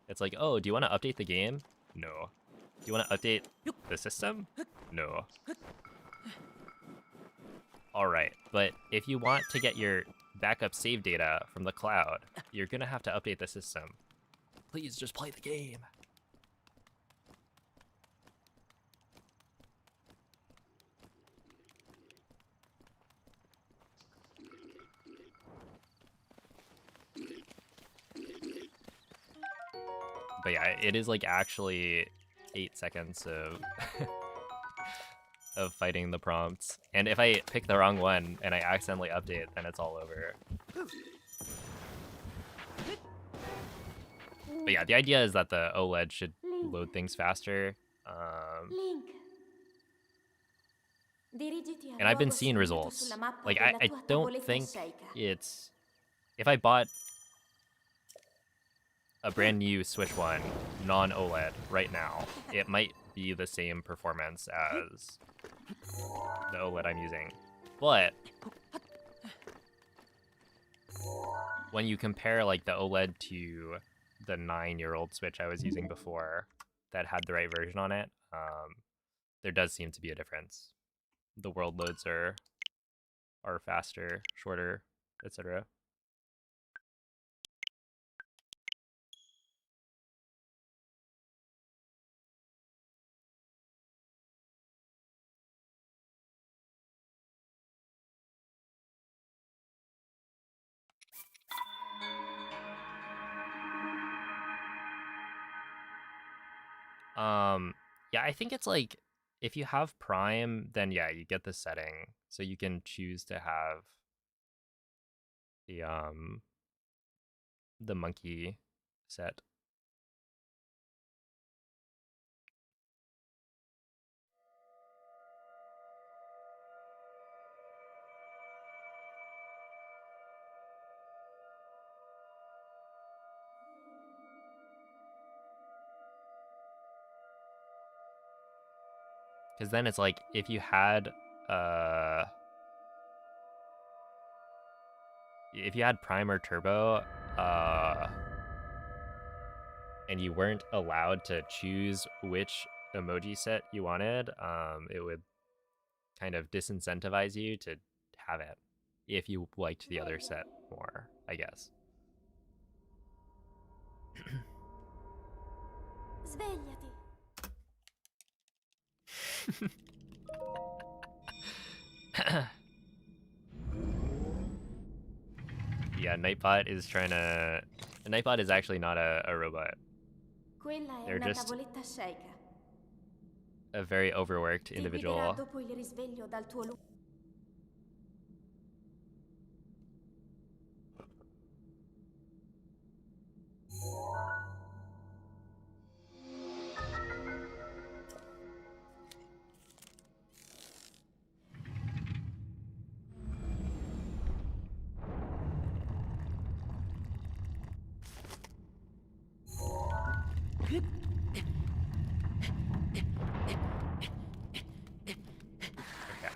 It's like, oh, do you want to update the game? No. Do you want to update the system? No. Alright, but if you want to get your backup save data from the cloud, you're gonna have to update the system. Please just play the game. But yeah, it is like actually 8 seconds of of fighting the prompts. And if I pick the wrong one and I accidentally update, then it's all over. But yeah, the idea is that the OLED should load things faster. Link. Dirigiti al And I've been logo seeing segnato results. sulla mappa Like, della I tua don't tavoletta think Shaker. it's... If I bought a brand new Switch 1 non-OLED right now, it might be the same performance as the OLED I'm using. But when you compare like the OLED to the 9-year-old Switch I was using before that had the right version on it, there does seem to be a difference. The world loads are faster, shorter, etc. Yeah, I think it's like, if you have Prime, then yeah, you get the setting. So you can choose to have the monkey set. Because then it's like, if you had Prime or Turbo, and you weren't allowed to choose which emoji set you wanted, it would kind of disincentivize you to have it if you liked the other set more, I guess. Svegliati. Yeah, Nightbot is trying to... Nightbot is actually not a robot. Quella è They're una just tavoletta Shaker. a very overworked Ti guiderà individual. dopo il risveglio dal tuo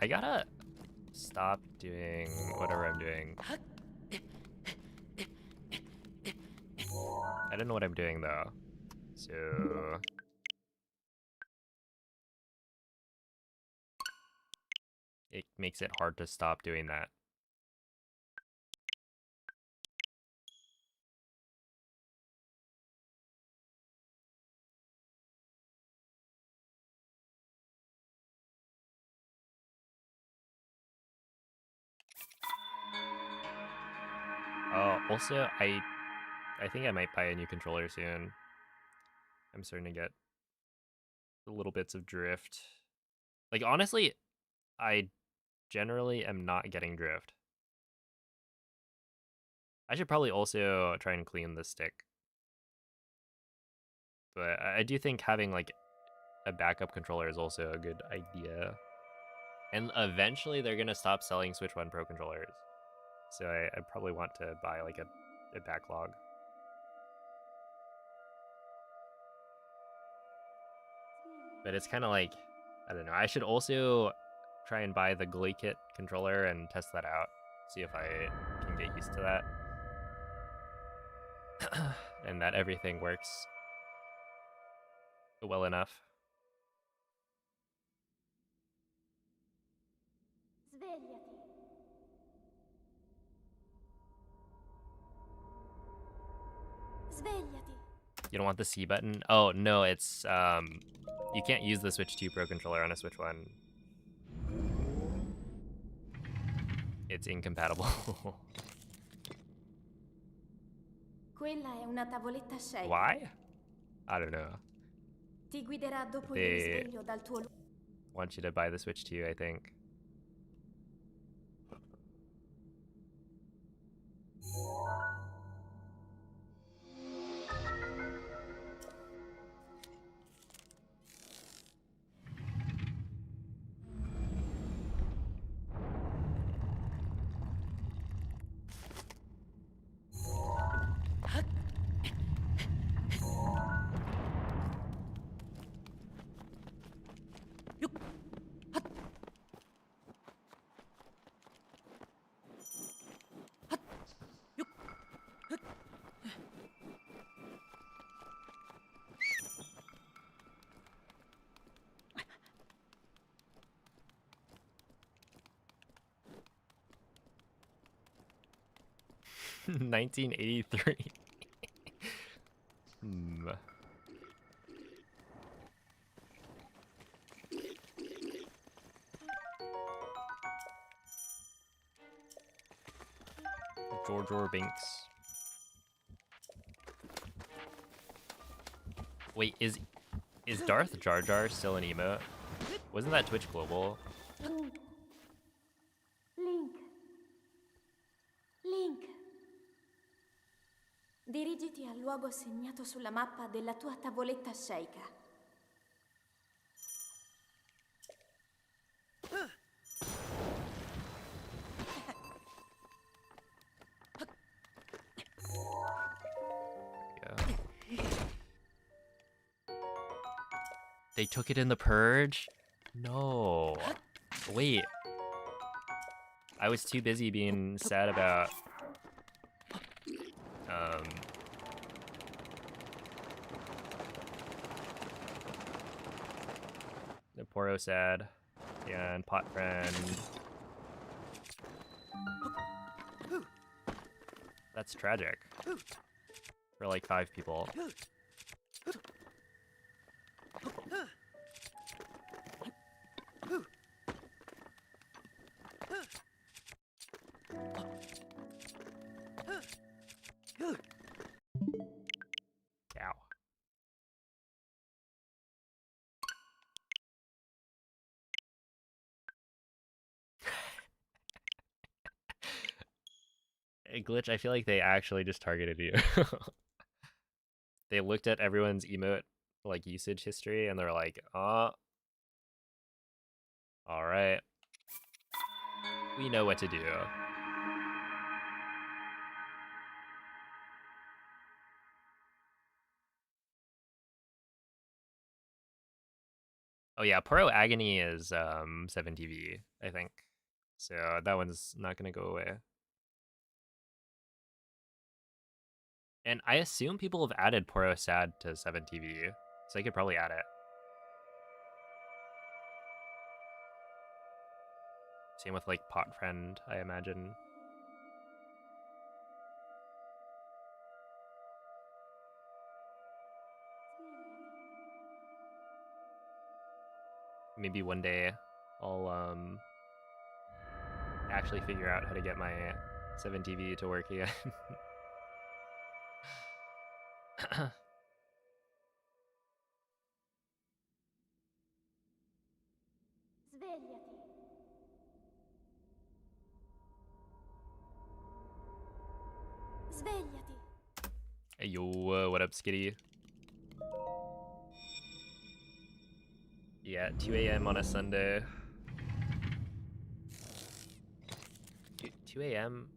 I gotta stop doing whatever I'm doing. I don't know what I'm doing though. So it makes it hard to stop doing that. Also, I think I might buy a new controller soon. I'm starting to get little bits of drift. Like, honestly, I generally am not getting drift. I should probably also try and clean the stick. But I do think having, like, a backup controller is also a good idea. And eventually they're gonna stop selling Switch 1 Pro controllers. So I probably want to buy, like, a backlog. But it's kind of like, I don't know. I should also try and buy the GlayKit controller and test that out. See if I can get used to that. And that everything works well enough. Svegliati. Svegliati. You don't want the C button? Oh, no, it's, you can't use the Switch 2 Pro controller on a Switch 1. It's incompatible. Quella è una tavoletta shake. Why? I don't know. Ti guiderà dopo il They risveglio dal tuo want you to buy the Switch 2, I think. $19.83. George Binks. Wait, is Darth Jar Jar still an emote? Wasn't that Twitch Global? Link. Link. Link. Dirigiti al luogo segnato sulla mappa della tua tavoletta shake. They took it in the purge? No. Wait. I was too busy being sad about the Poro sad and Pot Friend. That's tragic. For like 5 people. Ow. Glitch, I feel like they actually just targeted you. they looked at everyone's emote like usage history and they're like, all right, we know what to do. Oh yeah, Poro Agony is 7TV, I think. So that one's not gonna go away. And I assume people have added Poro Sad to 7TV, so I could probably add it. Same with like Pot Friend, I imagine. Maybe one day I'll actually figure out how to get my 7TV to work again. Svegliati. Svegliati. Hey yo, what up, Skitty? Yeah, 2 a.m. on a Sunday. 2 a.m.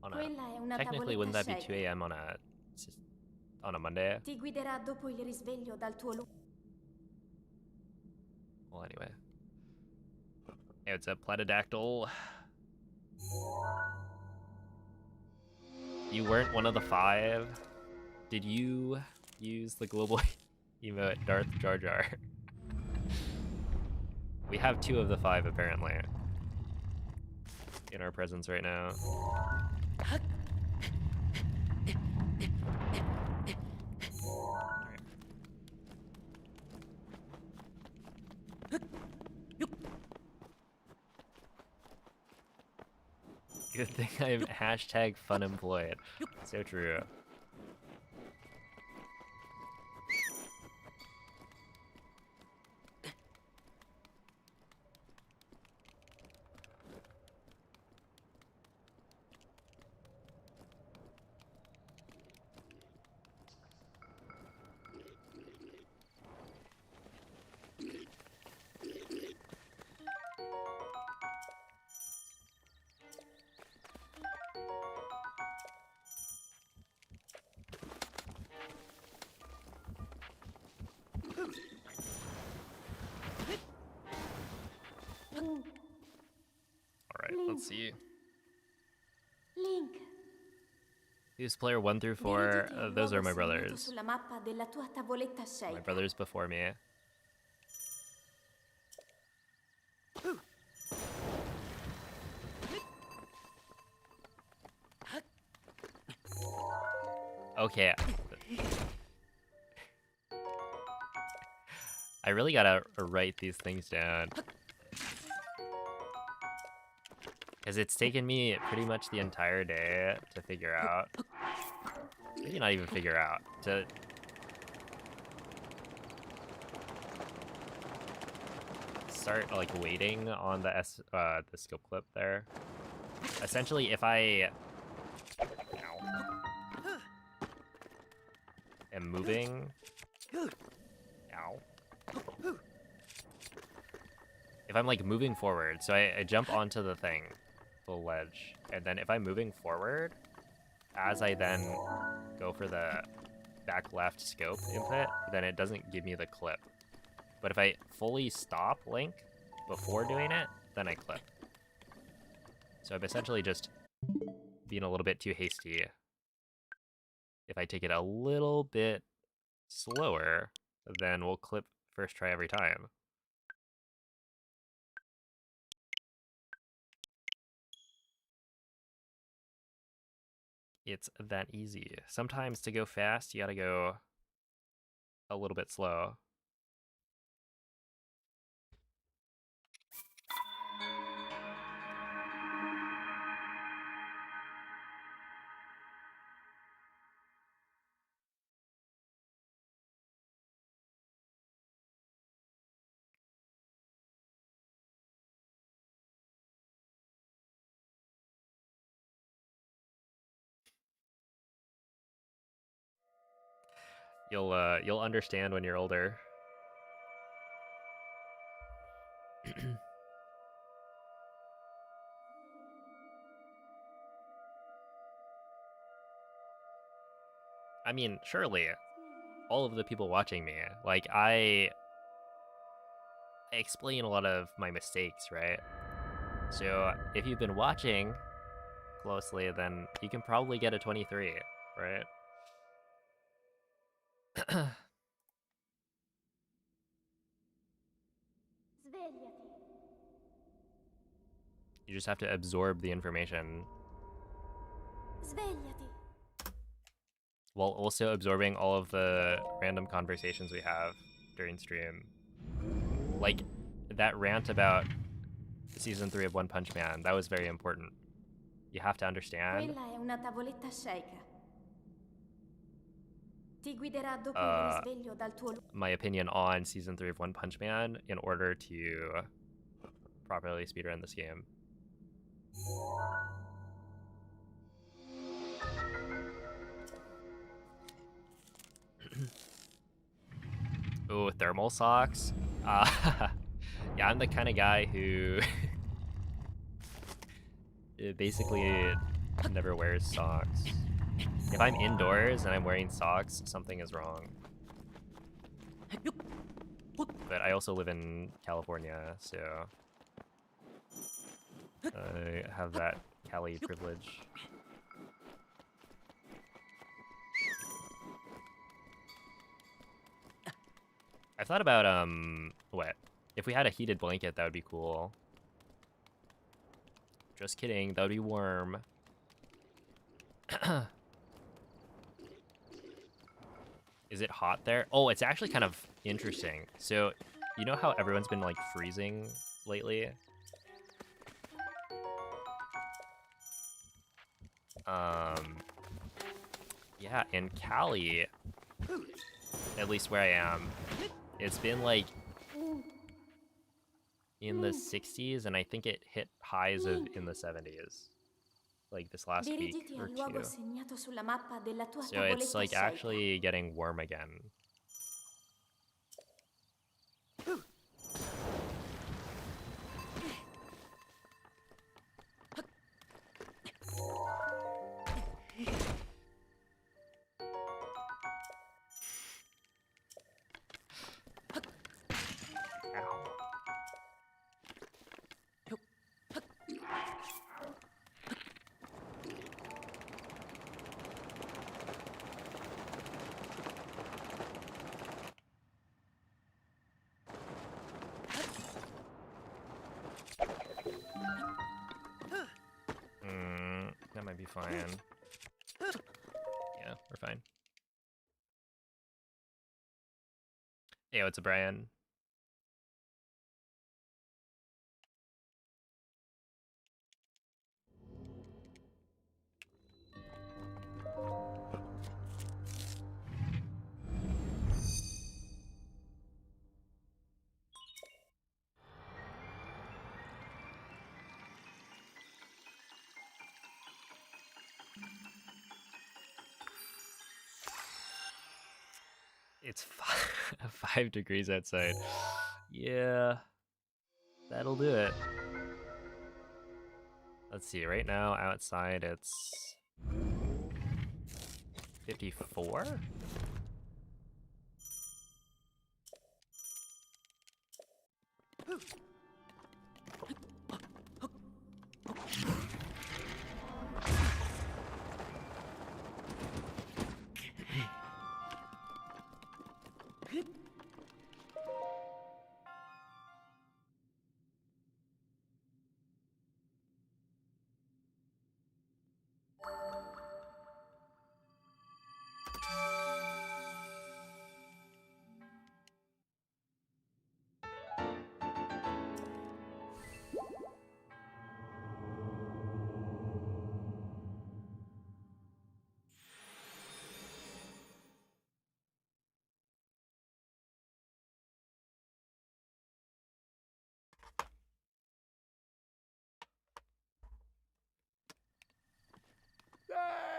on a... Quella è una Technically, tavoletta wouldn't that be 2 scelta. a.m. on a Monday? Ti guiderà dopo il risveglio dal tuo Well, anyway. Hey, what's up, Platydactyl? You weren't one of the 5. Did you use the global emote Darth Jar Jar? We have 2 of the 5 apparently in our presence right now. Good thing I'm hashtag funemployed. So true. Alright, let's see. Link. Who's player 1 through 4? Dirigiti a un Those are luogo my segnato brothers. sulla mappa della tua tavoletta scelta. My brothers before me. Okay. I really gotta write these things down. Because it's taken me pretty much the entire day to figure out. Maybe not even figure out. To start like waiting on the scope clip there. Essentially, if I am moving, if I'm like moving forward, so I jump onto the thing, the ledge, and then if I'm moving forward, as I then go for the back left scope input, then it doesn't give me the clip. But if I fully stop Link before doing it, then I clip. So I'm essentially just being a little bit too hasty. If I take it a little bit slower, then we'll clip first try every time. It's that easy. Sometimes to go fast, you gotta go a little bit slow. You'll understand when you're older. I mean, surely all of the people watching me, like I explain a lot of my mistakes, right? So if you've been watching closely, then you can probably get a 23, right? Svegliati. You just have to absorb the information Svegliati. while also absorbing all of the random conversations we have during stream. Like that rant about season 3 of One Punch Man, that was very important. You have to understand Quella è una tavoletta sceicca. Ti guiderà dopo il risveglio dal tuo my opinion on season 3 of One Punch Man in order to properly speedrun this game. Ooh, thermal socks. Yeah, I'm the kind of guy who basically never wears socks. If I'm indoors and I'm wearing socks, something is wrong. But I also live in California, so I have that Cali privilege. I thought about what? If we had a heated blanket, that would be cool. Just kidding, that would be warm. Is it hot there? Oh, it's actually kind of interesting. So, you know how everyone's been like freezing lately? Yeah, in Cali, at least where I am, it's been like in the 60s, and I think it hit highs of in the 70s, like this last week Dirigiti or al luogo two. segnato sulla mappa della tua So it's tavoletta like scelta. actually getting warm again. That might be fine. Yeah, we're fine. Hey, what's up, Brian? It's 5 degrees outside. Yeah, that'll do it. Let's see, right now outside it's 54?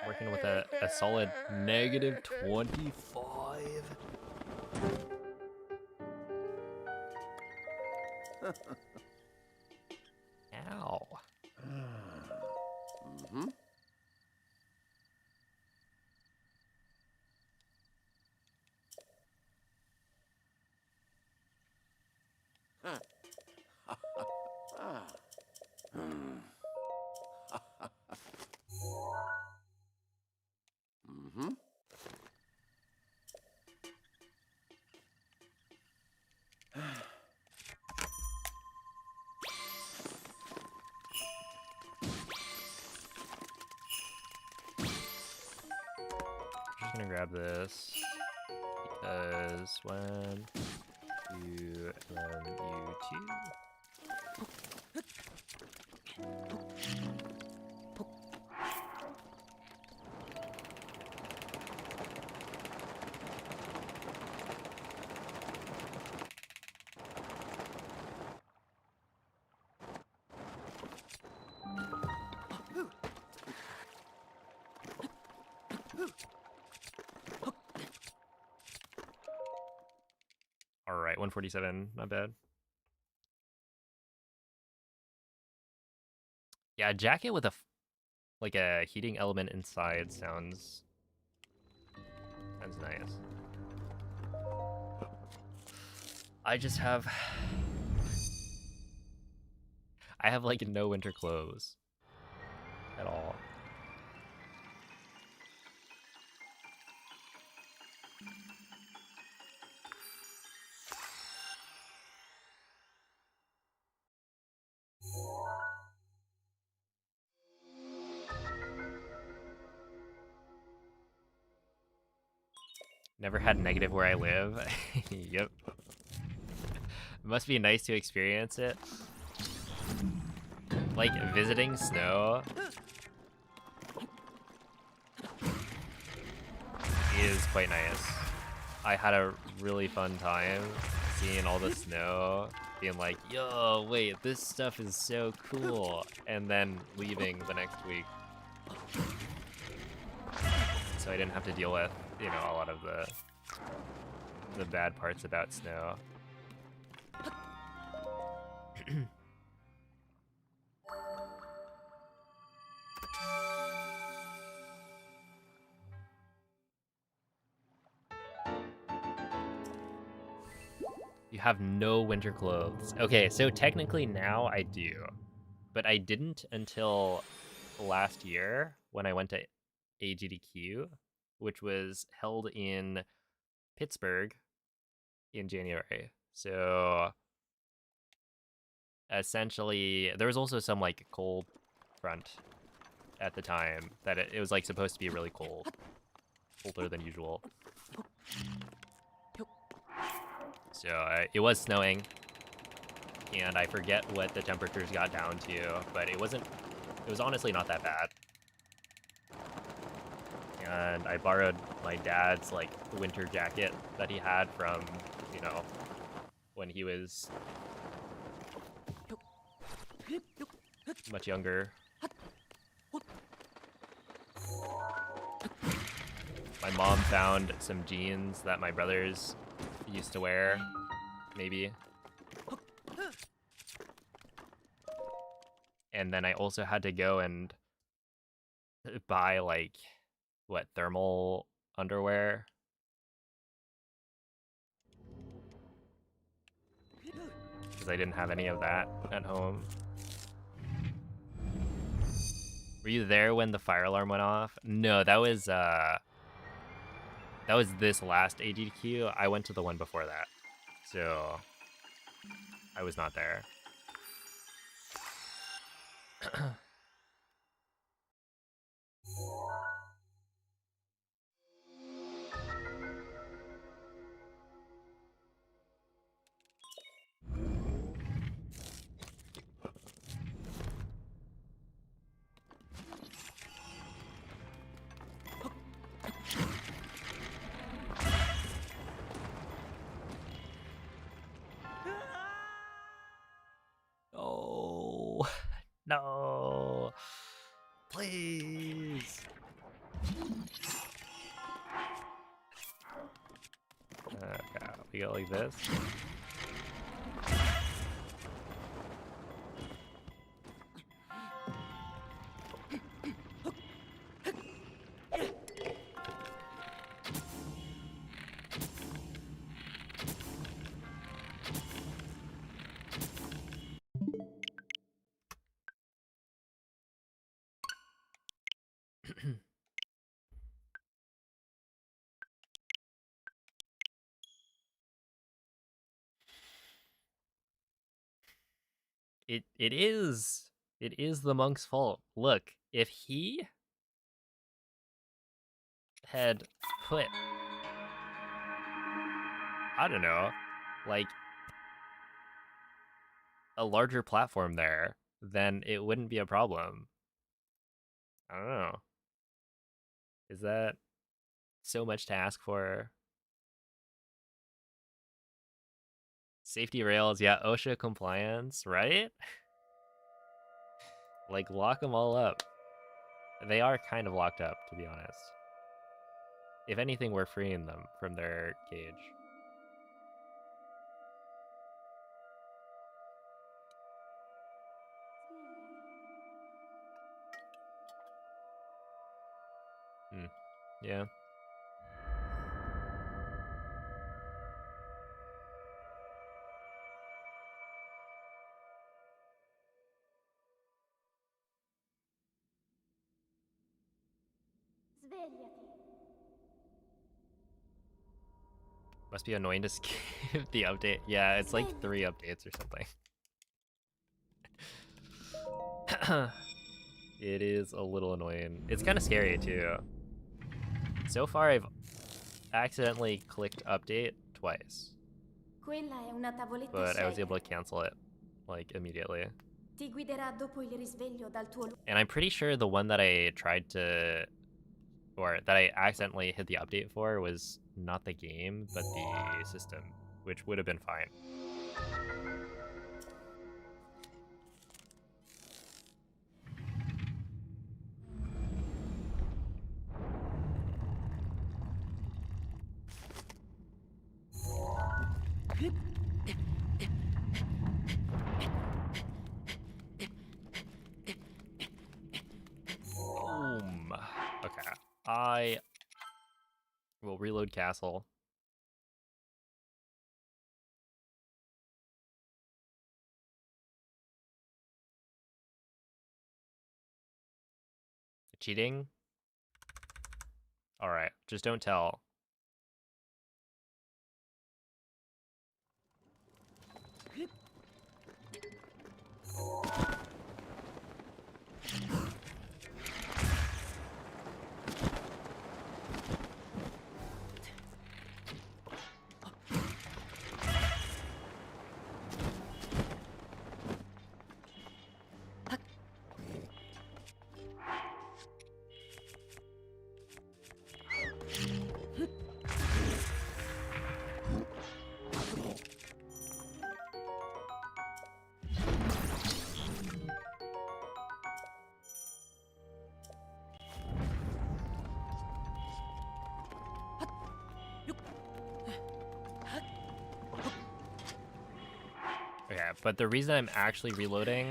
Working with a solid negative 25. Ow. Mm-hmm. Mm-hmm. Just gonna grab this because 1, 2, and then you 2. All right, 147, not bad. Yeah, a jacket with a like a heating element inside sounds nice. I just have I have like no winter clothes at all. Never had negative where I live. Yep. Must be nice to experience it. Like visiting snow is quite nice. I had a really fun time seeing all the snow, being like, yo, wait, this stuff is so cool, and then leaving the next week. So I didn't have to deal with, you know, a lot of the bad parts about snow. You have no winter clothes. Okay, so technically now I do, but I didn't until last year when I went to AGDQ, which was held in Pittsburgh in January. So essentially, there was also some like cold front at the time that it was like supposed to be really cold, colder than usual. So it was snowing, and I forget what the temperatures got down to, but it was honestly not that bad. And I borrowed my dad's like winter jacket that he had from, you know, when he was much younger. My mom found some jeans that my brothers used to wear, maybe. And then I also had to go and buy like, what, thermal underwear? Because I didn't have any of that at home. Were you there when the fire alarm went off? No, that was this last AGDQ. I went to the one before that, so I was not there. Oh, no. Please. go like this. It is the monk's fault. Look, if he had put, I don't know, like a larger platform there, then it wouldn't be a problem. I don't know. Is that so much to ask for? Safety rails, yeah, OSHA compliance, right? Like, lock them all up. They are kind of locked up, to be honest. If anything, we're freeing them from their cage. Yeah. Svegliati. Must be annoying to skip the update. Yeah, it's like 3 updates or something. It is a little annoying. It's kind of scary too. So far, I've accidentally clicked update twice, Quella è una tavoletta but I was scelta. able to cancel it like immediately. Ti guiderà dopo il risveglio dal tuo And I'm pretty sure the one that I tried to, or that I accidentally hit the update for was not the game, but the system, which would have been fine. Boom. Okay. I will reload castle. Cheating? Alright, just don't tell. Okay, but the reason I'm actually reloading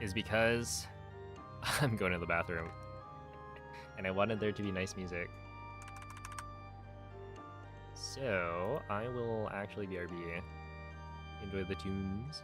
is because I'm going to the bathroom and I wanted there to be nice music. So I will actually BRB. Enjoy the tunes.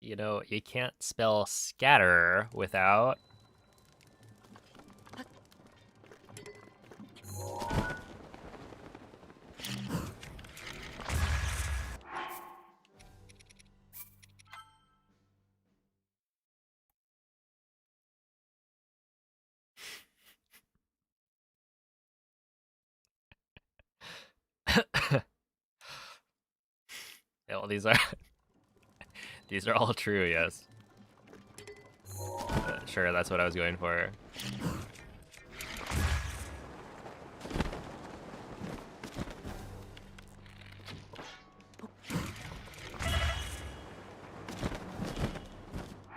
You know, you can't spell scatter without... Yeah, well, these are these are all true, yes. Sure, that's what I was going for.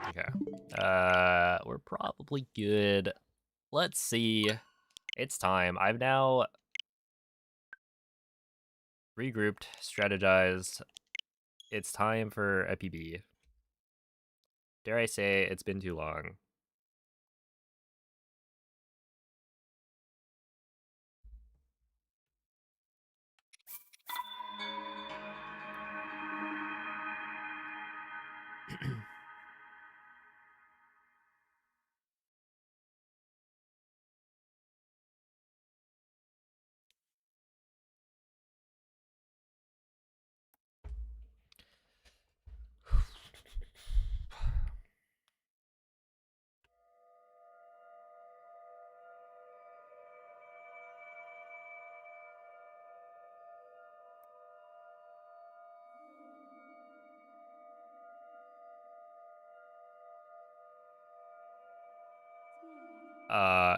Okay. We're probably good. Let's see. It's time. I've now regrouped, strategized. It's time for a PB. Dare I say, it's been too long.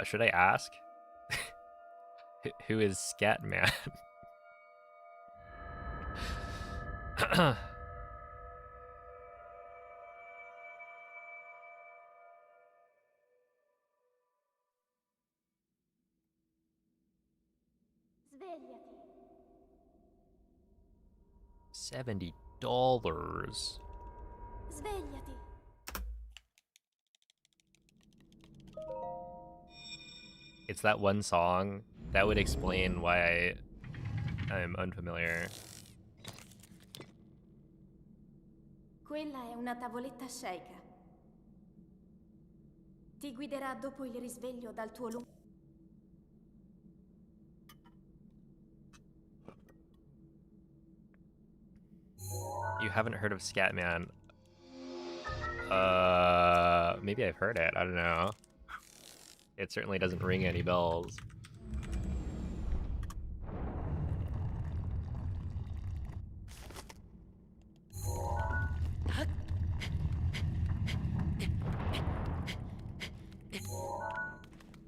Should I ask? Who is Scatman? Svegliati. $70. Svegliati. It's that one song that would explain why I'm unfamiliar. Quella è una tavoletta sceicca. Ti guiderà dopo il risveglio dal tuo lungo... You haven't heard of Scatman? Maybe I've heard it. I don't know. It certainly doesn't ring any bells.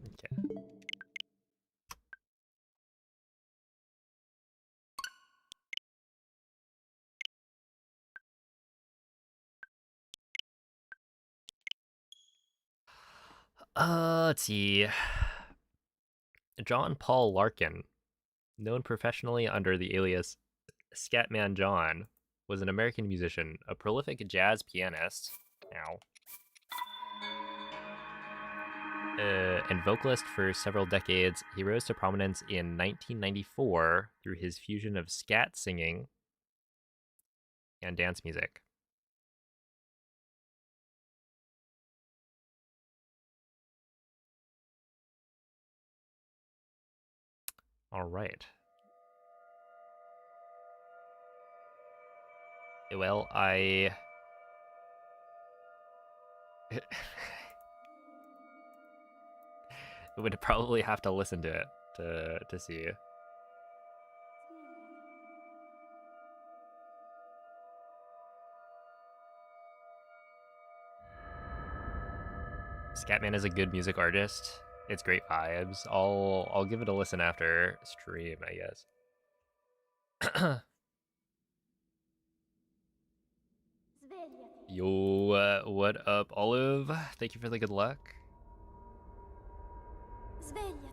Okay. Let's see. John Paul Larkin, known professionally under the alias Scatman John, was an American musician, a prolific jazz pianist, and vocalist for several decades. He rose to prominence in 1994 through his fusion of scat singing and dance music. All right. Well, I would probably have to listen to it to see. Scatman is a good music artist. It's great vibes. I'll give it a listen after stream, I guess. Svegliati. Yo, what up, Olive? Thank you for the good luck. Svegliati.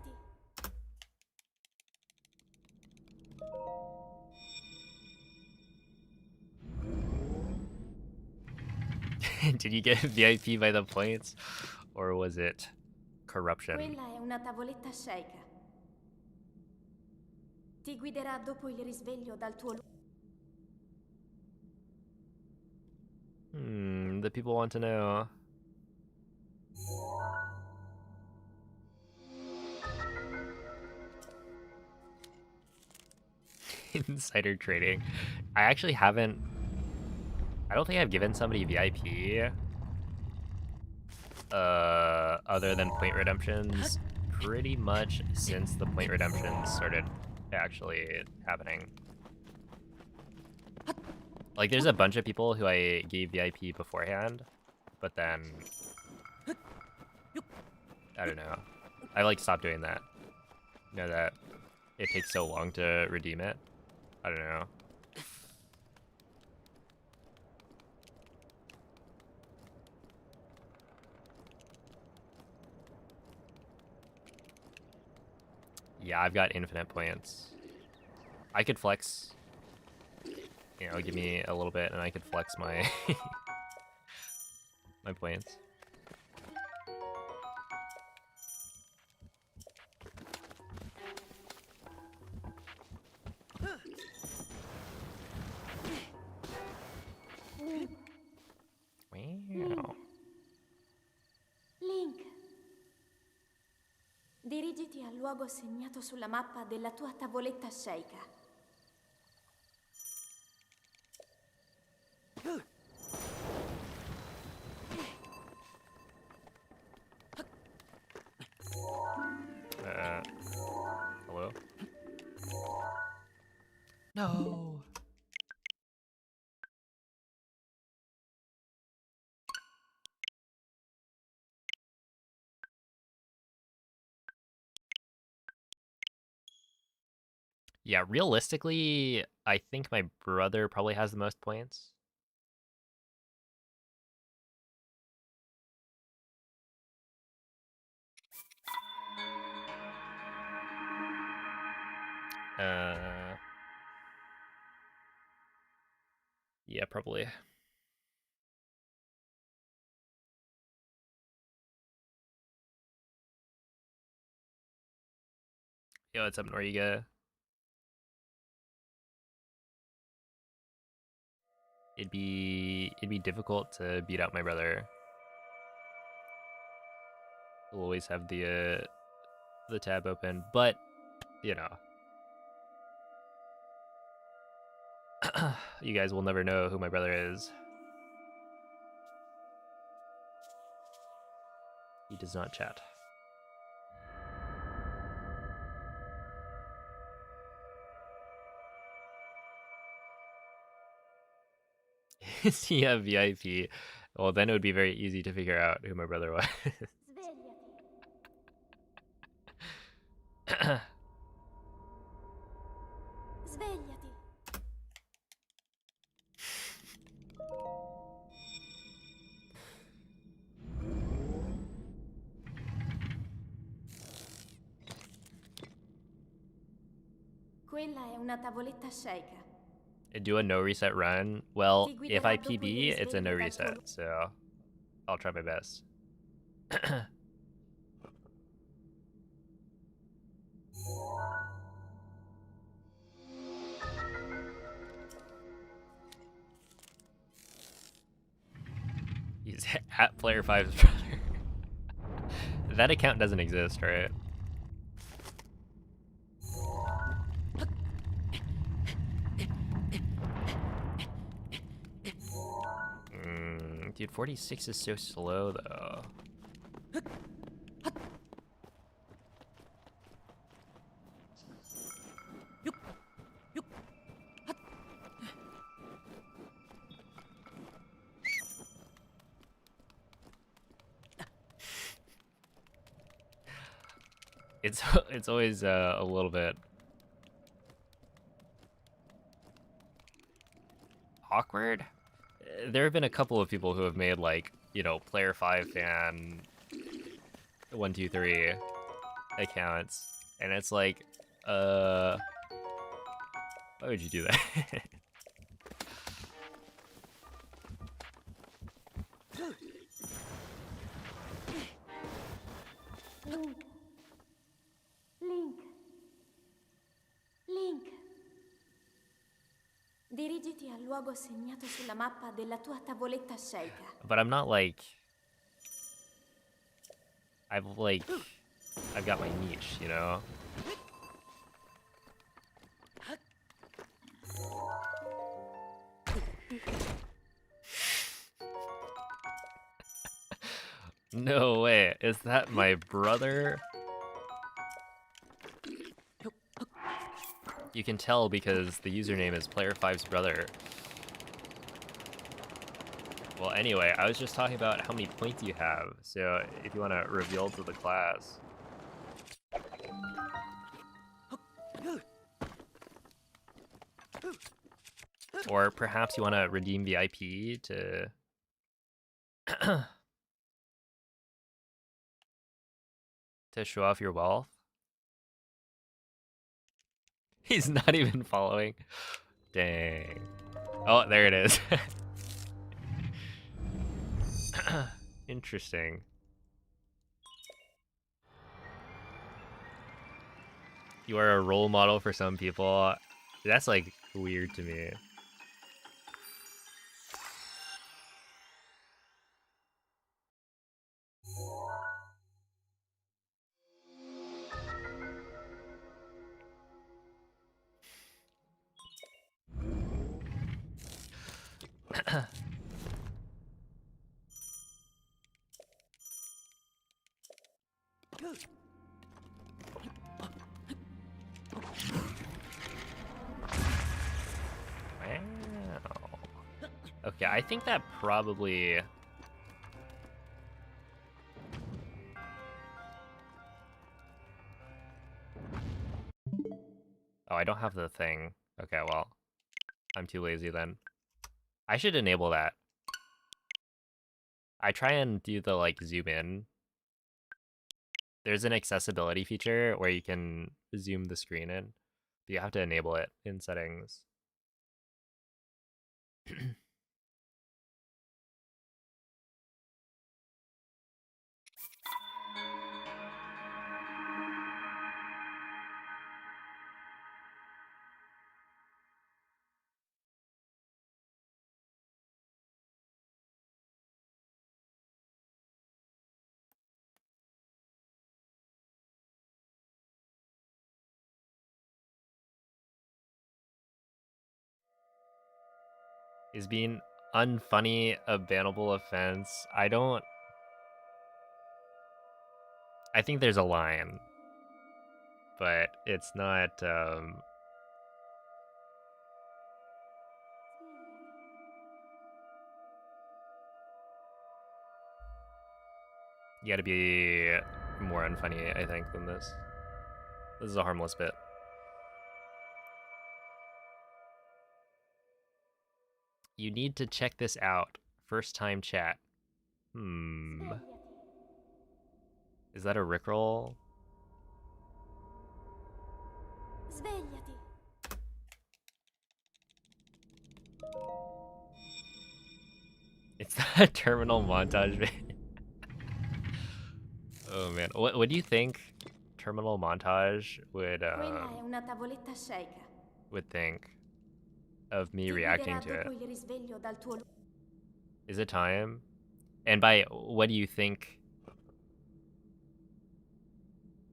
Did you get VIP by the points? Or was it corruption? Quella è una tavoletta sceicca. Ti guiderà dopo il risveglio dal tuo... on, the people want to know. Insider trading. I actually haven't... I don't think I've given somebody VIP other than point redemptions pretty much since the point redemptions started actually happening. Like, there's a bunch of people who I gave VIP beforehand, but then... I don't know. I, like, stopped doing that. You know that it takes so long to redeem it? I don't know. Yeah, I've got infinite points. I could flex... You know, give me a little bit and I could flex my my points. Wow. Link. Dirigiti al luogo segnato sulla mappa della tua tavoletta sceicca. Hello? No! Yeah, realistically, I think my brother probably has the most points. Yeah, probably. Yo, what's up, Noriga? It'd be difficult to beat out my brother. He'll always have the tab open, but you know, you guys will never know who my brother is. He does not chat. Is he a VIP? Well, then it would be very easy to figure out who my brother was. Svegliati. Svegliati. Quella è una tavoletta sceicca. Do a no reset run. Well, Ti if guiderà I dopo il PB, it's a no risveglio dal tuo reset, so I'll try my best. He's at player 5's brother. That account doesn't exist, right? Dude, 46 is so slow, though. It's always a little bit awkward. There have been a couple of people who have made, like, you know, player 5 fan 123 accounts, and it's like, why would you do that? Link. Link. Link. Dirigiti al luogo segnato sulla mappa della tua tavoletta scelta. But I'm not like... I've got my niche, you know? No way, is that my brother? You can tell because the username is Player5's brother. Well, anyway, I was just talking about how many points you have, so if you want to reveal to the class. Or perhaps you want to redeem VIP to... to show off your wealth. He's not even following. Dang. Oh, there it is. Interesting. You are a role model for some people. That's like weird to me. Wow. Okay, I think that probably... Oh, I don't have the thing. Okay, well, I'm too lazy then. I should enable that. I try and do the, like, zoom in. There's an accessibility feature where you can zoom the screen in. But you have to enable it in settings. Is being unfunny a bannable offense? I think there's a line, but it's not, you gotta be more unfunny, I think, than this. This is a harmless bit. You need to check this out. First time chat. Is that a Rickroll? Svegliati. It's that terminal montage video. Oh man, what do you think terminal montage would Quella è una tavoletta scelta. would think of me Ti reacting guiderà to it? dopo il risveglio dal tuo... Is it time? And by what do you think?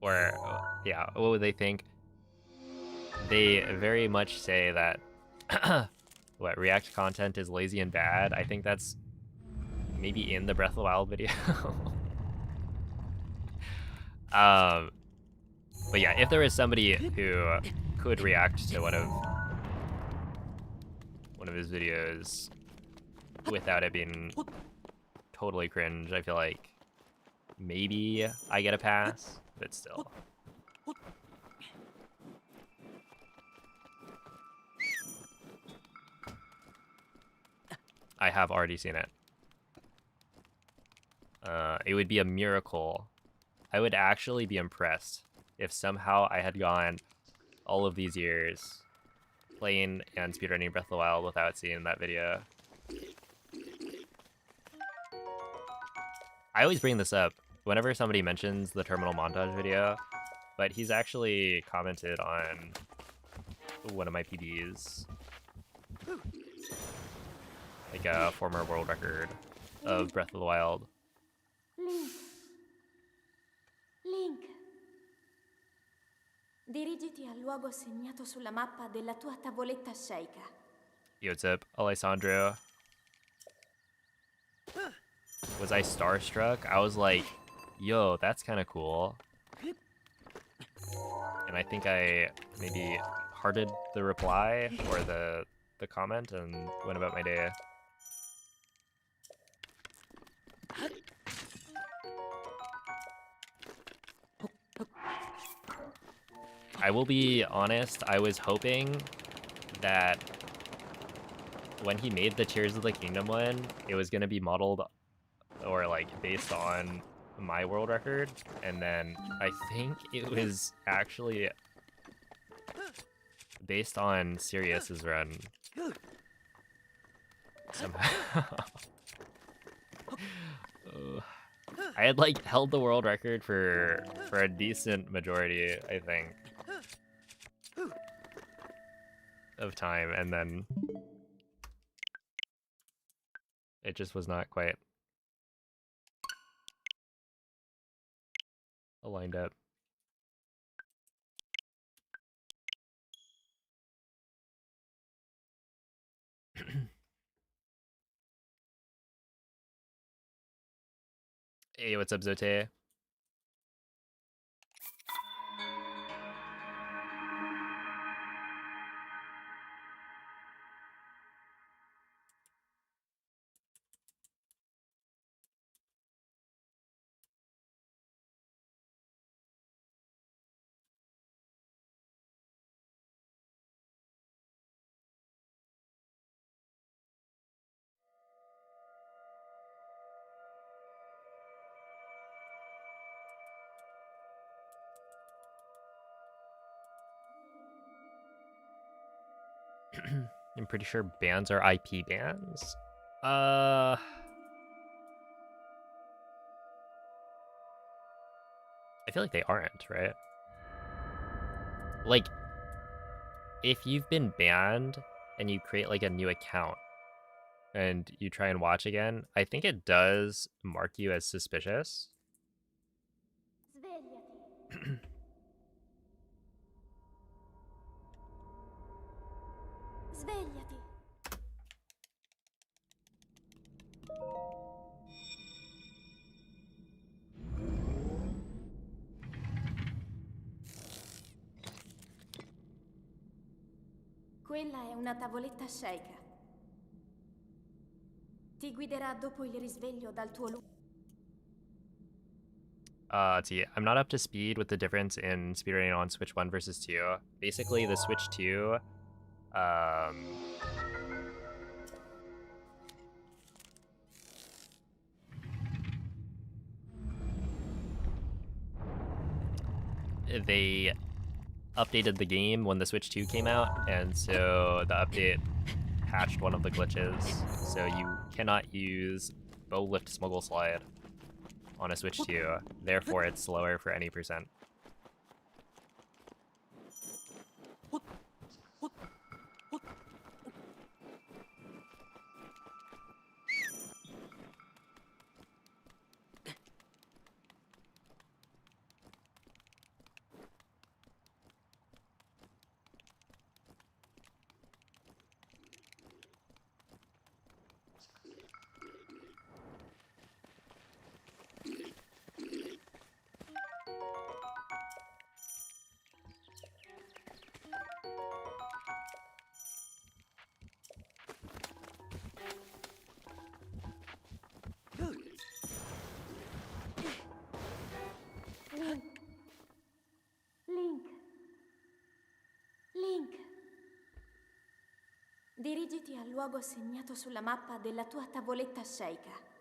Or yeah, what would they think? They very much say that what React content is lazy and bad. I think that's maybe in the Breath of the Wild video. But yeah, if there is somebody who could react to one of his videos without it being totally cringe, I feel like maybe I get a pass, but still. I have already seen it. It would be a miracle. I would actually be impressed if somehow I had gone all of these years playing and speedrunning Breath of the Wild without seeing that video. I always bring this up whenever somebody mentions the terminal montage video, but he's actually commented on one of my PBs Like a former world record of Breath of the Wild. Link. Link. Dirigiti al luogo segnato sulla mappa della tua tavoletta sceicca. Yo, what's up, Alessandro? Was I starstruck? I was like, yo, that's kind of cool. And I think I maybe hearted the reply or the comment and went about my day. I will be honest, I was hoping that when he made the Tears of the Kingdom one, it was going to be modeled or like based on my world record, and then I think it was actually based on Sirius's run somehow. I had like held the world record for a decent majority, I think, of time, and then it just was not quite aligned up. Hey, what's up, Zote? I'm pretty sure bans are IP bans. I feel like they aren't, right? Like, if you've been banned and you create like a new account and you try and watch again, I think it does mark you as suspicious. Svegliati. Svegliati. Quella è una tavoletta sceicca. Ti guiderà dopo il risveglio dal tuo luogo. Let's see. I'm not up to speed with the difference in speedrunning on Switch 1 versus 2. Basically, the Switch 2, they updated the game when the Switch 2 came out, and so the update patched one of the glitches, so you cannot use Bow Lift Smuggle Slide on a Switch 2, therefore it's slower for any percent. Link. Link. Link. Dirigiti al luogo segnato sulla mappa della tua tavoletta sceicca.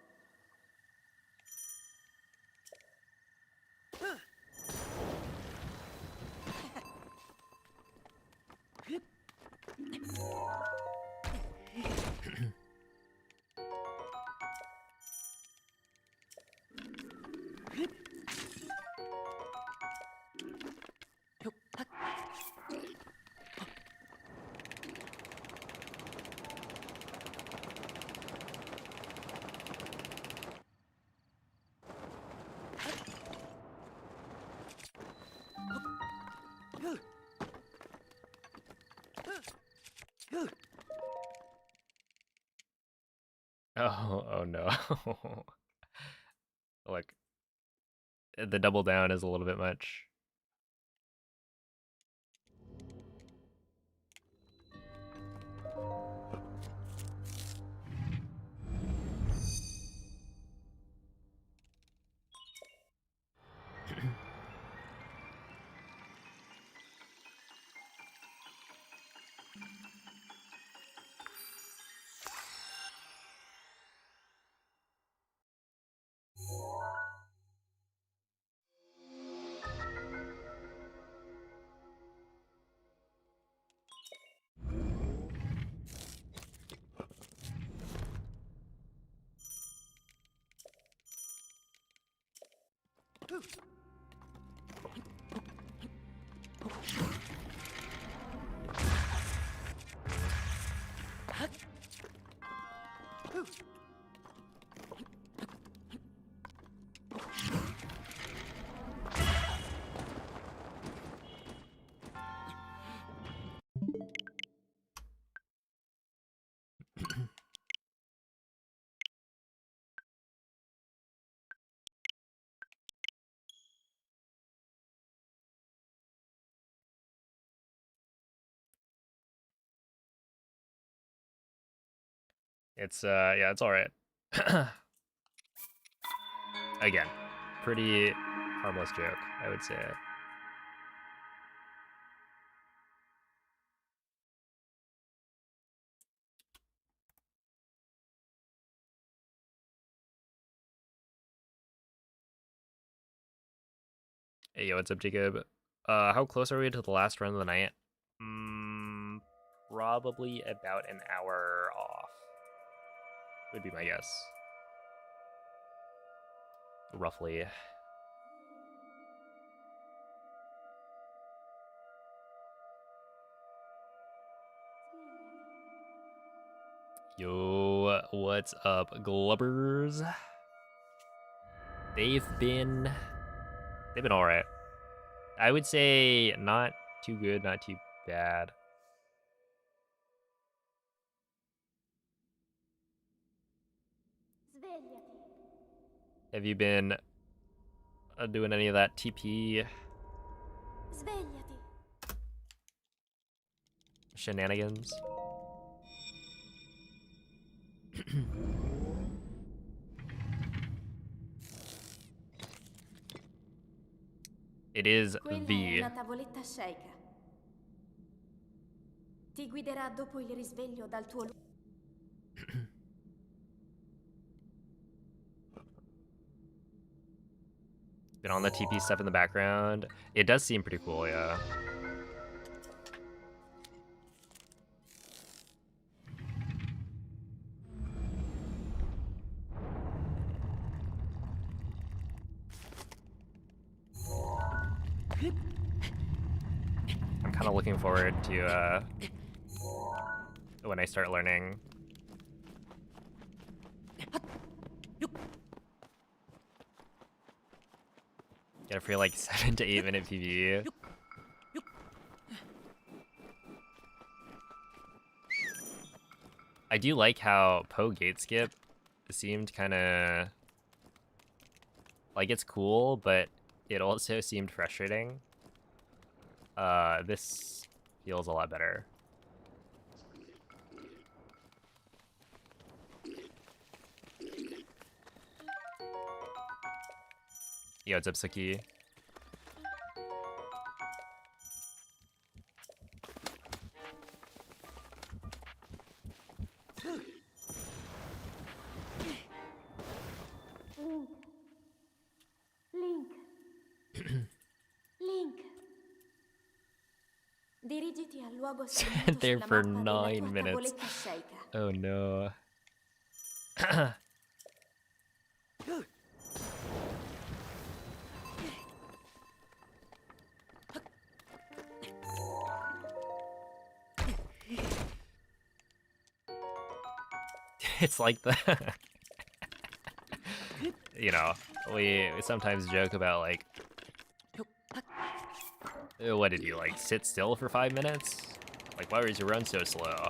Oh no. Look, the double down is a little bit much. It's yeah, it's all right. Again, pretty harmless joke, I would say. Hey, yo, what's up, Jacob? How close are we to the last run of the night? Probably about an hour off. Would be my guess. Roughly. Yo, what's up, Glubbers? They've been all right. I would say not too good, not too bad. Svegliati. Have you been doing any of that TP Svegliati. shenanigans? It is Quella è the una tavoletta sceicca. Ti guiderà dopo il risveglio dal tuo been on the TP stuff in the background. It does seem pretty cool, yeah. I'm kind of looking forward to when I start learning. Get a free like 7 to 8 minute PvE. I do like how Poe gate skip seemed kind of like it's cool, but it also seemed frustrating. This feels a lot better. Yo, what's up, Suki? Link. Link. Dirigiti al luogo segnato There sulla for mappa della 9 tua minutes. tavoletta sceicca. Oh no. It's like the you know, we sometimes joke about like what did you like sit still for 5 minutes? Like why was your run so slow?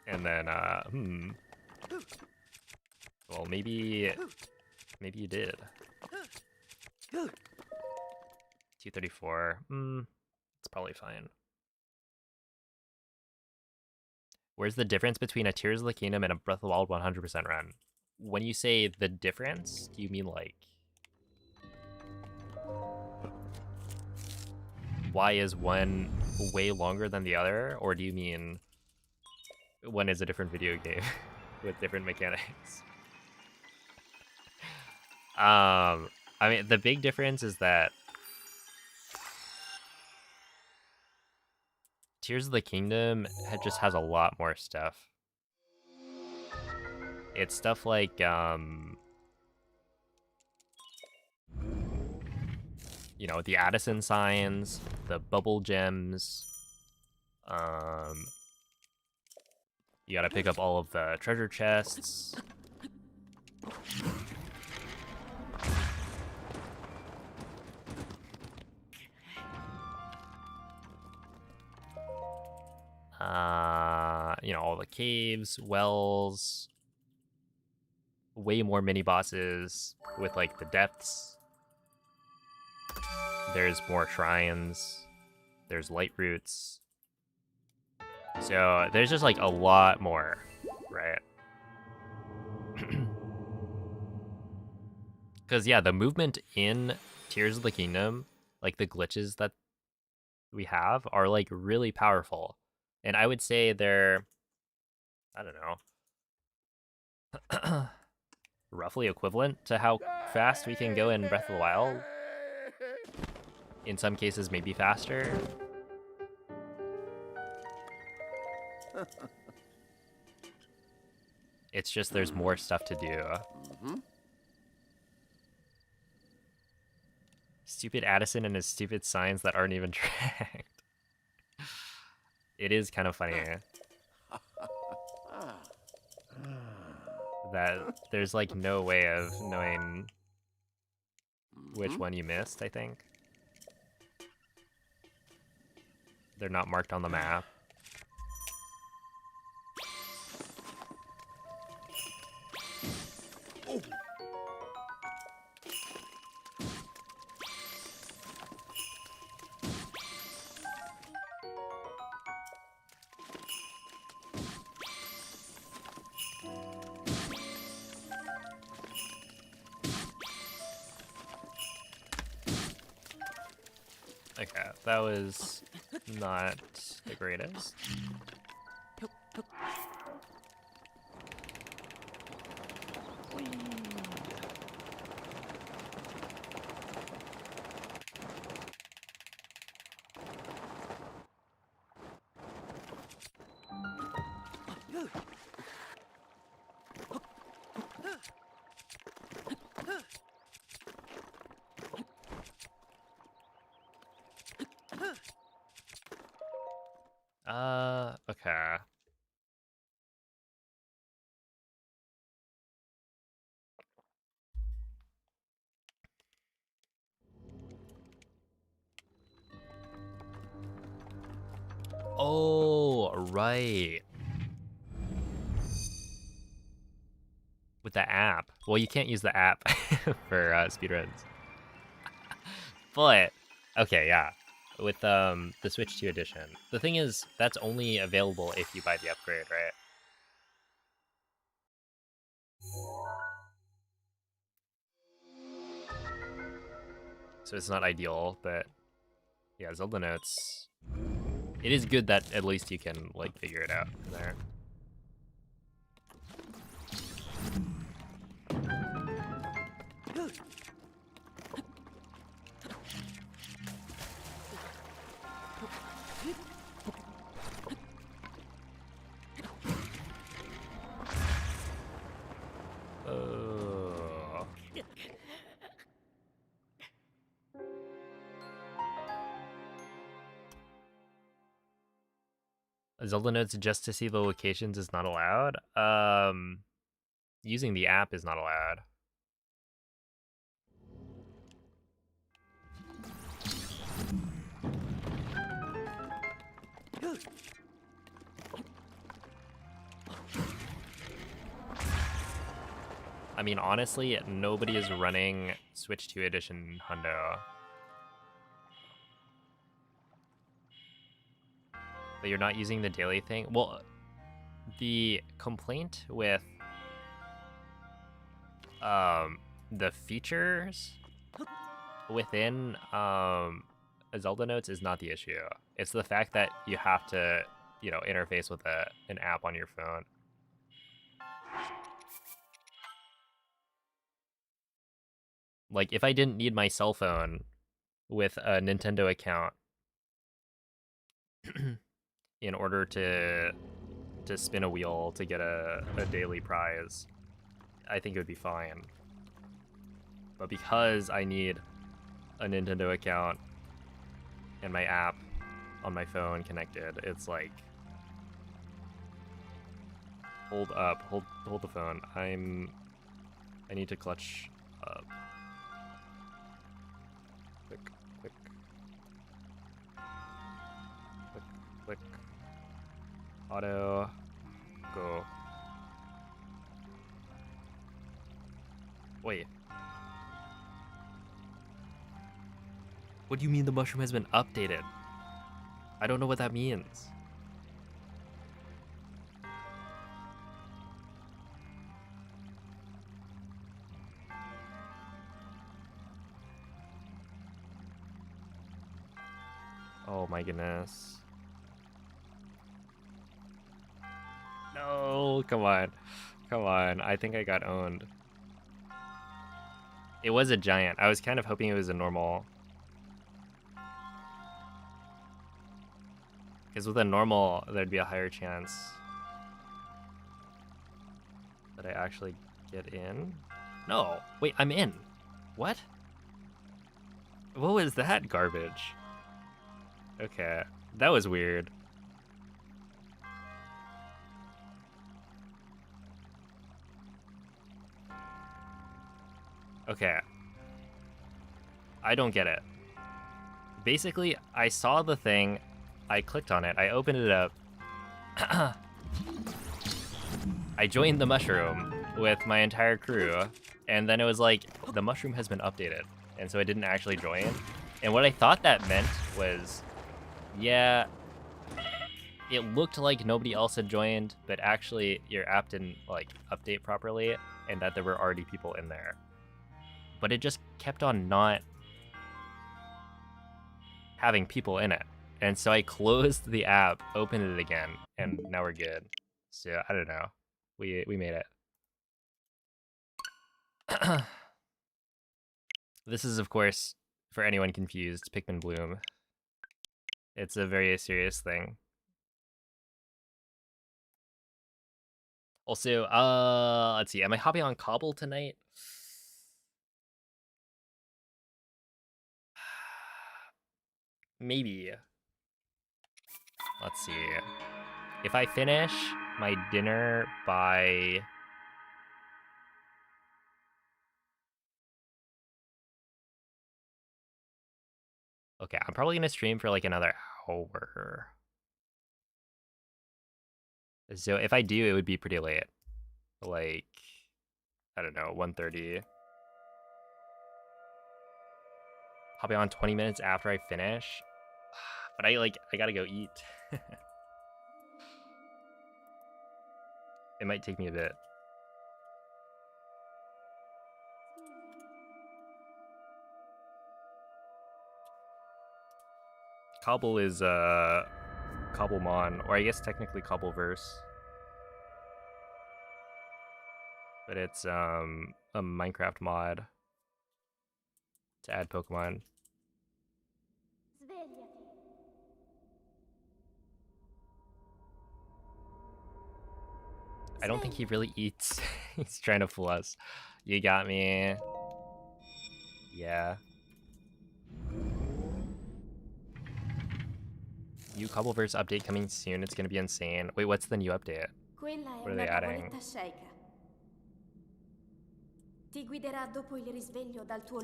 And then, well, maybe you did. 234. It's probably fine. Where's the difference between a Tears of the Kingdom and a Breath of the Wild 100% run? When you say the difference, do you mean like why is one way longer than the other, or do you mean one is a different video game with different mechanics? I mean, the big difference is that Tears of the Kingdom just has a lot more stuff. It's stuff like, you know, the Addison signs, the bubble gems. You gotta pick up all of the treasure chests. You know, all the caves, wells, way more mini bosses with like the depths. There's more shrines. There's light roots. So there's just like a lot more, right? Because yeah, the movement in Tears of the Kingdom, like the glitches that we have, are like really powerful. And I would say they're, I don't know, roughly equivalent to how fast we can go in Breath of the Wild. In some cases, maybe faster. It's just there's more stuff to do. Stupid Addison and his stupid signs that aren't even tracked. It is kind of funny that there's like no way of knowing which one you missed, I think. They're not marked on the map. Okay, that was not the greatest. Okay. Oh, right. With the app. Well, you can't use the app for speedruns. But, okay, yeah. With the Switch 2 edition. The thing is, that's only available if you buy the upgrade, right? So it's not ideal, but yeah, Zelda Notes. It is good that at least you can like figure it out there. Oh. Zelda Notes just to see the locations is not allowed. Using the app is not allowed. mean, honestly, nobody is running Switch 2 Edition Hundo. But you're not using the daily thing? Well, the complaint with the features within Zelda Notes is not the issue. It's the fact that you have to, you know, interface with an app on your phone. Like, if I didn't need my cell phone with a Nintendo account in order to spin a wheel to get a daily prize, I think it would be fine. But because I need a Nintendo account and my app on my phone connected, it's like, hold up, hold the phone. I need to clutch up. Click, click, click, click. Auto, go. Wait. What do you mean the mushroom has been updated? I don't know what that means. Oh my goodness. No, come on. Come on. I think I got owned. It was a giant. I was kind of hoping it was a normal. Because with a normal, there'd be a higher chance that I actually get in. No, wait, I'm in. What? What was that garbage? Okay, that was weird. Okay. I don't get it. Basically, I saw the thing, I clicked on it, I opened it up. I joined the mushroom with my entire crew, and then it was like, the mushroom has been updated. And so I didn't actually join. And what I thought that meant was, yeah, it looked like nobody else had joined, but actually your app didn't like update properly, and that there were already people in there. But it just kept on not having people in it. And so I closed the app, opened it again, and now we're good. So I don't know. We made it. This is, of course, for anyone confused, Pikmin Bloom. It's a very serious thing. Also, let's see. Am I hopping on Cobble tonight? Maybe. Let's see. If I finish my dinner by... Okay, I'm probably gonna stream for like another hour. So if I do, it would be pretty late. Like, I don't know, 1:30. Hopping on 20 minutes after I finish. But I gotta go eat. It might take me a bit. Cobble is Cobblemon, or I guess technically Cobbleverse. But it's a Minecraft mod to add Pokemon. I don't think he really eats. He's trying to fool us. You got me. Yeah. New Cobbleverse update coming soon. It's gonna be insane. Wait, what's the new update? What are they adding? Ti guiderà dopo il risveglio dal tuo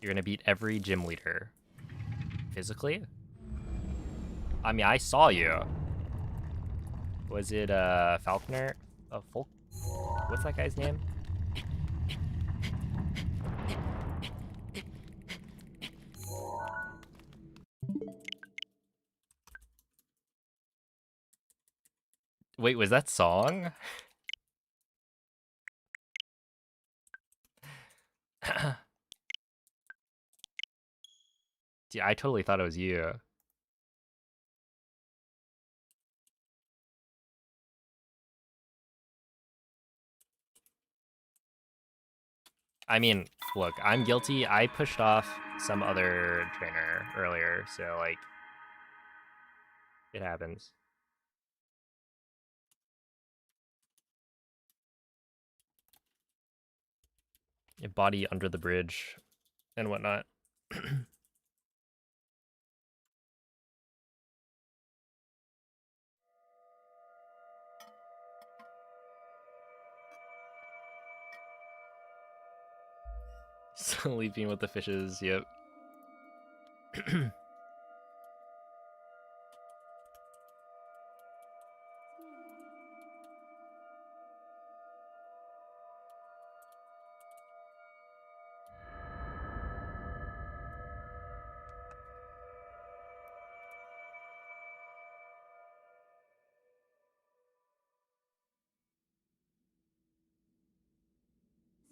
You're gonna beat every gym leader. Physically? I mean, I saw you. Was it, Falconer? Folk? What's that guy's name? Wait, was that song? Dude, I totally thought it was you. I mean, look, I'm guilty. I pushed off some other trainer earlier, so, like, it happens. Body under the bridge and whatnot. Sleeping with the fishes, yep.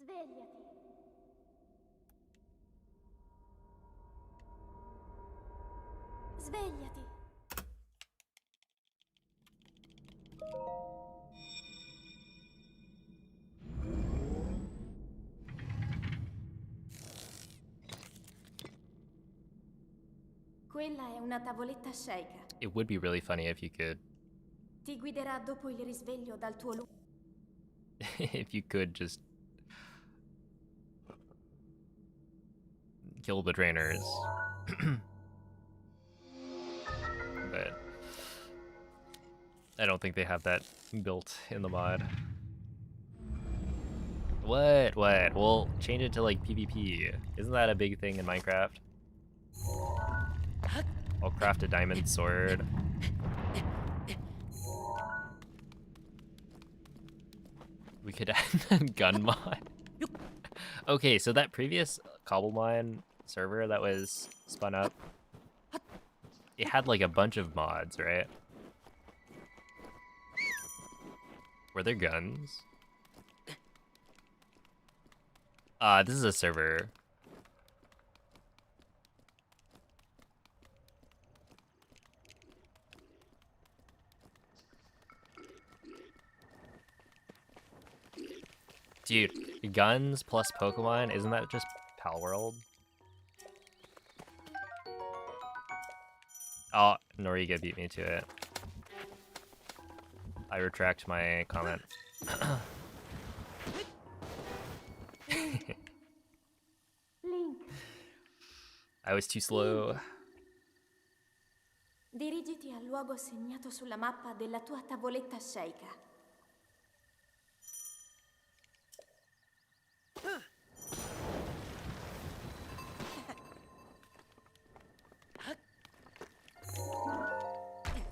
Svegliati. Svegliati. Quella è una tavoletta sceicca. It would be really funny if you could Ti guiderà dopo il risveglio dal tuo if you could just kill the trainers. But I don't think they have that built in the mod. What? We'll change it to, like, PvP. Isn't that a big thing in Minecraft? I'll craft a diamond sword. We could add a gun mod. Okay, so that previous cobble mine server that was spun up, it had, like, a bunch of mods, right? Were there guns? This is a server. Dude, guns plus Pokemon, isn't that just Pal World? Oh, Noriga beat me to it. I retract my comment. Link. I was too slow. Dirigiti al luogo segnato sulla mappa della tua tavoletta sceicca.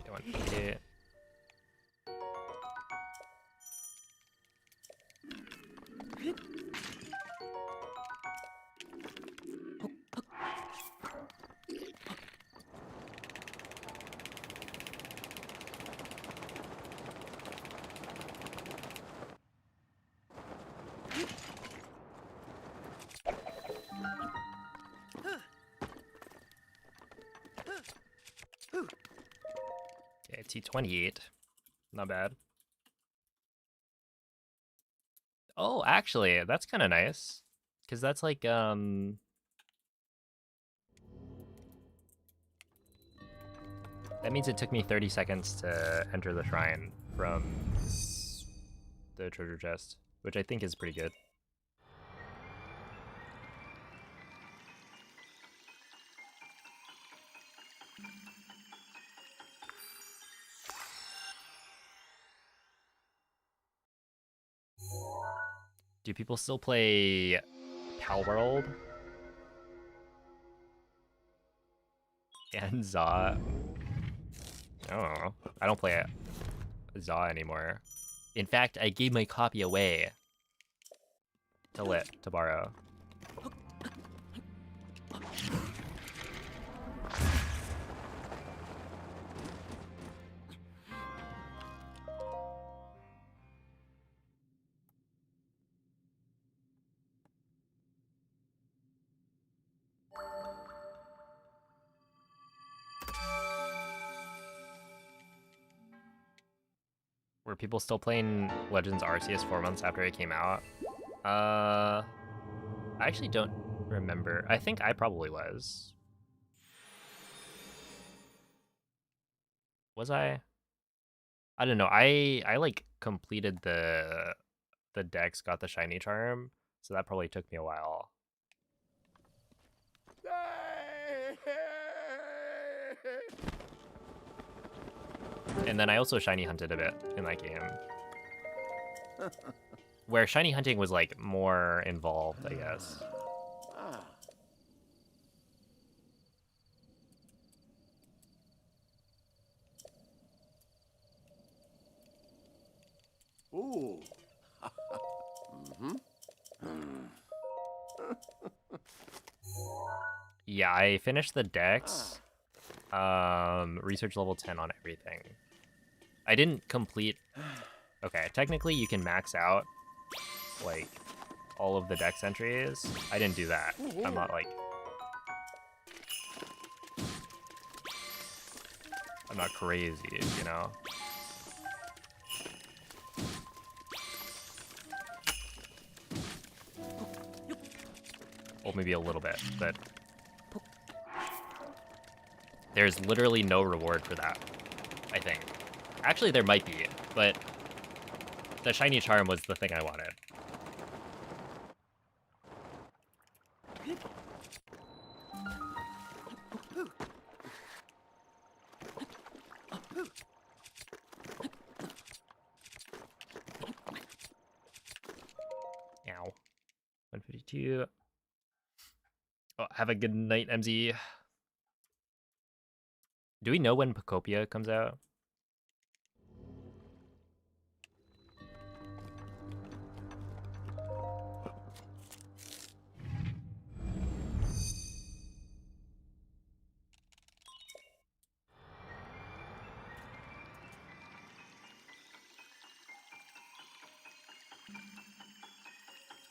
Don't want to eat it. Okay, T28. Not bad. Oh, actually, that's kind of nice. Because that's like, that means it took me 30 seconds to enter the shrine from the treasure chest, which I think is pretty good. Do people still play Pal World? And Zaw. Oh, I don't play Zaw anymore. In fact, I gave my copy away to Lit to borrow. Were people still playing Legends Arceus 4 months after it came out? I actually don't remember. I think I probably was. Was I? I don't know. I like completed the decks, got the shiny charm, so that probably took me a while. And then I also shiny hunted a bit in that game. Where shiny hunting was like more involved, I guess. Ooh. Yeah, I finished the decks. Research level 10 on everything. I didn't complete... Okay, technically you can max out, like, all of the dex entries. I didn't do that. I'm not, like... I'm not crazy, you know? Well, maybe a little bit, but... There's literally no reward for that, I think. Actually, there might be, but the shiny charm was the thing I wanted. Ow. 152. Oh, have a good night, MZ. Do we know when Pocopia comes out?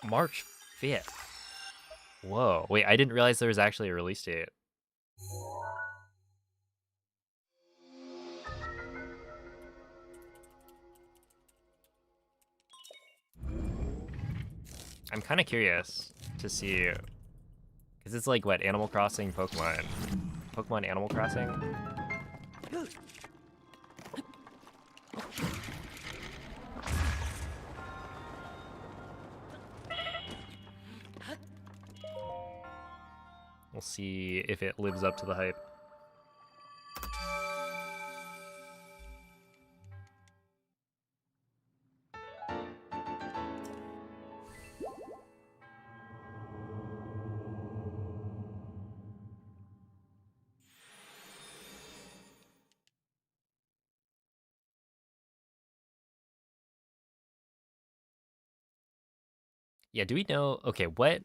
March 5th. Whoa. Wait, I didn't realize there was actually a release date. I'm kind of curious to see, because it's like, what, Animal Crossing, Pokemon? Pokemon Animal Crossing? We'll see if it lives up to the hype. Yeah, do we know, okay, what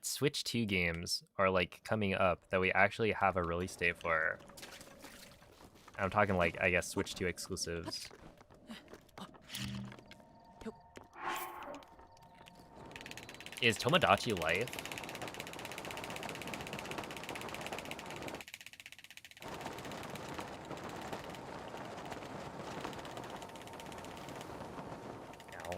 Switch 2 games are like coming up that we actually have a release date for? I'm talking like, I guess, Switch 2 exclusives. Is Tomodachi Life? No.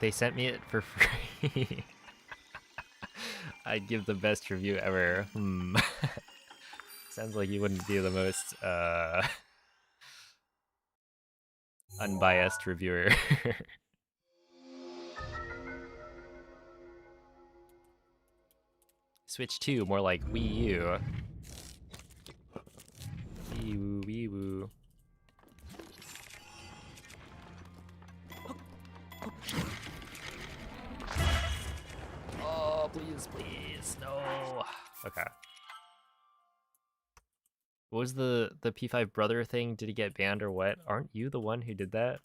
they sent me it for free, I'd give the best review ever. Sounds like you wouldn't be the most unbiased reviewer. Switch 2, more like Wii U. Wii Woo, Wii Woo. Oh, please, please, no. Okay. What was the P5 brother thing? Did he get banned or what? Aren't you the one who did that?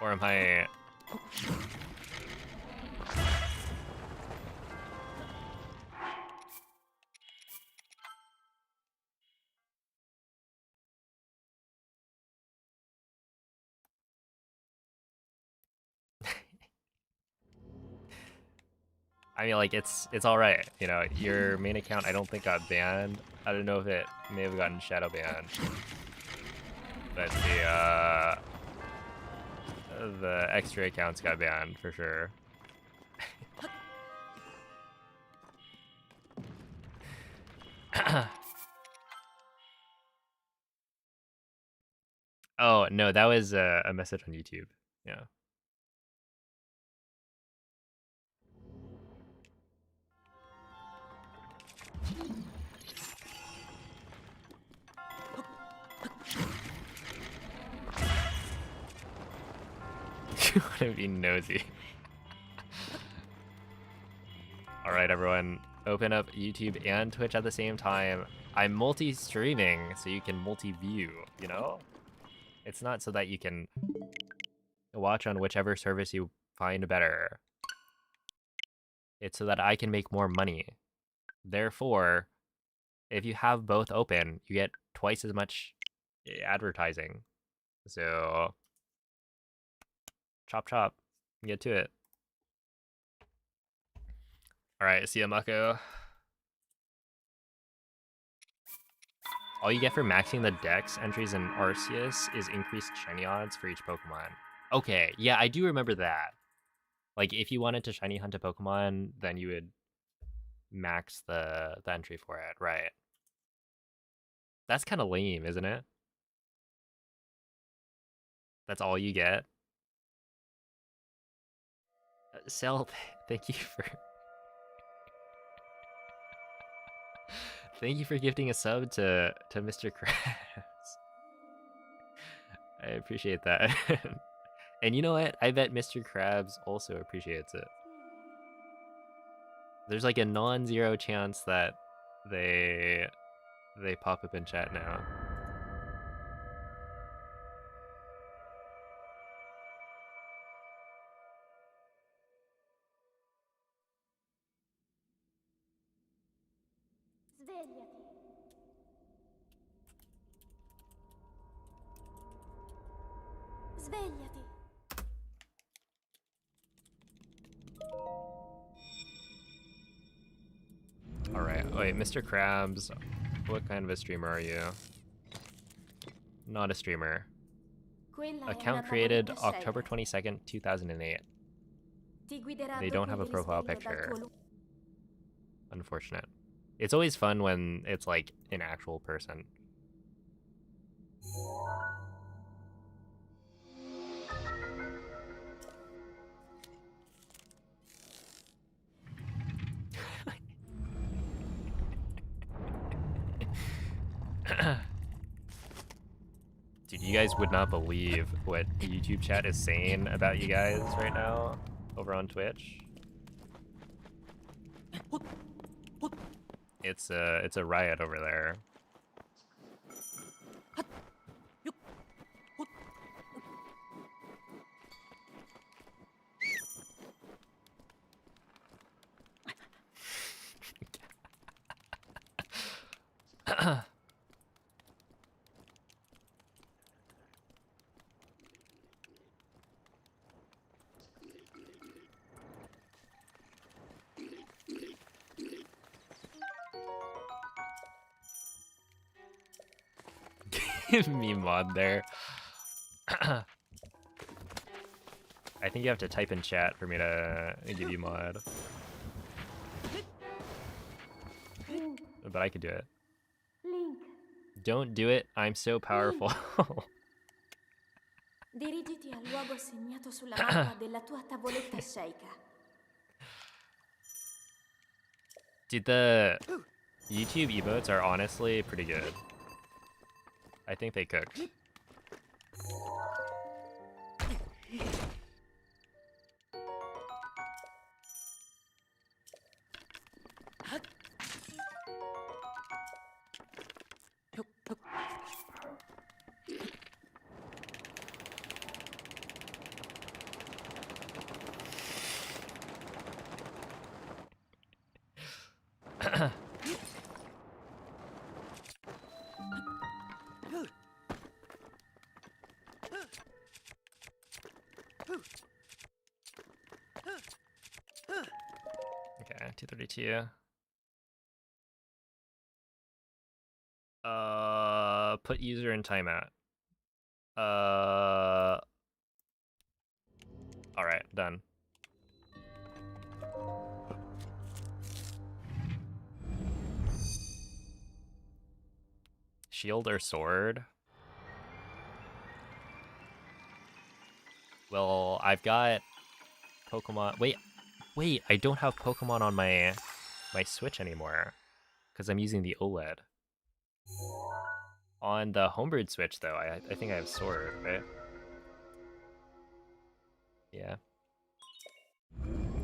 Or am I... I mean, like, it's all right. You know, your main account I don't think got banned. I don't know if it may have gotten shadow banned, but the extra accounts got banned for sure. Oh no, that was a message on YouTube. Yeah. You want to be nosy. Alright everyone, open up YouTube and Twitch at the same time. I'm multi-streaming so you can multi-view, you know? It's not so that you can watch on whichever service you find better. It's so that I can make more money. Therefore, if you have both open, you get twice as much advertising. So, chop chop, get to it. Alright, see ya, Mako. All you get for maxing the Dex entries in Arceus is increased shiny odds for each Pokemon. Okay, yeah, I do remember that. Like, if you wanted to shiny hunt a Pokemon, then you would max the entry for it, right? That's kind of lame, isn't it? That's all you get? Cell, thank you for... Thank you for gifting a sub to Mr. Krabs. I appreciate that. And you know what? I bet Mr. Krabs also appreciates it. There's like a non-zero chance that they pop up in chat now. Svegliati. Svegliati. Alright, wait, Mr. Krabs, what kind of a streamer are you? Not a streamer. Account created October 22nd, 2008. They don't have a profile picture. Unfortunate. It's always fun when it's like an actual person. Dude, you guys would not believe what YouTube chat is saying about you guys right now over on Twitch. It's a riot over there. Me mod there. I think you have to type in chat for me to give you mod. But I could do it. Link, Don't do it, I'm so powerful. dirigiti al luogo segnato sulla mappa della tua tavoletta sceicca. Dude, the YouTube emotes are honestly pretty good. I think they cooked. Okay, 232. Put user in timeout. Alright, done. Shield or sword? Well, I've got Pokemon. Wait, I don't have Pokemon on my Switch anymore because I'm using the OLED. On the Homebrew Switch, though, I think I have Sword, right? Yeah.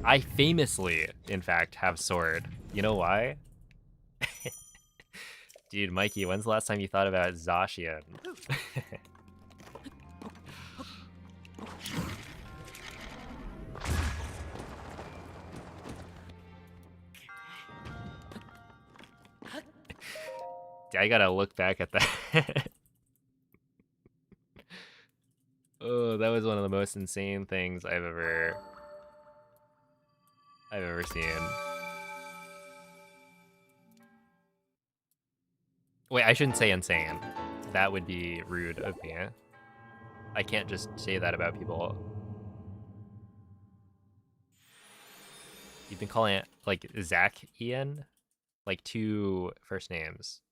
I famously, in fact, have Sword. You know why? Dude, Mikey, when's the last time you thought about Zacian? I gotta look back at that. Oh, that was one of the most insane things I've ever seen. Wait, I shouldn't say insane. That would be rude of me. I can't just say that about people. You've been calling it like Zach Ian? Like 2 first names.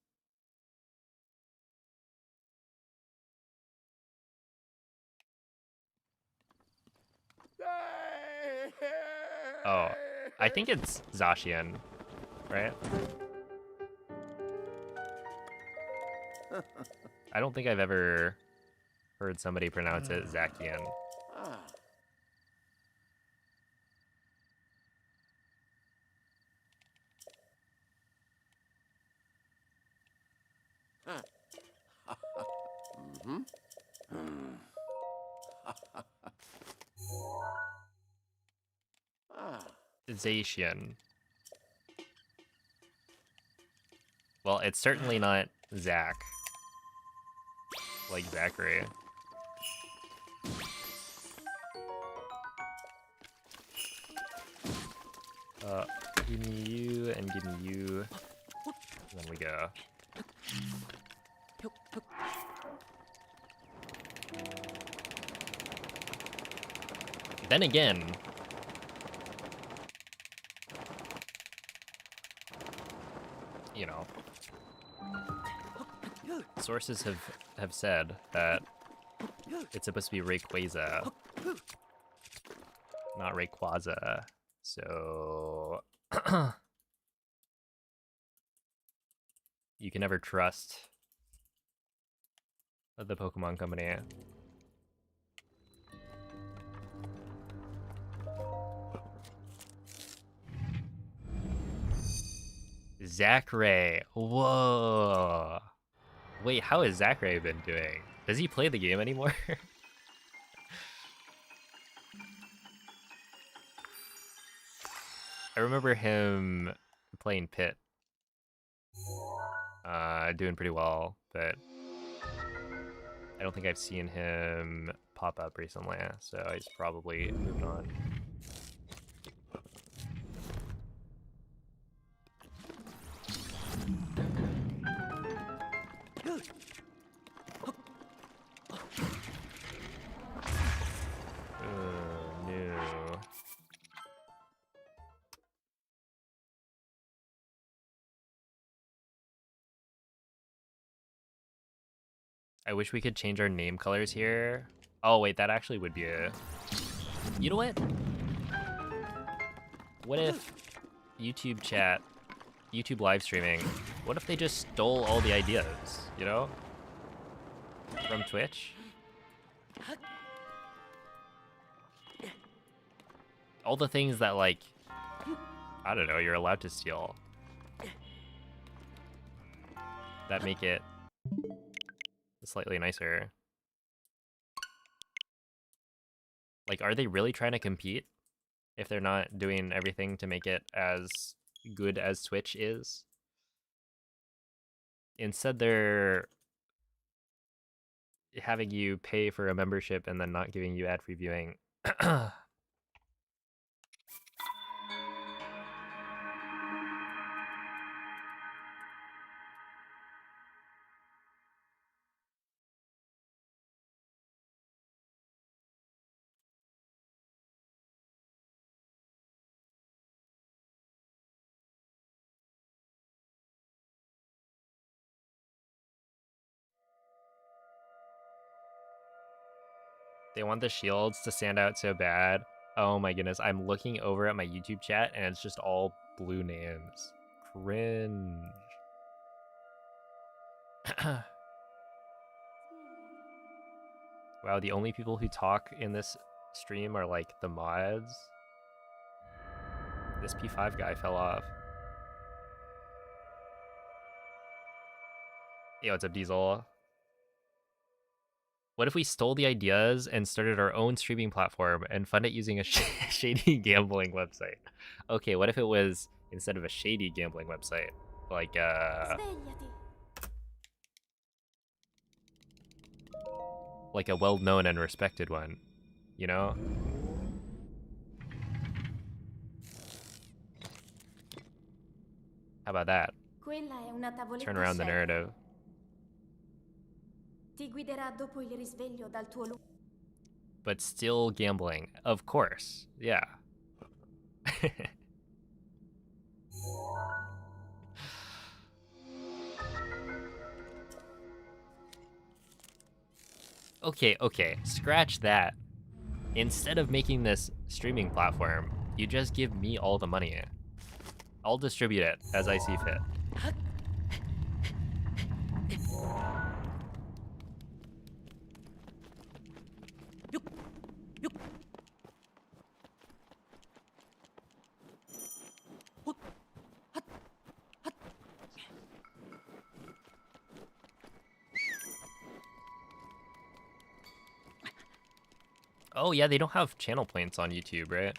Oh, I think it's Zacian, right? I don't think I've ever heard somebody pronounce it Zacian. Zacian. Well, it's certainly not Zach. Like Zachary. Give me you and give me you. And then we go. Then again, you know, sources have said that it's supposed to be Rayquaza, not Rayquaza. So you can never trust the Pokemon Company. Zachary. Whoa. Wait, how has Zachary been doing? Does he play the game anymore? I remember him playing Pit. Doing pretty well, but I don't think I've seen him pop up recently, so he's probably moved on. I wish we could change our name colors here. Oh wait, that actually would be a... You know what? What if YouTube chat, YouTube live streaming, what if they just stole all the ideas, you know? From Twitch? All the things that, like, I don't know, you're allowed to steal. That make it slightly nicer. Like, are they really trying to compete if they're not doing everything to make it as good as Twitch is? Instead, they're having you pay for a membership and then not giving you ad-free viewing. They want the shields to stand out so bad. Oh my goodness, I'm looking over at my YouTube chat and it's just all blue names. Cringe. Wow, the only people who talk in this stream are like the mods. This P5 guy fell off. Yo, what's up, Diesel? What if we stole the ideas and started our own streaming platform and fund it using a shady gambling website? Okay, what if it was, instead of a shady gambling website, like like a well-known and respected one, you know? How about that? Turn around the narrative. Ti guiderà dopo il risveglio dal tuo But still gambling, of course. Yeah. Okay, scratch that. Instead of making this streaming platform, you just give me all the money. I'll distribute it as I see fit. Oh yeah, they don't have channel points on YouTube, right?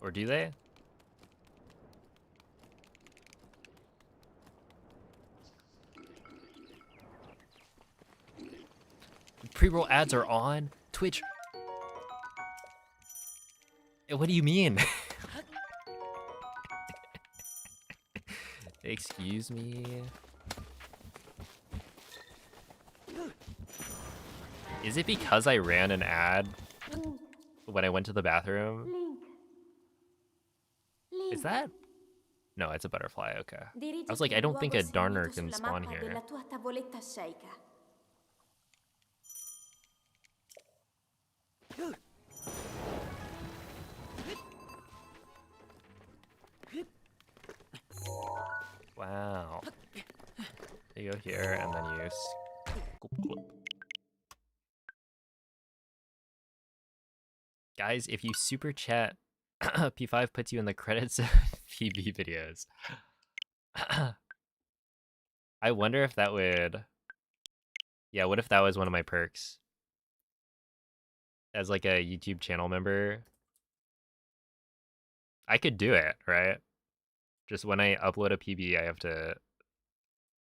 Or do they? Pre-roll ads are on Twitch. What do you mean? Excuse me? Is it because I ran an ad when I went to the bathroom? Is that? No, it's a butterfly, okay. I was like, I don't think a darner can spawn here. Wow. You go here, and then you scoop. Guys, if you super chat, P5 puts you in the credits of PB videos. I wonder if that would... Yeah, what if that was one of my perks? As like a YouTube channel member? I could do it, right? Just when I upload a PB, I have to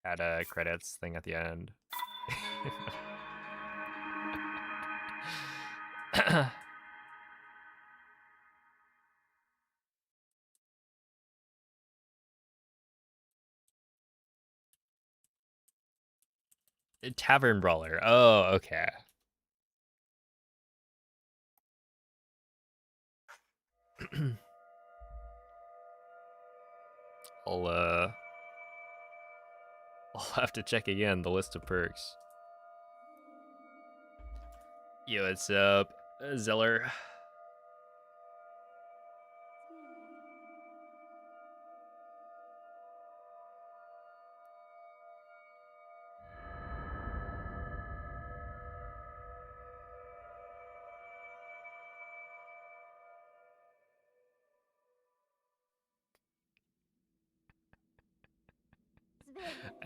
add a credits thing at the end. Tavern Brawler. Oh, okay. I'll I'll have to check again the list of perks. Yo, what's up, Zeller?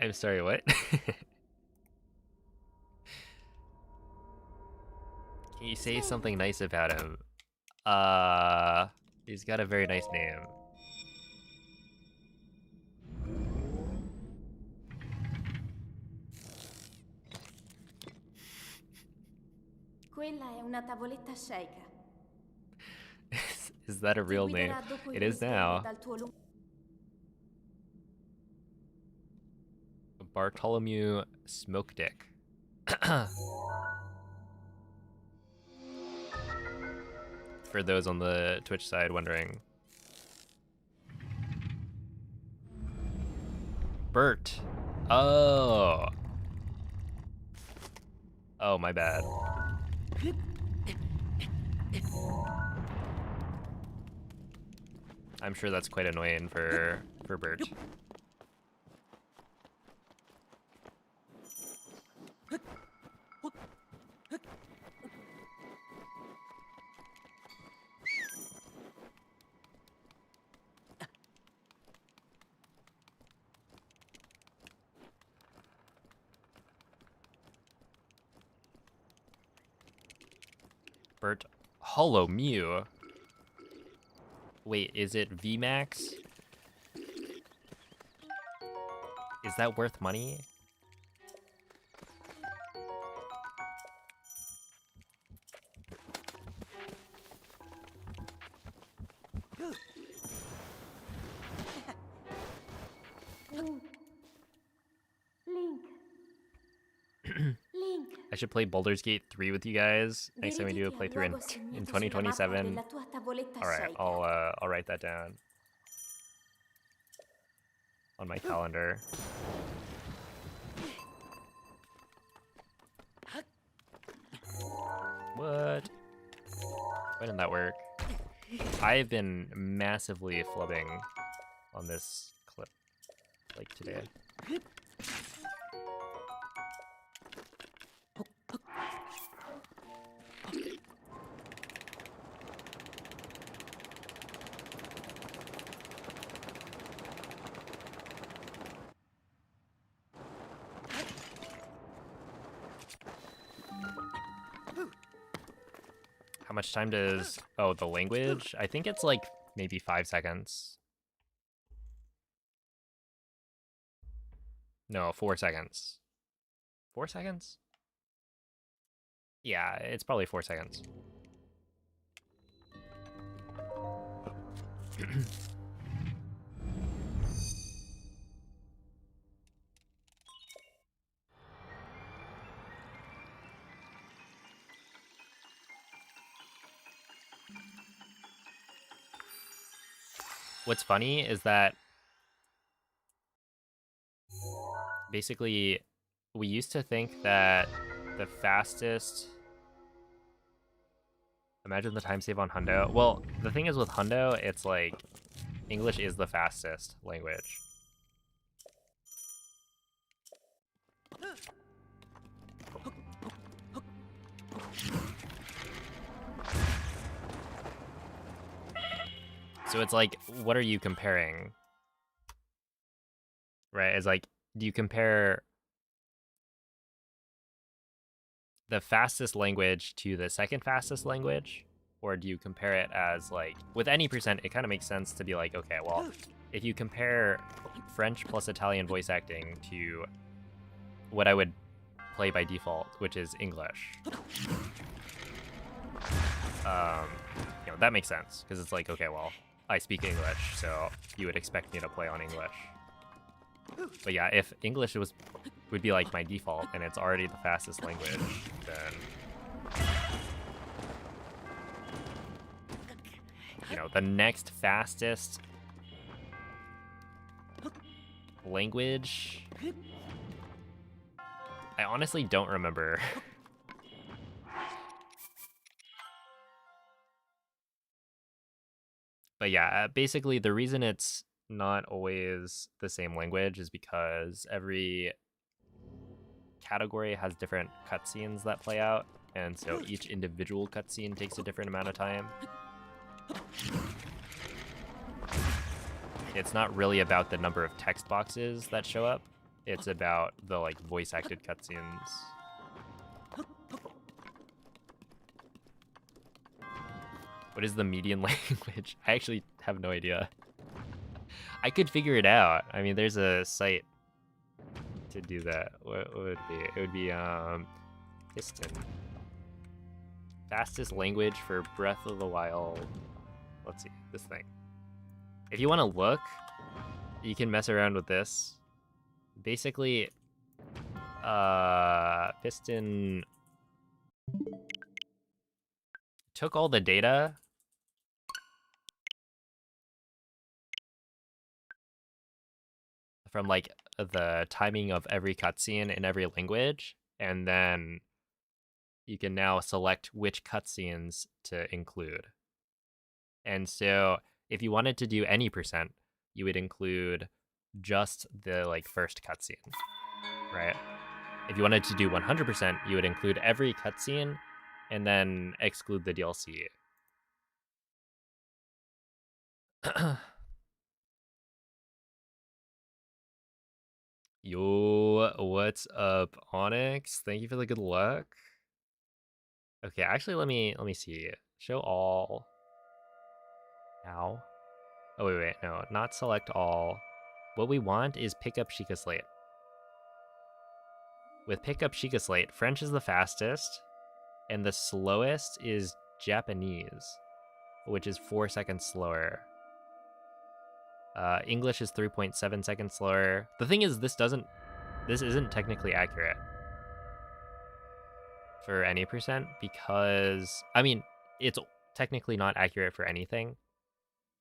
I'm sorry, what? Can you say something nice about him? He's got a very nice name. Quella è una tavoletta sceicca. Is that a Ti real name? guiderà dopo il It is risveglio now. dal tuo lungo... Bartholomew Smoke Dick. For those on the Twitch side wondering. Bert. Oh. Oh, my bad. I'm sure that's quite annoying for Bert. Bert Hollow Mew. Wait, is it VMAX? Is that worth money? Link. Link. I should play Baldur's Gate 3 with you guys next time we do a playthrough in 2027. Alright, I'll write that down on my calendar. What? Why didn't that work? I've been massively flubbing on this clip, like today. How much time does... Oh, the language? I think it's like maybe 5 seconds. No, 4 seconds. 4 seconds? Yeah, it's probably 4 seconds. What's funny is that basically we used to think that the fastest... Imagine the time save on Hundo. Well, the thing is with Hundo, it's like English is the fastest language. So it's like, what are you comparing? Right? It's like, do you compare the fastest language to the second fastest language? Or do you compare it as like, with any percent, it kind of makes sense to be like, okay, well, if you compare French plus Italian voice acting to what I would play by default, which is English, you know, that makes sense, because it's like, okay, well, I speak English, so you would expect me to play on English. But yeah, if English would be like my default, and it's already the fastest language, then, you know, the next fastest language I honestly don't remember. But yeah, basically the reason it's not always the same language is because every category has different cutscenes that play out, and so each individual cutscene takes a different amount of time. It's not really about the number of text boxes that show up. It's about the like voice acted cutscenes. What is the median language? I actually have no idea. I could figure it out. I mean, there's a site to do that. What would it be? It would be Piston. Fastest language for Breath of the Wild. Let's see, this thing. If you want to look, you can mess around with this. Basically, Piston took all the data from like the timing of every cutscene in every language, and then you can now select which cutscenes to include. And so if you wanted to do any percent, you would include just the like first cutscene, right? If you wanted to do 100%, you would include every cutscene and then exclude the DLC. Yo, what's up, Onyx? Thank you for the good luck. Okay, actually, let me see. Show all. Now. Oh wait, no, not select all. What we want is pick up Sheikah Slate. With pick up Sheikah Slate, French is the fastest, and the slowest is Japanese, which is 4 seconds slower. English is 3.7 seconds slower. The thing is, this isn't technically accurate for any percent because, I mean, it's technically not accurate for anything,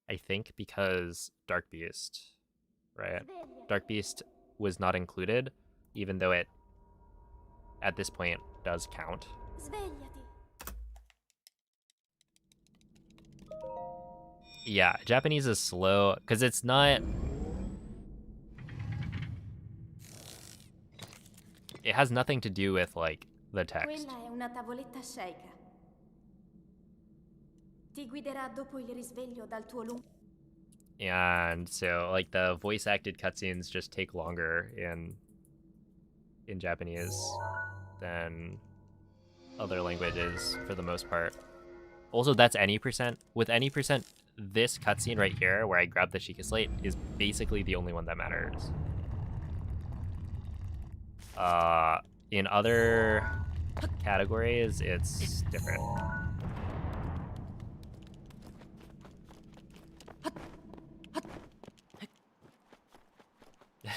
I think, because Dark Beast, right? Dark Beast was not included, even though it, at this point, does count. Yeah, Japanese is slow, because it's not... It has nothing to do with, like, the text. Quella è una tavoletta sceicca. Ti guiderà dopo il risveglio dal tuo lungo... And so, like, the voice-acted cutscenes just take longer in Japanese than other languages, for the most part. Also, that's any percent. With any percent, this cutscene right here, where I grab the Sheikah Slate, is basically the only one that matters. In other categories, it's different.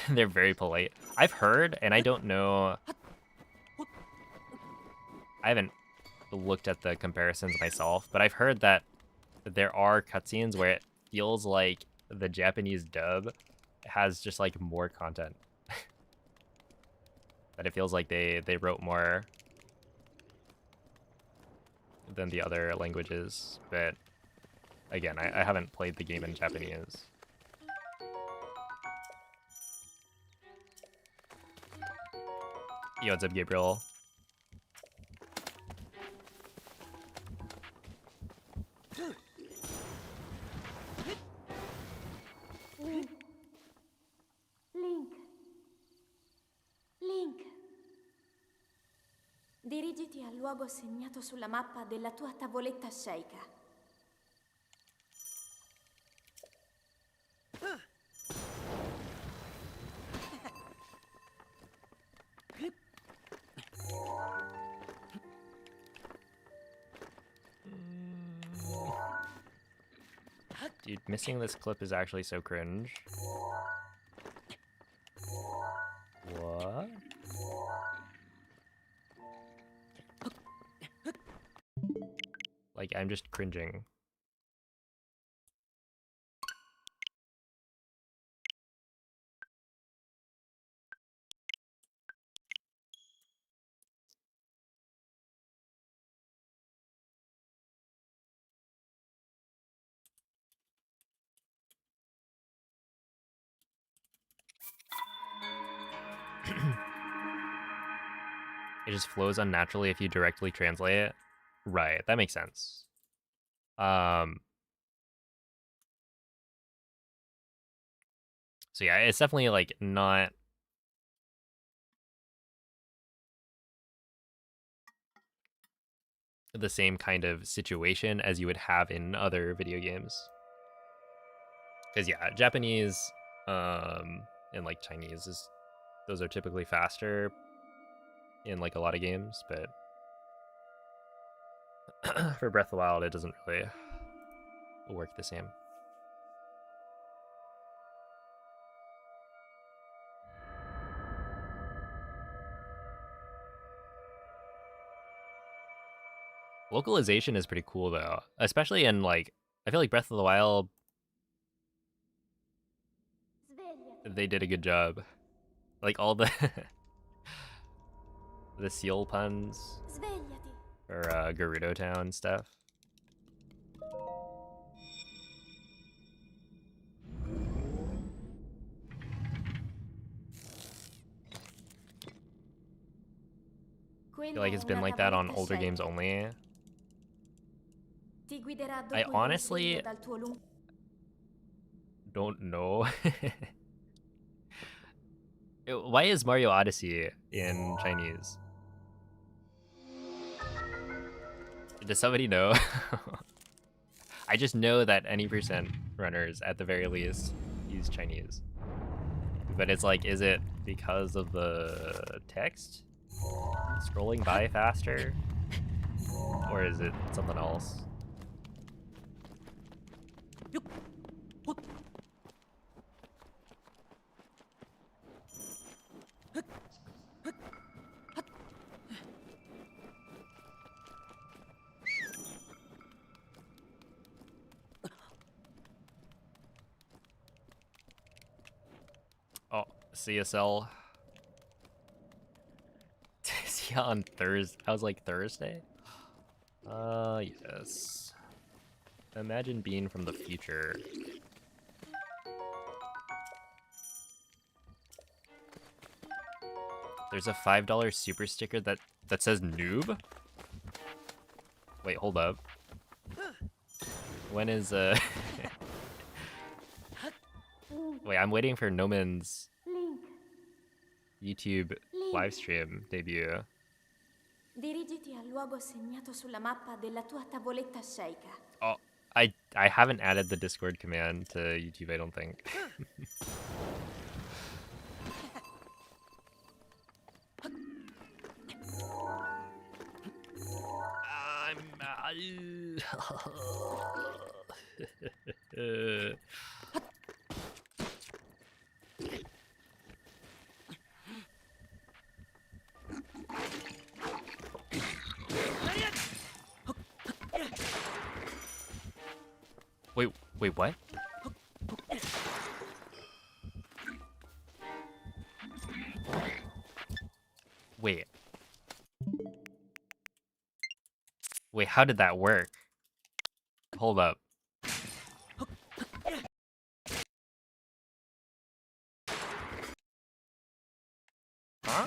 They're very polite. I've heard, and I don't know... I haven't looked at the comparisons myself, but I've heard that there are cutscenes where it feels like the Japanese dub has just like more content. That it feels like they wrote more than the other languages, but again, I haven't played the game in Japanese. Yo, what's up, Gabriel? Link. Dirigiti al luogo segnato sulla mappa della tua tavoletta sceicca. Dude, missing this clip is actually so cringe. What? Like, I'm just cringing. It just flows unnaturally if you directly translate it. Right, that makes sense. So yeah, it's definitely like not the same kind of situation as you would have in other video games. Because yeah, Japanese and like Chinese those are typically faster in like a lot of games, but for Breath of the Wild it doesn't really work the same. Localization is pretty cool though, especially in like I feel like Breath of the Wild they did a good job. Like all the the seal puns or Gerudo Town stuff. I feel like it's been like that on older games only. I honestly don't know. Why is Mario Odyssey in Chinese? Does somebody know? I just know that any percent runners at the very least use Chinese. But it's like, is it because of the text scrolling by faster? Or is it something else? Oh, CSL. See on Thursday. I was like Thursday? Yes. Imagine being from the future. There's a $5 super sticker that says noob? Wait, hold up. When is Wait, I'm waiting for Noman's YouTube livestream debut. Dirigiti al luogo segnato sulla mappa della tua tavoletta sceicca. Oh, I haven't added the Discord command to YouTube, I don't think. Wait, what? Wait, how did that work? Hold up. Huh?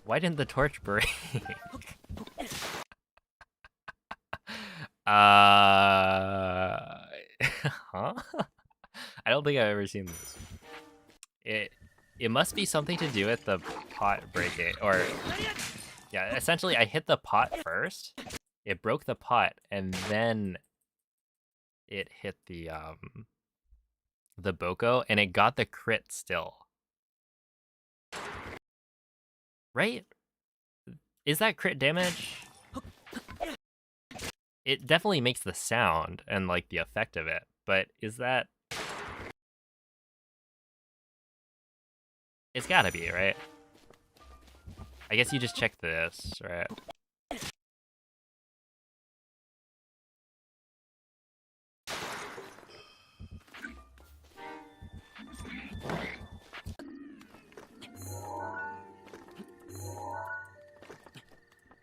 Why didn't the torch break? Huh? I don't think I've ever seen this. It must be something to do with the pot breaking, or yeah, essentially I hit the pot first, it broke the pot, and then it hit the Boko, and it got the crit still. Right? Is that crit damage? It definitely makes the sound and like the effect of it, but is that... It's gotta be, right? I guess you just check this, right?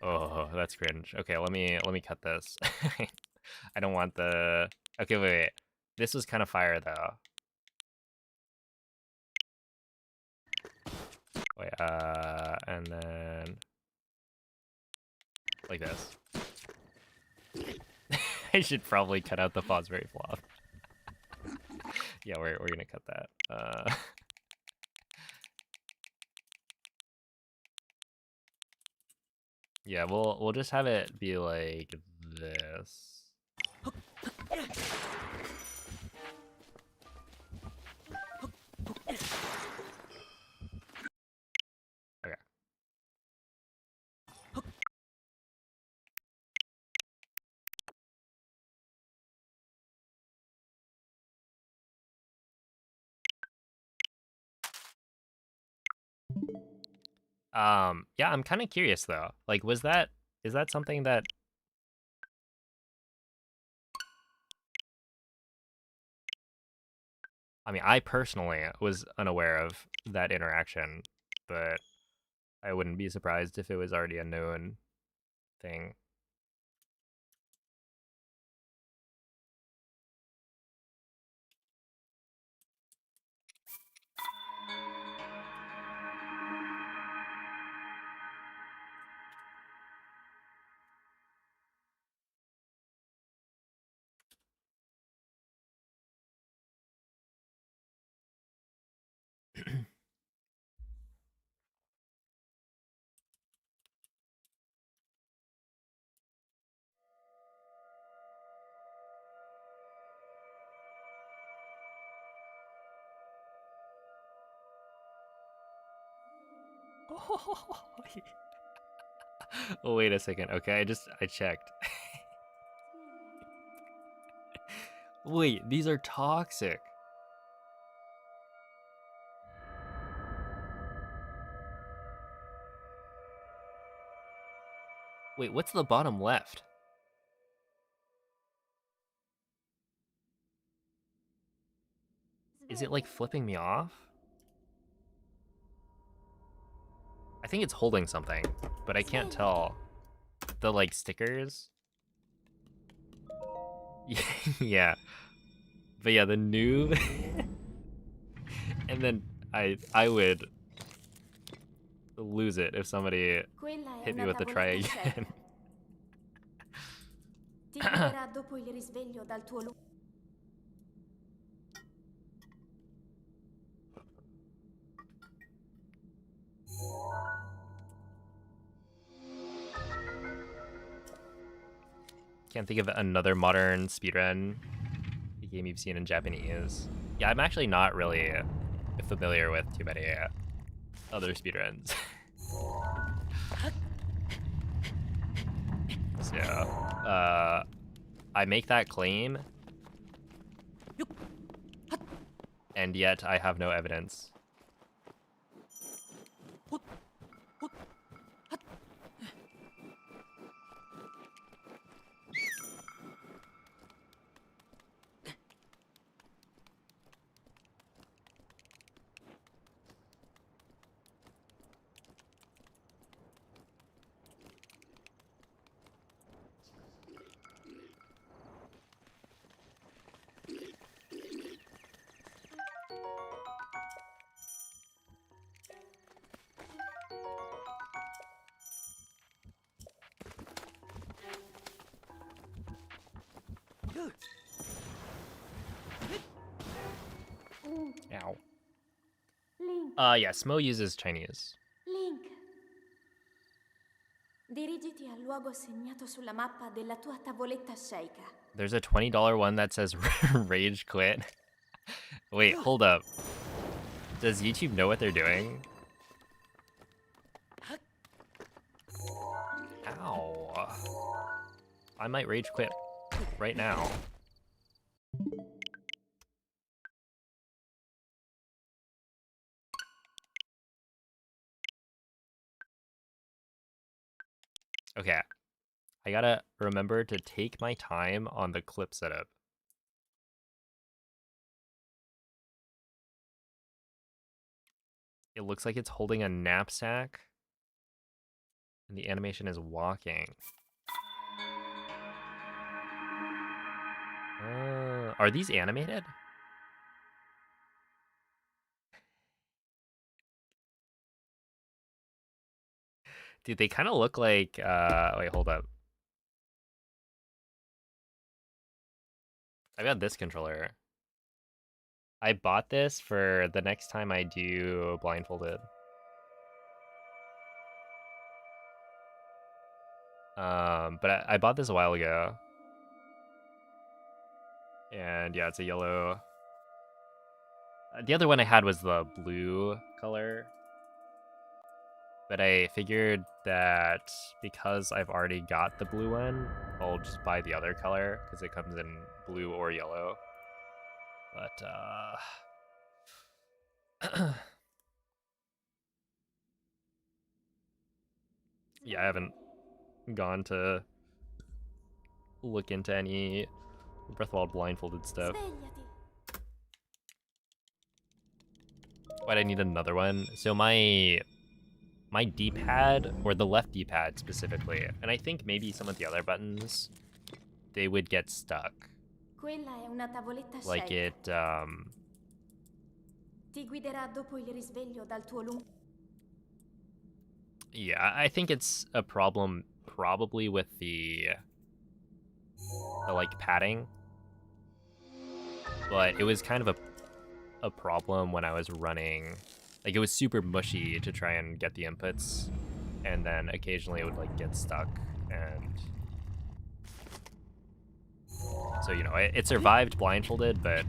Oh, that's cringe. Okay, let me cut this. I don't want the... Okay, wait. This was kind of fire though. Wait, and then like this. I should probably cut out the Fosbury flop. Yeah, we're gonna cut that. Yeah, we'll just have it be like this. Okay. Yeah, I'm kind of curious though. Like, is that something that I mean, I personally was unaware of that interaction, but I wouldn't be surprised if it was already a known thing. Oh, wait a second. Okay, I checked. Wait, these are toxic. Wait, what's the bottom left? Is it like flipping me off? I think it's holding something, but I can't tell. The like stickers? Yeah. But yeah, the noob. And then I would lose it if somebody hit me with the try again. Ti guiderà dopo il risveglio dal tuo Can't think of another modern speedrun game you've seen in Japanese. Yeah, I'm actually not really familiar with too many other speedruns. So, I make that claim, and yet I have no evidence. Ow. Link. Yeah, Smo uses Chinese. Link. Dirigiti al luogo segnato sulla mappa della tua tavoletta sceicca. There's a $20 one that says rage quit. Wait, hold up. Does YouTube know what they're doing? Ow. I might rage quit right now. Okay. I gotta remember to take my time on the clip setup. It looks like it's holding a knapsack, and the animation is walking. Are these animated? Dude, they kind of look like, wait, hold up. I got this controller. I bought this for the next time I do blindfolded. But I bought this a while ago. And yeah, it's a yellow. The other one I had was the blue color. But I figured that because I've already got the blue one, I'll just buy the other color because it comes in blue or yellow. But yeah, I haven't gone to look into any Breath of the Wild blindfolded stuff. Svegliati. Why'd I need another one? So my D-pad, or the left D-pad specifically, and I think maybe some of the other buttons, they would get stuck. Quella è una tavoletta Like scelta. it, Ti guiderà dopo il risveglio dal tuo lungo... yeah, I think it's a problem probably with the like padding. But it was kind of a problem when I was running. Like it was super mushy to try and get the inputs, and then occasionally it would like get stuck, and so you know it survived blindfolded, but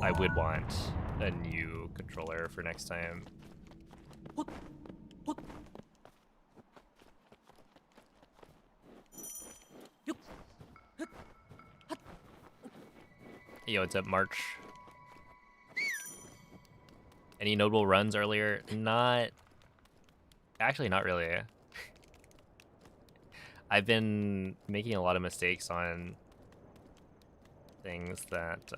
I would want a new controller for next time. Yo, what's up, March? Any notable runs earlier? Actually, not really. I've been making a lot of mistakes on things that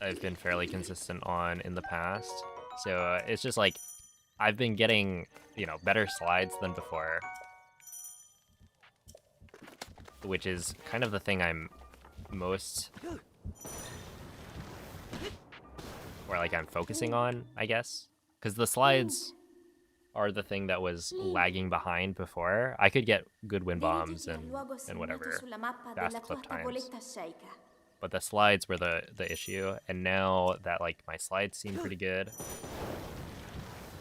I've been fairly consistent on in the past. So it's just like I've been getting, you know, better slides than before, which is kind of the thing I'm most, or like I'm focusing on, I guess, because the slides are the thing that was lagging behind before. I could get good wind bombs and whatever fast clip times, but the slides were the issue. And now that like my slides seem pretty good,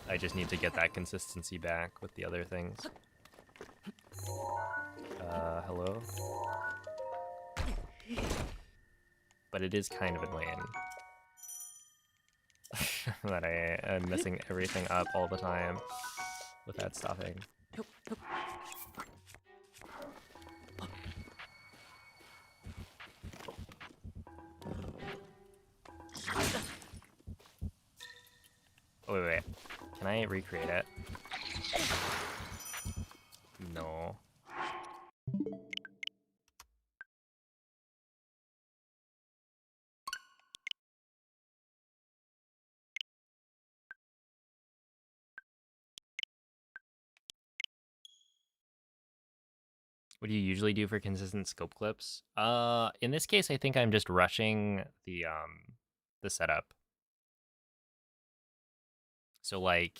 I just need to get that consistency back with the other things. Hello? But it is kind of annoying that I am messing everything up all the time without stopping. Oh, wait. Can I recreate it? No. What do you usually do for consistent scope clips? In this case, I think I'm just rushing the setup. So like,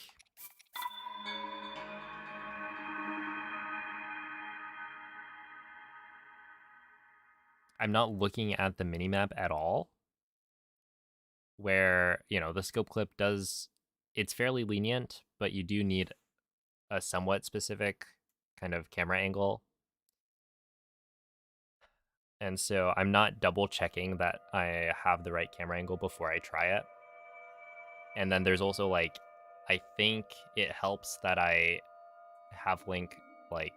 I'm not looking at the minimap at all. Where, you know, the scope clip does, it's fairly lenient, but you do need a somewhat specific kind of camera angle. And so I'm not double checking that I have the right camera angle before I try it. And then there's also like, I think it helps that I have Link like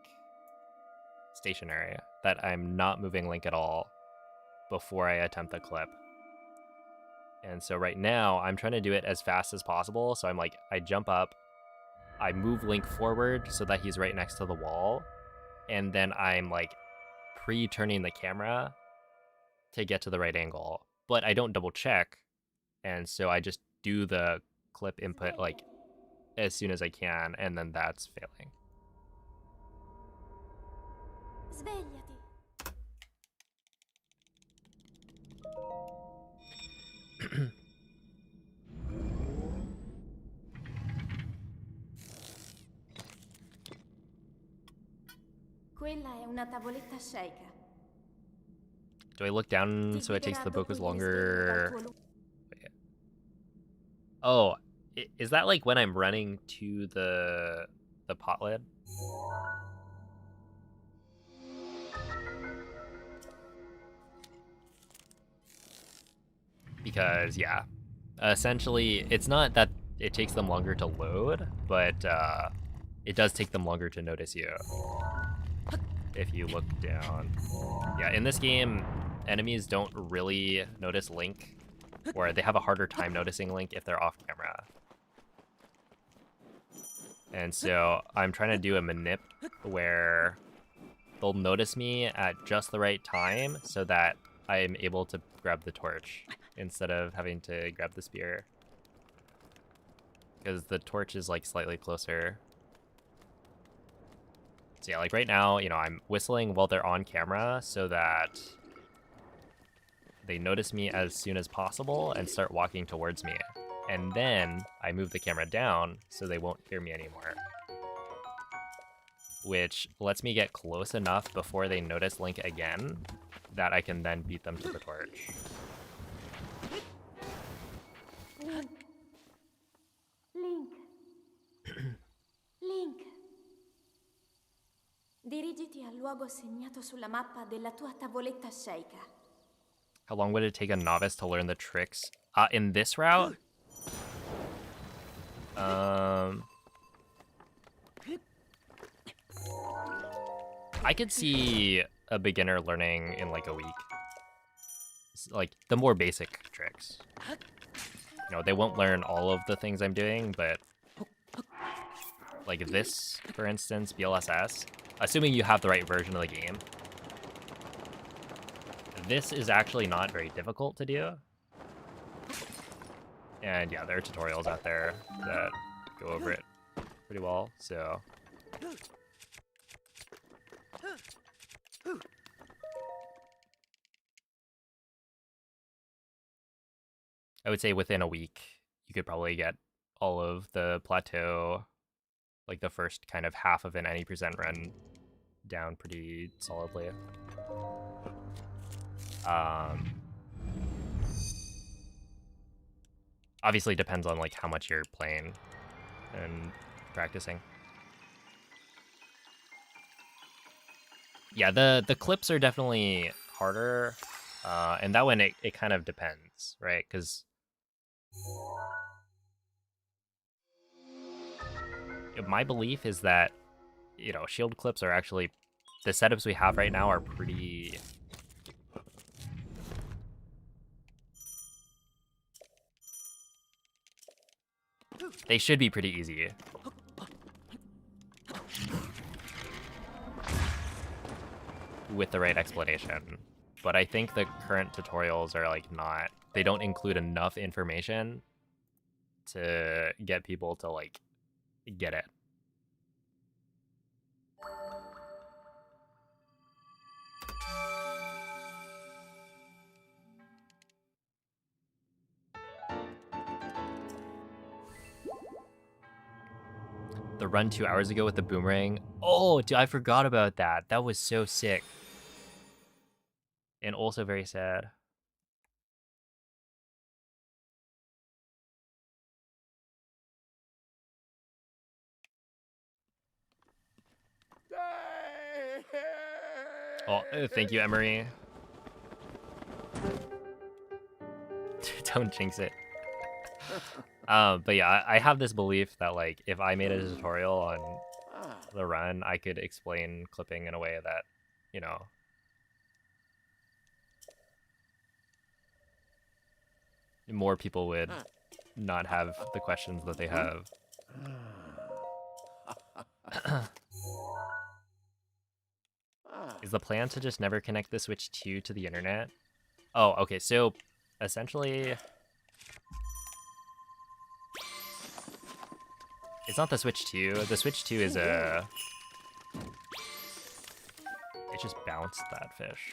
stationary, that I'm not moving Link at all before I attempt the clip. And so right now I'm trying to do it as fast as possible. So I'm like, I jump up, I move Link forward so that he's right next to the wall, and then I'm like pre-turning the camera to get to the right angle. But I don't double check, and so I just do the clip input like as soon as I can, and then that's failing. Svegliati. Quella è una tavoletta shake. Do I look down Ti so it takes guiderà the dopo Bokus i risvegli dal longer? tuo Oh, is that like when I'm running to the pot lid? Because yeah, essentially it's not that it takes them longer to load, but it does take them longer to notice you. If you look down. Yeah, in this game, enemies don't really notice Link, or they have a harder time noticing Link if they're off camera. And so I'm trying to do a manip where they'll notice me at just the right time so that I'm able to grab the torch instead of having to grab the spear. Because the torch is like slightly closer. So yeah, like right now, you know, I'm whistling while they're on camera so that they notice me as soon as possible and start walking towards me. And then I move the camera down so they won't hear me anymore. Which lets me get close enough before they notice Link again that I can then beat them to the torch. Link. Link. Link. Dirigiti al luogo segnato sulla mappa della tua tavoletta shake. How long would it take a novice to learn the tricks? In this route? I could see a beginner learning in like a week. Like the more basic tricks. You know, they won't learn all of the things I'm doing, but like this, for instance, BLSS, assuming you have the right version of the game, this is actually not very difficult to do. And yeah, there are tutorials out there that go over it pretty well, so. I would say within a week, you could probably get all of the plateau, like the first kind of half of an any percent run down pretty solidly. Obviously depends on like how much you're playing and practicing. Yeah, the clips are definitely harder, and that one it kind of depends, right? Because my belief is that, you know, shield clips are actually, the setups we have right now are pretty. They should be pretty easy. With the right explanation. But I think the current tutorials are like not, they don't include enough information to get people to like get it. The run 2 hours ago with the boomerang. Oh, dude, I forgot about that. That was so sick. And also very sad. Oh, thank you, Emery. Don't jinx it. But yeah, I have this belief that like if I made a tutorial on the run, I could explain clipping in a way that, you know, more people would not have the questions that they have. Is the plan to just never connect the Switch 2 to the internet? Oh, okay, so essentially it's not the Switch 2. The Switch 2 is It just bounced that fish.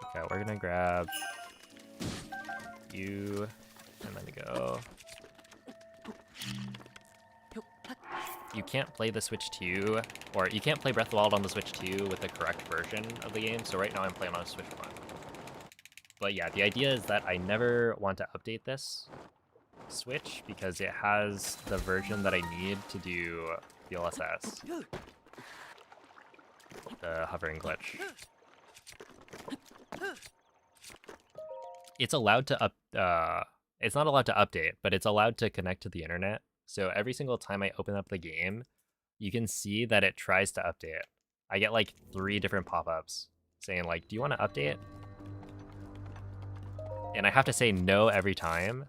Okay, we're gonna grab you and then go. You can't play the Switch 2, or you can't play Breath of the Wild on the Switch 2 with the correct version of the game, so right now I'm playing on Switch 1. But yeah, the idea is that I never want to update this Switch because it has the version that I need to do DLSS. The hovering glitch. It's allowed to it's not allowed to update, but it's allowed to connect to the internet. So every single time I open up the game, you can see that it tries to update. I get like 3 different pop-ups saying like, do you want to update? And I have to say no every time.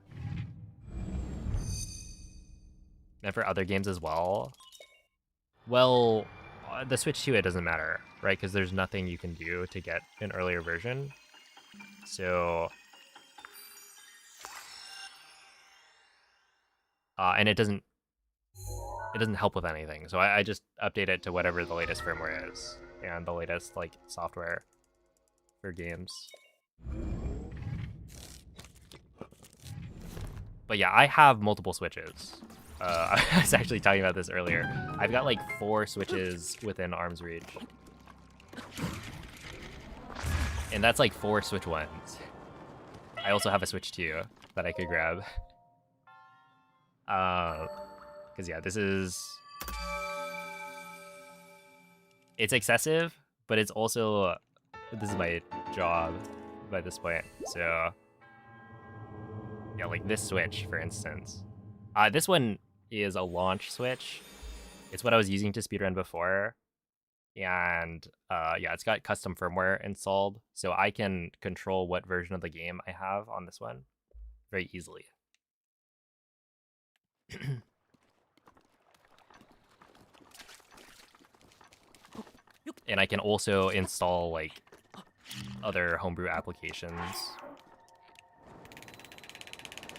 And for other games as well. Well, the Switch 2, it doesn't matter, right? Because there's nothing you can do to get an earlier version. So... and it doesn't help with anything. So I just update it to whatever the latest firmware is and the latest like software for games. But yeah, I have multiple Switches. I was actually talking about this earlier. I've got like 4 Switches within arm's reach. And that's like 4 Switch 1s. I also have a Switch 2 that I could grab. Because yeah, this is... It's excessive, but it's also... This is my job by this point, so... Yeah, like this Switch, for instance. This one is a launch Switch. It's what I was using to speedrun before. And yeah, it's got custom firmware installed, so I can control what version of the game I have on this one very easily. And I can also install like other homebrew applications,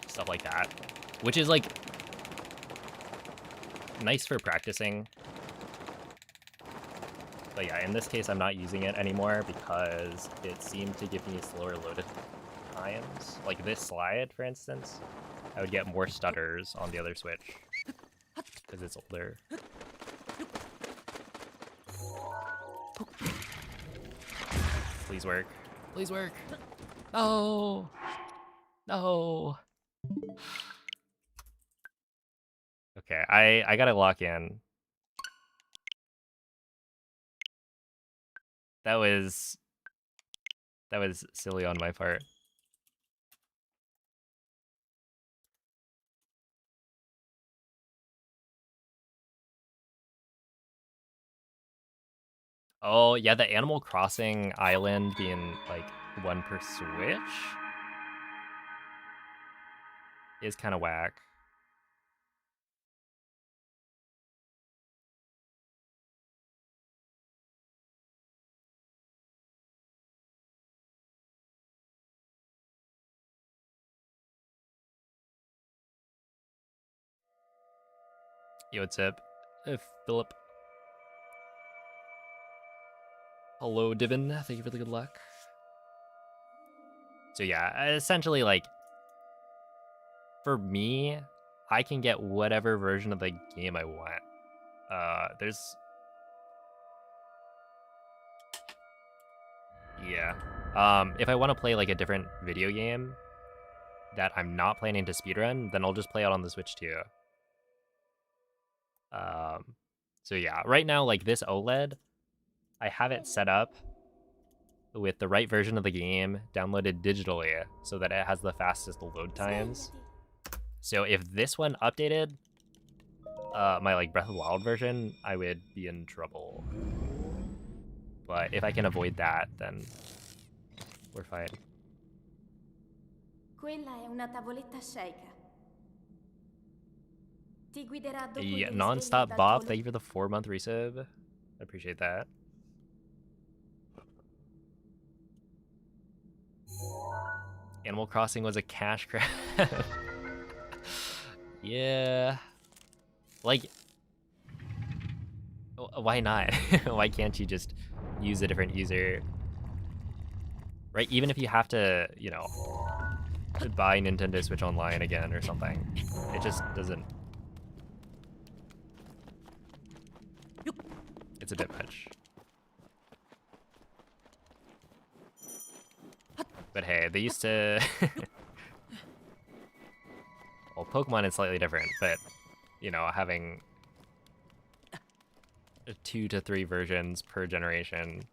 stuff like that, which is like nice for practicing. But yeah, in this case, I'm not using it anymore because it seemed to give me slower loaded times. Like this slide, for instance, I would get more stutters on the other Switch because it's older. Please work. Please work. No. No. Okay, I gotta lock in. That was silly on my part. Oh, yeah, the Animal Crossing island being like 1 per Switch is kind of whack. Yo, what's up? Philip. Hello, Divin. Thank you for the good luck. So yeah, essentially, like, for me, I can get whatever version of the game I want. There's... Yeah. If I want to play, like, a different video game that I'm not planning to speedrun, then I'll just play it on the Switch too. So yeah, right now, like, this OLED, I have it set up with the right version of the game downloaded digitally so that it has the fastest load times. So if this one updated, my like Breath of the Wild version, I would be in trouble. But if I can avoid that, then we're fine. Quella è una tavoletta sceicca. Ti guiderà dopo Yeah, il risveglio nonstop dal Bop, tuo thank you for the 4-month resub. I appreciate that. Animal Crossing was a cash grab. Yeah. Like, why not? Why can't you just use a different user? Right? Even if you have to, you know, buy Nintendo Switch Online again or something. It just doesn't... It's a bit much. But hey, they used to... Well, Pokemon is slightly different, but, you know, having 2 to 3 versions per generation.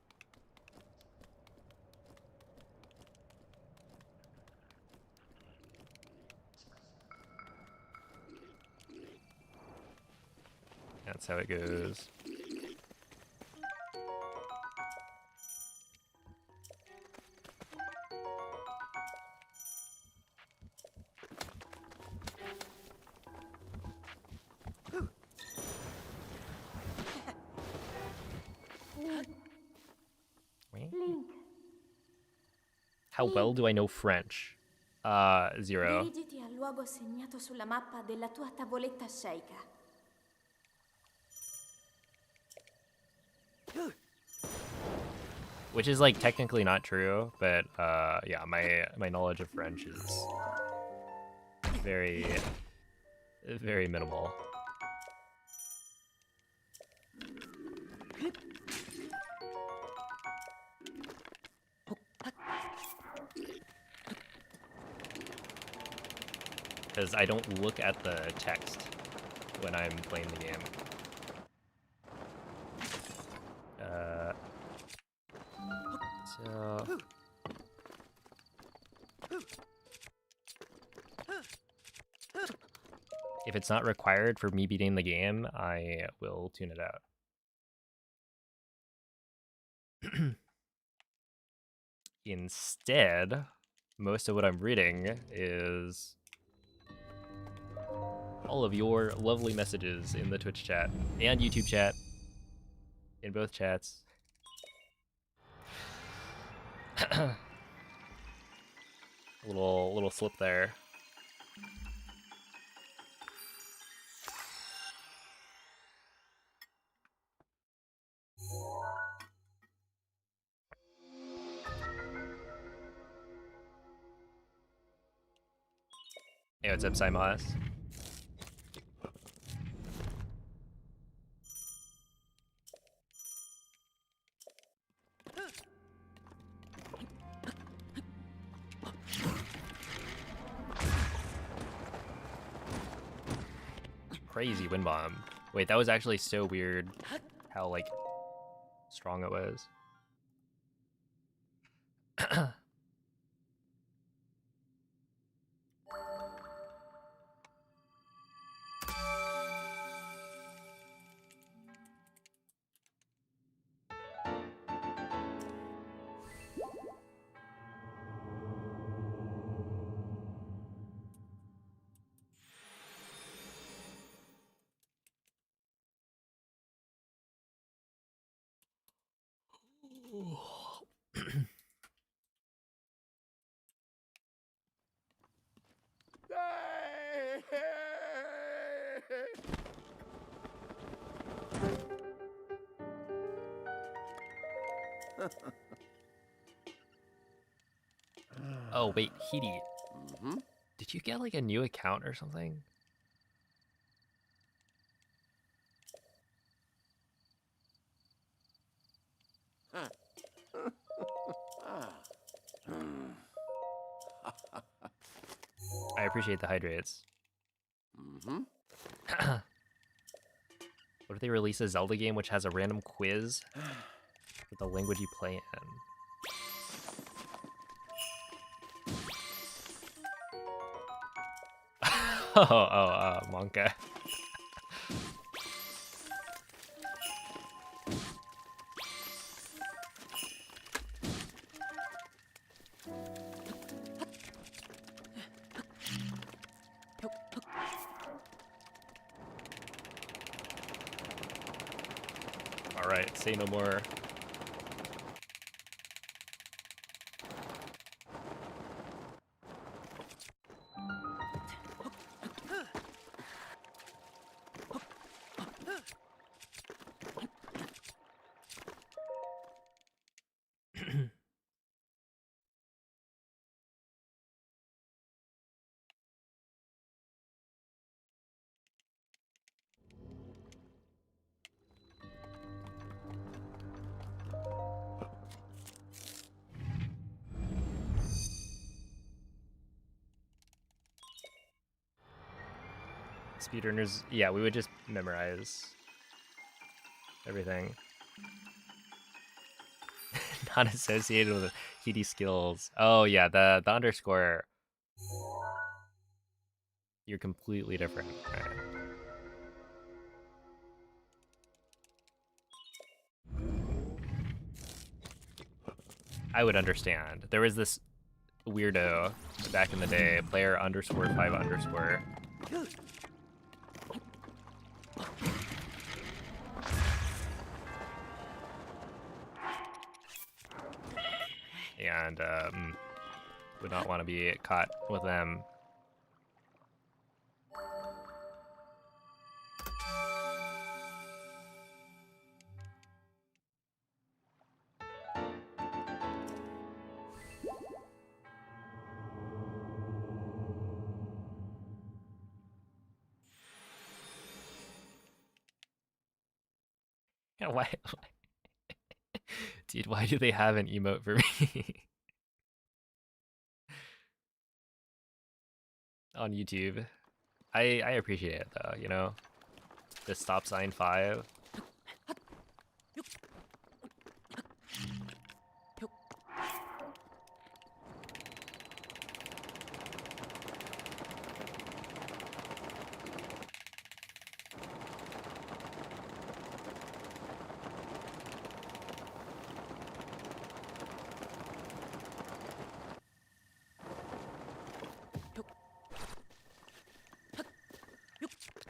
That's how it goes. Link, How well do I know French? 0. dirigiti al luogo segnato sulla mappa della tua tavoletta sceicca. Which is like technically not true, but yeah, my knowledge of French is very minimal. Because I don't look at the text when I'm playing the game. So... If it's not required for me beating the game, I will tune it out. Instead, most of what I'm reading is all of your lovely messages in the Twitch chat and YouTube chat. In both chats. little slip there. Hey, what's up, Simos? Crazy wind bomb. Wait, that was actually so weird how, like, strong it was. Oh, wait, Hidi. Did you get, like, a new account or something? I appreciate the hydrates. What if they release a Zelda game which has a random quiz with the language you play in? Monka. Alright, say no more. speedrunners, yeah, we would just memorize everything. Not associated with heaty skills. Oh yeah, the underscore. You're completely different. Right. I would understand. There was this weirdo back in the day, player underscore 5 underscore. And would not want to be caught with them. Yeah, why? Dude, why do they have an emote for me? On YouTube. I appreciate it though, you know? The stop sign 5.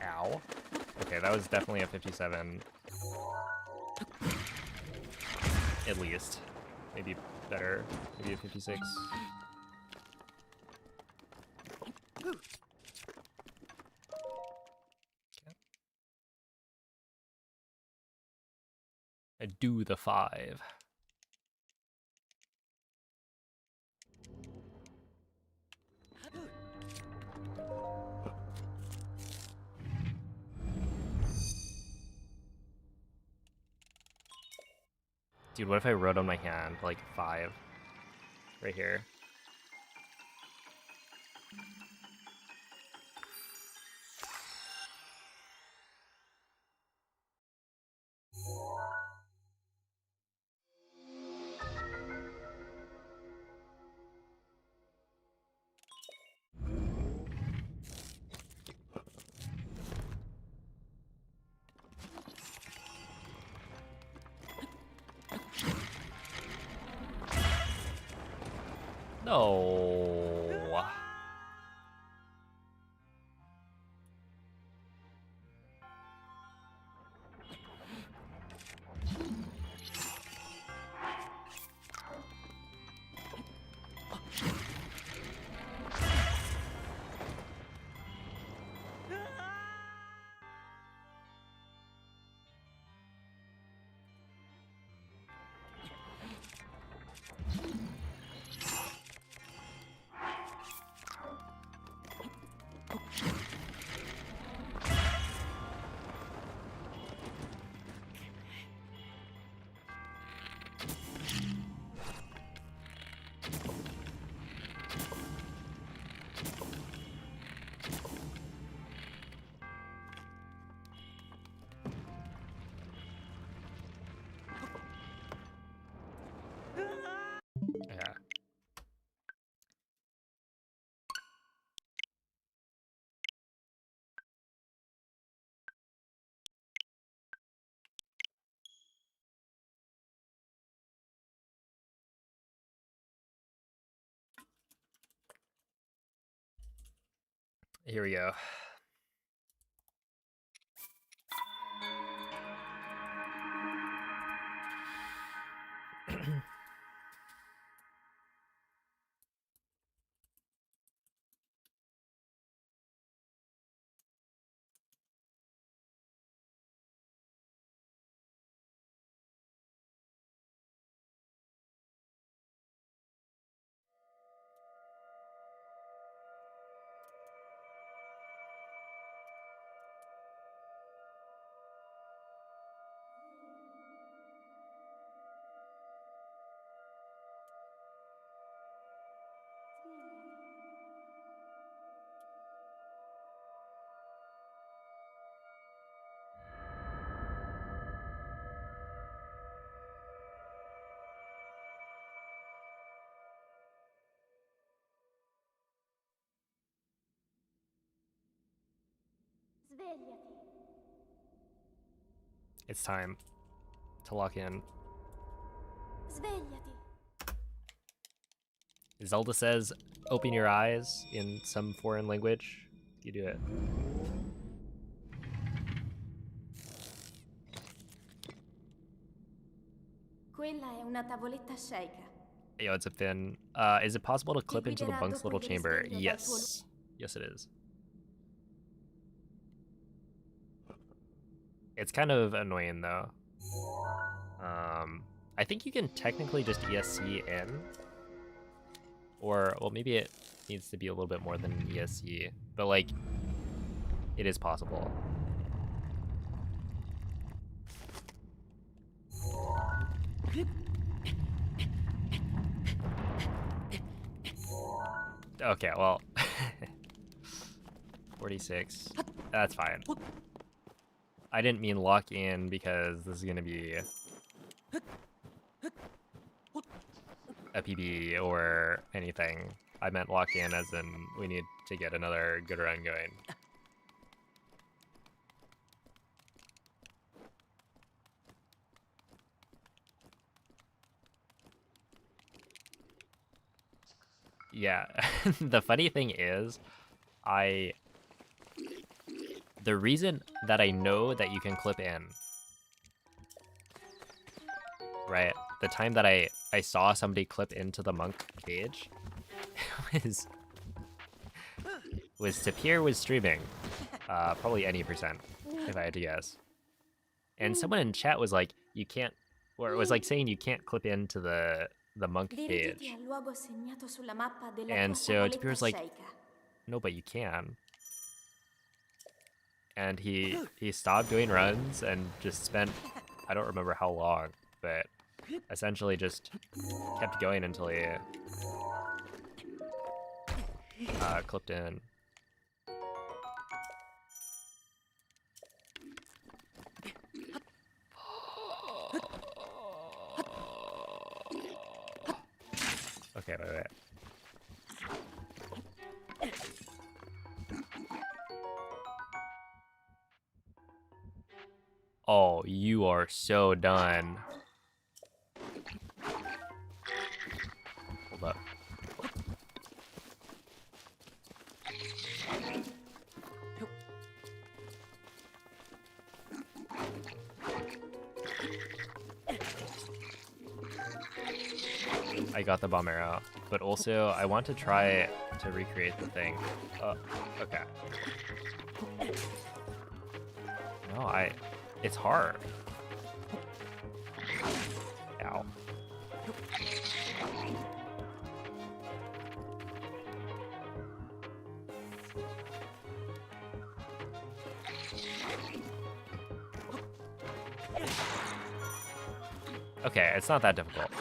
Ow. Okay, that was definitely a 57. At least. Maybe better. Maybe a 56. Okay. I do the 5. Dude, what if I wrote on my hand, like 5? Right here. No. Yeah. Here we go. Svegliati. It's time to lock in. Svegliati. Zelda says, open your eyes in some foreign language. You do it. Quella è una tavoletta sceicca. Yo, it's a Finn. Is it possible to clip into the guiderà bunk's dopo little il chamber? risveglio dal tuo Yes. Yes, it is. It's kind of annoying, though. I think you can technically just ESC in. Or, well, maybe it needs to be a little bit more than an ESC. But, like, it is possible. Okay, well, 46. That's fine. I didn't mean lock in because this is gonna be a PB or anything. I meant lock in as in we need to get another good run going. Yeah, the funny thing is, the reason that I know that you can clip in, right? The time that I saw somebody clip into the monk cage was Tapir was streaming, probably any percent, if I had to guess. And someone in chat was like, you can't, or it was like saying you can't clip into the monk cage. Dirigiti al luogo segnato sulla mappa della And tua so Tapir tavoletta was like, sceicca. no, but you can. And he stopped doing runs and just spent, I don't remember how long, but essentially just kept going until he clipped in. Okay, wait. Oh, you are so done. Hold up. I got the bomb arrow, but also I want to try to recreate the thing. Okay. No, it's hard. Ow. Okay, it's not that difficult.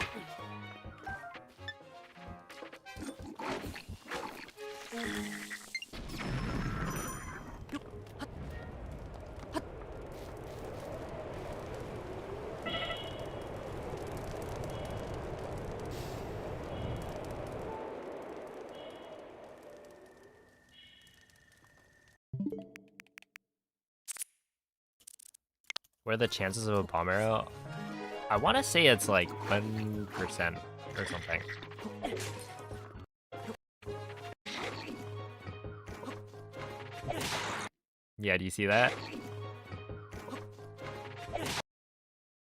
What are the chances of a bomb arrow? I want to say it's like 1% or something. Yeah, do you see that?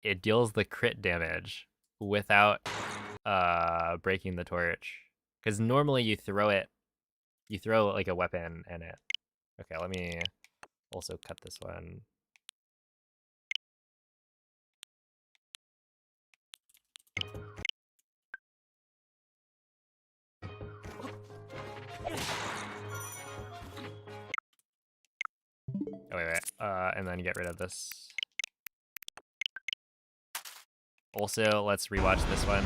It deals the crit damage without breaking the torch. Because normally you throw like a weapon in it. Okay, let me also cut this one. Oh, wait. And then get rid of this. Also, let's rewatch this one.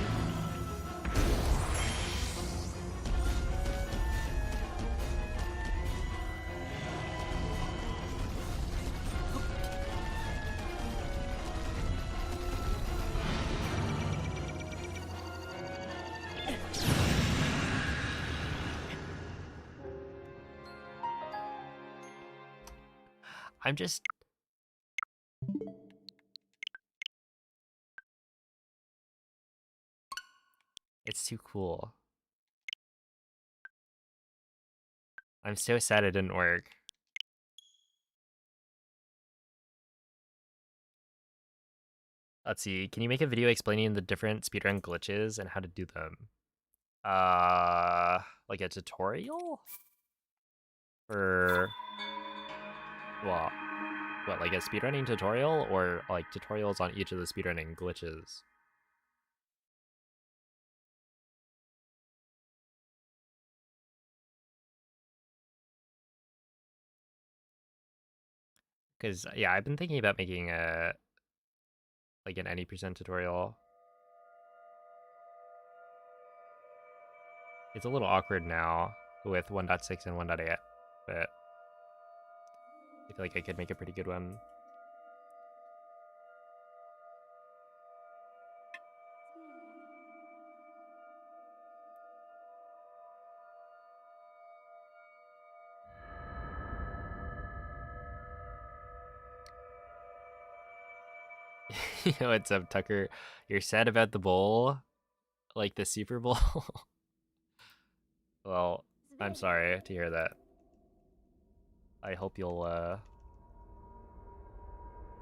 I'm just... It's too cool. I'm so sad it didn't work. Let's see, can you make a video explaining the different speedrun glitches and how to do them? Like a tutorial? Or... Well, what, like a speedrunning tutorial? Or like tutorials on each of the speedrunning glitches? Because, yeah, I've been thinking about making a... like an any percent tutorial. It's a little awkward now with 1.6 and 1.8, but I feel like I could make a pretty good one. What's up, Tucker? You're sad about the bowl? Like the Super Bowl? Well, I'm sorry to hear that. I hope you'll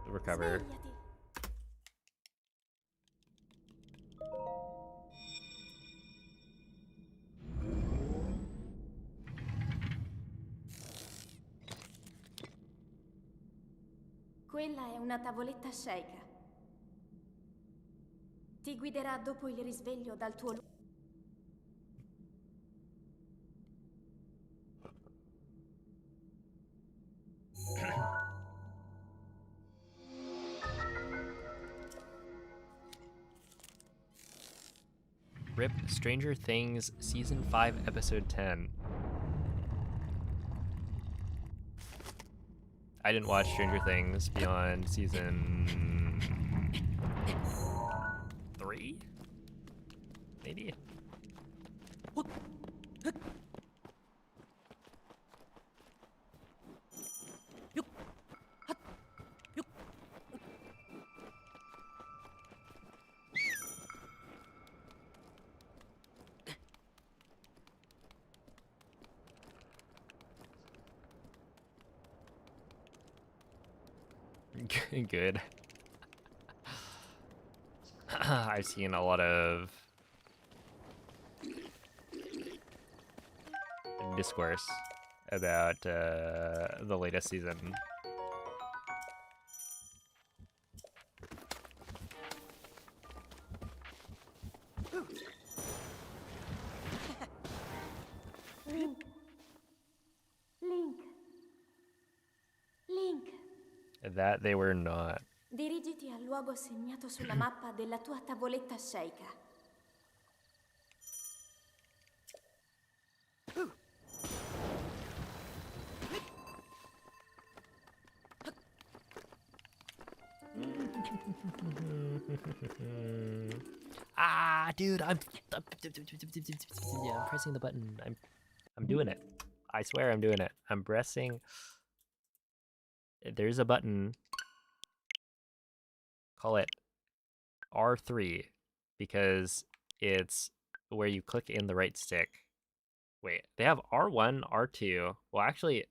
recover. Svegliati. Quella è una tavoletta sceika. Ti guiderà dopo il risveglio dal tuo luogo. RIP Stranger Things Season 5 Episode 10. I didn't watch Stranger Things beyond Season 3? Maybe? Good. I've seen a lot of discourse about the latest season. Link. Link. Link. That they were not. Dirigiti al luogo segnato sulla mappa della tua tavoletta sceika. Ah, dude, I'm pressing the button. I'm doing it. I swear I'm doing it. I'm pressing. There's a button. Call it R3 because it's where you click in the right stick. Wait, they have R1, R2. Well, actually,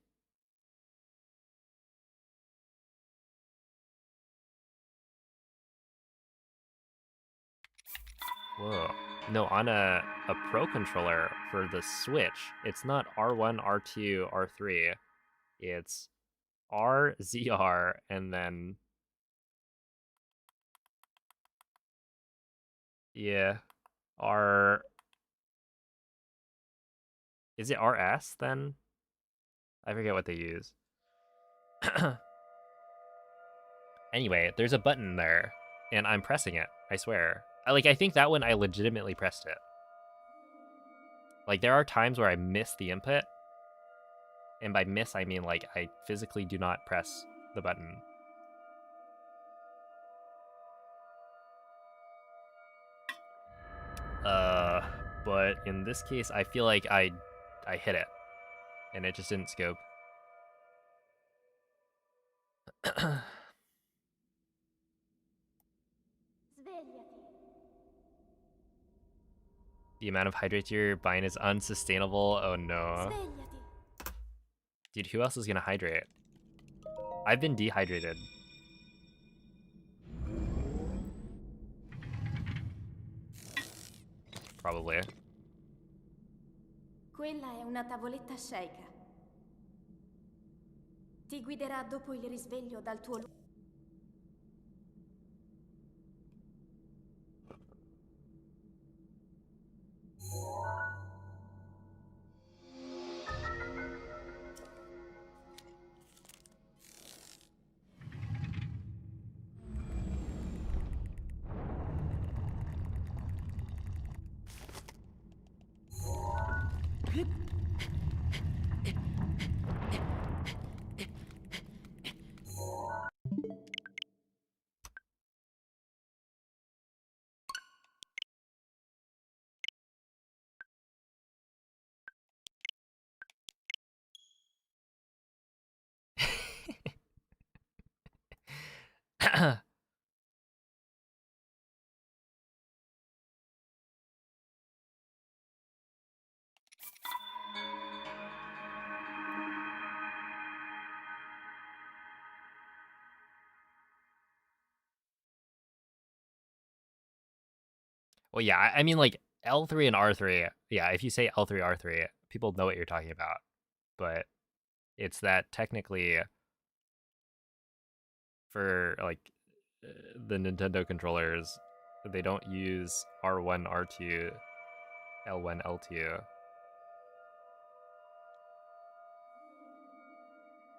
whoa. No, on a Pro controller for the Switch, it's not R1, R2, R3. It's R, ZR, and then... Yeah, R... Is it RS then? I forget what they use. Anyway, there's a button there, and I'm pressing it, I swear. I think that one I legitimately pressed it. Like, there are times where I miss the input, and by miss, I mean, like, I physically do not press the button. But in this case, I feel like I hit it, and it just didn't scope. Svegliati. The amount of hydrates you're buying is unsustainable. Oh no. Svegliati. Dude, who else is gonna hydrate? I've been dehydrated. Probably. Quella è una tavoletta sceicca. Ti guiderà dopo il risveglio dal tuo luogo. Well, yeah, I mean, like, L3 and R3, yeah, if you say L3, R3, people know what you're talking about. But it's that technically for, like, the Nintendo controllers, they don't use R1, R2, L1, L2.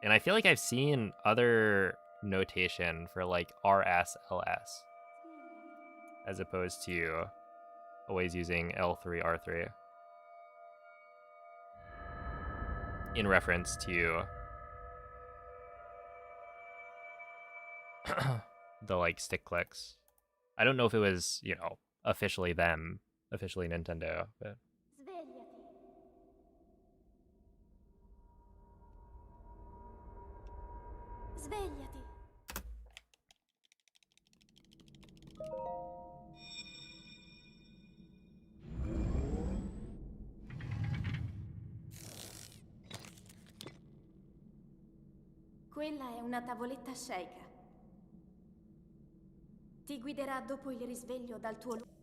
And I feel like I've seen other notation for, like, RS, LS, as opposed to always using L3, R3 in reference to the, like, stick clicks. I don't know if it was, you know, officially them, officially Nintendo, but Svegliati. Svegliati. Quella è una tavoletta sceicca. Ti guiderà dopo il risveglio dal tuo luogo.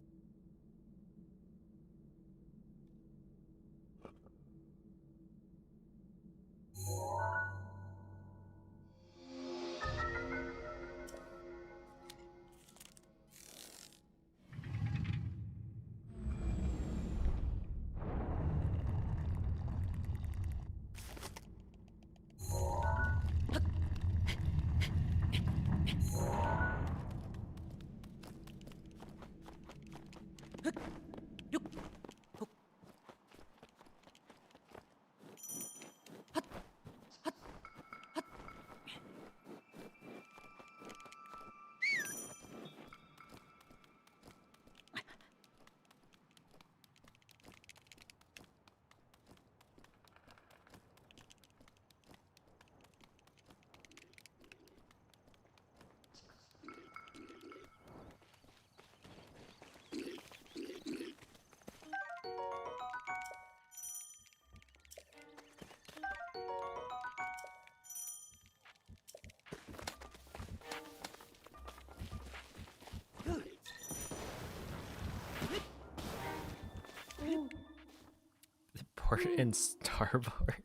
port and starboard.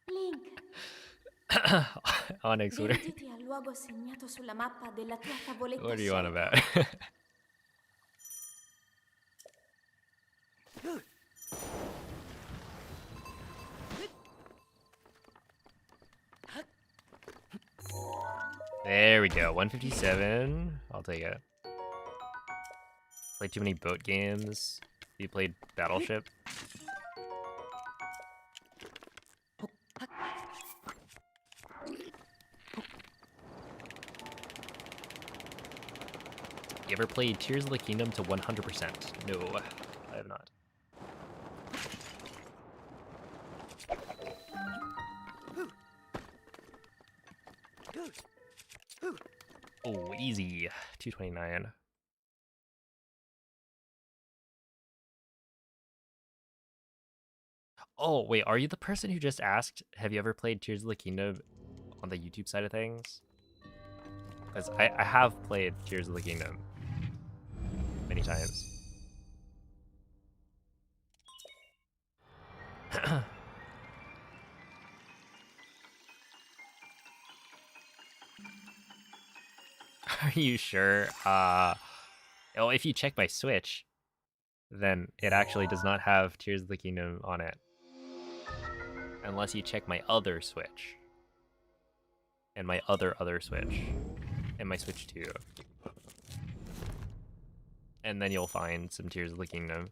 Link, Onyx, what dirigiti al luogo segnato sulla mappa della tua tavoletta are you on sceicca. about? There we go, 157. I'll take it. Played too many boat games. You played Battleship? You ever played Tears of the Kingdom to 100%? No, I have not. Oh, easy. 229. Oh, wait, are you the person who just asked, have you ever played Tears of the Kingdom on the YouTube side of things? Because I have played Tears of the Kingdom many times. Are you sure? Oh, if you check my Switch, then it actually does not have Tears of the Kingdom on it. Unless you check my other Switch. And my other Switch. And my Switch 2. And then you'll find some Tears of the Kingdom.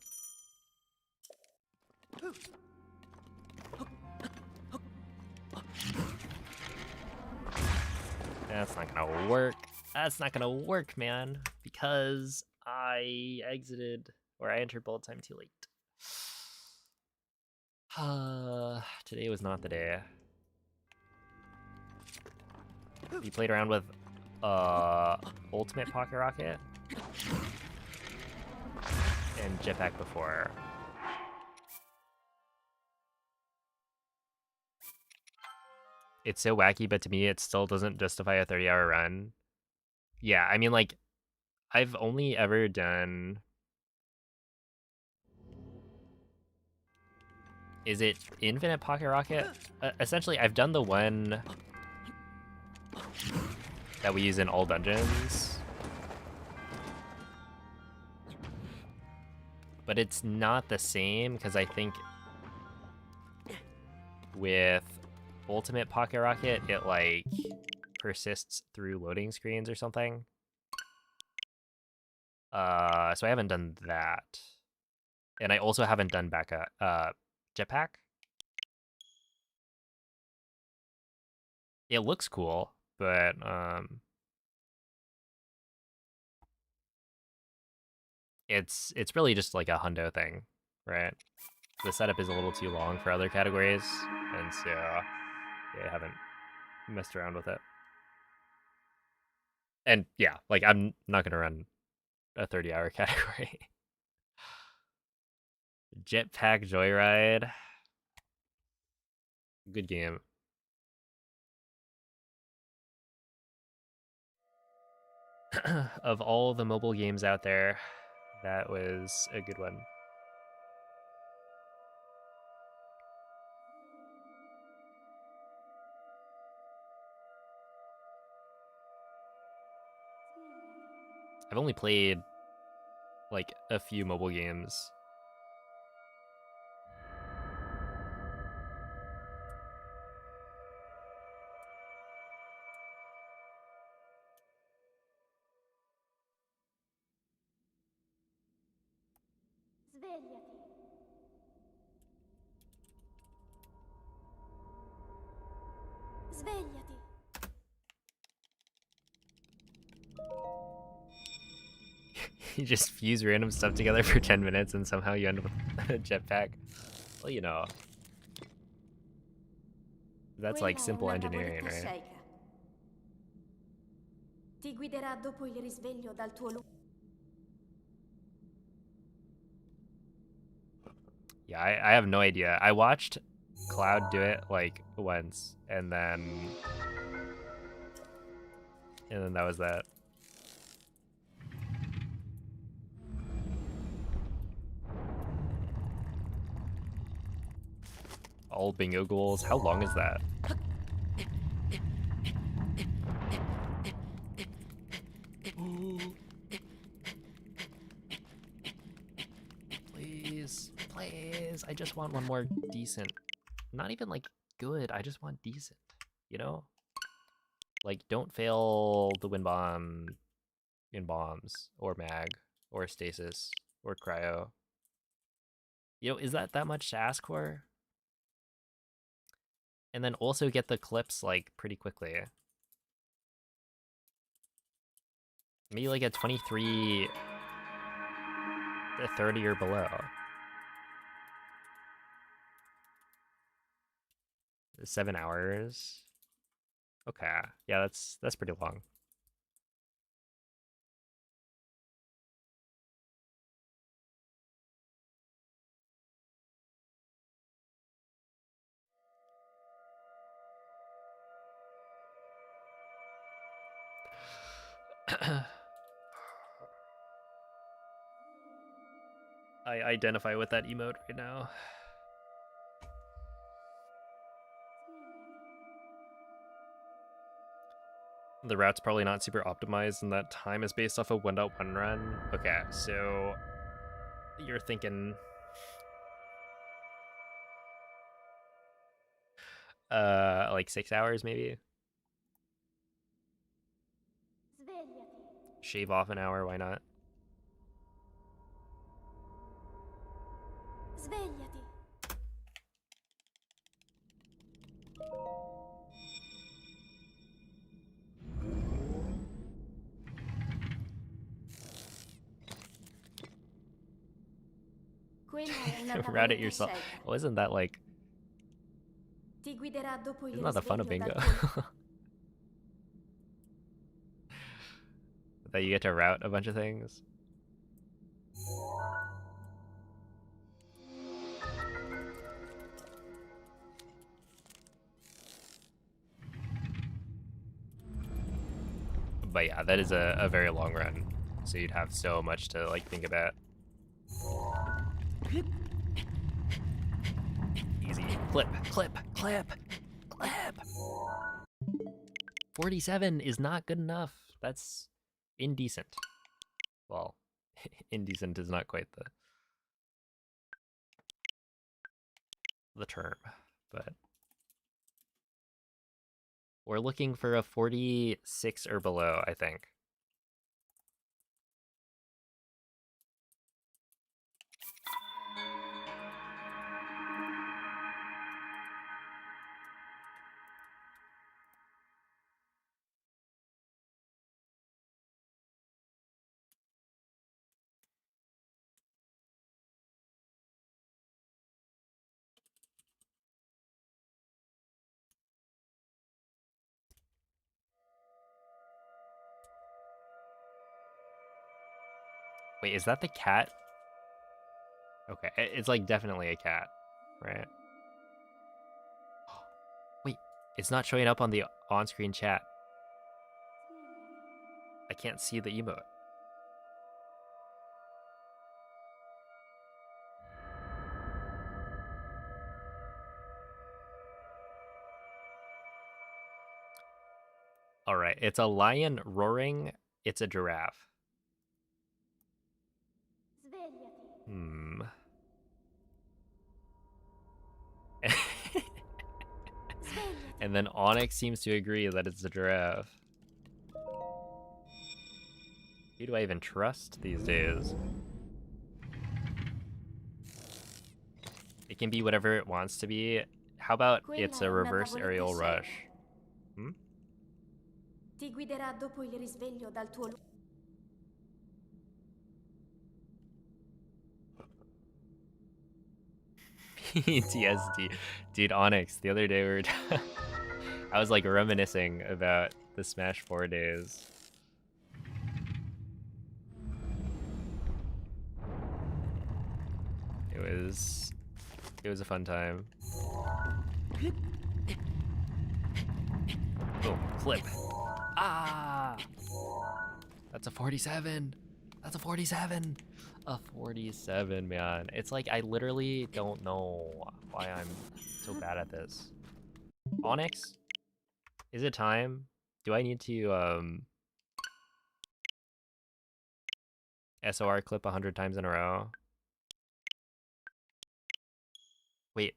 That's not gonna work. That's not gonna work, man. Because I exited, or I entered bullet time too late. Today was not the day. You played around with Ultimate Pocket Rocket and Jetpack before. It's so wacky, but to me it still doesn't justify a 30-hour run. Yeah, I mean, like, I've only ever done... Is it Infinite Pocket Rocket? Essentially, I've done the one that we use in all dungeons. But it's not the same, because I think with Ultimate Pocket Rocket, it, like, persists through loading screens or something. So I haven't done that. And I also haven't done Jetpack. It looks cool, but it's really just like a hundo thing, right? The setup is a little too long for other categories, and so yeah, I haven't messed around with it. And yeah, like, I'm not gonna run a 30-hour category. Jetpack Joyride. Good game. Of all the mobile games out there, that was a good one. I've only played like a few mobile games. Svegliati. Svegliati. You just fuse random stuff together for 10 minutes and somehow you end up with a jetpack. Well, you know. That's like Quella è simple una engineering, tavoletta right? shake. Ti guiderà dopo il risveglio dal tuo Yeah, I have no idea. I watched Cloud do it like once, and then that was that. All bingo goals. How long is that? Please, please. I just want one more decent. Not even like good. I just want decent. You know? Like, don't fail the wind bomb in bombs or mag or stasis or cryo. You know, is that much to ask for? And then also get the clips like pretty quickly. Maybe like a 23 to 30 or below. 7 hours. Okay. Yeah, that's pretty long. I identify with that emote right now. The route's probably not super optimized, and that time is based off a 1.1 run. Okay, so you're thinking like 6 hours maybe? Svegliati. Shave off an hour, why not? Svegliati. Quella è una Route it tavoletta yourself. scelta. Well, isn't that like, Ti guiderà dopo il isn't that the fun of risveglio bingo? dal tuo... That you get to route a bunch of things? But yeah, that is a very long run, so you'd have so much to like think about. Easy. Clip, clip, clip, clip. 47 is not good enough. That's indecent. Well, indecent is not quite the term, but we're looking for a 46 or below, I think. Wait, is that the cat? Okay, it's like definitely a cat, right? Wait, it's not showing up on the on-screen chat. I can't see the emote. All right, it's a lion roaring. It's a giraffe. Svegliati. Hmm. Svegliati. And then Onyx seems to agree that it's a giraffe. Who do I even trust these days? It can be whatever it wants to be. How about it's a reverse aerial rush? Hmm? Ti guiderà dopo il risveglio dal tuo... PTSD. Dude, Onyx, the other day we were I was like reminiscing about the Smash 4 days. It was a fun time. Boom, flip. Ah! That's a 47. That's a 47. A 47, man. It's like I literally don't know why I'm so bad at this. Onyx? Is it time? Do I need to SOR clip 100 times in a row? Wait.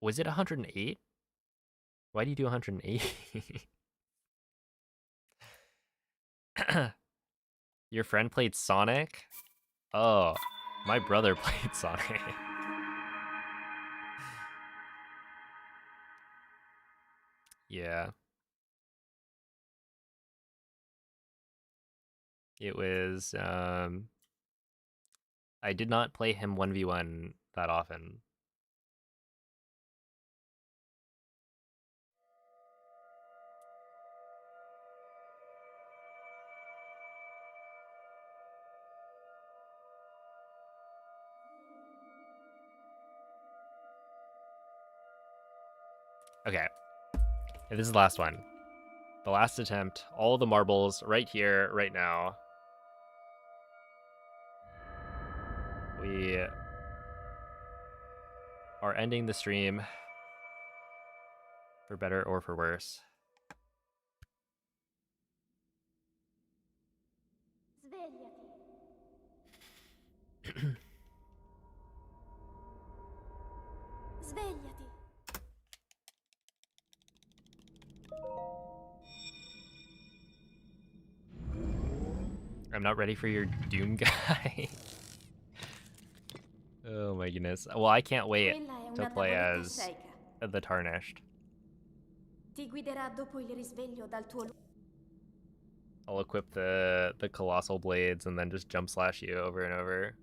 Was it 108? Why do you do 108? Your friend played Sonic? Oh, my brother played Sonic. Yeah. It was, I did not play him 1v1 that often. Okay. And this is the last one. The last attempt. All the marbles right here, right now. We are ending the stream for better or for worse. Svegliati. Svegliati. I'm not ready for your Doom guy. Oh my goodness. Well, I can't wait to play as the Tarnished. Ti guiderà dopo il risveglio dal tuo I'll equip the colossal blades and then just jump slash you over and over.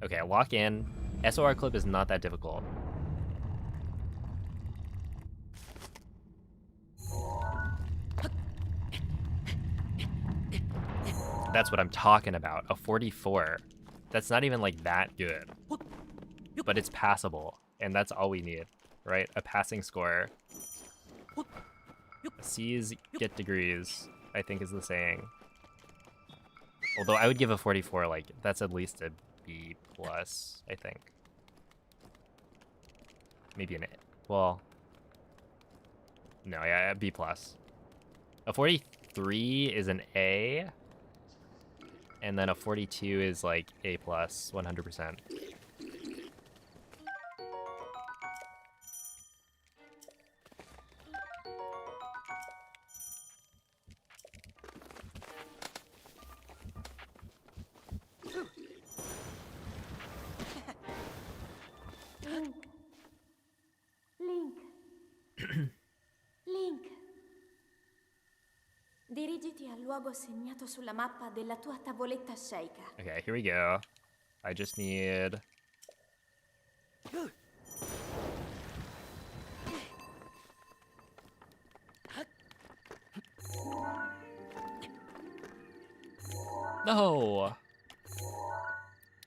Okay, lock in. SOR clip is not that difficult. That's what I'm talking about. A 44. That's not even like that good. But it's passable. And that's all we need, right? A passing score. C's get degrees, I think is the saying. Although I would give a 44, like, that's at least a B+, I think. Maybe an A. Well, no, yeah, a B+. A 43 is an A, and then a 42 is like A+, 100%. Link. Link. Dirigiti al luogo segnato sulla mappa della tua tavoletta sceicca. Okay, here we go. I just need... No!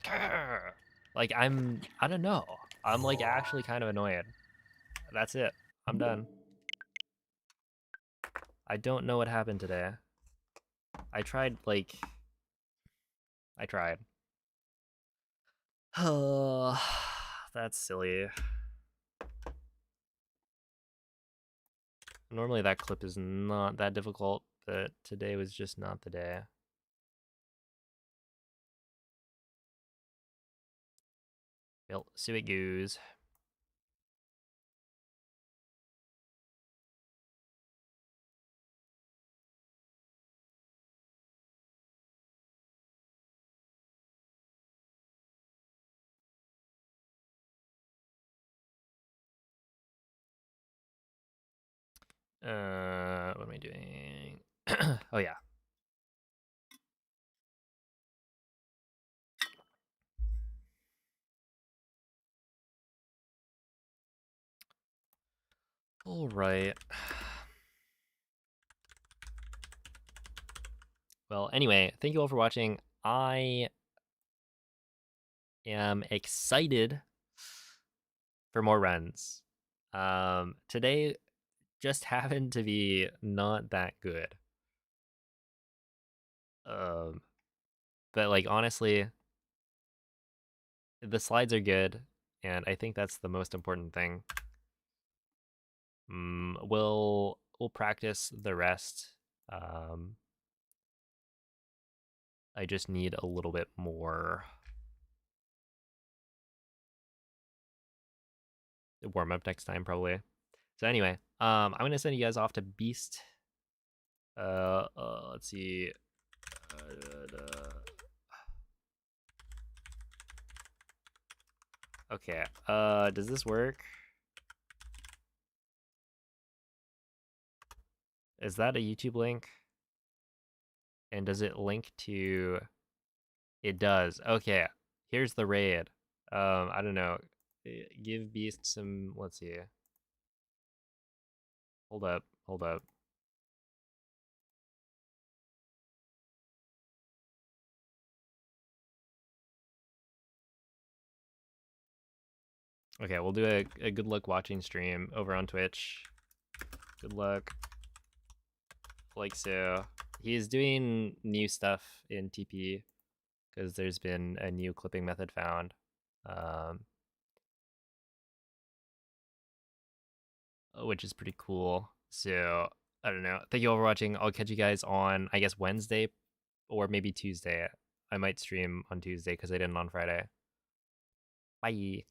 Grr. Like, I don't know. I'm like actually kind of annoyed. That's it. I'm done. I don't know what happened today. I tried. Oh, that's silly. Normally that clip is not that difficult, but today was just not the day. Well, so it goes. What am I doing? Oh yeah. All right. Well, anyway, thank you all for watching. I am excited for more runs. Today just happened to be not that good. But like honestly, the slides are good, and I think that's the most important thing. We'll practice the rest. I just need a little bit more warm up next time probably. So anyway, I'm gonna send you guys off to Beast. Let's see. Okay. Does this work? Is that a YouTube link? And does it link to... It does. Okay. Here's the raid. I don't know. Give Beast some... Let's see. Hold up. Hold up. Okay, we'll do a good luck watching stream over on Twitch. Good luck. Like so. He's doing new stuff in TP because there's been a new clipping method found. Which is pretty cool. So I don't know. Thank you all for watching. I'll catch you guys on, I guess, Wednesday or maybe Tuesday. I might stream on Tuesday because I didn't on Friday. Bye.